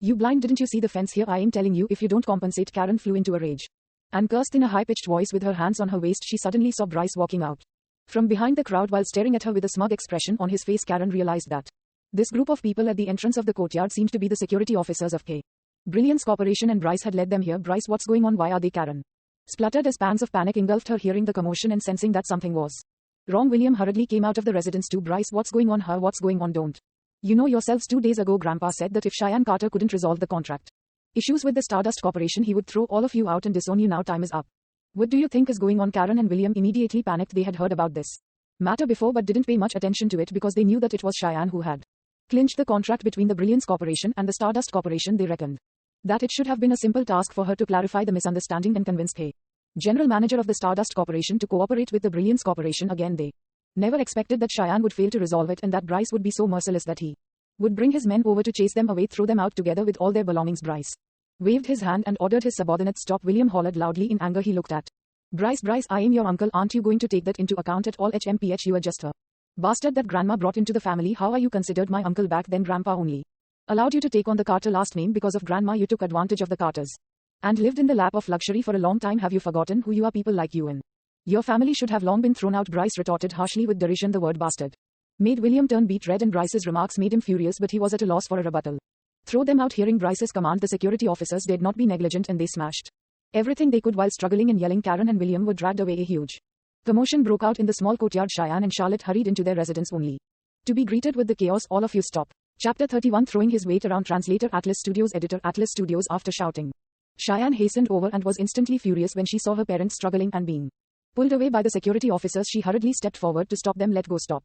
You blind? Didn't you see the fence here? I am telling you, if you don't compensate. Karen flew into a rage and cursed in a high-pitched voice. With her hands on her waist, she suddenly saw Bryce walking out from behind the crowd. While staring at her with a smug expression on his face, Karen realized that this group of people at the entrance of the courtyard seemed to be the security officers of the Brilliance Corporation, and Bryce had led them here. Bryce, what's going on? Why are they? Karen spluttered as pangs of panic engulfed her, hearing the commotion and sensing that something was wrong. William hurriedly came out of the residence too. Bryce, what's going on? Her, what's going on? Don't you know yourselves? 2 days ago, Grandpa said that if Cheyenne Carter couldn't resolve the contract issues with the Stardust Corporation, he would throw all of you out and disown you. Now time is up. What do you think is going on? Karen and William immediately panicked. They had heard about this matter before but didn't pay much attention to it because they knew that it was Cheyenne who had clinched the contract between the Brilliance Corporation and the Stardust Corporation. They reckoned that it should have been a simple task for her to clarify the misunderstanding and convince the general manager of the Stardust Corporation to cooperate with the Brilliance Corporation. Again, they never expected that Cheyenne would fail to resolve it and that Bryce would be so merciless that he would bring his men over to chase them away, throw them out together with all their belongings. Bryce waved his hand and ordered his subordinates stop. William hollered loudly in anger. He looked at Bryce. Bryce, I am your uncle. Aren't you going to take that into account at all? HMPH, you are just a bastard that Grandma brought into the family. How are you considered my uncle back then? Grandpa only allowed you to take on the Carter last name because of Grandma. You took advantage of the Carters and lived in the lap of luxury for a long time. Have you forgotten who you are? People like you and your family should have long been thrown out. Bryce retorted harshly with derision. The word bastard made William turn beet red and Bryce's remarks made him furious, but he was at a loss for a rebuttal. Throw them out. Hearing Bryce's command, the security officers dared not be negligent and they smashed everything they could while struggling and yelling. Karen and William were dragged away. A huge commotion broke out in the small courtyard. Cheyenne and Charlotte hurried into their residence only to be greeted with the chaos. All of you stop. Chapter 31. Throwing his weight around. Translator, Atlas Studios. Editor, Atlas Studios. After shouting, Cheyenne hastened over and was instantly furious when she saw her parents struggling and being pulled away by the security officers. She hurriedly stepped forward to stop them. Let go. Stop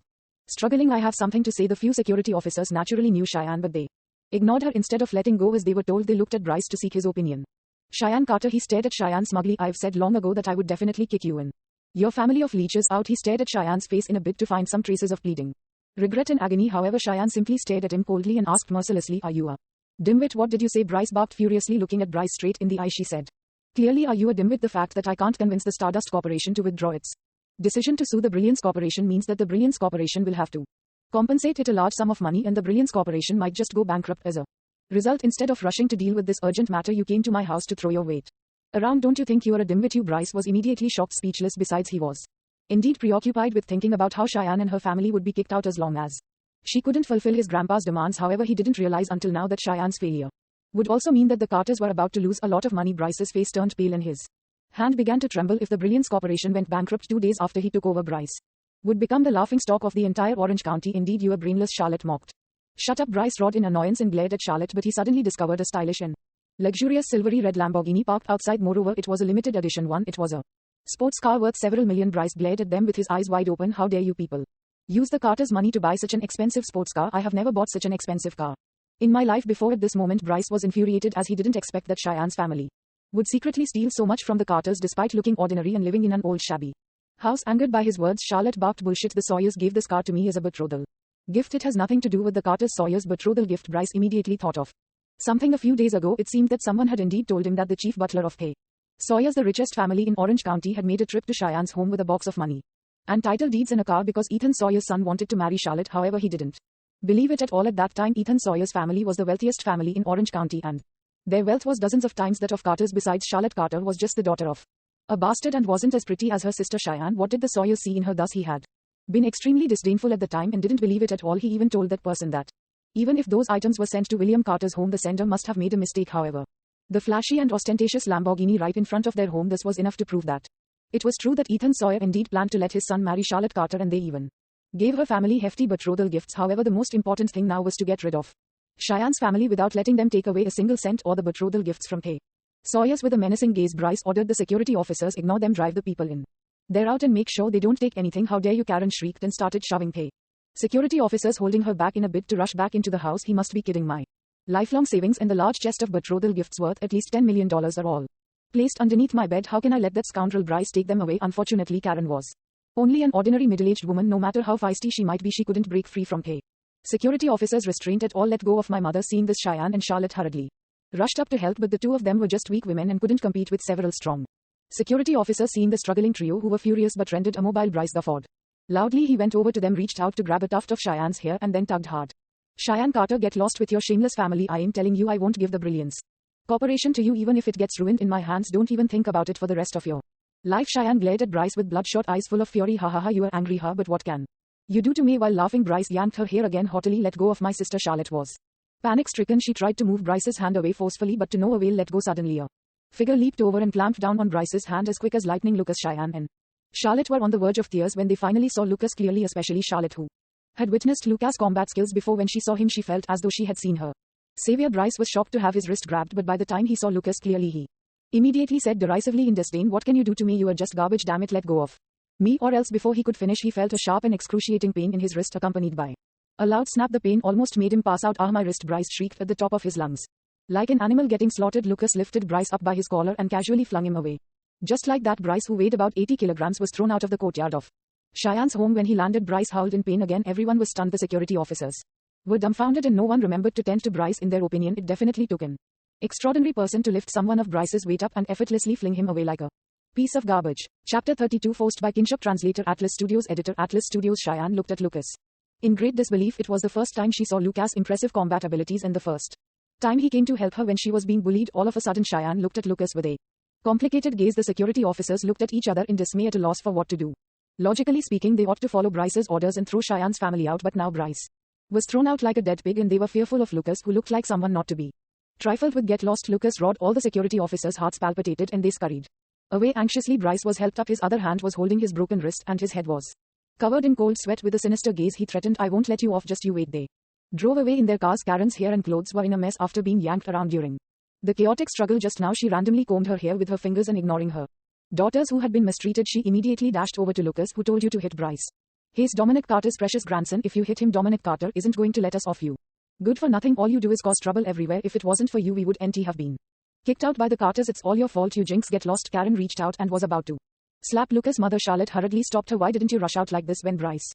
struggling. I have something to say. The few security officers naturally knew Cheyenne, but they ignored her instead of letting go as they were told. They looked at Bryce to seek his opinion. Cheyenne Carter. He stared at Cheyenne smugly. I've said long ago that I would definitely kick you in your family of leeches out. He stared at Cheyenne's face in a bid to find some traces of pleading, regret and agony. However, Cheyenne simply stared at him coldly and asked mercilessly, are you a dimwit? What did you say? Bryce barked furiously, looking at Bryce straight in the eye. She said clearly, are you a dimwit? The fact that I can't convince the Stardust Corporation to withdraw its decision to sue the Brilliance Corporation means that the Brilliance Corporation will have to compensate it a large sum of money, and the Brilliance Corporation might just go bankrupt as a result. Instead of rushing to deal with this urgent matter, you came to my house to throw your weight around. Don't you think you are a dimwit? You. Bryce was immediately shocked, speechless. Besides, he was indeed preoccupied with thinking about how Cheyenne and her family would be kicked out as long as she couldn't fulfill his grandpa's demands. However, he didn't realize until now that Cheyenne's failure would also mean that the Carters were about to lose a lot of money. Bryce's face turned pale and his hand began to tremble. If the Brilliance Corporation went bankrupt 2 days after he took over, Bryce would become the laughingstock of the entire Orange County. Indeed, you are brainless, Charlotte mocked. Shut up, Bryce roared in annoyance and glared at Charlotte, but he suddenly discovered a stylish and luxurious silvery red Lamborghini parked outside. Moreover, it was a limited edition one. It was a Sports car worth several million. Bryce glared at them with his eyes wide open. How dare you people use the Carter's money to buy such an expensive sports car? I have never bought such an expensive car in my life before. At this moment Bryce was infuriated as he didn't expect that Cheyenne's family would secretly steal so much from the Carters despite looking ordinary and living in an old shabby house. Angered by his words, Charlotte barked, bullshit, the Sawyers gave this car to me as a betrothal gift. It has nothing to do with the Carters. Sawyer's betrothal gift? Bryce immediately thought of something a few days ago. It seemed that someone had indeed told him that the chief butler of Hay Sawyers, the richest family in Orange County, had made a trip to Cheyenne's home with a box of money and title deeds in a car because Ethan Sawyer's son wanted to marry Charlotte. However, he didn't believe it at all. At that time, Ethan Sawyer's family was the wealthiest family in Orange County, and their wealth was dozens of times that of Carter's. Besides, Charlotte Carter was just the daughter of a bastard and wasn't as pretty as her sister Cheyenne. What did the Sawyers see in her? Thus he had been extremely disdainful at the time and didn't believe it at all. He even told that person that even if those items were sent to William Carter's home, the sender must have made a mistake. However, the flashy and ostentatious Lamborghini right in front of their home, this was enough to prove that it was true that Ethan Sawyer indeed planned to let his son marry Charlotte Carter, and they even gave her family hefty betrothal gifts. However, the most important thing now was to get rid of Cheyenne's family without letting them take away a single cent or the betrothal gifts from Hay Sawyers. With a menacing gaze, Bryce ordered the security officers, ignore them, drive the people in. They're out and make sure they don't take anything. How dare you? Karen shrieked and started shoving Hay security officers, holding her back in a bid to rush back into the house. He must be kidding. My lifelong savings and the large chest of betrothal gifts worth at least $10 million are all placed underneath my bed. How can I let that scoundrel Bryce take them away? Unfortunately, Karen was only an ordinary middle-aged woman. No matter how feisty she might be, she couldn't break free from Hay security officers' restraint at all. Let go of my mother. Seeing this, Cheyenne and Charlotte hurriedly rushed up to help, but the two of them were just weak women and couldn't compete with several strong security officers. Seeing the struggling trio, who were furious but rendered immobile, Bryce guffawed loudly. He went over to them, reached out to grab a tuft of Cheyenne's hair, and then tugged hard. Cheyenne Carter, get lost with your shameless family. I am telling you, I won't give the Brilliance Corporation to you even if it gets ruined in my hands. Don't even think about it for the rest of your life. Cheyenne glared at Bryce with bloodshot eyes full of fury. Ha ha ha, you are angry, huh? But what can you do to me? While laughing, Bryce yanked her hair again haughtily. Let go of my sister. Charlotte was panic-stricken. She tried to move Bryce's hand away forcefully, but to no avail. Let go. Suddenly a figure leaped over and clamped down on Bryce's hand as quick as lightning. Lucas, Cheyenne and Charlotte were on the verge of tears when they finally saw Lucas clearly, especially Charlotte, who had witnessed Lucas' combat skills before. When she saw him, she felt as though she had seen her savior. Bryce was shocked to have his wrist grabbed, but by the time he saw Lucas clearly, he immediately said derisively in disdain, what can you do to me? You are just garbage, damn it, let go of me or else. Before he could finish, he felt a sharp and excruciating pain in his wrist accompanied by a loud snap. The pain almost made him pass out. Ah, my wrist, Bryce shrieked at the top of his lungs. Like an animal getting slaughtered, Lucas lifted Bryce up by his collar and casually flung him away. Just like that, Bryce, who weighed about 80 kilograms, was thrown out of the courtyard of Cheyenne's home. When he landed, Bryce howled in pain again. Everyone was stunned. The security officers were dumbfounded and no one remembered to tend to Bryce. In their opinion, it definitely took an extraordinary person to lift someone of Bryce's weight up and effortlessly fling him away like a piece of garbage. Chapter 32, forced by kinship. Translator, Atlas Studios. Editor, Atlas Studios. Cheyenne looked at Lucas in great disbelief. It was the first time she saw Lucas' impressive combat abilities and the first time he came to help her when she was being bullied. All of a sudden, Cheyenne looked at Lucas with a complicated gaze. The security officers looked at each other in dismay, at a loss for what to do. Logically speaking, they ought to follow Bryce's orders and throw Cheyenne's family out, but now Bryce was thrown out like a dead pig and they were fearful of Lucas, who looked like someone not to be trifled with. Get lost, Lucas roared. All the security officers' hearts palpitated and they scurried away anxiously. Bryce was helped up. His other hand was holding his broken wrist and his head was covered in cold sweat. With a sinister gaze, he threatened, I won't let you off, just you wait. They drove away in their cars. Karen's hair and clothes were in a mess after being yanked around during the chaotic struggle just now. She randomly combed her hair with her fingers and, ignoring her daughters who had been mistreated, she immediately dashed over to Lucas. Who told you to hit Bryce? He's Dominic Carter's precious grandson. If you hit him, Dominic Carter isn't going to let us off you. Good for nothing. All you do is cause trouble everywhere. If it wasn't for you, we would have been kicked out by the Carters. It's all your fault, you jinx. Get lost. Karen reached out and was about to slap Lucas' mother. Charlotte hurriedly stopped her. Why didn't you rush out like this? When Bryce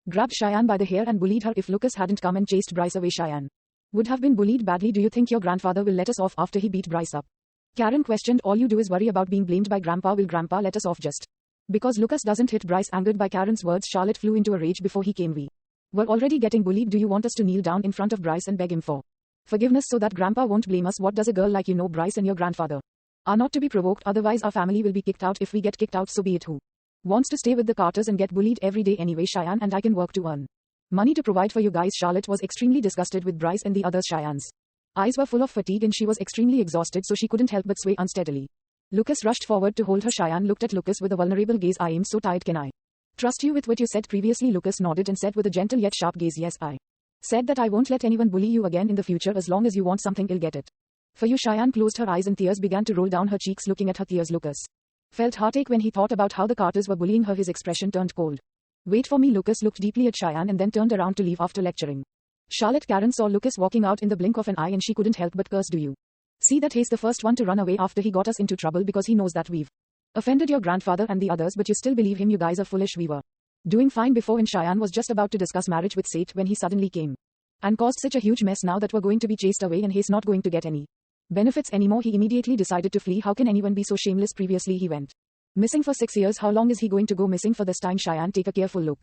grabbed Cheyenne by the hair and bullied her. If Lucas hadn't come and chased Bryce away, Cheyenne would have been bullied badly. Do you think your grandfather will let us off after he beat Bryce up? Karen questioned. All you do is worry about being blamed by Grandpa. Will Grandpa let us off just because Lucas doesn't hit Bryce? Angered by Karen's words, Charlotte flew into a rage. Before he came, we were already getting bullied. Do you want us to kneel down in front of Bryce and beg him for forgiveness so that Grandpa won't blame us? What does a girl like you know? Bryce and your grandfather are not to be provoked, otherwise our family will be kicked out. If we get kicked out, so be it. Who wants to stay with the Carters and get bullied every day anyway? Cheyenne and I can work to earn money to provide for you guys. Charlotte was extremely disgusted with Bryce and the others. Cheyenne's eyes were full of fatigue and she was extremely exhausted, so she couldn't help but sway unsteadily. Lucas rushed forward to hold her. Cheyenne looked at Lucas with a vulnerable gaze. I am so tired. Can I trust you with what you said previously? Lucas nodded and said with a gentle yet sharp gaze, yes, I said that I won't let anyone bully you again in the future. As long as you want something, I'll get it for you. Cheyenne closed her eyes and tears began to roll down her cheeks. Looking at her tears, Lucas Felt heartache when he thought about how the Carters were bullying her. His expression turned cold. Wait for me. Lucas looked deeply at Cheyenne and then turned around to leave after lecturing. Charlotte Karen saw Lucas walking out in the blink of an eye and she couldn't help but curse. Do you see that he's the first one to run away after he got us into trouble because he knows that we've offended your grandfather and the others, but you still believe him? You guys are foolish. We were doing fine before, and Cheyenne was just about to discuss marriage with Sate when he suddenly came and caused such a huge mess now that we're going to be chased away and he's not going to get any benefits anymore. He immediately decided to flee. How can anyone be so shameless? Previously he went missing for 6 years. How long is he going to go missing for this time? Cheyenne, take a careful look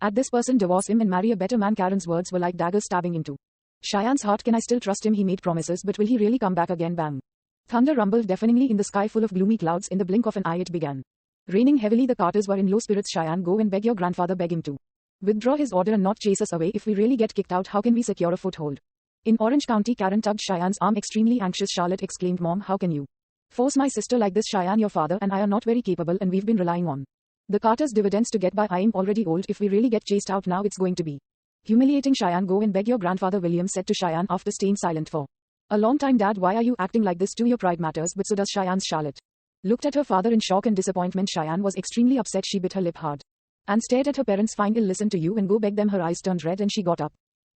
at this person. Divorce him and marry a better man. Karen's words were like daggers stabbing into Cheyenne's heart. Can I still trust him? He made promises, but will he really come back again? Bang. Thunder rumbled deafeningly in the sky full of gloomy clouds. In the blink of an eye it began raining heavily. The Carters were in low spirits. Cheyenne, go and beg your grandfather. Beg him to withdraw his order and not chase us away. If we really get kicked out, how can we secure a foothold in Orange County? Karen tugged Cheyenne's arm. Extremely anxious, Charlotte exclaimed, Mom, how can you force my sister like this? Cheyenne, your father and I are not very capable and we've been relying on the Carters' dividends to get by. I am already old. If we really get chased out now, it's going to be humiliating. Cheyenne, go and beg your grandfather. William said to Cheyenne after staying silent for a long time. Dad, why are you acting like this? Too, your pride matters, but so does Cheyenne's. Charlotte looked at her father in shock and disappointment. Cheyenne was extremely upset. She bit her lip hard and stared at her parents. Fine, I'll listen to you and go beg them. Her eyes turned red and she got up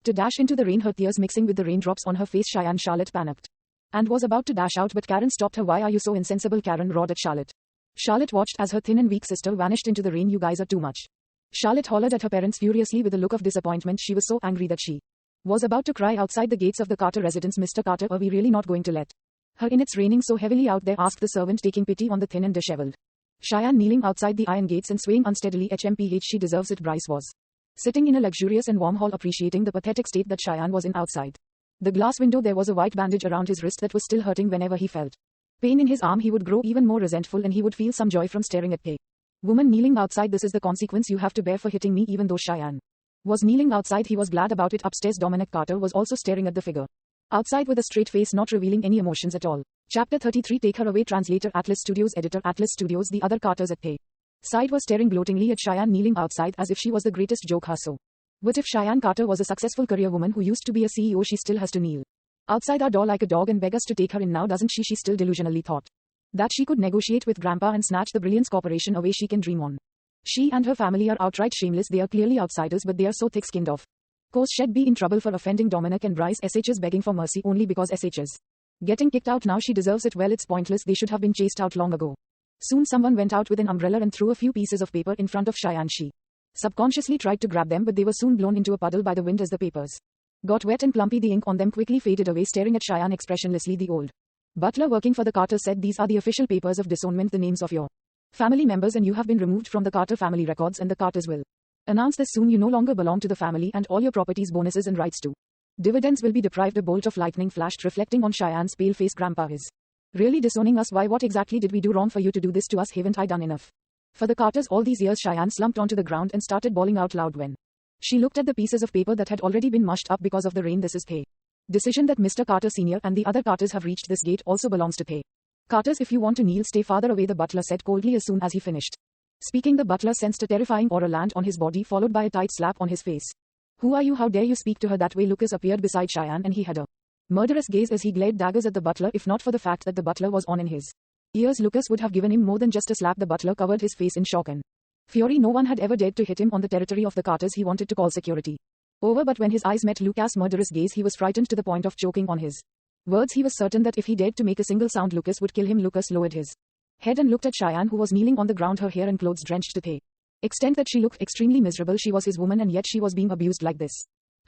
to dash into the rain, her tears mixing with the raindrops on her face. Cheyenne, Charlotte panicked and was about to dash out, but Karen stopped her. Why are you so insensible? Karen roared at Charlotte. Charlotte watched as her thin and weak sister vanished into the rain. You guys are too much. Charlotte hollered at her parents furiously with a look of disappointment. She was so angry that she was about to cry. Outside the gates of the Carter residence, Mr. Carter, are we really not going to let her in? It's raining so heavily out there, asked the servant, taking pity on the thin and disheveled Cheyenne kneeling outside the iron gates and swaying unsteadily. HMPH, she deserves it. Bryce was sitting in a luxurious and warm hall, appreciating the pathetic state that Cheyenne was in. Outside the glass window there was a white bandage around his wrist that was still hurting. Whenever he felt pain in his arm, he would grow even more resentful and he would feel some joy from staring at the woman kneeling outside. This is the consequence you have to bear for hitting me. Even though Cheyenne was kneeling outside, he was glad about it. Upstairs, Dominic Carter was also staring at the figure outside with a straight face, not revealing any emotions at all. Chapter 33, Take Her Away. Translator, Atlas Studios. Editor, Atlas Studios. The other Carters at the side were staring gloatingly at Cheyenne kneeling outside as if she was the greatest joke. So what if Cheyenne Carter was a successful career woman who used to be a CEO? She still has to kneel outside our door like a dog and beg us to take her in now, doesn't she? She still delusionally thought that she could negotiate with Grandpa and snatch the Brilliance Corporation away. She can dream on. She and her family are outright shameless. They are clearly outsiders, but they are so thick-skinned. Of course she'd be in trouble for offending Dominic and Bryce. SH's begging for mercy only because SH's getting kicked out now. She deserves it. Well, it's pointless. They should have been chased out long ago. Soon someone went out with an umbrella and threw a few pieces of paper in front of Cheyenne. She subconsciously tried to grab them, but they were soon blown into a puddle by the wind as the papers got wet and plumpy. The ink on them quickly faded away. Staring at Cheyenne expressionlessly, the old butler working for the Carters said, These are the official papers of disownment, the names of your family members, and you have been removed from the Carter family records, and the Carters will announce this soon. You no longer belong to the family, and all your properties, bonuses and rights to dividends will be deprived. A bolt of lightning flashed, reflecting on Cheyenne's pale face. Grandpa is really disowning us. Why? What exactly did we do wrong for you to do this to us? Haven't I done enough for the Carters all these years? Cheyenne slumped onto the ground and started bawling out loud when she looked at the pieces of paper that had already been mushed up because of the rain. This is the decision that Mr. Carter Sr. and the other Carters have reached. This gate also belongs to the Carters. If you want to kneel, stay farther away, the butler said coldly. As soon as he finished speaking, the butler sensed a terrifying aura land on his body, followed by a tight slap on his face. Who are you? How dare you speak to her that way? Lucas appeared beside Cheyenne and he had a murderous gaze as he glared daggers at the butler. If not for the fact that the butler was on in his ears, Lucas would have given him more than just a slap. The butler covered his face in shock and fury. No one had ever dared to hit him on the territory of the Carters. He wanted to call security over, but when his eyes met Lucas' murderous gaze, he was frightened to the point of choking on his words. He was certain that if he dared to make a single sound, Lucas would kill him. Lucas lowered his head and looked at Cheyenne, who was kneeling on the ground, her hair and clothes drenched to the extent that she looked extremely miserable. She was his woman, and yet she was being abused like this.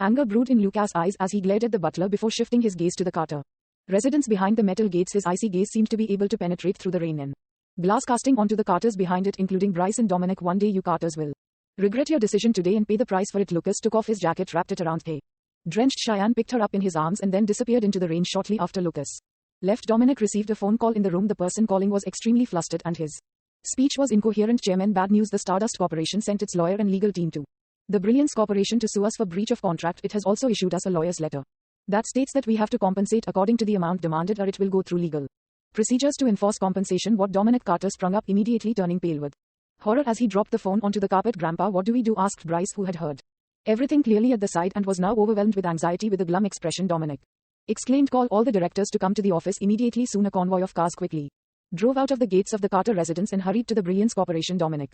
Anger brewed in Lucas' eyes as he glared at the butler before shifting his gaze to the Carter residence behind the metal gates. His icy gaze seemed to be able to penetrate through the rain and glass, casting onto the Carters behind it, including Bryce and Dominic. One day you Carters will regret your decision today and pay the price for it. Lucas took off his jacket, wrapped it around the drenched Cheyenne, picked her up in his arms and then disappeared into the rain. Shortly after Lucas left, Dominic received a phone call in the room. The person calling was extremely flustered and his speech was incoherent. Chairman, bad news. The Stardust Corporation sent its lawyer and legal team to the Brilliance Corporation to sue us for breach of contract. It has also issued us a lawyer's letter that states that we have to compensate according to the amount demanded, or it will go through legal procedures to enforce compensation. What? Dominic Carter sprung up, immediately turning pale with horror as he dropped the phone onto the carpet. Grandpa, what do we do? Asked Bryce, who had heard everything clearly at the side and was now overwhelmed with anxiety. With a glum expression, Dominic exclaimed, Call all the directors to come to the office immediately. Soon a convoy of cars quickly drove out of the gates of the Carter residence and hurried to the Brilliance Corporation. Dominic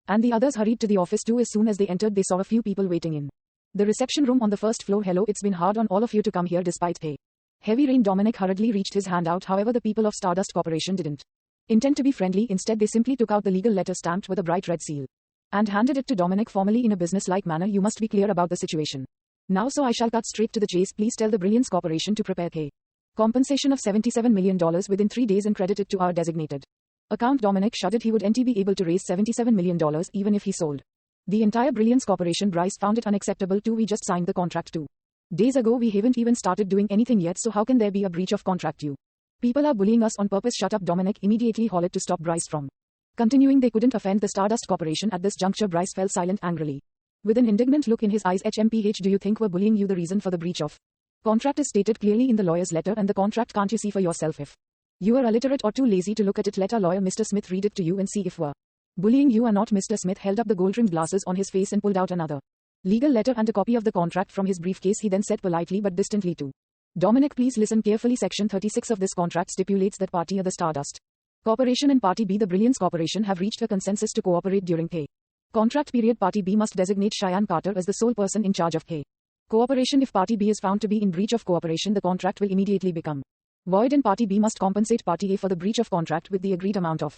and the others hurried to the office too. As soon as they entered, they saw a few people waiting in the reception room on the first floor. Hello, it's been hard on all of you to come here despite pay. Heavy rain. Dominic hurriedly reached his hand out. However, the people of Stardust Corporation didn't intend to be friendly. Instead, they simply took out the legal letter stamped with a bright red seal and handed it to Dominic formally in a business-like manner. You must be clear about the situation now, so I shall cut straight to the chase. Please tell the Brilliance Corporation to prepare pay compensation of $77 million within 3 days and credit it to our designated account. Dominic shuddered. He would be able to raise $77 million even if he sold the entire Brilliance Corporation. Bryce found it unacceptable too. We just signed the contract 2 days ago. We haven't even started doing anything yet, so how can there be a breach of contract? You people are bullying us on purpose. Shut up. Dominic immediately hollered to stop Bryce from continuing. They couldn't offend the Stardust Corporation at this juncture. Bryce fell silent angrily, with an indignant look in his eyes. HMPH, do you think we're bullying you? The reason for the breach of contract is stated clearly in the lawyer's letter, and the contract can't you see for yourself? If you are illiterate or too lazy to look at it, let our lawyer Mr. Smith read it to you and see if we're bullying you or not. Mr. Smith held up the gold-rimmed glasses on his face and pulled out another legal letter and a copy of the contract from his briefcase. He then said politely but distantly to Dominic, please listen carefully. Section 36 of this contract stipulates that Party A, the Stardust Corporation, and Party B, the Brilliance Corporation, have reached a consensus to cooperate during pay contract period. Party B must designate Cheyenne Carter as the sole person in charge of pay cooperation. If Party B is found to be in breach of cooperation, the contract will immediately become void and Party B must compensate Party A for the breach of contract with the agreed amount of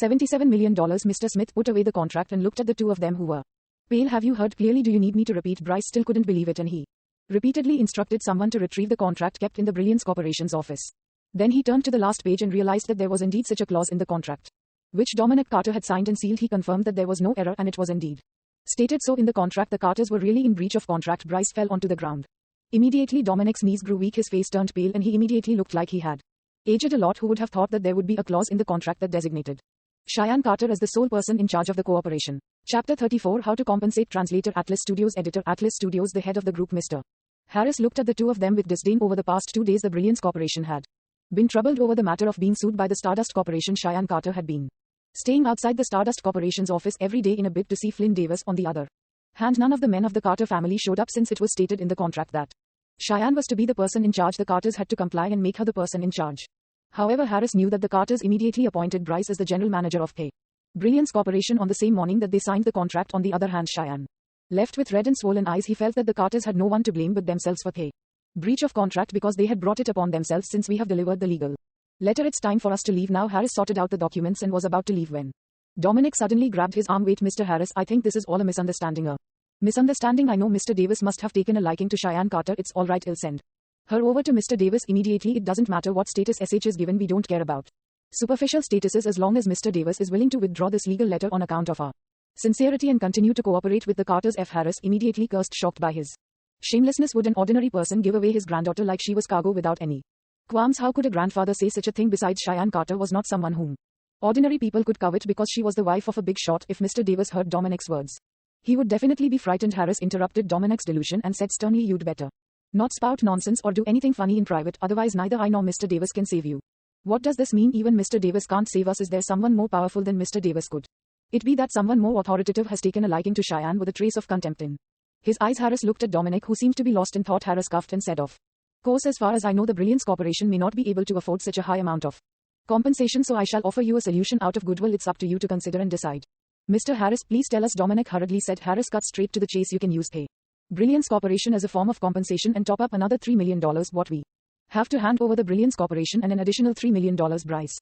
$77 million. Mr. Smith put away the contract and looked at the two of them who were pale. Have you heard clearly? Do you need me to repeat? Bryce still couldn't believe it, and he repeatedly instructed someone to retrieve the contract kept in the Brilliance Corporation's office. Then he turned to the last page and realized that there was indeed such a clause in the contract, which Dominic Carter had signed and sealed. He confirmed that there was no error and it was indeed stated so in the contract. The Carters were really in breach of contract. Bryce fell onto the ground. Immediately Dominic's knees grew weak, his face turned pale, and he immediately looked like he had aged a lot. Who would have thought that there would be a clause in the contract that designated Cheyenne Carter as the sole person in charge of the cooperation? Chapter 34, How to Compensate. Translator, Atlas Studios. Editor, Atlas Studios. The head of the group, Mr. Harris, looked at the two of them with disdain. Over the past 2 days, the Brilliance Corporation had been troubled over the matter of being sued by the Stardust Corporation. Cheyenne Carter had been staying outside the Stardust Corporation's office every day in a bid to see Flynn Davis. On the other hand, none of the men of the Carter family showed up since it was stated in the contract that Cheyenne was to be the person in charge. The Carters had to comply and make her the person in charge. However, Harris knew that the Carters immediately appointed Bryce as the general manager of pay Brilliance Corporation on the same morning that they signed the contract. On the other hand, Cheyenne left with red and swollen eyes. He felt that the Carters had no one to blame but themselves for pay breach of contract because they had brought it upon themselves. Since we have delivered the legal letter, it's time for us to leave now. Harris sorted out the documents and was about to leave when Dominic suddenly grabbed his arm. Wait, Mr. Harris, I think this is all a misunderstanding. Misunderstanding? I know Mr. Davis must have taken a liking to Cheyenne Carter. It's all right, I'll send her over to Mr. Davis immediately. It doesn't matter what status SH is given, we don't care about superficial statuses as long as Mr. Davis is willing to withdraw this legal letter on account of our sincerity and continue to cooperate with the Carters. F. Harris immediately cursed, shocked by his shamelessness. Would an ordinary person give away his granddaughter like she was cargo without any qualms? How could a grandfather say such a thing? Besides, Cheyenne Carter was not someone whom ordinary people could covet because she was the wife of a big shot. If Mr. Davis heard Dominic's words, he would definitely be frightened. Harris interrupted Dominic's delusion and said sternly, you'd better not spout nonsense or do anything funny in private, otherwise neither I nor Mr. Davis can save you. What does this mean? Even Mr. Davis can't save us. Is there someone more powerful than Mr. Davis? Could it be that someone more authoritative has taken a liking to Cheyenne with a trace of contempt in his eyes? Harris looked at Dominic, who seemed to be lost in thought. Harris coughed and said, of course, as far as I know, the Brilliance Corporation may not be able to afford such a high amount of compensation, so I shall offer you a solution out of goodwill. It's up to you to consider and decide. Mr. Harris, please tell us, Dominic hurriedly said. Harris cut straight to the chase. You can use pay Brilliance Corporation as a form of compensation and top up another $3 million. What we have to hand over the Brilliance Corporation and an additional $3 million. Bryce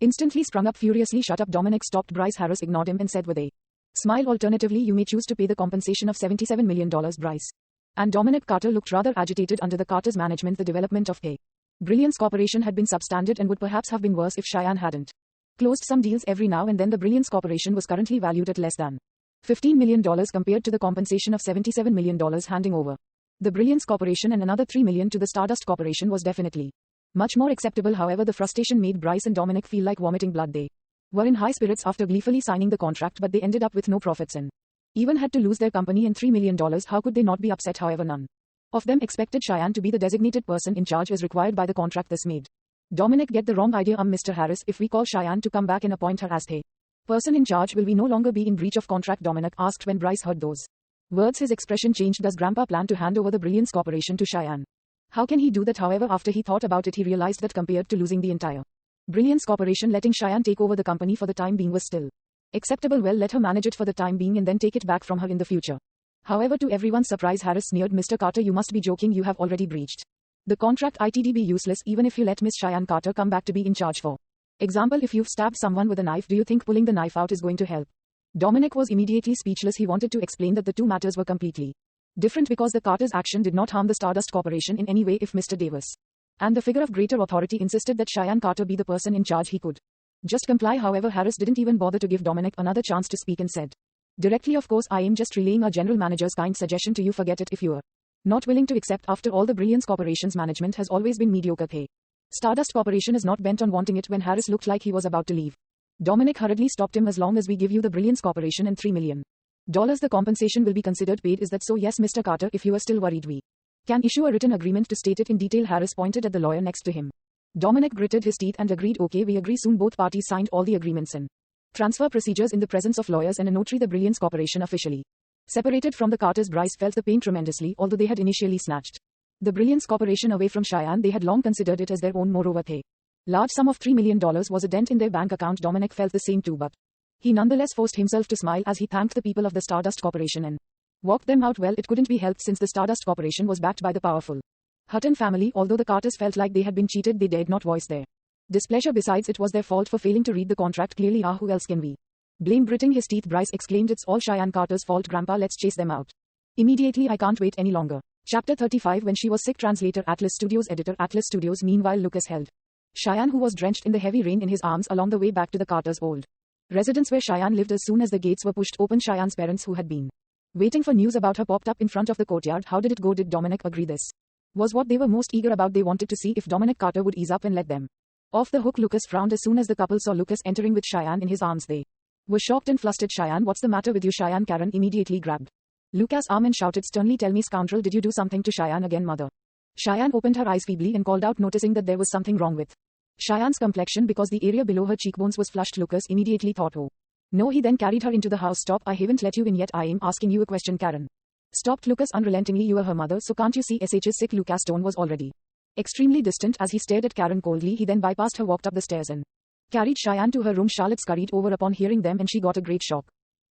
instantly sprung up furiously. Shut up, Dominic stopped Bryce. Harris ignored him and said with a smile, alternatively, you may choose to pay the compensation of $77 million. Bryce and Dominic Carter looked rather agitated. Under the Carter's management, the development of pay Brilliance Corporation had been substandard and would perhaps have been worse if Cheyenne hadn't closed some deals every now and then. The Brilliance Corporation was currently valued at less than $15 million compared to the compensation of $77 million handing over the Brilliance Corporation and another $3 million to the Stardust Corporation was definitely much more acceptable. However, the frustration made Bryce and Dominic feel like vomiting blood. They were in high spirits after gleefully signing the contract, but they ended up with no profits and even had to lose their company and $3 million. How could they not be upset? However, none of them expected Cheyenne to be the designated person in charge as required by the contract. This made Dominic get the wrong idea. Mr. Harris, if we call Cheyenne to come back and appoint her as the person in charge, will we no longer be in breach of contract? Dominic asked. When Bryce heard those words, his expression changed. Does Grandpa plan to hand over the Brilliance Corporation to Cheyenne? How can he do that? However, after he thought about it, he realized that compared to losing the entire Brilliance Corporation letting Cheyenne take over the company for the time being was still acceptable. Well, let her manage it for the time being and then take it back from her in the future. However, to everyone's surprise, Harris sneered, Mr. Carter, you must be joking, you have already breached the contract. It'd be useless even if you let Miss Cheyenne Carter come back to be in charge. For example, if you've stabbed someone with a knife, do you think pulling the knife out is going to help? Dominic was immediately speechless. He wanted to explain that the two matters were completely different because the Carter's action did not harm the Stardust Corporation in any way. If Mr. Davis and the figure of greater authority insisted that Cheyenne Carter be the person in charge, he could just comply. However, Harris didn't even bother to give Dominic another chance to speak and said directly, of course, I am just relaying our general manager's kind suggestion to you. Forget it if you're not willing to accept. After all, the Brilliance Corporation's management has always been mediocre. Hey, Stardust Corporation is not bent on wanting it. When Harris looked like he was about to leave, Dominic hurriedly stopped him. As long as we give you the Brilliance Corporation and $3 million, the compensation will be considered paid. Is that so? Yes, Mr. Carter, if you are still worried, we can issue a written agreement to state it in detail. Harris pointed at the lawyer next to him. Dominic gritted his teeth and agreed. Okay, we agree. Soon both parties signed all the agreements and transfer procedures in the presence of lawyers and a notary. The Brilliance Corporation officially separated from the Carters. Bryce felt the pain tremendously. Although they had initially snatched the Brilliance Corporation away from Cheyenne, they had long considered it as their own. Moreover, a large sum of $3 million was a dent in their bank account. Dominic felt the same too, but he nonetheless forced himself to smile as he thanked the people of the Stardust Corporation and walked them out. Well, it couldn't be helped since the Stardust Corporation was backed by the powerful Hutton family. Although the Carters felt like they had been cheated, they dared not voice their displeasure. Besides, it was their fault for failing to read the contract clearly. Who else can we blame? Gritting his teeth, Bryce exclaimed, it's all Cheyenne Carter's fault. Grandpa, let's chase them out immediately. I can't wait any longer. Chapter 35. When she was sick. Translator, Atlas Studios. Editor, Atlas Studios. Meanwhile, Lucas held Cheyenne, who was drenched in the heavy rain, in his arms along the way back to the Carters' old residence where Cheyenne lived. As soon as the gates were pushed open, Cheyenne's parents, who had been waiting for news about her, popped up in front of the courtyard. How did it go? Did Dominic agree? This was what they were most eager about. They wanted to see if Dominic Carter would ease up and let them off the hook. Lucas frowned as soon as the couple saw Lucas entering with Cheyenne in his arms. They were shocked and flustered. Cheyenne, what's the matter with you? Cheyenne. Karen immediately grabbed Lucas' arm and shouted sternly, tell me, scoundrel, did you do something to Cheyenne again? Mother. Cheyenne opened her eyes feebly and called out, noticing that there was something wrong with Cheyenne's complexion because the area below her cheekbones was flushed. Lucas immediately thought, oh no. He then carried her into the house. Stop, I haven't let you in yet. I am asking you a question. Karen stopped Lucas unrelentingly. You are her mother, so can't you see? SH's sick. Lucas' tone was already extremely distant as he stared at Karen coldly. He then bypassed her, walked up the stairs and carried Cheyenne to her room. Charlotte scurried over upon hearing them, and she got a great shock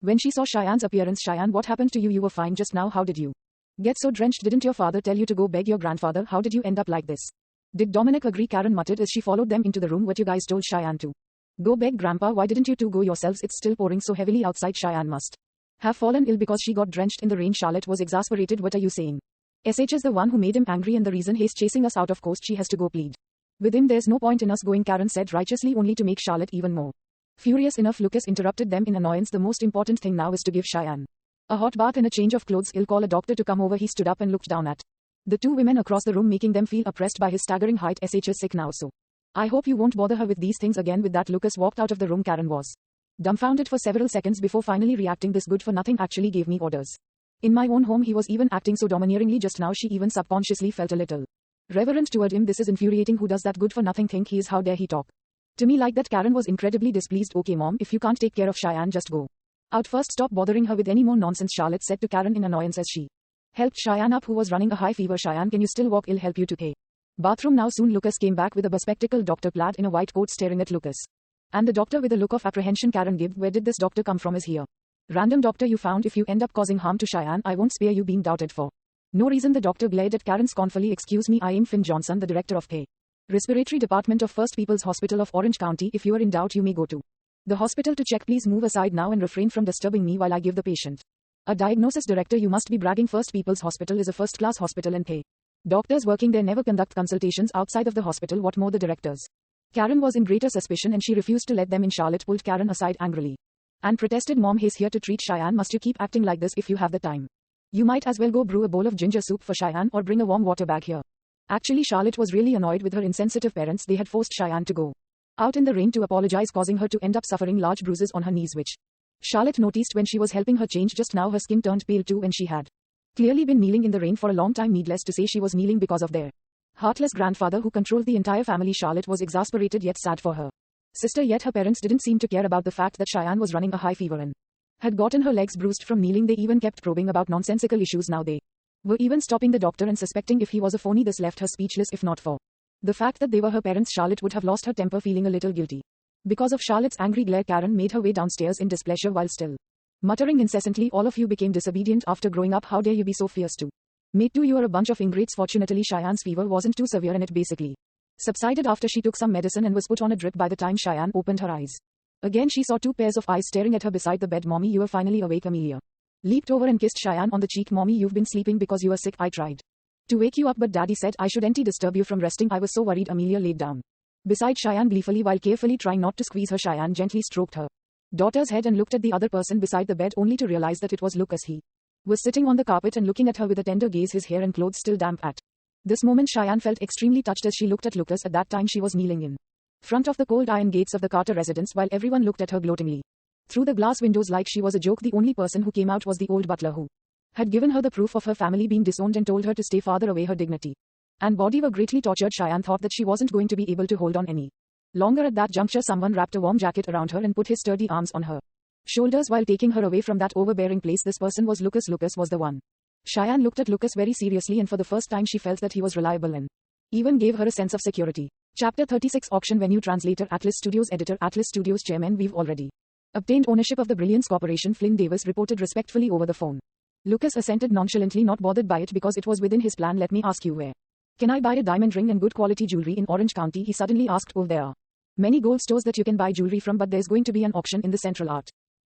when she saw Cheyenne's appearance. Cheyenne, what happened to you? You were fine just now. How did you get so drenched? Didn't your father tell you to go beg your grandfather? How did you end up like this? Did Dominic agree? Karen muttered as she followed them into the room. What, you guys told Cheyenne to go beg Grandpa? Why didn't you two go yourselves? It's still pouring so heavily outside. Cheyenne must have fallen ill because she got drenched in the rain. Charlotte was exasperated. What are you saying? SH is the one who made him angry and the reason he's chasing us out. Of course she has to go plead with him. There's no point in us going, Karen said righteously, only to make Charlotte even more furious. Enough. Lucas interrupted them in annoyance. The most important thing now is to give Cheyenne a hot bath and a change of clothes. I'll call a doctor to come over. He stood up and looked down at the two women across the room, making them feel oppressed by his staggering height. SH is sick now, so I hope you won't bother her with these things again. With that, Lucas walked out of the room. Karen was dumbfounded for several seconds before finally reacting. This good for nothing actually gave me orders in my own home. He was even acting so domineeringly just now. She even subconsciously felt a little reverent toward him. This is infuriating. Who does that good for nothing think he is? How dare he talk to me like that? Karen was incredibly displeased. Okay mom, if you can't take care of Cheyenne, just go out first. Stop bothering her with any more nonsense, Charlotte said to Karen in annoyance as she helped Cheyenne up, who was running a high fever. Cheyenne, can you still walk? I'll help you to the bathroom now. Soon Lucas came back with a bespectacled doctor clad in a white coat, staring at Lucas and the doctor with a look of apprehension. Karen Gibb, where did this doctor come from? Is he a random doctor you found? If you end up causing harm to Cheyenne, I won't spare you being doubted for no reason. The doctor glared at Karen scornfully. Excuse me, I am Finn Johnson, the director of the respiratory department of First People's Hospital of Orange County. If you are in doubt, you may go to the hospital to check. Please move aside now and refrain from disturbing me while I give the patient a diagnosis. Director, you must be bragging. First People's Hospital is a first-class hospital and the doctors working there never conduct consultations outside of the hospital. What more, the directors? Karen was in greater suspicion and she refused to let them in. Charlotte pulled Karen aside angrily and protested, Mom, he's here to treat Cheyenne. Must you keep acting like this? If you have the time, you might as well go brew a bowl of ginger soup for Cheyenne or bring a warm water bag here. Actually, Charlotte was really annoyed with her insensitive parents. They had forced Cheyenne to go out in the rain to apologize, causing her to end up suffering large bruises on her knees, which Charlotte noticed when she was helping her change. Just now her skin turned pale too, and she had clearly been kneeling in the rain for a long time. Needless to say, she was kneeling because of their heartless grandfather who controlled the entire family. Charlotte was exasperated yet sad for her sister, yet her parents didn't seem to care about the fact that Cheyenne was running a high fever and had gotten her legs bruised from kneeling. They even kept probing about nonsensical issues. Now they were even stopping the doctor and suspecting if he was a phony. This left her speechless. If not for The fact that they were her parents, Charlotte would have lost her temper, feeling a little guilty. Because of Charlotte's angry glare, Karen made her way downstairs in displeasure while still muttering incessantly, "All of you became disobedient after growing up. How dare you be so fierce too? Mate too, you are a bunch of ingrates." Fortunately, Cheyenne's fever wasn't too severe and it basically subsided after she took some medicine and was put on a drip by the time Cheyenne opened her eyes. Again she saw two pairs of eyes staring at her beside the bed. "Mommy, you are finally awake." Amelia leaped over and kissed Cheyenne on the cheek. "Mommy, you've been sleeping because you were sick. I tried to wake you up but Daddy said I shouldn't disturb you from resting. I was so worried." Amelia laid down beside Cheyenne gleefully while carefully trying not to squeeze her. Cheyenne gently stroked her daughter's head and looked at the other person beside the bed, only to realize that it was Lucas. He was sitting on the carpet and looking at her with a tender gaze, his hair and clothes still damp. At this moment Cheyenne felt extremely touched as she looked at Lucas. At that time she was kneeling in front of the cold iron gates of the Carter residence while everyone looked at her gloatingly through the glass windows like she was a joke. The only person who came out was the old butler who had given her the proof of her family being disowned and told her to stay farther away. Her dignity and body were greatly tortured. Cheyenne thought that she wasn't going to be able to hold on any longer. At that juncture someone wrapped a warm jacket around her and put his sturdy arms on her shoulders while taking her away from that overbearing place. This person was Lucas. Lucas was the one. Cheyenne looked at Lucas very seriously and for the first time she felt that he was reliable and even gave her a sense of security. Chapter 36 Auction Venue. Translator, Atlas Studios. Editor, Atlas Studios Chairman, "We've already obtained ownership of the Brilliance Corporation," Flynn Davis reported respectfully over the phone. Lucas assented nonchalantly, not bothered by it because it was within his plan. "Let me ask you, where can I buy a diamond ring and good quality jewelry in Orange County?" he suddenly asked. "Oh, there are many gold stores that you can buy jewelry from, but there's going to be an auction in the Central Art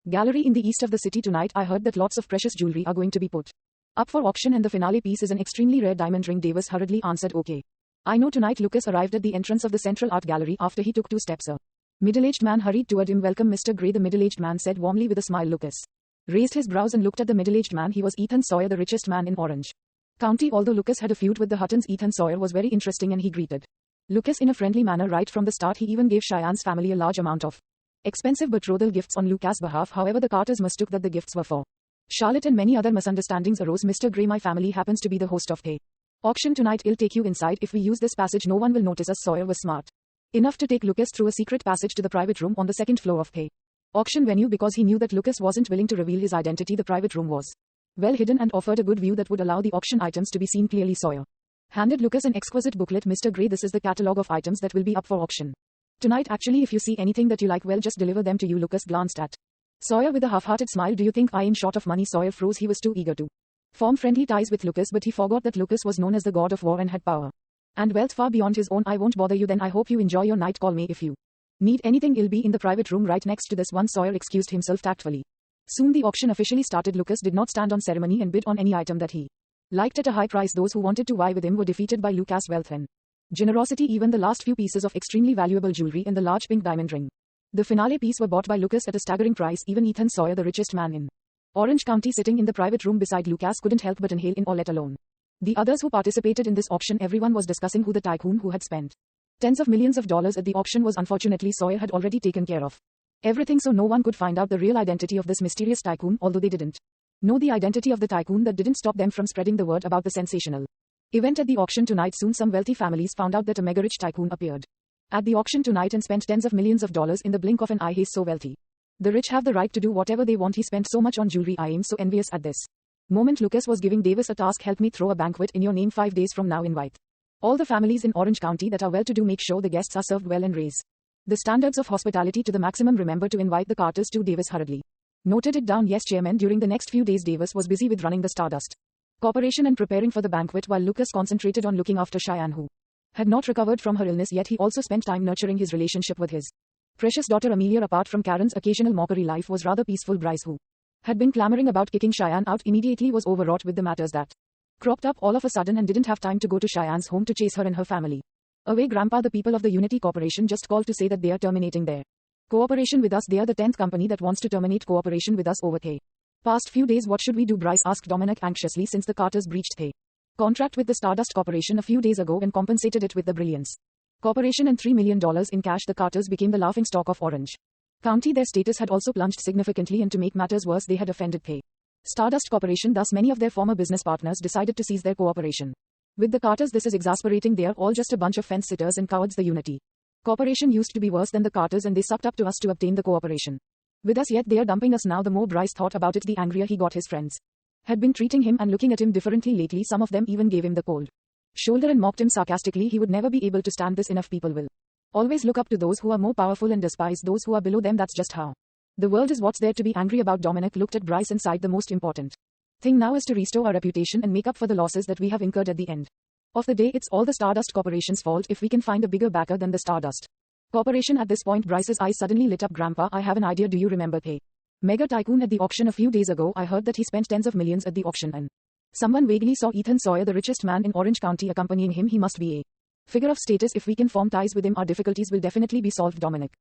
Gallery in the east of the city tonight. I heard that lots of precious jewelry are going to be put up for auction and the finale piece is an extremely rare diamond ring." Davis hurriedly answered. "Okay, I know tonight." Lucas arrived at the entrance of the Central Art Gallery after he took 2 steps. A middle-aged man hurried toward him. "Welcome, Mr. Gray," the middle-aged man said warmly with a smile. Lucas raised his brows and looked at the middle-aged man. He was Ethan Sawyer, the richest man in Orange County. Although Lucas had a feud with the Huttons, Ethan Sawyer was very interesting and he greeted Lucas in a friendly manner right from the start. He even gave Cheyenne's family a large amount of expensive betrothal gifts on Lucas' behalf. However, the Carters mistook that the gifts were for Charlotte and many other misunderstandings arose. "Mr. Gray, my family happens to be the host of the auction tonight. I'll take you inside. If we use this passage no one will notice us." Sawyer was smart enough to take Lucas through a secret passage to the private room on the 2nd floor of the auction venue because he knew that Lucas wasn't willing to reveal his identity. The private room was well hidden and offered a good view that would allow the auction items to be seen clearly. Sawyer handed Lucas an exquisite booklet. "Mr. Gray, this is the catalogue of items that will be up for auction tonight. Actually, if you see anything that you like, well, just deliver them to you." Lucas glanced at Sawyer with a half-hearted smile. "Do you think I am short of money?" Sawyer froze. He was too eager to form friendly ties with Lucas, but he forgot that Lucas was known as the god of war and had power and wealth far beyond his own. "I won't bother you then. I hope you enjoy your night. Call me if you need anything. I'll be in the private room right next to this one." Sawyer excused himself tactfully. Soon the auction officially started. Lucas did not stand on ceremony and bid on any item that he liked at a high price. Those who wanted to vie with him were defeated by Lucas' wealth and generosity. Even the last few pieces of extremely valuable jewelry and the large pink diamond ring, the finale piece, were bought by Lucas at a staggering price. Even Ethan Sawyer, the richest man in Orange County, sitting in the private room beside Lucas, couldn't help but inhale in awe, let alone the others who participated in this auction. Everyone was discussing who the tycoon who had spent tens of millions of dollars at the auction was. Unfortunately, Sawyer had already taken care of everything, so no one could find out the real identity of this mysterious tycoon. Although they didn't know the identity of the tycoon, that didn't stop them from spreading the word about the sensational event at the auction tonight. Soon some wealthy families found out that a mega-rich tycoon appeared at the auction tonight and spent tens of millions of dollars in the blink of an eye. He's so wealthy. The rich have the right to do whatever they want. He spent so much on jewelry. I am so envious. At this moment Lucas was giving Davis a task. "Help me throw a banquet in your name 5 days from now. Invite all the families in Orange County that are well-to-do. Make sure the guests are served well and raise the standards of hospitality to the maximum. Remember to invite the Carters too." Davis hurriedly noted it down. "Yes, Chairman." During the next few days Davis was busy with running the Stardust Corporation and preparing for the banquet while Lucas concentrated on looking after Cheyenne, who had not recovered from her illness yet. He also spent time nurturing his relationship with his precious daughter Amelia. Apart from Karen's occasional mockery, life was rather peaceful. Bryce, who had been clamoring about kicking Cheyenne out, immediately was overwrought with the matters that cropped up all of a sudden and didn't have time to go to Cheyenne's home to chase her and her family away. "Grandpa, the people of the Unity Corporation just called to say that they are terminating their cooperation with us. They are the 10th company that wants to terminate cooperation with us over the past few days. What should we do?" Bryce asked Dominic anxiously, since the Carters breached the contract with the Stardust Corporation a few days ago and compensated it with the Brilliance Corporation and $3 million in cash. The Carters became the laughingstock of Orange County. Their status had also plunged significantly, and to make matters worse, they had offended the Stardust Corporation. Thus many of their former business partners decided to cease their cooperation with the Carters. This is exasperating. They are all just a bunch of fence-sitters and cowards. The Unity Corporation used to be worse than the Carters, and they sucked up to us to obtain the cooperation with us, yet they are dumping us now. The more Bryce thought about it, the angrier he got. His friends had been treating him and looking at him differently lately. Some of them even gave him the cold shoulder and mocked him sarcastically. He would never be able to stand this. Enough people will always look up to those who are more powerful and despise those who are below them. That's just how the world is. What's there to be angry about? Dominic looked at Bryce and sighed. The most important thing now is to restore our reputation and make up for the losses that we have incurred at the end of the day. It's all the Stardust Corporation's fault if we can find a bigger backer than the Stardust Corporation. At this point Bryce's eyes suddenly lit up. Grandpa, I have an idea. Do you remember Pei, mega tycoon at the auction a few days ago? I heard that he spent tens of millions at the auction and someone vaguely saw Ethan Sawyer, the richest man in Orange County, accompanying him. He must be a figure of status. If we can form ties with him, our difficulties will definitely be solved. Dominic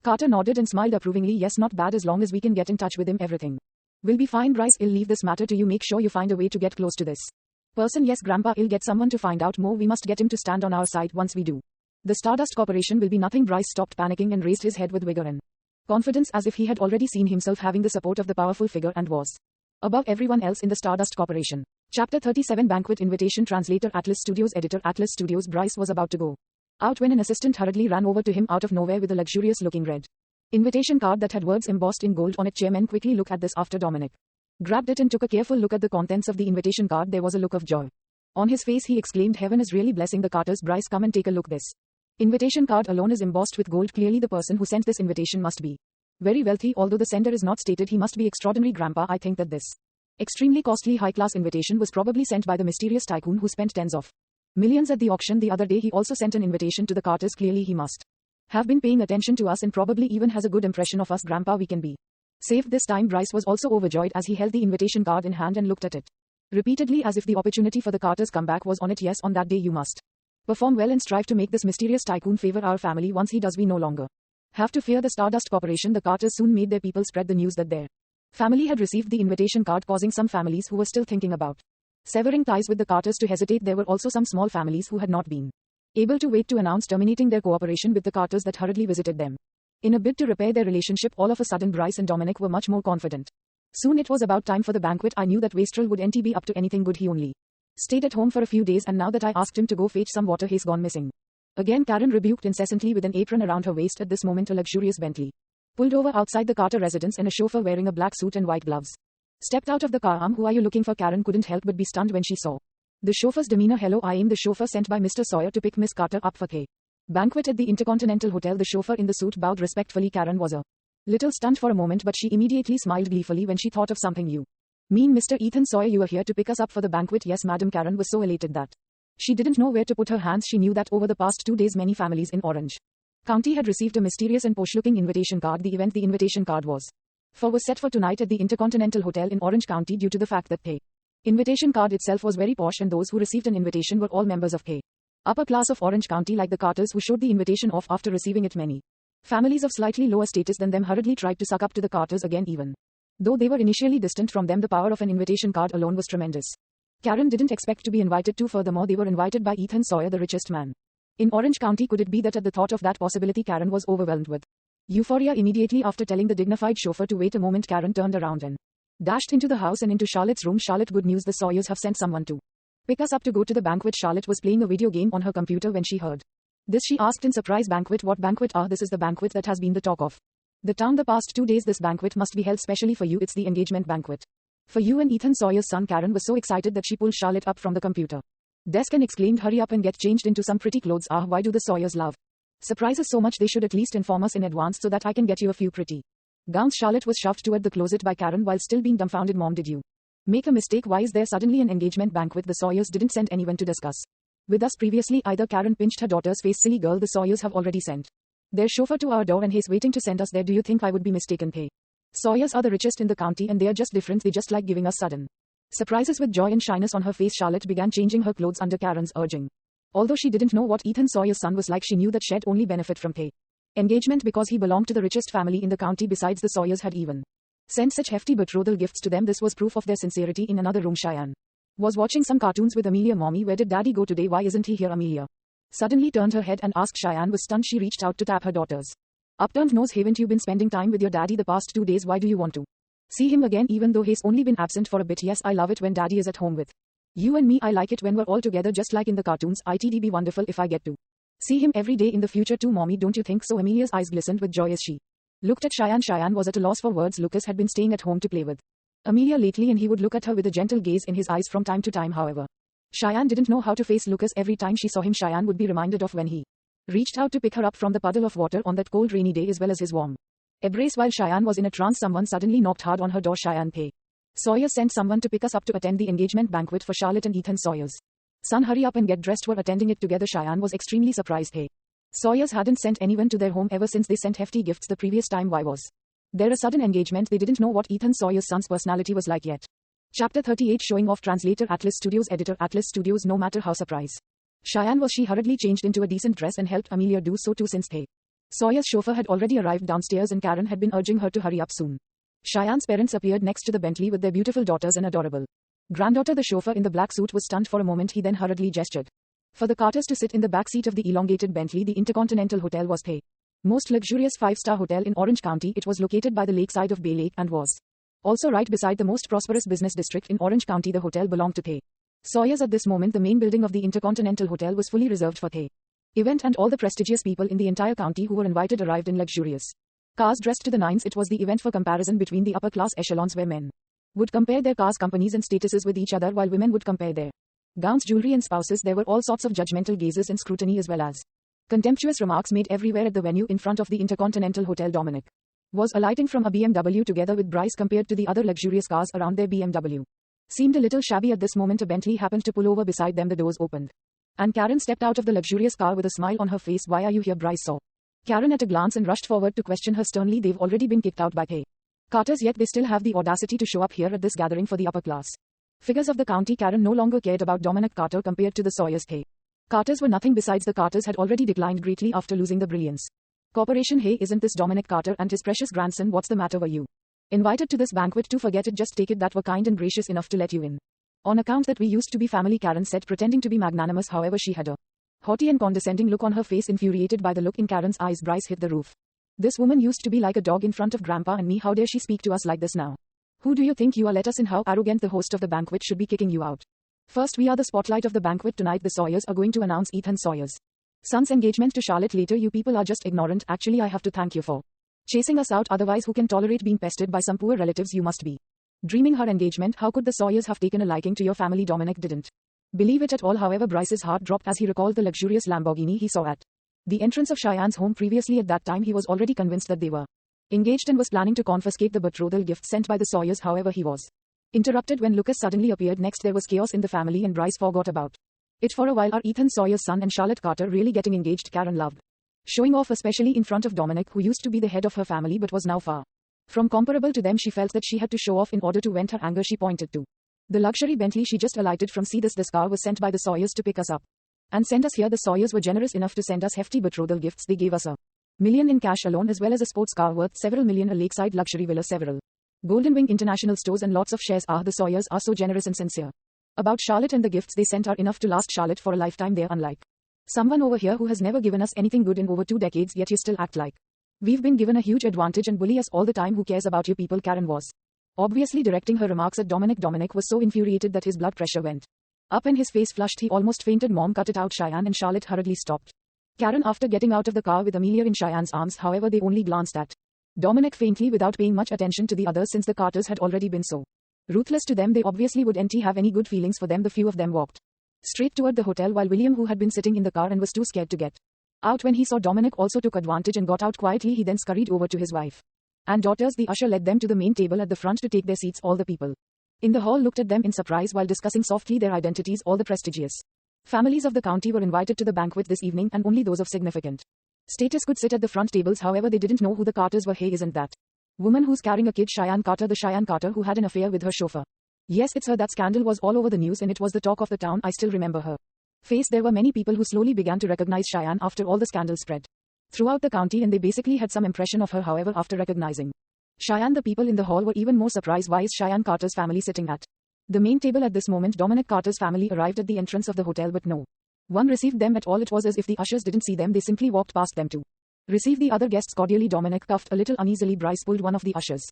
Carter nodded and smiled approvingly. Yes, not bad. As long as we can get in touch with him, everything will be fine. Bryce, I'll leave this matter to you. Make sure you find a way to get close to this person. Yes, Grandpa, I'll get someone to find out more. We must get him to stand on our side. Once we do, the Stardust Corporation will be nothing. Bryce stopped panicking and raised his head with vigor and confidence, as if he had already seen himself having the support of the powerful figure and was above everyone else in the Stardust Corporation. Chapter 37 Banquet Invitation. Translator Atlas Studios. Editor Atlas Studios. Bryce was about to go out when an assistant hurriedly ran over to him out of nowhere with a luxurious-looking red invitation card that had words embossed in gold on it. Chairman, quickly look at this. After Dominic grabbed it and took a careful look at the contents of the invitation card, there was a look of joy on his face. He exclaimed, heaven is really blessing the Carters. Bryce, come and take a look. This invitation card alone is embossed with gold. Clearly the person who sent this invitation must be very wealthy. Although the sender is not stated, he must be extraordinary. Grandpa, I think that this extremely costly high-class invitation was probably sent by the mysterious tycoon who spent tens of millions at the auction the other day. He also sent an invitation to the Carters. Clearly he must have been paying attention to us and probably even has a good impression of us. Grandpa, we can be saved this time. Bryce was also overjoyed as he held the invitation card in hand and looked at it repeatedly, as if the opportunity for the Carters' comeback was on it. Yes, on that day you must perform well and strive to make this mysterious tycoon favor our family. Once he does, we no longer have to fear the Stardust Corporation. The Carters soon made their people spread the news that their family had received the invitation card, causing some families who were still thinking about severing ties with the Carters to hesitate. There were also some small families who had not been able to wait to announce terminating their cooperation with the Carters that hurriedly visited them in a bid to repair their relationship. All of a sudden Bryce and Dominic were much more confident. Soon it was about time for the banquet. I knew that Wastrel wouldn't be up to anything good. He only stayed at home for a few days, and now that I asked him to go fetch some water, he's gone missing again. Karen rebuked incessantly with an apron around her waist. At this moment a luxurious Bentley pulled over outside the Carter residence, and a chauffeur wearing a black suit and white gloves stepped out of the car. Who are you looking for? Karen couldn't help but be stunned when she saw the chauffeur's demeanor. Hello, I am the chauffeur sent by Mr. Sawyer to pick Miss Carter up for K banquet at the Intercontinental Hotel. The chauffeur in the suit bowed respectfully. Karen was a little stunned for a moment, but she immediately smiled gleefully when she thought of something. You mean Mr. Ethan Sawyer? You are here to pick us up for the banquet? Yes, madam. Karen was so elated that she didn't know where to put her hands. She knew that over the past 2 days many families in Orange County had received a mysterious and posh-looking invitation card. The event the invitation card was set for tonight at the Intercontinental Hotel in Orange County due to the fact that the invitation card itself was very posh, and those who received an invitation were all members of the upper class of Orange County, like the Carters, who showed the invitation off after receiving it. Many families of slightly lower status than them hurriedly tried to suck up to the Carters again. Even though they were initially distant from them, the power of an invitation card alone was tremendous. Karen didn't expect to be invited to. Furthermore, they were invited by Ethan Sawyer, the richest man in Orange County. Could it be that at the thought of that possibility Karen was overwhelmed with euphoria? Immediately after telling the dignified chauffeur to wait a moment, Karen turned around and dashed into the house and into Charlotte's room. Charlotte, good news. The Sawyers have sent someone to pick us up to go to the banquet. Charlotte was playing a video game on her computer when she heard this. She asked in surprise, banquet? What banquet? This is the banquet that has been the talk of the town the past 2 days. This banquet must be held specially for you. It's the engagement banquet for you and Ethan Sawyer's son. Karen was so excited that she pulled Charlotte up from the computer desk and exclaimed, hurry up and get changed into some pretty clothes. Why do the Sawyers love surprises so much? They should at least inform us in advance so that I can get you a few pretty gowns. Charlotte was shoved toward the closet by Karen while still being dumbfounded. Mom, did you make a mistake? Why is there suddenly an engagement banquet? The Sawyers didn't send anyone to discuss with us previously either. Karen pinched her daughter's face. Silly girl, the Sawyers have already sent their chauffeur to our door and he's waiting to send us there. Do you think I would be mistaken? They Sawyers are the richest in the county and they are just different. They just like giving us sudden surprises. With joy and shyness on her face, Charlotte began changing her clothes under Karen's urging. Although she didn't know what Ethan Sawyer's son was like, she knew that she'd only benefit from the engagement because he belonged to the richest family in the county. Besides, the Sawyers had even sent such hefty betrothal gifts to them. This was proof of their sincerity. In another room, Cheyenne was watching some cartoons with Amelia. Mommy, where did Daddy go today? Why isn't he here? Amelia suddenly turned her head and asked. Cheyenne was stunned. She reached out to tap her daughter's upturned nose. Haven't you been spending time with your daddy the past 2 days? Why do you want to see him again even though he's only been absent for a bit? Yes, I love it when Daddy is at home with you and me. I like it when we're all together just like in the cartoons. It'd be wonderful if I get to see him every day in the future too. Mommy, don't you think so? Amelia's eyes glistened with joy as she looked at Cheyenne. Cheyenne was at a loss for words. Lucas had been staying at home to play with Amelia lately and he would look at her with a gentle gaze in his eyes from time to time. However, Cheyenne didn't know how to face Lucas. Every time she saw him, Cheyenne would be reminded of when he reached out to pick her up from the puddle of water on that cold rainy day, as well as his warm embrace. While Cheyenne was in a trance, someone suddenly knocked hard on her door. Cheyenne Pay. Sawyers sent someone to pick us up to attend the engagement banquet for Charlotte and Ethan Sawyers. Son, hurry up and get dressed. We're attending it together. Cheyenne was extremely surprised. Hey. Sawyers hadn't sent anyone to their home ever since they sent hefty gifts the previous time. Why was there a sudden engagement? They didn't know what Ethan Sawyers' son's personality was like yet. Chapter 38 Showing off. Translator Atlas Studios. Editor Atlas Studios. No matter how surprised Cheyenne was, she hurriedly changed into a decent dress and helped Amelia do so too, since Hey Sawyer's chauffeur had already arrived downstairs and Karen had been urging her to hurry up soon. Cheyenne's parents appeared next to the Bentley with their beautiful daughters and adorable granddaughter. The chauffeur in the black suit was stunned for a moment. He then hurriedly gestured for the Carters to sit in the back seat of the elongated Bentley. The Intercontinental Hotel was the most luxurious 5-star hotel in Orange County. It was located by the lakeside of Bay Lake and was also right beside the most prosperous business district in Orange County. The hotel belonged to the Sawyers at this moment. The main building of the Intercontinental Hotel was fully reserved for the event, and all the prestigious people in the entire county who were invited arrived in luxurious cars dressed to the nines. It was the event for comparison between the upper class echelons, where men would compare their cars, companies and statuses with each other, while women would compare their gowns, jewelry and spouses. There were all sorts of judgmental gazes and scrutiny, as well as contemptuous remarks made everywhere at the venue in front of the Intercontinental Hotel. Dominic was alighting from a BMW together with Bryce. Compared to the other luxurious cars around, their BMW seemed a little shabby at this moment. A Bentley happened to pull over beside them. The doors opened and Karen stepped out of the luxurious car with a smile on her face. Why are you here? Bryce saw Karen at a glance and rushed forward to question her sternly. They've already been kicked out by the Carters, yet they still have the audacity to show up here at this gathering for the upper class figures of the county. Karen no longer cared about Dominic Carter compared to the Sawyers. The Carters were nothing. Besides, the Carters had already declined greatly after losing the Brilliance Corporation. Hey, isn't this Dominic Carter and his precious grandson? What's the matter? Were you invited to this banquet? To forget it, just take it. That were kind and gracious enough to let you in. On account that we used to be family, Karen said, pretending to be magnanimous. However, she had a haughty and condescending look on her face. Infuriated by the look in Karen's eyes, Bryce hit the roof. This woman used to be like a dog in front of Grandpa and me. How dare she speak to us like this now? Who do you think you are? Let us in. How arrogant. The host of the banquet should be kicking you out. First, we are the spotlight of the banquet tonight. The Sawyers are going to announce Ethan Sawyer's son's engagement to Charlotte later. You people are just ignorant. Actually, I have to thank you for chasing us out. Otherwise, who can tolerate being pestered by some poor relatives? You must be dreaming. Her engagement? How could the Sawyers have taken a liking to your family? Dominic didn't believe it at all. However, Bryce's heart dropped as he recalled the luxurious Lamborghini he saw at the entrance of Cheyenne's home previously. At that time, he was already convinced that they were engaged and was planning to confiscate the betrothal gift sent by the Sawyers. However, he was interrupted when Lucas suddenly appeared next. There was chaos in the family and Bryce forgot about it for a while. Are Ethan Sawyer's son and Charlotte Carter really getting engaged? Karen loved showing off, especially in front of Dominic, who used to be the head of her family but was now far from comparable to them. She felt that she had to show off in order to vent her anger. She pointed to the luxury Bentley she just alighted from. See this car was sent by the Sawyers to pick us up and send us here. The Sawyers were generous enough to send us hefty betrothal gifts. They gave us $1 million in cash alone, as well as a sports car worth several million, a lakeside luxury villa, several Golden Wing International stores and lots of shares. The Sawyers are so generous and sincere about Charlotte, and the gifts they sent are enough to last Charlotte for a lifetime. They're unlike someone over here who has never given us anything good in over 2 decades, yet you still act like we've been given a huge advantage and bully us all the time. Who cares about you people? Karen was obviously directing her remarks at Dominic. Dominic was so infuriated that his blood pressure went up and his face flushed. He almost fainted. Mom, cut it out. Cheyenne and Charlotte hurriedly stopped Karen after getting out of the car with Amelia in Cheyenne's arms. However, they only glanced at Dominic faintly without paying much attention to the others. Since the Carters had already been so ruthless to them, they obviously wouldn't have any good feelings for them. The few of them walked straight toward the hotel, while William, who had been sitting in the car and was too scared to get out when he saw Dominic, also took advantage and got out quietly. He then scurried over to his wife and daughters. The usher led them to the main table at the front to take their seats. All the people in the hall looked at them in surprise while discussing softly their identities. All the prestigious families of the county were invited to the banquet this evening, and only those of significant status could sit at the front tables. However, they didn't know who the Carters were. Hey, isn't that woman who's carrying a kid Cheyenne Carter? The Cheyenne Carter who had an affair with her chauffeur. Yes, it's her. That scandal was all over the news and it was the talk of the town. I still remember her face. There were many people who slowly began to recognize Cheyenne after all the scandal spread throughout the county, and they basically had some impression of her. However, after recognizing Cheyenne, the people in the hall were even more surprised. Why is Cheyenne Carter's family sitting at the main table at this moment? Dominic Carter's family arrived at the entrance of the hotel, but no one received them at all. It was as if the ushers didn't see them. They simply walked past them to receive the other guests cordially. Dominic coughed a little uneasily. Bryce pulled one of the ushers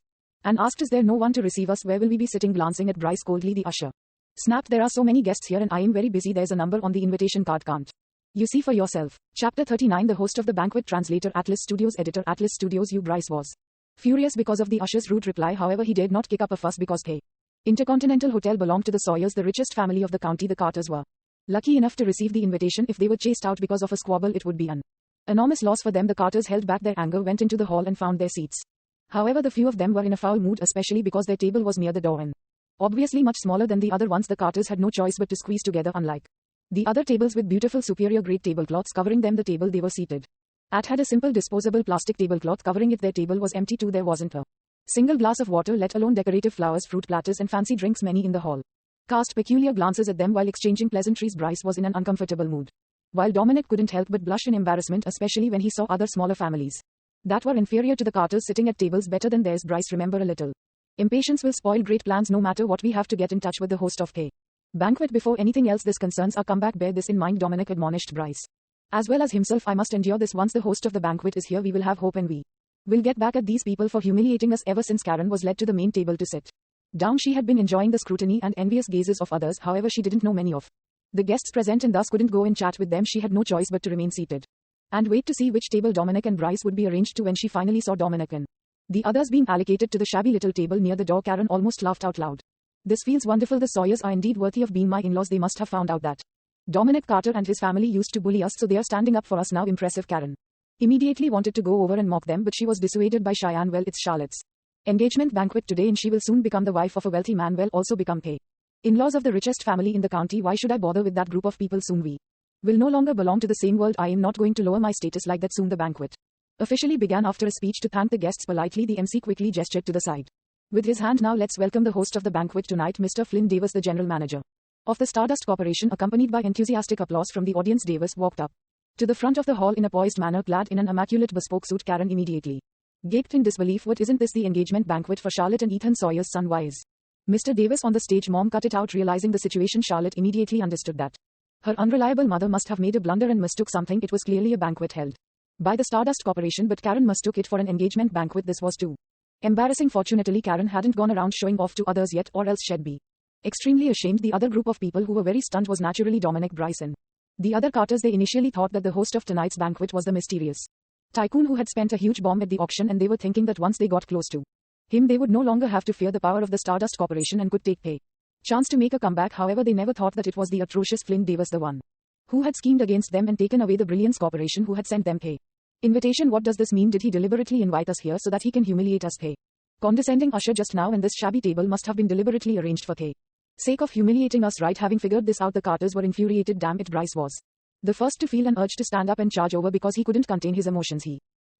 and asked, is there no one to receive us? Where will we be sitting? Glancing at Bryce coldly, the usher snapped, there are so many guests here and I am very busy. There's a number on the invitation card. Can't you see for yourself? Chapter 39 The host of the banquet. Translator Atlas Studios. Editor Atlas Studios. Bryce was furious because of the usher's rude reply. However, he dared not kick up a fuss because they Intercontinental Hotel belonged to the Sawyers, the richest family of the county. The Carters were lucky enough to receive the invitation. If they were chased out because of a squabble, it would be an enormous loss for them. The Carters held back their anger, went into the hall and found their seats. However, the few of them were in a foul mood, especially because their table was near the door and obviously much smaller than the other ones. The Carters had no choice but to squeeze together. Unlike the other tables with beautiful superior grade tablecloths covering them, the table they were seated at had a simple disposable plastic tablecloth covering it. Their table was empty too. There wasn't a single glass of water, let alone decorative flowers, fruit platters and fancy drinks. Many in the hall cast peculiar glances at them while exchanging pleasantries. Bryce was in an uncomfortable mood, while Dominic couldn't help but blush in embarrassment, especially when he saw other smaller families that were inferior to the Carters sitting at tables better than theirs. Bryce, remember, a little impatience will spoil great plans. No matter what, we have to get in touch with the host of the banquet before anything else. This concerns our comeback. Bear this in mind, Dominic admonished Bryce. As well as himself, I must endure this. Once the host of the banquet is here, we will have hope, and we will get back at these people for humiliating us. Ever since Karen was led to the main table to sit down, she had been enjoying the scrutiny and envious gazes of others. However, she didn't know many of the guests present and thus couldn't go and chat with them. She had no choice but to remain seated and wait to see which table Dominic and Bryce would be arranged to. When she finally saw Dominic and the others being allocated to the shabby little table near the door, Karen almost laughed out loud. This feels wonderful. The Sawyers are indeed worthy of being my in-laws. They must have found out that Dominic Carter and his family used to bully us, so they are standing up for us now. Impressive. Karen immediately wanted to go over and mock them, but she was dissuaded by Cheyenne. Well, it's Charlotte's engagement banquet today and she will soon become the wife of a wealthy man. Well, also become the in-laws of the richest family in the county. Why should I bother with that group of people? Soon we will no longer belong to the same world. I am not going to lower my status like that. Soon the banquet officially began. After a speech to thank the guests politely, the MC quickly gestured to the side with his hand. Now let's welcome the host of the banquet tonight, Mr. Flynn Davis, the general manager of the Stardust Corporation. Accompanied by enthusiastic applause from the audience, Davis walked up to the front of the hall in a poised manner, clad in an immaculate bespoke suit. Karen immediately gaped in disbelief. What, isn't this the engagement banquet for Charlotte and Ethan Sawyer's son? Why is Mr. Davis on the stage? Mom, cut it out. Realizing the situation, Charlotte immediately understood that her unreliable mother must have made a blunder and mistook something. It was clearly a banquet held by the Stardust Corporation, but Karen mistook it for an engagement banquet. This was too embarrassing. Fortunately, Karen hadn't gone around showing off to others yet, or else she'd be extremely ashamed. The other group of people who were very stunned was naturally Dominic, Bryce and the other Carters. They initially thought that the host of tonight's banquet was the mysterious tycoon who had spent a huge bomb at the auction, and they were thinking that once they got close to him, they would no longer have to fear the power of the Stardust Corporation and could take a chance to make a comeback. However, they never thought that it was the atrocious Flynn Davis, the one who had schemed against them and taken away the Brilliance Corporation, who had sent them a invitation. What does this mean? Did he deliberately invite us here so that he can humiliate us? A condescending usher just now, and this shabby table must have been deliberately arranged for the sake of humiliating us, right? Having figured this out, the Carters were infuriated. Damn it, Bryce was the first to feel an urge to stand up and charge over because he couldn't contain his emotions.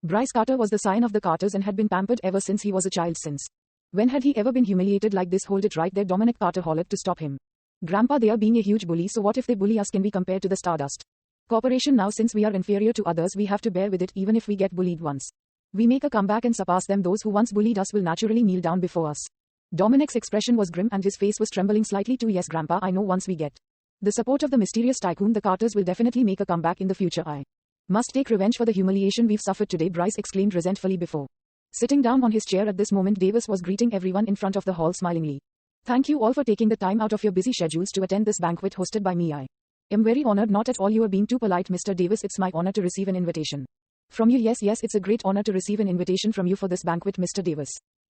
Bryce Carter was the scion of the Carters and had been pampered ever since he was a child. Since when had he ever been humiliated like this? Hold it right there, Dominic Carter hollered to stop him. Grandpa, they are being a huge bully, so what if they bully us? Can we compare to the Stardust Corporation now? Since we are inferior to others, we have to bear with it. Even if we get bullied once, we make a comeback and surpass them. Those who once bullied us will naturally kneel down before us. Dominic's expression was grim and his face was trembling slightly too. Yes, Grandpa, I know once we get the support of the mysterious tycoon, the Carters will definitely make a comeback in the future. I must take revenge for the humiliation we've suffered today, Bryce exclaimed resentfully before sitting down on his chair. At this moment, Davis was greeting everyone in front of the hall smilingly. Thank you all for taking the time out of your busy schedules to attend this banquet hosted by me. I am very honored. Not at all, you are being too polite, Mr. Davis. It's my honor to receive an invitation from you. Yes, it's a great honor to receive an invitation from you for this banquet, Mr. Davis.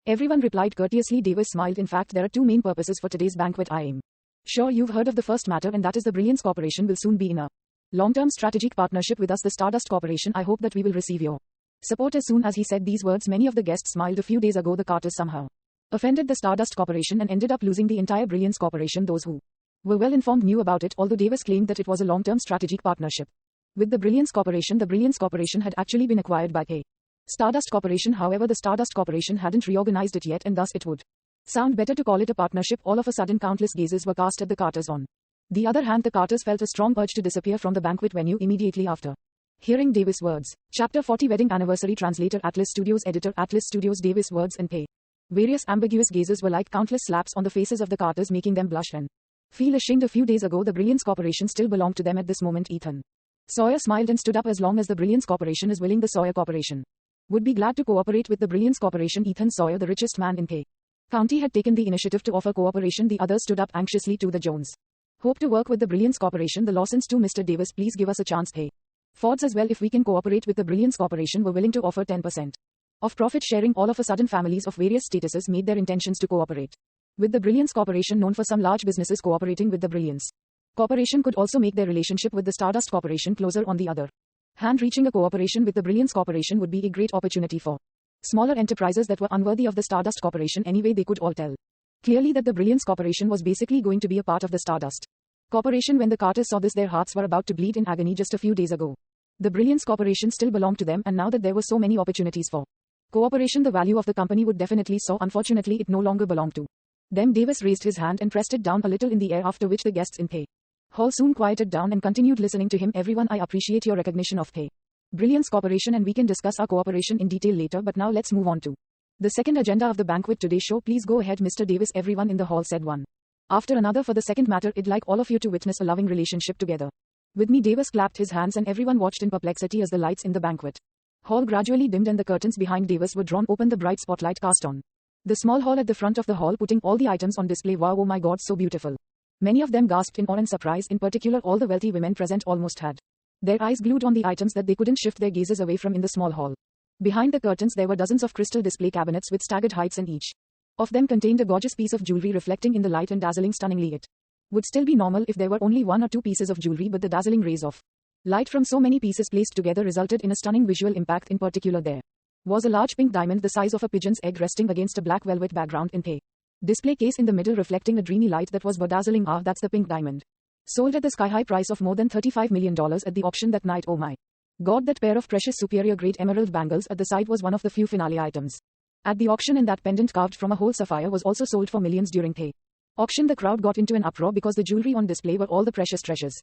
Everyone replied courteously. Davis smiled. In fact, there are two main purposes for today's banquet. I am sure you've heard of the first matter, and that is the Brilliance Corporation will soon be in a long-term strategic partnership with us, the Stardust Corporation. I hope that we will receive your support as soon as. He said these words, many of the guests smiled. A few days ago, the Carters somehow offended the Stardust Corporation and ended up losing the entire Brilliance Corporation. Those who were well informed knew about it, although Davis claimed that it was a long-term strategic partnership with the Brilliance Corporation. The Brilliance Corporation had actually been acquired by a Stardust Corporation. However, the Stardust Corporation hadn't reorganized it yet, and thus it would sound better to call it a partnership. All of a sudden, countless gazes were cast at the Carters. On the other hand, the Carters felt a strong urge to disappear from the banquet venue immediately after hearing Davis' words. Chapter 40 Wedding Anniversary. Translator Atlas Studios. Editor Atlas Studios. Davis' words and pay. Various ambiguous gazes were like countless slaps on the faces of the Carters, making them blush and feel ashamed. A few days ago, the Brilliance Corporation still belonged to them. At this moment, Ethan Sawyer smiled and stood up. As long as the Brilliance Corporation is willing, the Sawyer Corporation would be glad to cooperate with the Brilliance Corporation. Ethan Sawyer, the richest man in the county, had taken the initiative to offer cooperation. The others stood up anxiously. To the Jones hope to work with the Brilliance Corporation. The Lawsons too. Mr. Davis, please give us a chance. Hey, Fords as well. If we can cooperate with the Brilliance Corporation, we're willing to offer 10% of profit sharing. All of a sudden, families of various statuses made their intentions to cooperate With the Brilliance Corporation known for some large businesses cooperating with the Brilliance Corporation could also make their relationship with the Stardust Corporation closer. On the other hand, reaching a cooperation with the Brilliance Corporation would be a great opportunity for smaller enterprises that were unworthy of the Stardust Corporation anyway. They could all tell clearly that the Brilliance Corporation was basically going to be a part of the Stardust Corporation. When the Carters saw this, their hearts were about to bleed in agony just a few days ago. The Brilliance Corporation still belonged to them, and now that there were so many opportunities for cooperation, the value of the company would definitely soar. Unfortunately, it no longer belonged to them. Davis raised his hand and pressed it down a little in the air, after which the guests in Pay Hall soon quieted down and continued listening to him. Everyone, I appreciate your recognition of Pay Brilliance Corporation, and we can discuss our cooperation in detail later, but now let's move on to the second agenda of the banquet today. Show, please go ahead, Mr. Davis. Everyone in the hall said one after another. For the second matter, I'd like all of you to witness a loving relationship together with me. Davis clapped his hands and everyone watched in perplexity as the lights in the banquet hall gradually dimmed and the curtains behind Davis were drawn open. The bright spotlight cast on the small hall at the front of the hall, putting all the items on display. Wow, oh my God, so beautiful. Many of them gasped in awe and surprise. In particular, all the wealthy women present almost had their eyes glued on the items that they couldn't shift their gazes away from. In the small hall behind the curtains, there were dozens of crystal display cabinets with staggered heights, and each of them contained a gorgeous piece of jewelry reflecting in the light and dazzling stunningly. It would still be normal if there were only one or two pieces of jewelry, but the dazzling rays of light from so many pieces placed together resulted in a stunning visual impact. In particular, there was a large pink diamond the size of a pigeon's egg resting against a black velvet background in a display case in the middle, reflecting a dreamy light that was bedazzling. Ah, that's the pink diamond. Sold at the sky-high price of more than $35 million at the auction that night. Oh my God, that pair of precious superior grade emerald bangles at the side was one of the few finale items at the auction, and that pendant carved from a whole sapphire was also sold for millions. During the auction, the crowd got into an uproar because the jewelry on display were all the precious treasures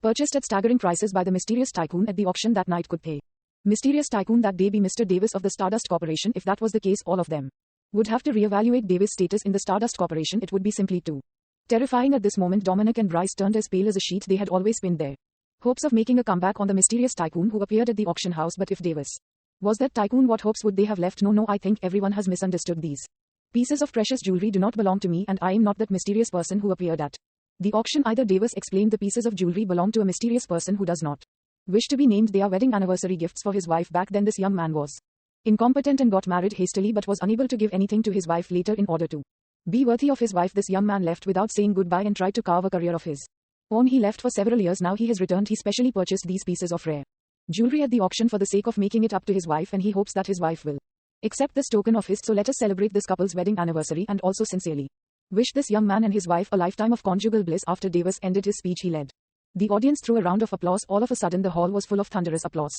purchased at staggering prices by the mysterious tycoon at the auction that night. Could the mysterious tycoon that day be Mr. Davis of the Stardust Corporation? If that was the case, all of them would have to reevaluate Davis' status in the Stardust Corporation. It would be simply too terrifying. At this moment, Dominic and Bryce turned as pale as a sheet. They had always pinned their hopes of making a comeback on the mysterious tycoon who appeared at the auction house. But if Davis was that tycoon, what hopes would they have left? No, I think everyone has misunderstood. These pieces of precious jewelry do not belong to me, and I am not that mysterious person who appeared at the auction either. Davis explained the pieces of jewelry belong to a mysterious person who does not wish to be named. They are wedding anniversary gifts for his wife. Back then, this young man was incompetent and got married hastily, but was unable to give anything to his wife later. In order to be worthy of his wife, this young man left without saying goodbye and tried to carve a career of his own. He left for several years. Now he has returned. He specially purchased these pieces of rare jewelry at the auction for the sake of making it up to his wife, and he hopes that his wife will accept this token of his. So let us celebrate this couple's wedding anniversary and also sincerely wish this young man and his wife a lifetime of conjugal bliss. After Davis ended his speech, he led the audience through a round of applause. All of a sudden, the hall was full of thunderous applause.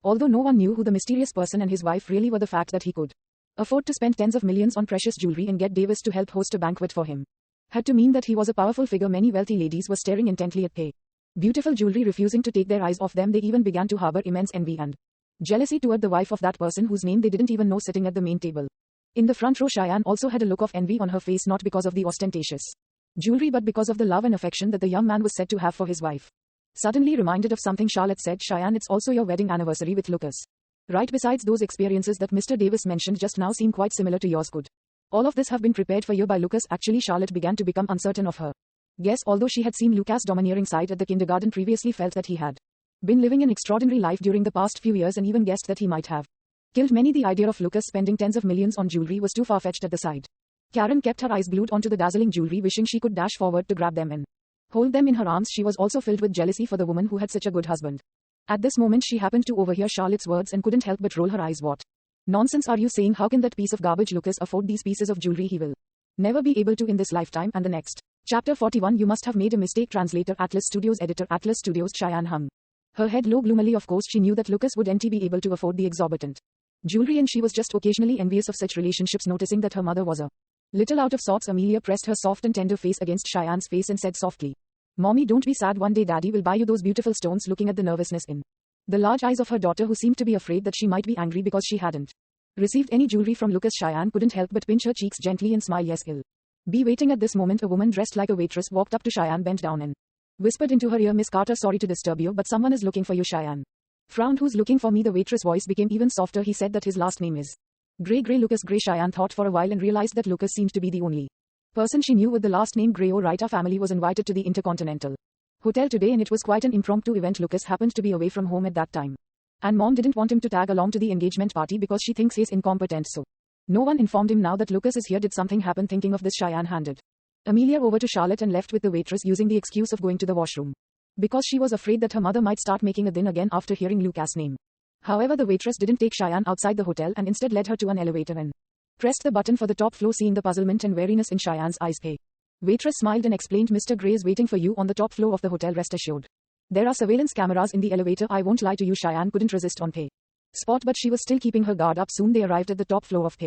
Although no one knew who the mysterious person and his wife really were, the fact that he could afford to spend tens of millions on precious jewelry and get Davis to help host a banquet for him had to mean that he was a powerful figure. Many wealthy ladies were staring intently at the beautiful jewelry, refusing to take their eyes off them. They even began to harbor immense envy and jealousy toward the wife of that person whose name they didn't even know sitting at the main table. In the front row, Cheyenne also had a look of envy on her face, not because of the ostentatious jewelry but because of the love and affection that the young man was said to have for his wife. Suddenly reminded of something, Charlotte said, Cheyenne, it's also your wedding anniversary with Lucas, right? Besides, those experiences that Mr. Davis mentioned just now seem quite similar to yours. Could all of this have been prepared for you by Lucas? Actually, Charlotte began to become uncertain of her guess. Although she had seen Lucas' domineering side at the kindergarten previously, felt that he had been living an extraordinary life during the past few years, and even guessed that he might have killed many. The idea of Lucas spending tens of millions on jewelry was too far-fetched. At the side, Karen kept her eyes glued onto the dazzling jewelry, wishing she could dash forward to grab them and hold them in her arms. She was also filled with jealousy for the woman who had such a good husband. At this moment, she happened to overhear Charlotte's words and couldn't help but roll her eyes. What nonsense are you saying? How can that piece of garbage Lucas afford these pieces of jewelry? He will never be able to in this lifetime and the next. Chapter 41. You must have made a mistake. Translator, Atlas Studios. Editor, Atlas Studios. Cheyenne hung her head low gloomily. Of course she knew that Lucas wouldn't be able to afford the exorbitant jewelry, and she was just occasionally envious of such relationships. Noticing that her mother was a little out of sorts, Amelia pressed her soft and tender face against Cheyenne's face and said softly, Mommy, don't be sad. One day Daddy will buy you those beautiful stones. Looking at the nervousness in the large eyes of her daughter, who seemed to be afraid that she might be angry because she hadn't received any jewelry from Lucas, Cheyenne couldn't help but pinch her cheeks gently and smile. Yes, I'll be waiting. At this moment, a woman dressed like a waitress walked up to Cheyenne, bent down and whispered into her ear, Miss Carter, sorry to disturb you, but someone is looking for you. Cheyenne frowned. Who's looking for me? The waitress' voice became even softer. He said that his last name is Gray. Lucas Gray. Cheyenne thought for a while and realized that Lucas seemed to be the only person she knew with the last name Gray. Oh right, our family was invited to the Intercontinental Hotel today, and it was quite an impromptu event. Lucas happened to be away from home at that time, and Mom didn't want him to tag along to the engagement party because she thinks he's incompetent. So No one informed him now that Lucas is here. Did something happen? Thinking of this, Cheyenne handed Amelia over to Charlotte and left with the waitress, using the excuse of going to the washroom, because she was afraid that her mother might start making a din again after hearing Lucas' name. However, the waitress didn't take Cheyenne outside the hotel and instead led her to an elevator and pressed the button for the top floor. Seeing the puzzlement and wariness in Cheyenne's eyes, waitress smiled and explained, Mr. Gray is waiting for you on the top floor of the hotel, rest assured. There are surveillance cameras in the elevator. I won't lie to you. Cheyenne couldn't resist on spot, but she was still keeping her guard up. Soon they arrived at the top floor of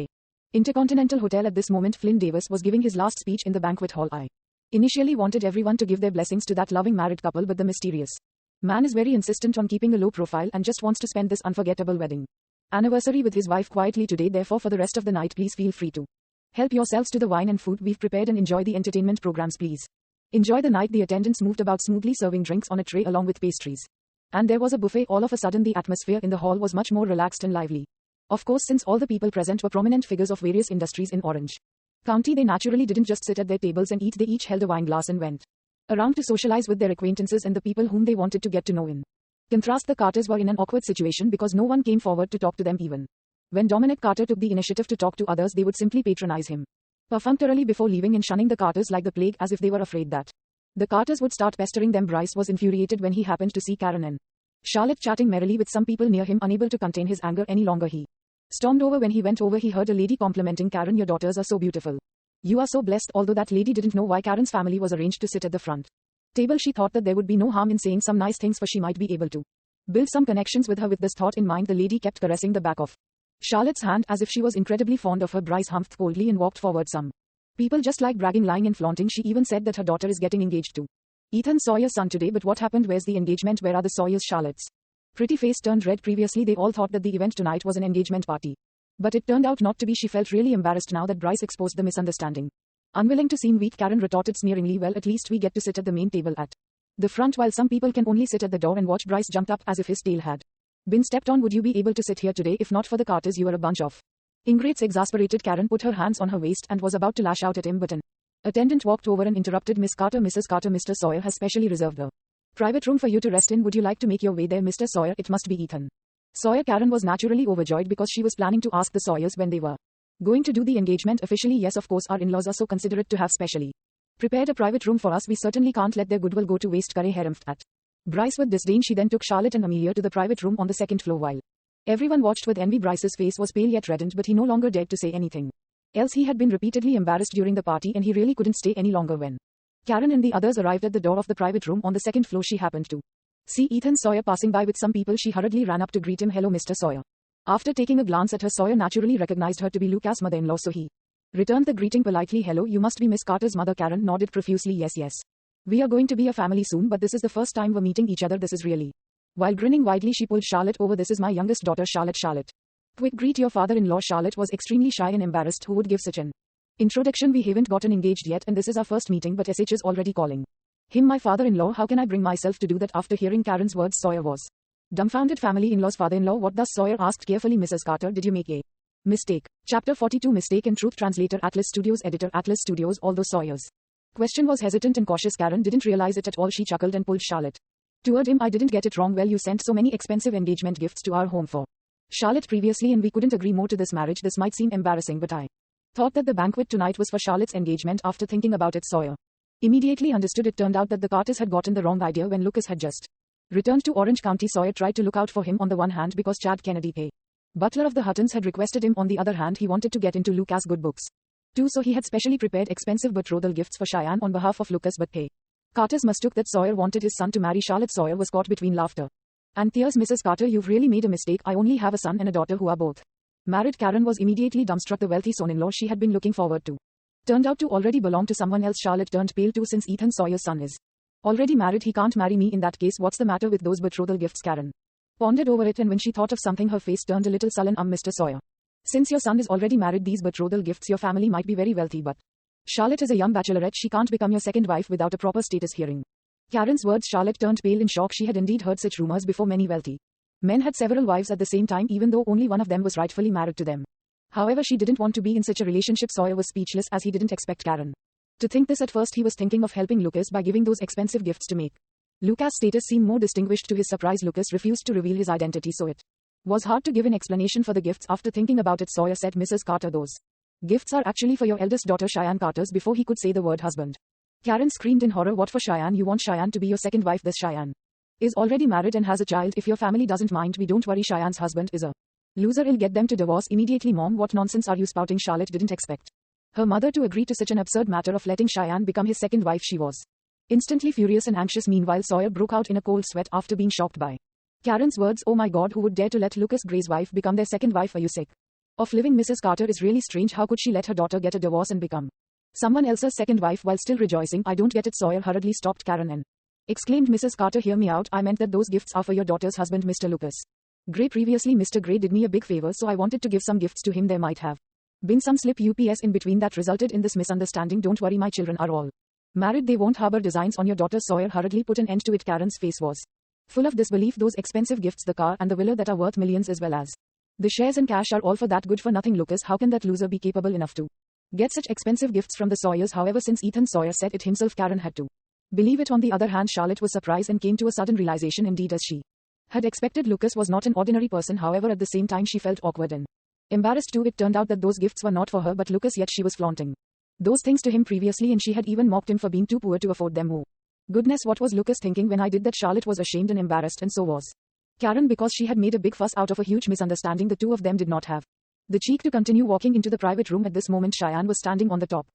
Intercontinental Hotel. At this moment, Flynn Davis was giving his last speech in the banquet hall. I initially wanted everyone to give their blessings to that loving married couple, but the mysterious man is very insistent on keeping a low profile and just wants to spend this unforgettable wedding anniversary with his wife quietly today. Therefore, for the rest of the night, please feel free to help yourselves to the wine and food we've prepared and enjoy the entertainment programs. Please enjoy the night. The attendants moved about smoothly, serving drinks on a tray along with pastries. And there was a buffet. All of a sudden, the atmosphere in the hall was much more relaxed and lively. Of course, since all the people present were prominent figures of various industries in Orange County, they naturally didn't just sit at their tables and eat. They each held a wine glass and went around to socialize with their acquaintances and the people whom they wanted to get to know. In contrast, the Carters were in an awkward situation because no one came forward to talk to them. Even when Dominic Carter took the initiative to talk to others, they would simply patronize him perfunctorily before leaving and shunning the Carters like the plague, as if they were afraid that the Carters would start pestering them. Bryce was infuriated when he happened to see Karen and Charlotte chatting merrily with some people near him. Unable to contain his anger any longer, he stormed over. When he went over, he heard a lady complimenting Karen, your daughters are so beautiful. You are so blessed. Although that lady didn't know why Karen's family was arranged to sit at the front table, she thought that there would be no harm in saying some nice things, for she might be able to build some connections with her. With this thought in mind, the lady kept caressing the back of Charlotte's hand as if she was incredibly fond of her. Bryce humphed coldly and walked forward. Some people just like bragging, lying and flaunting. She even said that her daughter is getting engaged to Ethan Sawyer's son today. But what happened? Where's the engagement? Where are the Sawyers? Charlotte's pretty face turned red. Previously, they all thought that the event tonight was an engagement party, but it turned out not to be. She felt really embarrassed now that Bryce exposed the misunderstanding. Unwilling to seem weak, Karen retorted sneeringly, well, at least we get to sit at the main table at the front, while some people can only sit at the door and watch. Bryce jumped up as if his tail had been stepped on. Would you be able to sit here today? If not for the Carters, you are a bunch of ingrates. Exasperated, Karen put her hands on her waist and was about to lash out at him, but an attendant walked over and interrupted. Miss Carter, Mrs. Carter, Mr. Sawyer has specially reserved a private room for you to rest in. Would you like to make your way there? Mr. Sawyer, it must be Ethan Sawyer. Karen was naturally overjoyed because she was planning to ask the Sawyers when they were going to do the engagement officially. Yes, of course, our in-laws are so considerate to have specially prepared a private room for us. We certainly can't let their goodwill go to waste. Kare harumphed at Bryce with disdain. She then took Charlotte and Amelia to the private room on the second floor. While everyone watched with envy, Bryce's face was pale yet reddened, but he no longer dared to say anything else. He had been repeatedly embarrassed during the party and he really couldn't stay any longer. When Karen and the others arrived at the door of the private room on the second floor, she happened to see Ethan Sawyer passing by with some people. She hurriedly ran up to greet him. Hello, Mr. Sawyer. After taking a glance at her, Sawyer naturally recognized her to be Lucas' mother-in-law, so he returned the greeting politely. Hello, you must be Miss Carter's mother. Karen nodded profusely. Yes, yes. We are going to be a family soon, but this is the first time we're meeting each other. This is really. While grinning widely, she pulled Charlotte over. This is my youngest daughter, Charlotte. Charlotte, quick, greet your father-in-law. Charlotte was extremely shy and embarrassed. Who would give such an introduction? We haven't gotten engaged yet and this is our first meeting, but SH is already calling him my father-in-law. How can I bring myself to do that? After hearing Karen's words, Sawyer was dumbfounded. Family-in-law's father-in-law? What does? Sawyer asked carefully. Mrs. Carter, did you make a mistake? Chapter 42, Mistake and Truth. Translator, Atlas Studios. Editor, Atlas Studios. Although Sawyer's question was hesitant and cautious, Karen didn't realize it at all. She chuckled and pulled Charlotte toward him. I didn't get it wrong. Well, you sent so many expensive engagement gifts to our home for Charlotte previously and we couldn't agree more to this marriage. This might seem embarrassing, but I thought that the banquet tonight was for Charlotte's engagement. After thinking about it, Sawyer immediately understood. It turned out that the Carters had gotten the wrong idea when Lucas had just returned to Orange County. Sawyer tried to look out for him on the one hand because Chad Kennedy, butler of the Huttons, had requested him. On the other hand, he wanted to get into Lucas' good books too, so he had specially prepared expensive betrothal gifts for Cheyenne on behalf of Lucas. But Carters mistook that Sawyer wanted his son to marry Charlotte. Sawyer was caught between laughter and tears. Mrs. Carter, you've really made a mistake. I only have a son and a daughter who are both married. Karen was immediately dumbstruck. The wealthy son-in-law she had been looking forward to turned out to already belong to someone else. Charlotte turned pale too. Since Ethan Sawyer's son is already married, he can't marry me. In that case, what's the matter with those betrothal gifts? Karen pondered over it, and when she thought of something, her face turned a little sullen. Mr. Sawyer, since your son is already married, these betrothal gifts, your family might be very wealthy, but Charlotte is a young bachelorette. She can't become your second wife without a proper status. Hearing Karen's words, Charlotte turned pale in shock. She had indeed heard such rumors before. Many wealthy men had several wives at the same time, even though only one of them was rightfully married to them. However, she didn't want to be in such a relationship. Sawyer was speechless, as he didn't expect Karen to think this. At first, he was thinking of helping Lucas by giving those expensive gifts to make Lucas' status seem more distinguished. To his surprise, Lucas refused to reveal his identity, so it Was hard to give an explanation for the gifts after thinking about it, Sawyer said. Mrs. Carter, those gifts are actually for your eldest daughter Cheyenne Carter's. Before he could say the word husband, Karen screamed in horror. What for Cheyenne? You want Cheyenne to be your second wife? This Cheyenne is already married and has a child. If your family doesn't mind, we don't worry. Cheyenne's husband is a loser. I'll get them to divorce immediately. Mom, what nonsense are you spouting? Charlotte didn't expect her mother to agree to such an absurd matter of letting Cheyenne become his second wife. She was instantly furious and anxious. Meanwhile, Sawyer broke out in a cold sweat after being shocked by Karen's words. Oh my God, who would dare to let Lucas Gray's wife become their second wife? Are you sick of living? Mrs. Carter is really strange. How could she let her daughter get a divorce and become someone else's second wife while still rejoicing? I don't get it. Sawyer hurriedly stopped Karen and exclaimed, Mrs. Carter, hear me out. I meant that those gifts are for your daughter's husband, Mr. Lucas Gray. Previously, Mr. Gray did me a big favor, so I wanted to give some gifts to him. There might have been some slip ups in between that resulted in this misunderstanding. Don't worry, my children are all married. They won't harbor designs on your daughter. Sawyer hurriedly put an end to it. Karen's face was full of disbelief. Those expensive gifts, the car and the villa that are worth millions as well as the shares and cash, are all for that good for nothing Lucas? How can that loser be capable enough to get such expensive gifts from the Sawyers? However, since Ethan Sawyer said it himself, Karen had to believe it. On the other hand, Charlotte was surprised and came to a sudden realization. Indeed, as she had expected, Lucas was not an ordinary person. However, at the same time, she felt awkward and embarrassed too. It turned out that those gifts were not for her but Lucas, yet she was flaunting those things to him previously, and she had even mocked him for being too poor to afford them. Oh goodness, what was Lucas thinking when I did that? Charlotte was ashamed and embarrassed, and so was Karen, because she had made a big fuss out of a huge misunderstanding. The two of them did not have the cheek to continue walking into the private room. At this moment, Cheyenne was standing on the top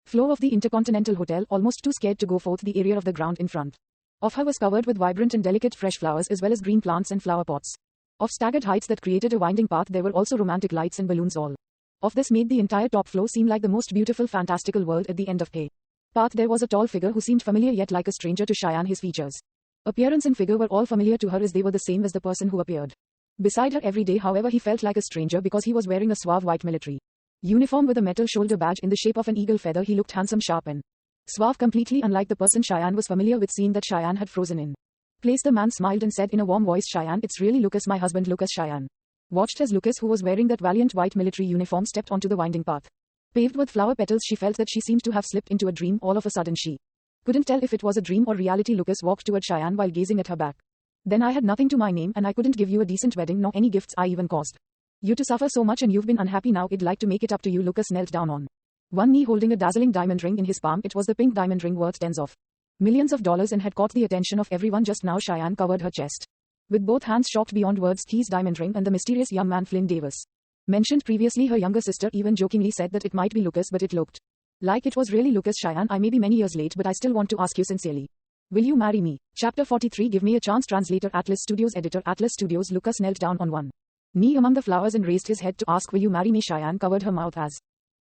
floor of the Intercontinental Hotel, almost too scared to go forth. The area of the ground in front of her was covered with vibrant and delicate fresh flowers as well as green plants and flower pots of staggered heights that created a winding path. There were also romantic lights and balloons. All of this made the entire top floor seem like the most beautiful, fantastical world. At the end of a path, there was a tall figure who seemed familiar yet like a stranger to Cheyenne. His features, appearance and figure were all familiar to her, as they were the same as the person who appeared beside her every day. However, he felt like a stranger because he was wearing a suave white military uniform with a metal shoulder badge in the shape of an eagle feather. He looked handsome, sharp and suave, completely unlike the person Cheyenne was familiar with. Seeing that Cheyenne had frozen in place, the man smiled and said in a warm voice, Cheyenne, it's really Lucas, my husband. Lucas Cheyenne watched as Lucas, who was wearing that valiant white military uniform, stepped onto the winding path paved with flower petals. She felt that she seemed to have slipped into a dream. All of a sudden she couldn't tell if it was a dream or reality. Lucas walked toward Cheyenne while gazing at her back. Then I had nothing to my name, and I couldn't give you a decent wedding nor any gifts. I even caused you to suffer so much, and you've been unhappy. Now I'd like to make it up to you. Lucas knelt down on one knee, holding a dazzling diamond ring in his palm. It was the pink diamond ring worth tens of millions of dollars and had caught the attention of everyone just now. Cheyenne covered her chest with both hands, shocked beyond words. Keys diamond ring, and the mysterious young man Flynn Davis mentioned previously. Her younger sister even jokingly said that it might be Lucas, but it looked like it was really Lucas. Cheyenne, I may be many years late, but I still want to ask you sincerely, will you marry me? Chapter 43. Give me a chance. Translator, Atlas Studios. Editor, Atlas Studios. Lucas knelt down on one knee among the flowers and raised his head to ask, will you marry me? Cheyenne covered her mouth as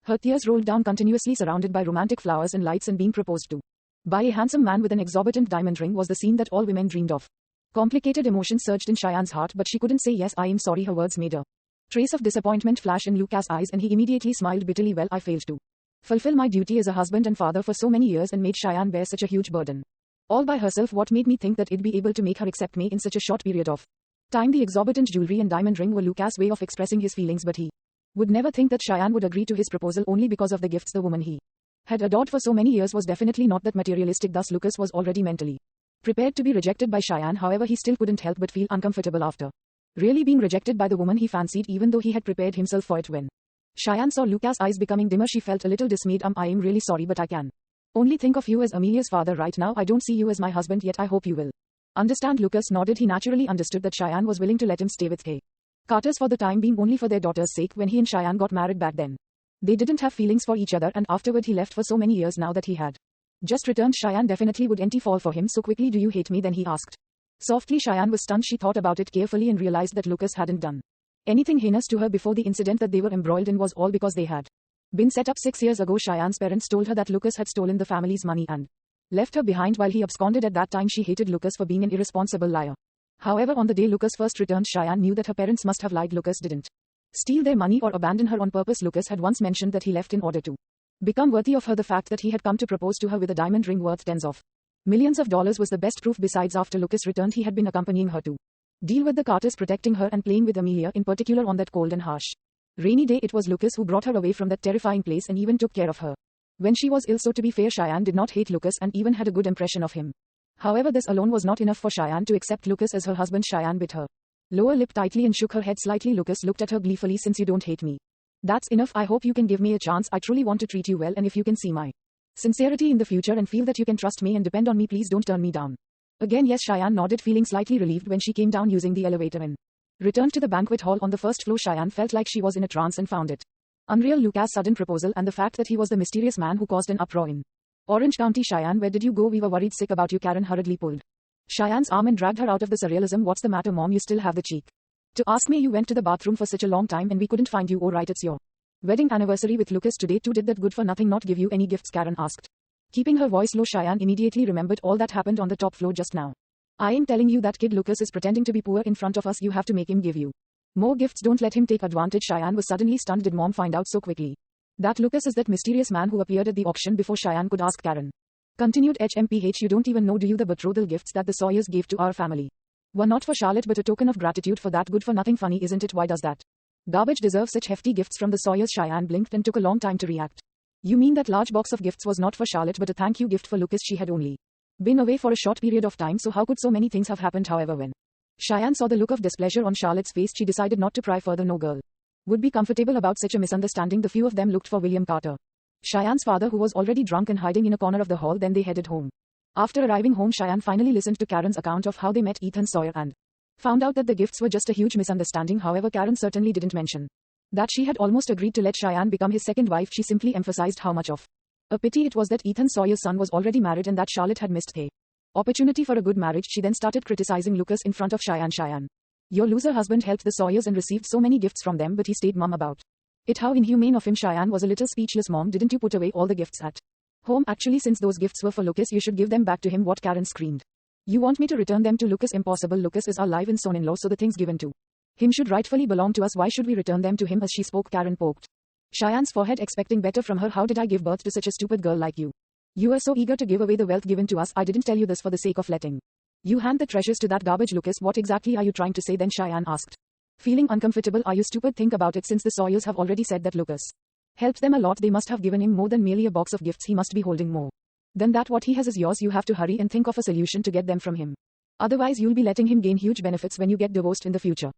her tears rolled down continuously. Surrounded by romantic flowers and lights and being proposed to by a handsome man with an exorbitant diamond ring was the scene that all women dreamed of. Complicated emotions surged in Cheyenne's heart, but she couldn't say yes. I am sorry. Her words made a trace of disappointment flash in Lucas' eyes, and he immediately smiled bitterly. Well, I failed to fulfill my duty as a husband and father for so many years and made Cheyenne bear such a huge burden all by herself. What made me think that it'd be able to make her accept me in such a short period of time? The exorbitant jewelry and diamond ring were Lucas' way of expressing his feelings, but he would never think that Cheyenne would agree to his proposal only because of the gifts. The woman he had adored for so many years was definitely not that materialistic. Thus, Lucas was already mentally prepared to be rejected by Cheyenne. However, he still couldn't help but feel uncomfortable after really being rejected by the woman he fancied, even though he had prepared himself for it. When Cheyenne saw Lucas' eyes becoming dimmer, she felt a little dismayed. I am really sorry, but I can only think of you as Amelia's father right now. I don't see you as my husband yet. I hope you will understand. Lucas nodded. He naturally understood that Cheyenne was willing to let him stay with the Carters for the time being, only for their daughter's sake. When he and Cheyenne got married back then, they didn't have feelings for each other, and afterward he left for so many years. Now that he had just returned, Cheyenne definitely would fall for him so quickly. Do you hate me then? He asked softly. Cheyenne was stunned. She thought about it carefully and realized that Lucas hadn't done anything heinous to her before. The incident that they were embroiled in was all because they had been set up 6 years ago. Cheyenne's parents told her that Lucas had stolen the family's money and left her behind while he absconded. At that time, she hated Lucas for being an irresponsible liar. However, on the day Lucas first returned, Cheyenne knew that her parents must have lied. Lucas didn't steal their money or abandon her on purpose. Lucas had once mentioned that he left in order to become worthy of her. The fact that he had come to propose to her with a diamond ring worth tens of millions of dollars was the best proof. Besides, after Lucas returned, he had been accompanying her to deal with the Carters, protecting her and playing with Amelia in particular on that cold and harsh rainy day. It was Lucas who brought her away from that terrifying place and even took care of her when she was ill. So to be fair, Cheyenne did not hate Lucas and even had a good impression of him. However, this alone was not enough for Cheyenne to accept Lucas as her husband. Cheyenne bit her Lower lip tightly and shook her head slightly. Lucas looked at her gleefully. Since you don't hate me, that's enough. I hope you can give me a chance. I truly want to treat you well, and if you can see my sincerity in the future and feel that you can trust me and depend on me, please don't turn me down. Again yes, Cheyenne nodded, feeling slightly relieved when she came down using the elevator and returned to the banquet hall on the first floor. Cheyenne felt like she was in a trance and found it unreal. Lucas' sudden proposal and the fact that he was the mysterious man who caused an uproar in Orange County. Cheyenne, where did you go? We were worried sick about you. Karen hurriedly pulled Cheyenne's arm and dragged her out of the surrealism. What's the matter, Mom? You still have the cheek to ask me? You went to the bathroom for such a long time and we couldn't find you. Oh right, it's your wedding anniversary with Lucas today too. Did that good for nothing not give you any gifts? Karen asked, keeping her voice low. Cheyenne immediately remembered all that happened on the top floor just now. I am telling you that kid Lucas is pretending to be poor in front of us. You have to make him give you more gifts. Don't let him take advantage. Cheyenne was suddenly stunned. Did Mom find out so quickly that Lucas is that mysterious man who appeared at the auction? Before Cheyenne could ask, Karen continued, HMPH, you don't even know, do you? The betrothal gifts that the Sawyers gave to our family were not for Charlotte but a token of gratitude for that good for nothing. Funny, isn't it? Why does that garbage deserve such hefty gifts from the Sawyers? Cheyenne blinked and took a long time to react. You mean that large box of gifts was not for Charlotte but a thank you gift for Lucas? She had only been away for a short period of time, so how could so many things have happened? However, when Cheyenne saw the look of displeasure on Charlotte's face, she decided not to pry further. No girl would be comfortable about such a misunderstanding. The few of them looked for William Carter, Cheyenne's father, who was already drunk and hiding in a corner of the hall. Then they headed home. After arriving home, Cheyenne finally listened to Karen's account of how they met Ethan Sawyer and found out that the gifts were just a huge misunderstanding. However, Karen certainly didn't mention that she had almost agreed to let Cheyenne become his second wife. She simply emphasized how much of a pity it was that Ethan Sawyer's son was already married and that Charlotte had missed the opportunity for a good marriage. She then started criticizing Lucas in front of Cheyenne. Cheyenne, your loser husband helped the Sawyers and received so many gifts from them, but he stayed mum about it. How inhumane of him. Cheyenne was a little speechless. Mom, didn't you put away all the gifts at home? Actually, since those gifts were for Lucas, you should give them back to him. What? Karen screamed. You want me to return them to Lucas? Impossible. Lucas is our live-in son-in-law, so the things given to him should rightfully belong to us. Why should we return them to him? As she spoke, Karen poked Cheyenne's forehead, expecting better from her. How did I give birth to such a stupid girl like you? You were so eager to give away the wealth given to us. I didn't tell you this for the sake of letting you hand the treasures to that garbage. Lucas, what exactly are you trying to say? Then Cheyenne asked, feeling uncomfortable. Are you stupid? Think about it. Since the Sawyers have already said that Lucas helped them a lot, they must have given him more than merely a box of gifts. He must be holding more than that. What he has is yours. You have to hurry and think of a solution to get them from him. Otherwise, you'll be letting him gain huge benefits when you get divorced in the future.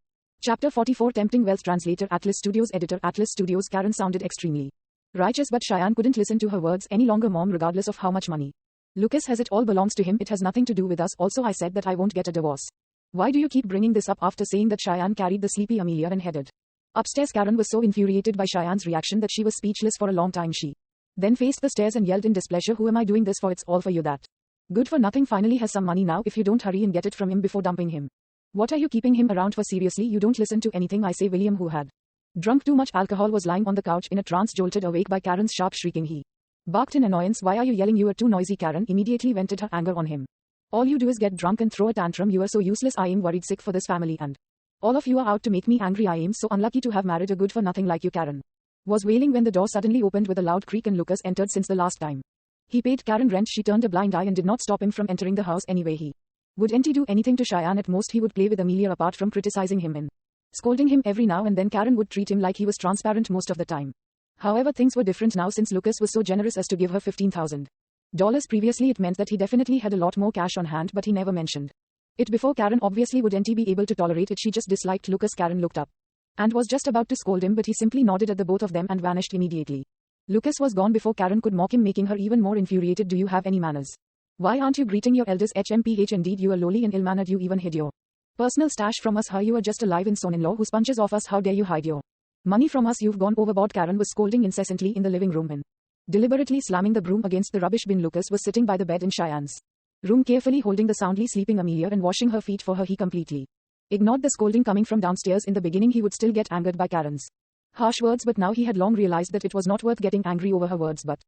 Chapter 44, Tempting Wealth. Translator, Atlas Studios. Editor, Atlas Studios. Karen sounded extremely righteous, but Cheyenne couldn't listen to her words any longer. Mom, regardless of how much money Lucas has, it all belongs to him. It has nothing to do with us. Also, I said that I won't get a divorce. Why do you keep bringing this up? After saying that, Cheyenne carried the sleepy Amelia and headed upstairs. Karen was so infuriated by Cheyenne's reaction that she was speechless for a long time. She then faced the stairs and yelled in displeasure, who am I doing this for? It's all for you. That good for nothing finally has some money now. If you don't hurry and get it from him before dumping him. What are you keeping him around for? Seriously, you don't listen to anything I say. William, who had drunk too much alcohol, was lying on the couch in a trance, jolted awake by Karen's sharp shrieking. He barked in annoyance. Why are you yelling? You are too noisy. Karen immediately vented her anger on him. All you do is get drunk and throw a tantrum. You are so useless. I am worried sick for this family, and all of you are out to make me angry. I am so unlucky to have married a good for nothing like you. Karen was wailing when the door suddenly opened with a loud creak and Lucas entered. Since the last time he paid Karen rent, she turned a blind eye and did not stop him from entering the house anyway. He wouldn't do anything to Cheyenne. At most he would play with Amelia, apart from criticizing him and scolding him every now and then. Karen would treat him like he was transparent most of the time. However, things were different now since Lucas was so generous as to give her $15,000. Previously it meant that he definitely had a lot more cash on hand, but he never mentioned it before. Karen obviously wouldn't be able to tolerate it. She just disliked Lucas. Karen looked up and was just about to scold him, but he simply nodded at the both of them and vanished immediately. Lucas was gone before Karen could mock him, making her even more infuriated. Do you have any manners? Why aren't you greeting your elders? HMPH, indeed you are lowly and ill-mannered. You even hid your personal stash from us. How you are just a live-in son-in-law who sponges off us. How dare you hide your money from us? You've gone overboard. Karen was scolding incessantly in the living room and deliberately slamming the broom against the rubbish bin. Lucas was sitting by the bed in Cheyenne's room, carefully holding the soundly sleeping Amelia and washing her feet for her. He completely ignored the scolding coming from downstairs. In the beginning he would still get angered by Karen's harsh words, but now he had long realized that it was not worth getting angry over her words. But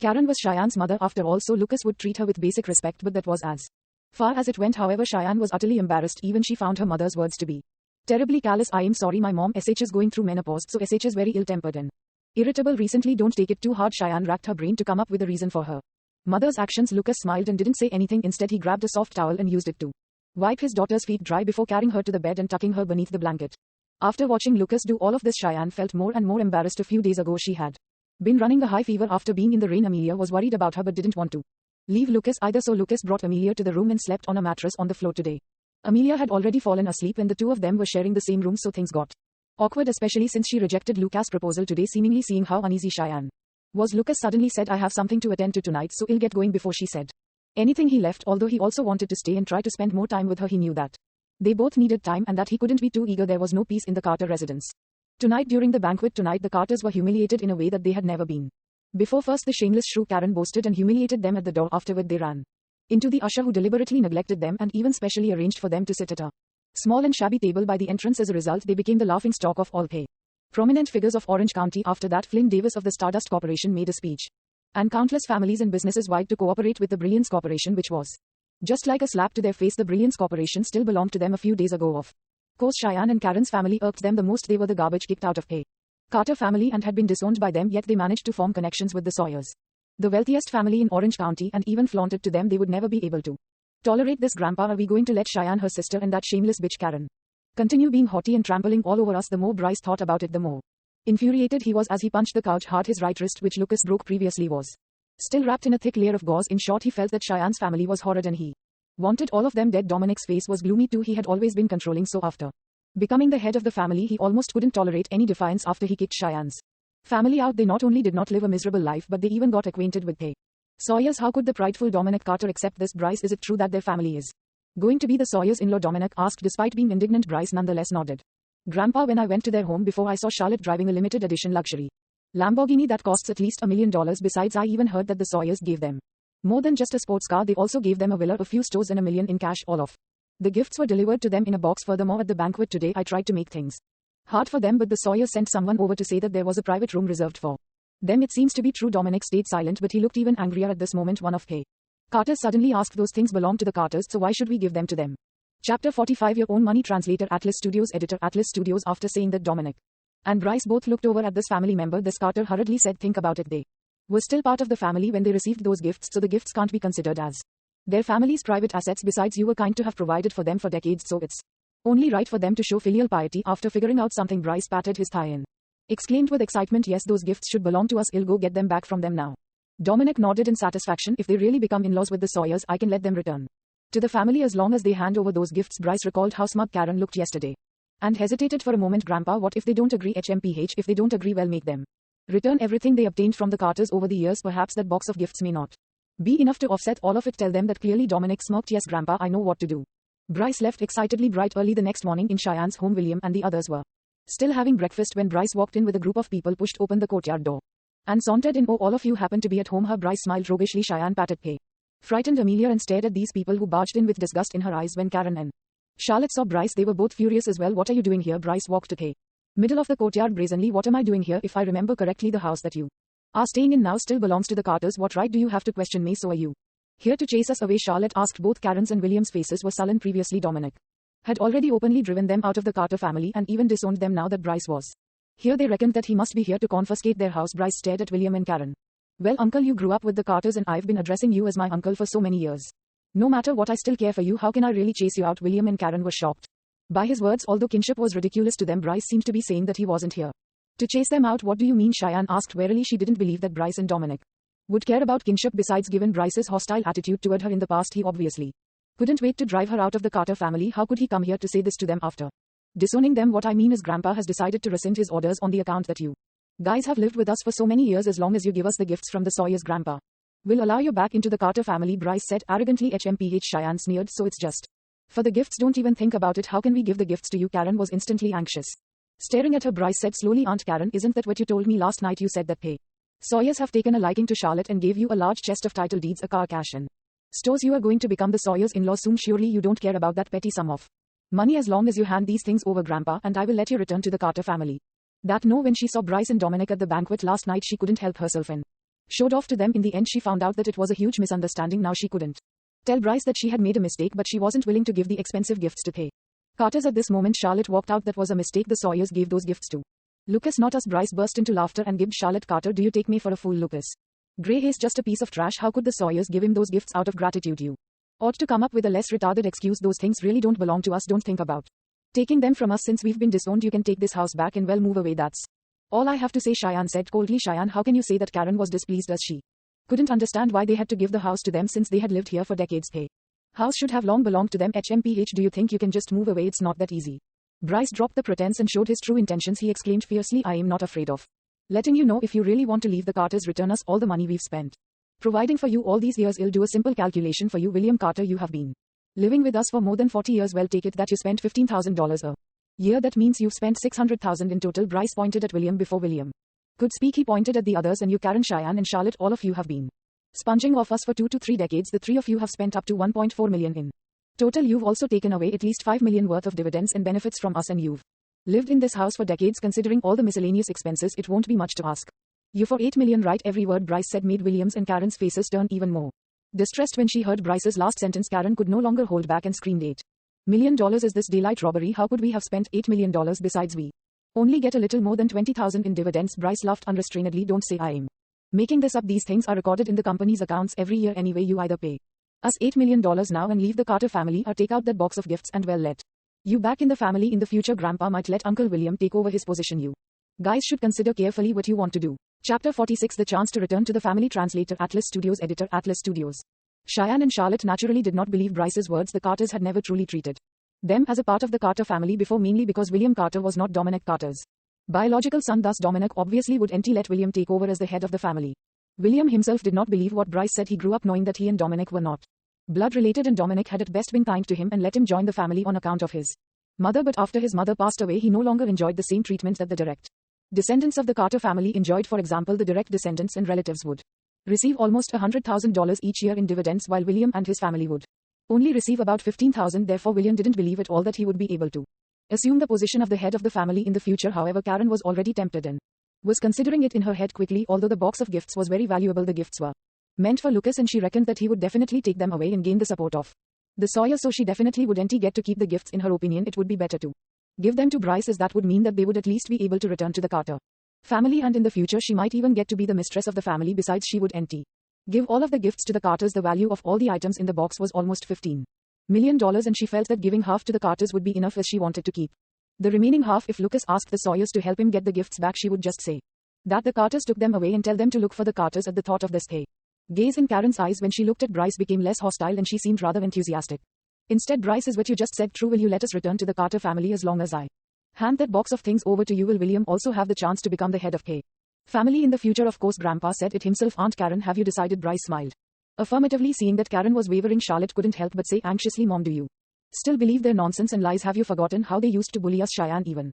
Karen was Cheyenne's mother after all, so Lucas would treat her with basic respect, but that was as far as it went. However, Cheyenne was utterly embarrassed. Even she found her mother's words to be terribly callous. I am sorry, my mom SH is going through menopause, so SH is very ill-tempered and irritable recently. Don't take it too hard. Cheyenne racked her brain to come up with a reason for her mother's actions. Lucas smiled and didn't say anything. Instead he grabbed a soft towel and used it to wipe his daughter's feet dry before carrying her to the bed and tucking her beneath the blanket. After watching Lucas do all of this, Cheyenne felt more and more embarrassed. A few days ago she had been running a high fever after being in the rain. Amelia was worried about her but didn't want to leave Lucas either, so Lucas brought Amelia to the room and slept on a mattress on the floor today. Amelia had already fallen asleep and the two of them were sharing the same room, so things got awkward, especially since she rejected Lucas' proposal today, seemingly seeing how uneasy Cheyenne was. Lucas suddenly said, I have something to attend to tonight, so I'll get going before she said anything. He left, although he also wanted to stay and try to spend more time with her. He knew that they both needed time and that he couldn't be too eager. There was no peace in the Carter residence tonight. During the banquet tonight, the Carters were humiliated in a way that they had never been before. First, the shameless shrew Karen boasted and humiliated them at the door. Afterward, they ran into the usher, who deliberately neglected them and even specially arranged for them to sit at a small and shabby table by the entrance. As a result, they became the laughingstock of all prominent figures of Orange County. After that, Flynn Davis of the Stardust Corporation made a speech, and countless families and businesses vowed to cooperate with the Brilliance Corporation, which was just like a slap to their face. The Brilliance Corporation still belonged to them a few days ago. Of course, Cheyenne and Karen's family irked them the most. They were the garbage kicked out of the Carter family and had been disowned by them, yet they managed to form connections with the Sawyers, the wealthiest family in Orange County, and even flaunted to them they would never be able to tolerate this. Grandpa, are we going to let Cheyenne, her sister, and that shameless bitch Karen continue being haughty and trampling all over us? The more Bryce thought about it, the more infuriated he was as he punched the couch hard. His right wrist, which Lucas broke previously, was still wrapped in a thick layer of gauze. In short, he felt that Cheyenne's family was horrid and he wanted all of them dead. Dominic's face was gloomy too. He had always been controlling, so after becoming the head of the family, he almost couldn't tolerate any defiance. After he kicked Cheyenne's family out, they not only did not live a miserable life, but they even got acquainted with the Sawyers. How could the prideful Dominic Carter accept this? Bryce, is it true that their family is going to be the Sawyers' in-law? Dominic asked. Despite being indignant, Bryce nonetheless nodded. Grandpa, when I went to their home before, I saw Charlotte driving a limited edition luxury Lamborghini that costs at least $1 million. Besides, I even heard that the Sawyers gave them more than just a sports car. They also gave them a villa, a few stores, and $1 million in cash. All of the gifts were delivered to them in a box. Furthermore, at the banquet today, I tried to make things hard for them, but the Sawyers sent someone over to say that there was a private room reserved for them. It seems to be true. Dominic stayed silent, but he looked even angrier at this moment. One of the Carters suddenly asked, those things belong to the Carters, so why should we give them to them? Chapter 45. Your own money. Translator, Atlas Studios. Editor, Atlas Studios. After saying that, Dominic and Bryce both looked over at this family member. This Carter hurriedly said, think about it, they were still part of the family when they received those gifts, so the gifts can't be considered as their family's private assets. Besides, you were kind to have provided for them for decades, so it's only right for them to show filial piety. After figuring out something, Bryce patted his thigh and exclaimed with excitement, yes, those gifts should belong to us. I'll go get them back from them now. Dominic nodded in satisfaction. If they really become in-laws with the Sawyers, I can let them return to the family as long as they hand over those gifts. Bryce recalled how smug Karen looked yesterday and hesitated for a moment. Grandpa, what if they don't agree? HMPH, if they don't agree, well, make them return everything they obtained from the Carters over the years. Perhaps that box of gifts may not be enough to offset all of it. Tell them that clearly. Dominic smirked. Yes, Grandpa, I know what to do. Bryce left excitedly. Bright early the next morning in Cheyenne's home, William and the others were still having breakfast when Bryce walked in with a group of people, pushed open the courtyard door, and sauntered in. Oh, all of you happen to be at home, huh? Bryce smiled roguishly. Cheyenne patted frightened Amelia and stared at these people who barged in with disgust in her eyes. When Karen and Charlotte saw Bryce, they were both furious as well. What are you doing here? Bryce walked to the middle of the courtyard brazenly. What am I doing here? If I remember correctly, the house that you are staying in now still belongs to the Carters. What right do you have to question me? So are you here to chase us away? Charlotte asked. Both Karen's and William's faces were sullen. Previously, Dominic had already openly driven them out of the Carter family and even disowned them. Now that Bryce was here, they reckoned that he must be here to confiscate their house. Bryce stared at William and Karen. Well, uncle, you grew up with the Carters and I've been addressing you as my uncle for so many years. No matter what, I still care for you. How can I really chase you out? William and Karen were shocked by his words. Although kinship was ridiculous to them, Bryce seemed to be saying that he wasn't here to chase them out. What do you mean? Cheyenne asked warily. She didn't believe that Bryce and Dominic would care about kinship. Besides, given Bryce's hostile attitude toward her in the past, he obviously couldn't wait to drive her out of the Carter family. How could he come here to say this to them after disowning them? What I mean is, Grandpa has decided to rescind his orders on the account that you guys have lived with us for so many years. As long as you give us the gifts from the Sawyers, Grandpa will allow you back into the Carter family. Bryce said arrogantly. HMPH, Cheyenne sneered. So it's just for the gifts? Don't even think about it. How can we give the gifts to you? Karen was instantly anxious. Staring at her, Bryce said slowly, Aunt Karen, isn't that what you told me last night? You said that Sawyers have taken a liking to Charlotte and gave you a large chest of title deeds, a car, cash and stores. You are going to become the Sawyers' in-law soon. Surely you don't care about that petty sum of money as long as you hand these things over, Grandpa, and I will let you return to the Carter family. That no, when she saw Bryce and Dominic at the banquet last night, she couldn't help herself and showed off to them. In the end, she found out that it was a huge misunderstanding. Now she couldn't tell Bryce that she had made a mistake, but she wasn't willing to give the expensive gifts to the Carters at this moment. Charlotte walked out. That was a mistake. The Sawyers gave those gifts to Lucas, not us. Bryce burst into laughter and gibed. Charlotte, Carter, do you take me for a fool? Lucas Gray, he's just a piece of trash. How could the Sawyers give him those gifts out of gratitude? You ought to come up with a less retarded excuse. Those things really don't belong to us. Don't think about taking them from us. Since we've been disowned, you can take this house back and well, move away. That's all I have to say, Cheyenne said coldly. Cheyenne, how can you say that? Karen was displeased as she couldn't understand why they had to give the house to them since they had lived here for decades. House should have long belonged to them. HMPH, do you think you can just move away? It's not that easy. Bryce dropped the pretense and showed his true intentions. He exclaimed fiercely, I am not afraid of letting you know. If you really want to leave the Carters, return us all the money we've spent providing for you all these years. I'll do a simple calculation for you. William Carter, you have been living with us for more than 40 years. Well, take it that you spent $15,000 a year. That means you've spent $600,000 in total. Bryce pointed at William. Before William could speak, he pointed at the others. And you, Karen, Cheyenne, and Charlotte, all of you have been sponging off us for 2 to 3 decades. The 3 of you have spent up to $1.4 million in total. You've also taken away at least $5 million worth of dividends and benefits from us, and you've lived in this house for decades. Considering all the miscellaneous expenses, it won't be much to ask you for $8 million, right? Every word Bryce said made William's and Karen's faces turn even more distressed. When she heard Bryce's last sentence, Karen could no longer hold back and screamed, $8 million? Is this daylight robbery? How could we have spent $8 million? Besides, we only get a little more than $20,000 in dividends. Bryce laughed unrestrainedly. Don't say I'm making this up. These things are recorded in the company's accounts every year anyway. You either pay us $8 million now and leave the Carter family, or take out that box of gifts and, well, let you back in the family. In the future, Grandpa might let Uncle William take over his position. You guys should consider carefully what you want to do. Chapter 46, The Chance to Return to the Family. Translator, Atlas Studios. Editor, Atlas Studios. Cheyenne and Charlotte naturally did not believe Bryce's words. The Carters had never truly treated them as a part of the Carter family before, mainly because William Carter was not Dominic Carter's biological son. Thus, Dominic obviously would let William take over as the head of the family. William himself did not believe what Bryce said. He grew up knowing that he and Dominic were not blood related, and Dominic had at best been kind to him and let him join the family on account of his mother. But after his mother passed away, he no longer enjoyed the same treatment that the direct descendants of the Carter family enjoyed. For example, the direct descendants and relatives would receive almost $100,000 each year in dividends, while William and his family would only receive about $15,000. Therefore, William didn't believe at all that he would be able to assume the position of the head of the family in the future. However, Karen was already tempted and was considering it in her head quickly. Although the box of gifts was very valuable, the gifts were meant for Lucas, and she reckoned that he would definitely take them away and gain the support of the Sawyer, so she definitely wouldn't get to keep the gifts. In her opinion, it would be better to give them to Bryce, as that would mean that they would at least be able to return to the Carter family, and in the future she might even get to be the mistress of the family. Besides, she would give all of the gifts to the Carters. The value of all the items in the box was almost $15 million, and she felt that giving half to the Carters would be enough, as she wanted to keep the remaining half. If Lucas asked the Sawyers to help him get the gifts back, she would just say that the Carters took them away and tell them to look for the Carters. At the thought of this, the gaze in Karen's eyes when she looked at Bryce became less hostile, and she seemed rather enthusiastic. Instead, Bryce, is what you just said true? Will you let us return to the Carter family as long as I hand that box of things over to you? Will William also have the chance to become the head of family in the future? Of course, Grandpa said it himself. Aunt Karen, have you decided? Bryce smiled affirmatively. Seeing that Karen was wavering, Charlotte couldn't help but say anxiously, Mom, do you still believe their nonsense and lies? Have you forgotten how they used to bully us? Cheyenne even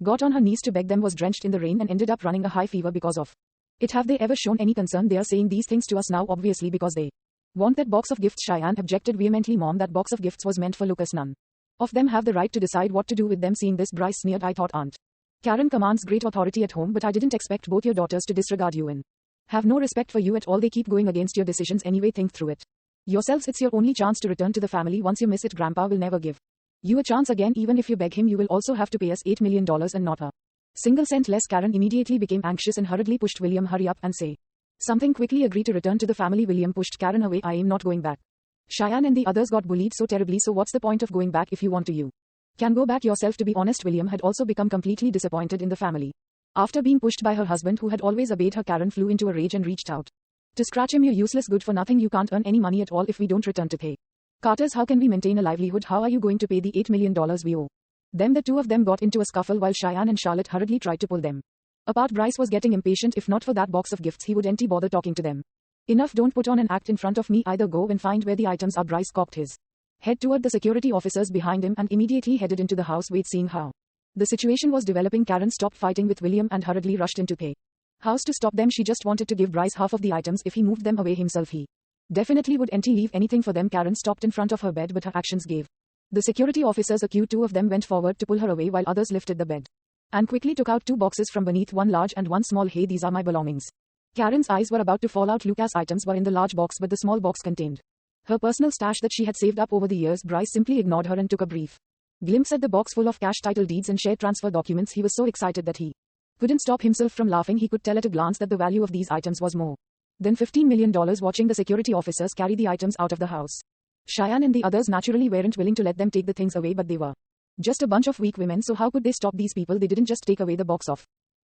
got on her knees to beg them, was drenched in the rain, and ended up running a high fever because of it. Have they ever shown any concern? They are saying these things to us now obviously because they want that box of gifts. Cheyenne objected vehemently. Mom, that box of gifts was meant for Lucas. None of them have the right to decide what to do with them. Seeing this, Bryce sneered, I thought Aunt Karen commands great authority at home, but I didn't expect both your daughters to disregard you and have no respect for you at all. They keep going against your decisions anyway. Think through it yourselves. It's your only chance to return to the family. Once you miss it, Grandpa will never give you a chance again. Even if you beg him, you will also have to pay us $8 million and not a single cent less. Karen immediately became anxious and hurriedly pushed William, hurry up and say something quickly. Agree to return to the family. William pushed Karen away. I am not going back. Cheyenne and the others got bullied so terribly, so what's the point of going back? If you want to, you can go back yourself. To be honest, William had also become completely disappointed in the family. After being pushed by her husband, who had always obeyed her, Karen flew into a rage and reached out to scratch him. You useless good for nothing. You can't earn any money at all if we don't return to pay Carters. How can we maintain a livelihood? How are you going to pay the $8 million we owe them? The two of them got into a scuffle while Cheyenne and Charlotte hurriedly tried to pull them apart. Bryce was getting impatient. If not for that box of gifts, he wouldn't bother talking to them. Enough, don't put on an act in front of me. Either go and find where the items are. Bryce cocked his head toward the security officers behind him and immediately headed into the house. Wait, seeing how the situation was developing, Karen stopped fighting with William and hurriedly rushed into the house to stop them. She just wanted to give Bryce half of the items. If he moved them away himself, he definitely wouldn't leave anything for them. Karen stopped in front of her bed, but her actions gave the security officers a cue. Two of them went forward to pull her away while others lifted the bed and quickly took out 2 boxes from beneath, one large and one small. Hey, these are my belongings. Karen's eyes were about to fall out. Lucas' items were in the large box, but the small box contained her personal stash that she had saved up over the years. Bryce simply ignored her and took a brief glimpse at the box full of cash, title deeds and share transfer documents. He was so excited that he couldn't stop himself from laughing. He could tell at a glance that the value of these items was more than $15 million. Watching the security officers carry the items out of the house, Cheyenne and the others naturally weren't willing to let them take the things away, but they were just a bunch of weak women, so how could they stop these people? They didn't just take away the box of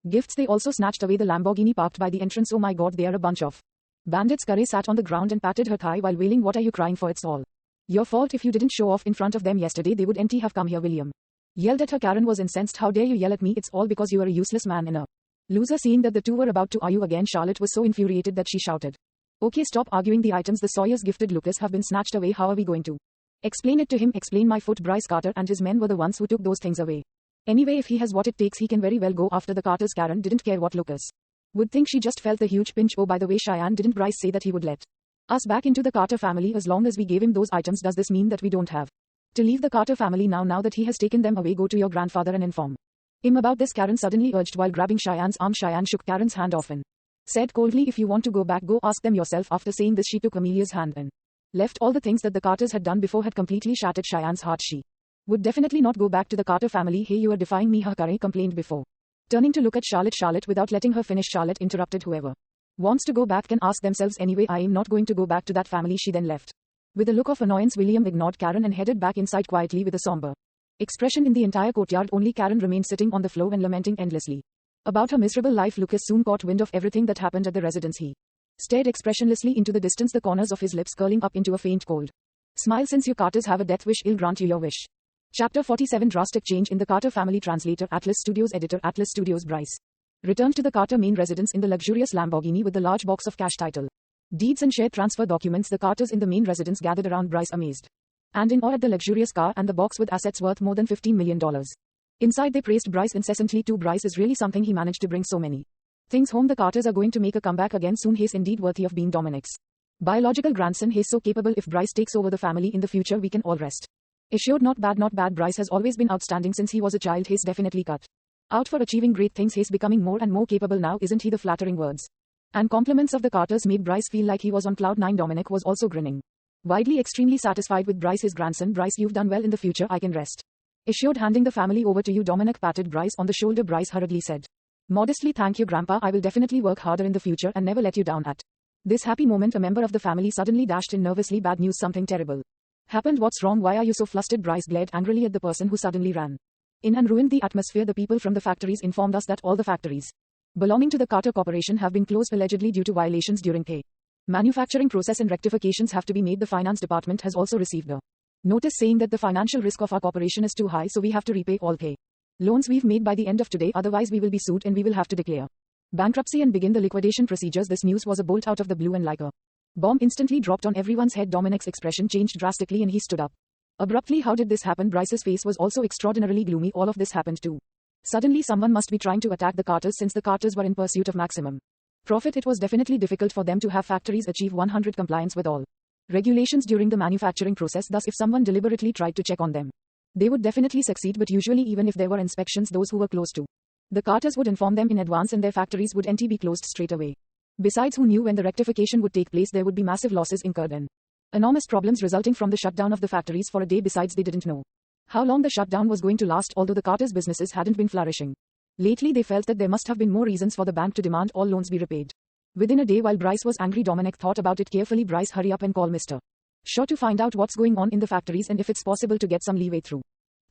gifts, they also snatched away the Lamborghini parked by the entrance. Oh my god, they are a bunch of bandits. Gray sat on the ground and patted her thigh while wailing, what are you crying for? It's all Your fault if you didn't show off in front of them yesterday. They wouldn't have come here. William yelled at her. Karen was incensed. How dare you yell at me? It's all because you are a useless man and a loser. Seeing that the two were about to argue again, Charlotte was so infuriated that she shouted, okay, stop arguing. The items the Sawyers gifted Lucas have been snatched away. How are we going to explain it to him? Explain my foot. Bryce Carter and his men were the ones who took those things away. Anyway, if he has what it takes, he can very well go after the Carters. Karen didn't care what Lucas would think. She just felt the huge pinch. Oh, by the way, Cheyenne, didn't Bryce say that he would let us back into the Carter family as long as we gave him those items? Does this mean that we don't have to leave the Carter family now that he has taken them away? Go to your grandfather and inform him about this, Karen suddenly urged while grabbing Cheyenne's arm. Cheyenne shook Karen's hand off and said coldly, if you want to go back, go ask them yourself. After saying this, she took Amelia's hand and left. All the things that the Carters had done before had completely shattered Cheyenne's heart. She would definitely not go back to the Carter family. Hey, you are defying me, Karen complained before turning to look at Charlotte. Charlotte, without letting her finish, Charlotte interrupted. Whoever wants to go back can ask themselves anyway. I am not going to go back to that family. She then left. With a look of annoyance, William ignored Karen and headed back inside quietly with a somber expression in the entire courtyard. Only Karen remained sitting on the floor and lamenting endlessly about her miserable life. Lucas soon caught wind of everything that happened at the residence. He stared expressionlessly into the distance, the corners of his lips curling up into a faint cold smile. Since you Carters have a death wish, I'll grant you your wish. Chapter 47. Drastic change in the Carter family. Translator, Atlas Studios. Editor, Atlas Studios. Bryce returned to the Carter main residence in the luxurious Lamborghini with the large box of cash, title deeds and share transfer documents. The Carters in the main residence gathered around Bryce, amazed and in awe at the luxurious car and the box with assets worth more than $15 million. Inside, they praised Bryce incessantly too. Bryce is really something. He managed to bring so many things home. The Carters are going to make a comeback again soon. He's indeed worthy of being Dominic's biological grandson. He's so capable. If Bryce takes over the family in the future, we can all rest assured. Not bad, not bad. Bryce has always been outstanding since he was a child. He's definitely cut out for achieving great things. He's becoming more and more capable now, isn't he? The flattering words and compliments of the Carters made Bryce feel like he was on cloud nine. Dominic was also grinning widely, extremely satisfied with Bryce, his grandson. Bryce, you've done well. In the future, I can rest assured. Handing the family over to you, Dominic patted Bryce on the shoulder. Bryce hurriedly said modestly, thank you, Grandpa. I will definitely work harder in the future and never let you down. At this happy moment, a member of the family suddenly dashed in nervously. Bad news, something terrible happened. What's wrong? Why are you so flustered? Bryce glared angrily at the person who suddenly ran in and ruined the atmosphere. The people from the factories informed us that all the factories belonging to the Carter Corporation have been closed allegedly due to violations during pay manufacturing process, and rectifications have to be made. The finance department has also received a notice saying that the financial risk of our corporation is too high, so we have to repay all pay loans we've made by the end of today, otherwise we will be sued and we will have to declare bankruptcy and begin the liquidation procedures. This news was a bolt out of the blue and like a bomb instantly dropped on everyone's head. Dominic's expression changed drastically and he stood up abruptly. How did this happen? Bryce's face was also extraordinarily gloomy. All of this happened too suddenly. Someone must be trying to attack the Carters since the Carters were in pursuit of maximum profit. It was definitely difficult for them to have factories achieve 100 compliance with all regulations during the manufacturing process. Thus, if someone deliberately tried to check on them, they would definitely succeed. But usually, even if there were inspections, those who were close to the Carters would inform them in advance and their factories would be closed straight away. Besides, who knew when the rectification would take place? There would be massive losses incurred and enormous problems resulting from the shutdown of the factories for a day. Besides, they didn't know how long the shutdown was going to last. Although the Carters' businesses hadn't been flourishing lately, they felt that there must have been more reasons for the bank to demand all loans be repaid within a day. While Bryce was angry, Dominic thought about it carefully. Bryce, hurry up and call Mr. Shaw to find out what's going on in the factories and if it's possible to get some leeway through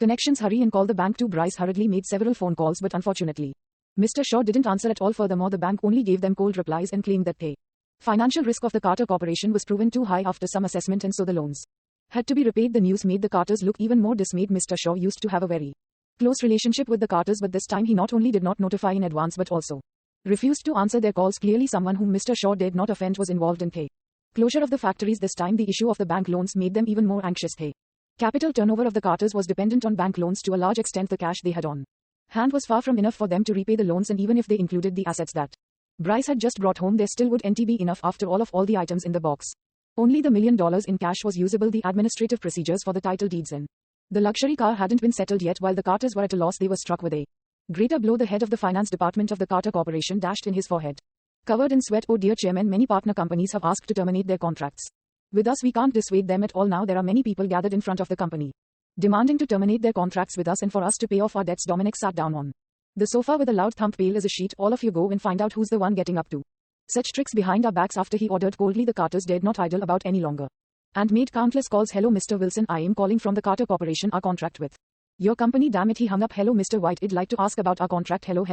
connections. Hurry and call the bank too. Bryce hurriedly made several phone calls, but unfortunately, Mr. Shaw didn't answer at all. Furthermore, the bank only gave them cold replies and claimed that the financial risk of the Carter Corporation was proven too high after some assessment, and so the loans had to be repaid. The news made the Carters look even more dismayed. Mr. Shaw used to have a very close relationship with the Carters, but this time he not only did not notify in advance but also refused to answer their calls. Clearly, someone whom Mr. Shaw did not offend was involved in the closure of the factories. This time, the issue of the bank loans made them even more anxious. The capital turnover of the Carters was dependent on bank loans to a large extent. The cash they had on hand was far from enough for them to repay the loans, and even if they included the assets that Bryce had just brought home, there still wouldn't be enough after all the items in the box. Only the $1 million in cash was usable. The administrative procedures for the title deeds and the luxury car hadn't been settled yet. While the Carters were at a loss, they were struck with a greater blow. The head of the finance department of the Carter Corporation dashed in his forehead, covered in sweat. Oh dear, Chairman, many partner companies have asked to terminate their contracts with us. We can't dissuade them at all now. There are many people gathered in front of the company demanding to terminate their contracts with us and for us to pay off our debts. Dominic sat down on the sofa with a loud thump. Pale as a sheet. All of you go and find out who's the one getting up to such tricks behind our backs. After he ordered coldly, the Carters dared not idle about any longer and made countless calls. Hello, Mr. Wilson, I am calling from the Carter Corporation. Our contract with your company. Damn it, he hung up. Hello, Mr. White, I'd like to ask about our contract. Hello.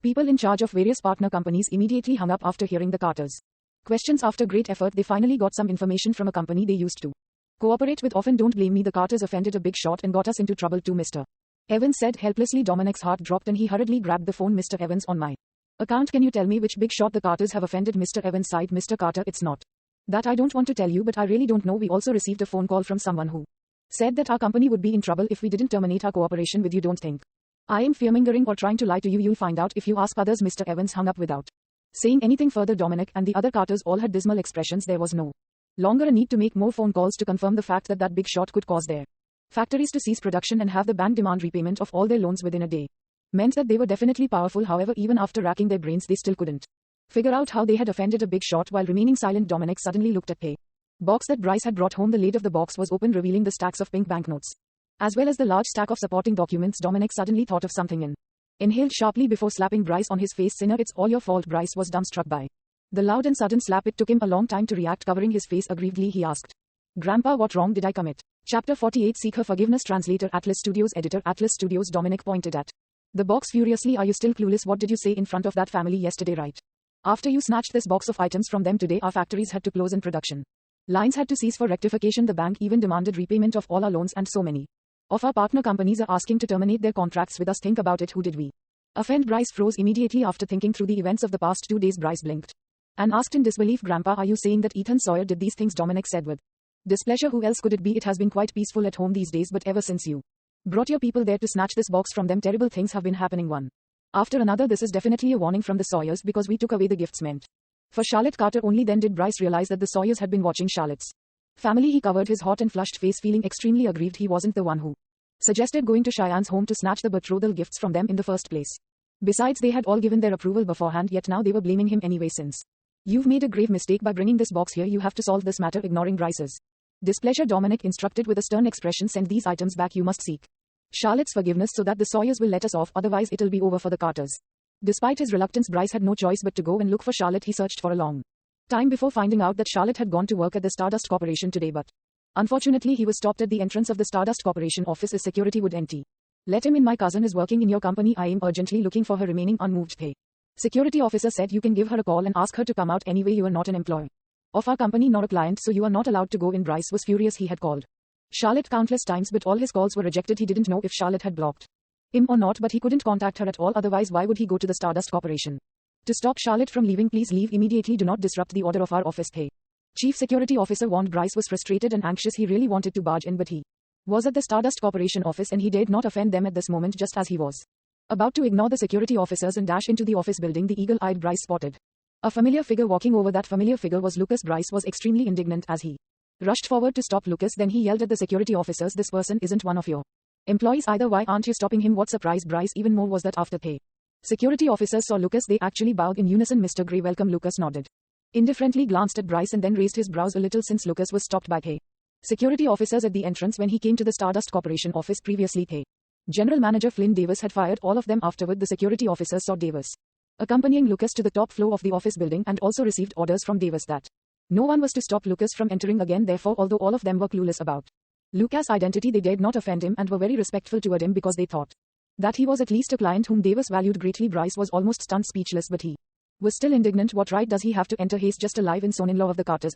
People in charge of various partner companies immediately hung up after hearing the Carters' questions. After great effort, they finally got some information from a company they used to Cooperate with often, don't blame me. The Carters offended a big shot and got us into trouble too, Mr. Evans said helplessly. Dominic's heart dropped and he hurriedly grabbed the phone. Mr. Evans, on my account, can you tell me which big shot the Carters have offended? Mr. Evans sighed. Mr. Carter, it's not that I don't want to tell you, but I really don't know. We also received a phone call from someone who said that our company would be in trouble if we didn't terminate our cooperation with you. Don't think I am fearmongering or trying to lie to you. You'll find out if you ask others. Mr. Evans hung up without saying anything further. Dominic and the other Carters all had dismal expressions. There was no longer a need to make more phone calls to confirm the fact that that big shot could cause their factories to cease production and have the bank demand repayment of all their loans within a day. Meant that they were definitely powerful. However, even after racking their brains, they still couldn't figure out how they had offended a big shot. While remaining silent, Dominic suddenly looked at the box that Bryce had brought home. The lid of the box was open, revealing the stacks of pink banknotes, as well as the large stack of supporting documents. Dominic suddenly thought of something and inhaled sharply before slapping Bryce on his face. Sinner, it's all your fault. Bryce was dumbstruck by the loud and sudden slap. It took him a long time to react. Covering his face aggrievedly, he asked, Grandpa, what wrong did I commit? Chapter 48. Seek her forgiveness. Translator, Atlas Studios. Editor, Atlas Studios. Dominic pointed at the box furiously. Are you still clueless? What did you say in front of that family yesterday? Right after you snatched this box of items from them today, our factories had to close and production lines had to cease for rectification. The bank even demanded repayment of all our loans, and so many of our partner companies are asking to terminate their contracts with us. Think about it. Who did we offend? Bryce froze immediately after thinking through the events of the past 2 days. Bryce blinked and asked in disbelief, Grandpa, are you saying that Ethan Sawyer did these things? Dominic said with displeasure. Who else could it be? It has been quite peaceful at home these days, but ever since you brought your people there to snatch this box from them, terrible things have been happening one after another. This is definitely a warning from the Sawyers because we took away the gifts meant for Charlotte Carter. Only then did Bryce realize that the Sawyers had been watching Charlotte's family. He covered his hot and flushed face, feeling extremely aggrieved. He wasn't the one who suggested going to Cheyenne's home to snatch the betrothal gifts from them in the first place. Besides, they had all given their approval beforehand, yet now they were blaming him anyway. Since you've made a grave mistake by bringing this box here, you have to solve this matter. Ignoring Bryce's displeasure, Dominic instructed with a stern expression, send these items back. You must seek Charlotte's forgiveness so that the Sawyers will let us off, otherwise it'll be over for the Carters. Despite his reluctance, Bryce had no choice but to go and look for Charlotte. He searched for a long time before finding out that Charlotte had gone to work at the Stardust Corporation today, but unfortunately he was stopped at the entrance of the Stardust Corporation office. His security would nt let him in. My cousin is working in your company. I am urgently looking for her remaining unmoved pay. Security officer said you can give her a call and ask her to come out. Anyway, you are not an employee of our company nor a client, so you are not allowed to go in. Bryce was furious. He had called Charlotte countless times, but all his calls were rejected. He didn't know if Charlotte had blocked him or not, but he couldn't contact her at all. Otherwise, why would he go to the Stardust Corporation to stop Charlotte from leaving? Please leave immediately. Do not disrupt the order of our office. The chief security officer warned. Bryce was frustrated and anxious. He really wanted to barge in, but he was at the Stardust Corporation office and he dared not offend them at this moment. Just as he was about to ignore the security officers and dash into the office building, the eagle-eyed Bryce spotted a familiar figure walking over. That familiar figure was Lucas. Bryce was extremely indignant as he rushed forward to stop Lucas. Then he yelled at the security officers, this person isn't one of your employees either. Why aren't you stopping him? What surprised Bryce even more was that after the security officers saw Lucas, they actually bowed in unison. Mr. Gray, welcome. Lucas nodded indifferently, glanced at Bryce and then raised his brows a little since Lucas was stopped by the security officers at the entrance when he came to the Stardust Corporation office. Previously, the general manager Flynn Davis had fired all of them. Afterward, the security officers saw Davis accompanying Lucas to the top floor of the office building and also received orders from Davis that no one was to stop Lucas from entering again. Therefore, although all of them were clueless about Lucas' identity, they dared not offend him and were very respectful toward him because they thought that he was at least a client whom Davis valued greatly. Bryce was almost stunned, speechless, but he was still indignant. What right does he have to enter? He's just a live-in son-in-law of the Carters.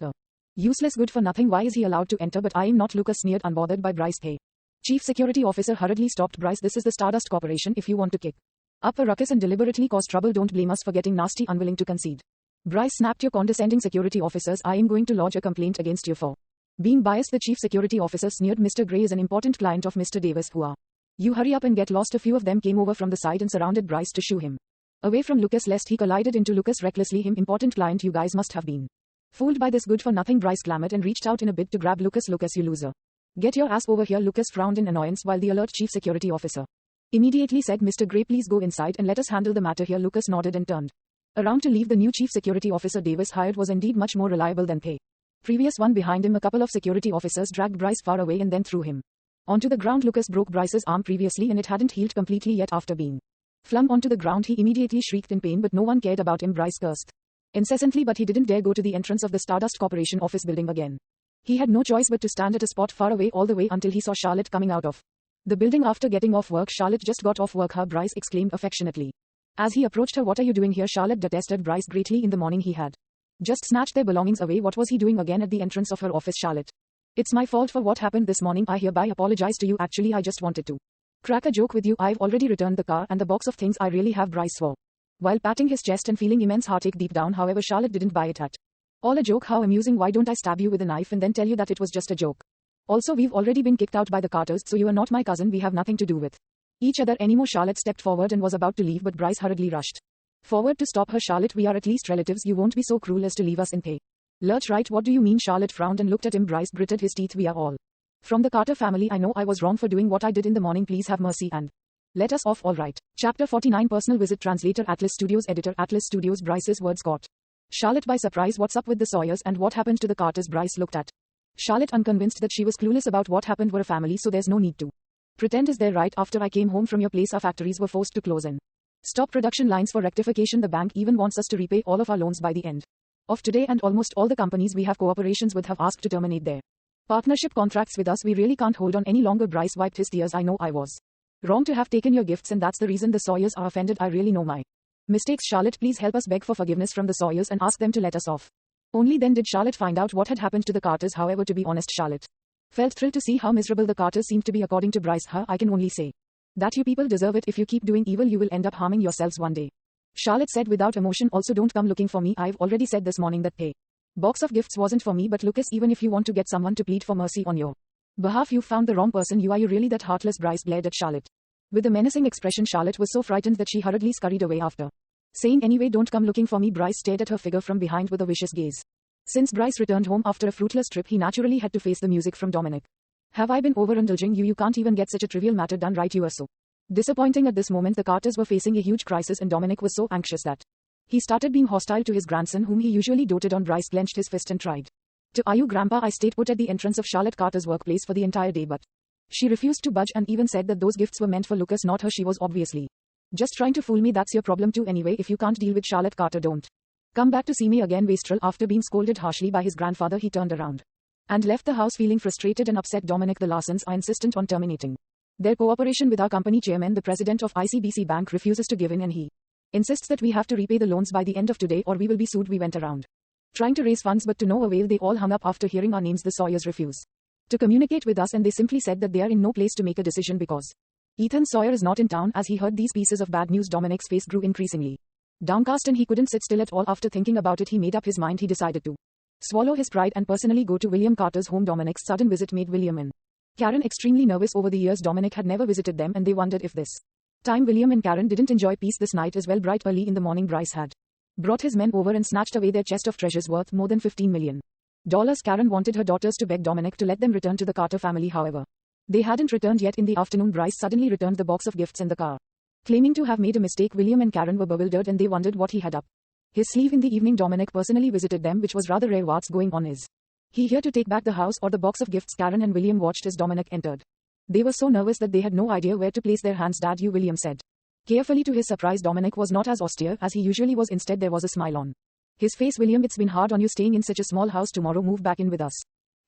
Useless good for nothing. Why is he allowed to enter? But I am not. Lucas sneered, unbothered by Bryce. The chief security officer hurriedly stopped Bryce. This is the Stardust Corporation. If you want to kick up a ruckus and deliberately cause trouble, don't blame us for getting nasty. Unwilling to concede, Bryce snapped, your condescending security officers, I am going to lodge a complaint against you for being biased. The chief security officer sneered, Mr. Gray is an important client of Mr. Davis. Who are you? Hurry up and get lost. A few of them came over from the side and surrounded Bryce to shoo him away from Lucas lest he collided into Lucas recklessly. Him, important client? You guys must have been fooled by this good for nothing. Bryce clamored and reached out in a bid to grab Lucas. Lucas, you loser. Get your ass over here. Lucas frowned in annoyance while the alert chief security officer immediately said, Mr. Gray, please go inside and let us handle the matter here. Lucas nodded and turned around to leave. The new chief security officer Davis hired was indeed much more reliable than the previous one. Behind him, a couple of security officers dragged Bryce far away and then threw him onto the ground. Lucas broke Bryce's arm previously and it hadn't healed completely yet. After being flung onto the ground, he immediately shrieked in pain, but no one cared about him. Bryce cursed incessantly, but he didn't dare go to the entrance of the Stardust Corporation office building again. He had no choice but to stand at a spot far away all the way until he saw Charlotte coming out of the building after getting off work. Charlotte just got off work, huh? Bryce exclaimed affectionately as he approached her. What are you doing here? Charlotte detested Bryce greatly. In the morning he had just snatched their belongings away. What was he doing again at the entrance of her office? Charlotte It's my fault for what happened this morning. I hereby apologize to you. Actually, I just wanted to crack a joke with you. I've already returned the car and the box of things I really have, Bryce swore, while patting his chest and feeling immense heartache deep down. However, Charlotte didn't buy it at all. A joke? How amusing. Why don't I stab you with a knife and then tell you that it was just a joke? Also, we've already been kicked out by the Carters, so you are not my cousin. We have nothing to do with each other anymore. Charlotte stepped forward and was about to leave, but Bryce hurriedly rushed forward to stop her. Charlotte, we are at least relatives. You won't be so cruel as to leave us in pay lurch, right? What do you mean? Charlotte frowned and looked at him. Bryce gritted his teeth. We are all from the Carter family. I know I was wrong for doing what I did in the morning. Please have mercy and let us off. All right. Chapter 49. Personal visit. Translator Atlas Studios. Editor Atlas Studios. Bryce's words caught Charlotte by surprise. What's up with the Sawyers and what happened to the Carters? Bryce looked at Charlotte, unconvinced that she was clueless about what happened. We're a family, so there's no need to pretend. Is there? Right after I came home from your place, our factories were forced to close and stop production lines for rectification. The bank even wants us to repay all of our loans by the end of today, and almost all the companies we have cooperations with have asked to terminate their partnership contracts with us. We really can't hold on any longer. Bryce wiped his tears. I know I was wrong to have taken your gifts, and that's the reason the Sawyers are offended. I really know my mistakes. Charlotte, please help us beg for forgiveness from the Sawyers and ask them to let us off. Only then did Charlotte find out what had happened to the Carters. However, to be honest, Charlotte felt thrilled to see how miserable the Carters seemed to be. According to Bryce, I can only say that you people deserve it. If you keep doing evil, you will end up harming yourselves one day, Charlotte said without emotion. Also, don't come looking for me. I've already said this morning that a box of gifts wasn't for me. But Lucas, even if you want to get someone to plead for mercy on your behalf, you found the wrong person. Are you really that heartless? Bryce glared at Charlotte with a menacing expression. Charlotte was so frightened that she hurriedly scurried away after saying, anyway, don't come looking for me. Bryce stared at her figure from behind with a vicious gaze. Since Bryce returned home after a fruitless trip, he naturally had to face the music from Dominic. Have I been overindulging you? You can't even get such a trivial matter done right. You are so disappointing. At this moment, the Carters were facing a huge crisis, and Dominic was so anxious that he started being hostile to his grandson, whom he usually doted on. Bryce clenched his fist and tried to argue. Grandpa, I stayed put at the entrance of Charlotte Carter's workplace for the entire day, but she refused to budge and even said that those gifts were meant for Lucas, not her. She was obviously just trying to fool me. That's your problem too. Anyway, if you can't deal with Charlotte Carter, don't come back to see me again. Wastrel, after being scolded harshly by his grandfather, he turned around and left the house feeling frustrated and upset. Dominic, the Larsons are insistent on terminating their cooperation with our company. Chairman, the president of ICBC Bank, refuses to give in, and he insists that we have to repay the loans by the end of today or we will be sued. We went around trying to raise funds, but to no avail. They all hung up after hearing our names. The Sawyers refuse to communicate with us, and they simply said that they are in no place to make a decision because Ethan Sawyer is not in town. As he heard these pieces of bad news, Dominic's face grew increasingly downcast, and he couldn't sit still at all. After thinking about it, he made up his mind. He decided to swallow his pride and personally go to William Carter's home. Dominic's sudden visit made William and Karen extremely nervous. Over the years, Dominic had never visited them, and they wondered if this time William and Karen didn't enjoy peace this night as well. Bright early in the morning, Bryce had brought his men over and snatched away their chest of treasures worth more than $15 million. Karen wanted her daughters to beg Dominic to let them return to the Carter family. However, they hadn't returned yet. In the afternoon, Bryce suddenly returned the box of gifts in the car, claiming to have made a mistake. William and Karen were bewildered, and they wondered what he had up his sleeve. In the evening, Dominic personally visited them, which was rather rare. What's going on? Is he here to take back the house or the box of gifts? Karen and William watched as Dominic entered. They were so nervous that they had no idea where to place their hands. Dad, you, William said carefully. To his surprise, Dominic was not as austere as he usually was. Instead, there was a smile on his face. William, it's been hard on you staying in such a small house. Tomorrow, move back in with us.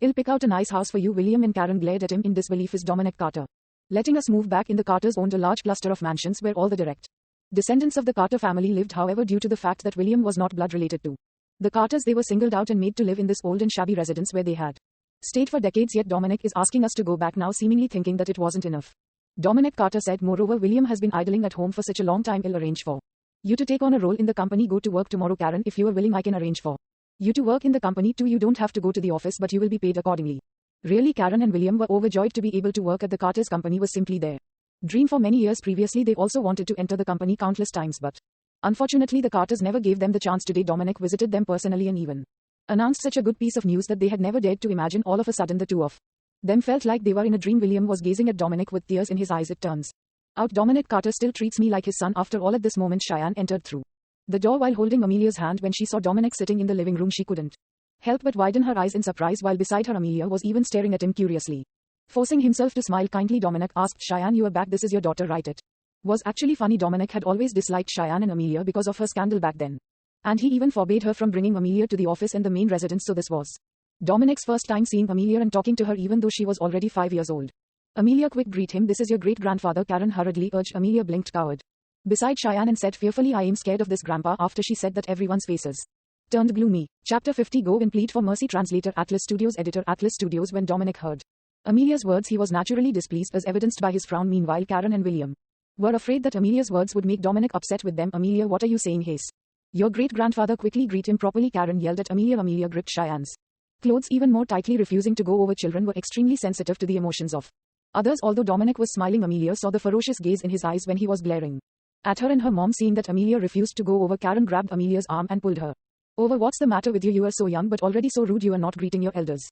I'll pick out a nice house for you. William and Karen glared at him in disbelief. Is Dominic Carter letting us move back in? The Carters owned a large cluster of mansions where all the direct descendants of the Carter family lived. However, due to the fact that William was not blood related to the Carters, they were singled out and made to live in this old and shabby residence where they had stayed for decades. Yet Dominic is asking us to go back now, seemingly thinking that it wasn't enough. Dominic, Carter said, moreover, William has been idling at home for such a long time. I'll arrange for you to take on a role in the company. Go to work tomorrow. Karen, if you are willing, I can arrange for you to work in the company too. You don't have to go to the office, but you will be paid accordingly. Really? Karen and William were overjoyed to be able to work at the Carters. Company was simply their dream for many years. Previously, they also wanted to enter the company countless times, but unfortunately, the Carters never gave them the chance. Today, Dominic visited them personally and even announced such a good piece of news that they had never dared to imagine. All of a sudden, the two of them felt like they were in a dream. William was gazing at Dominic with tears in his eyes. It turns out Dominic Carter still treats me like his son after all. At this moment, Cheyenne entered through the door while holding Amelia's hand. When she saw Dominic sitting in the living room, she couldn't help but widen her eyes in surprise, while beside her Amelia was even staring at him curiously. Forcing himself to smile kindly, Dominic asked, Cheyenne, you are back. This is your daughter, right? It was actually funny. Dominic had always disliked Cheyenne and Amelia because of her scandal back then, and he even forbade her from bringing Amelia to the office and the main residence. So this was Dominic's first time seeing Amelia and talking to her, even though she was already 5 years old. Amelia, quick, greet him. This is your great-grandfather. Karen hurriedly urged. Amelia blinked, coward beside Cheyenne, and said fearfully, I am scared of this, Grandpa. After she said that, everyone's faces turned gloomy. Chapter 50 Go and Plead for Mercy. Translator Atlas Studios. Editor Atlas Studios. When Dominic heard Amelia's words, he was naturally displeased, as evidenced by his frown. Meanwhile, Karen and William were afraid that Amelia's words would make Dominic upset with them. Amelia, what are you saying, Hayes? Your great-grandfather. Quickly greet him properly, Karen yelled at Amelia. Amelia gripped Cheyenne's clothes even more tightly, refusing to go over. Children were extremely sensitive to the emotions of others. Although Dominic was smiling, Amelia saw the ferocious gaze in his eyes when he was glaring at her and her mom. Seeing that Amelia refused to go over, Karen grabbed Amelia's arm and pulled her over. What's the matter with you? You are so young but already so rude. You are not greeting your elders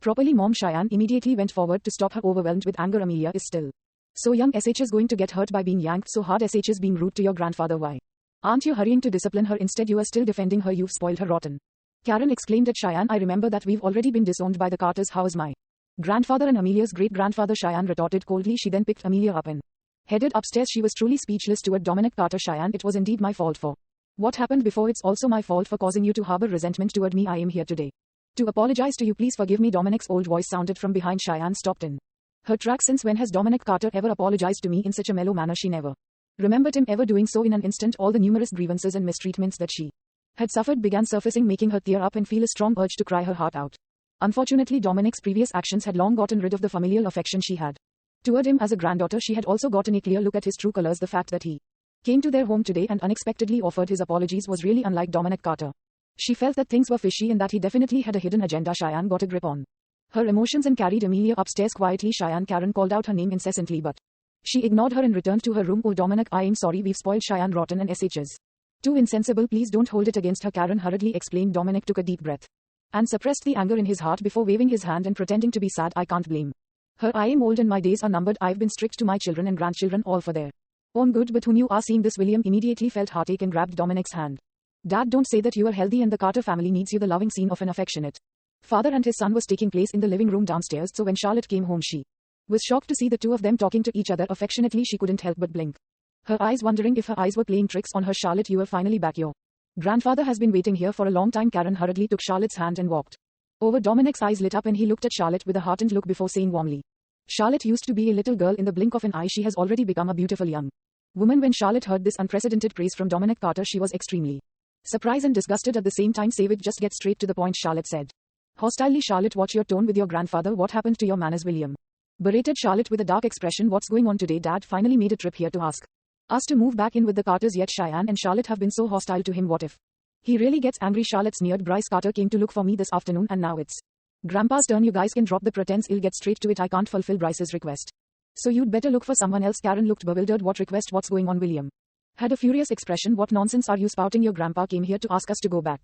properly. Mom. Cheyenne immediately went forward to stop her, overwhelmed with anger. Amelia is still so young. SH is going to get hurt by being yanked so hard. SH is being rude to your grandfather. Why aren't you hurrying to discipline her? Instead you are still defending her. You've spoiled her rotten. Karen exclaimed at Cheyenne. I remember that we've already been disowned by the Carters. How is my grandfather and Amelia's great-grandfather? Cheyenne retorted coldly. She then picked Amelia up and headed upstairs. She was truly speechless toward Dominic. Carter. Cheyenne, it was indeed my fault for what happened before. It's also my fault for causing you to harbor resentment toward me. I am here today to apologize to you. Please forgive me. Dominic's old voice sounded from behind. Cheyenne stopped in her tracks. Since when has Dominic Carter ever apologized to me in such a mellow manner? She never remembered him ever doing so. In an instant, all the numerous grievances and mistreatments that she had suffered began surfacing, making her tear up and feel a strong urge to cry her heart out. Unfortunately, Dominic's previous actions had long gotten rid of the familial affection she had toward him as a granddaughter. She had also gotten a clear look at his true colors. The fact that he came to their home today and unexpectedly offered his apologies was really unlike Dominic Carter. She felt that things were fishy and that he definitely had a hidden agenda. Cheyenne got a grip on her emotions and carried Amelia upstairs quietly. Cheyenne. Karen called out her name incessantly, but she ignored her and returned to her room. Oh Dominic, I am sorry, we've spoiled Cheyenne rotten and SH's too insensible. Please don't hold it against her, Karen hurriedly explained. Dominic took a deep breath and suppressed the anger in his heart before waving his hand and pretending to be sad. I can't blame her. I am old and my days are numbered. I've been strict to my children and grandchildren, all for their own good. But who you are seeing this? William immediately felt heartache and grabbed Dominic's hand. Dad, don't say that. You are healthy and the Carter family needs you. The loving scene of an affectionate father and his son was taking place in the living room downstairs. So when Charlotte came home, she was shocked to see the two of them talking to each other affectionately. She couldn't help but blink her eyes, wondering if her eyes were playing tricks on her. Charlotte, you are finally back. Your grandfather has been waiting here for a long time. Karen hurriedly took Charlotte's hand and walked over. Dominic's eyes lit up and he looked at Charlotte with a heartened look before saying warmly, Charlotte used to be a little girl. In the blink of an eye, she has already become a beautiful young woman. When Charlotte heard this unprecedented praise from Dominic Carter, she was extremely surprised and disgusted at the same time. Save it, just get straight to the point, Charlotte said hostilely. Charlotte, watch your tone with your grandfather. What happened to your manners? William berated Charlotte with a dark expression. What's going on today? Dad finally made a trip here to ask us to move back in with the Carters, yet Cheyenne and Charlotte have been so hostile to him. What if he really gets angry? Charlotte sneered. Bryce Carter came to look for me this afternoon and now it's Grandpa's turn. You guys can drop the pretense. I'll get straight to it. I can't fulfill Bryce's request, so you'd better look for someone else. Karen looked bewildered. What request? What's going on? William had a furious expression. What nonsense are you spouting? Your grandpa came here to ask us to go back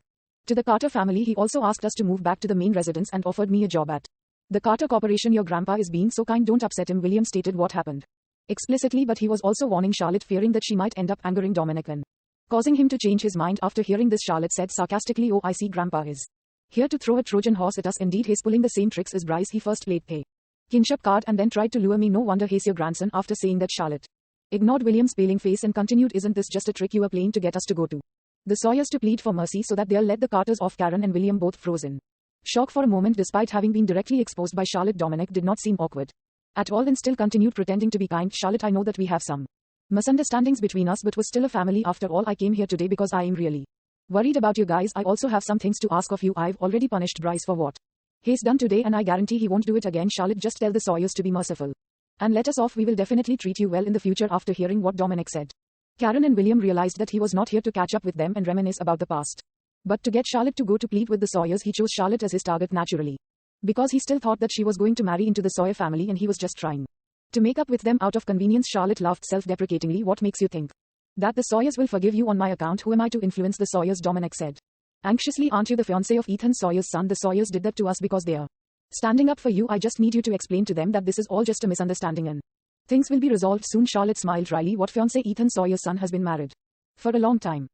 to the Carter family. He also asked us to move back to the main residence and offered me a job at the Carter Corporation. Your grandpa is being so kind. Don't upset him. William stated what happened explicitly, but he was also warning Charlotte, fearing that she might end up angering Dominic and causing him to change his mind. After hearing this, Charlotte said sarcastically, oh, I see, Grandpa is here to throw a Trojan horse at us. Indeed, he's pulling the same tricks as Bryce. He first played pay kinship card and then tried to lure me. No wonder he's your grandson. After saying that, Charlotte ignored William's paling face and continued, isn't this just a trick you are playing to get us to go to the Sawyers to plead for mercy so that they'll let the Carters off? Karen and William both froze in shock for a moment. Despite having been directly exposed by Charlotte, Dominic did not seem awkward at all and still continued pretending to be kind. Charlotte, I know that we have some misunderstandings between us, but we're still a family after all. I came here today because I am really worried about you guys. I also have some things to ask of you. I've already punished Bryce for what he's done today and I guarantee he won't do it again. Charlotte, just tell the Sawyers to be merciful and let us off. We will definitely treat you well in the future. After hearing what Dominic said, Karen and William realized that he was not here to catch up with them and reminisce about the past, but to get Charlotte to go to plead with the Sawyers. He chose Charlotte as his target naturally, because he still thought that she was going to marry into the Sawyer family and he was just trying to make up with them out of convenience. Charlotte laughed self-deprecatingly. What makes you think that the Sawyers will forgive you on my account? Who am I to influence the Sawyers? Dominic said anxiously. Aren't you the fiancé of Ethan Sawyer's son? The Sawyers did that to us because they are standing up for you. I just need you to explain to them that this is all just a misunderstanding and things will be resolved soon. Charlotte smiled dryly. What fiancé? Ethan Sawyer's son has been married for a long time.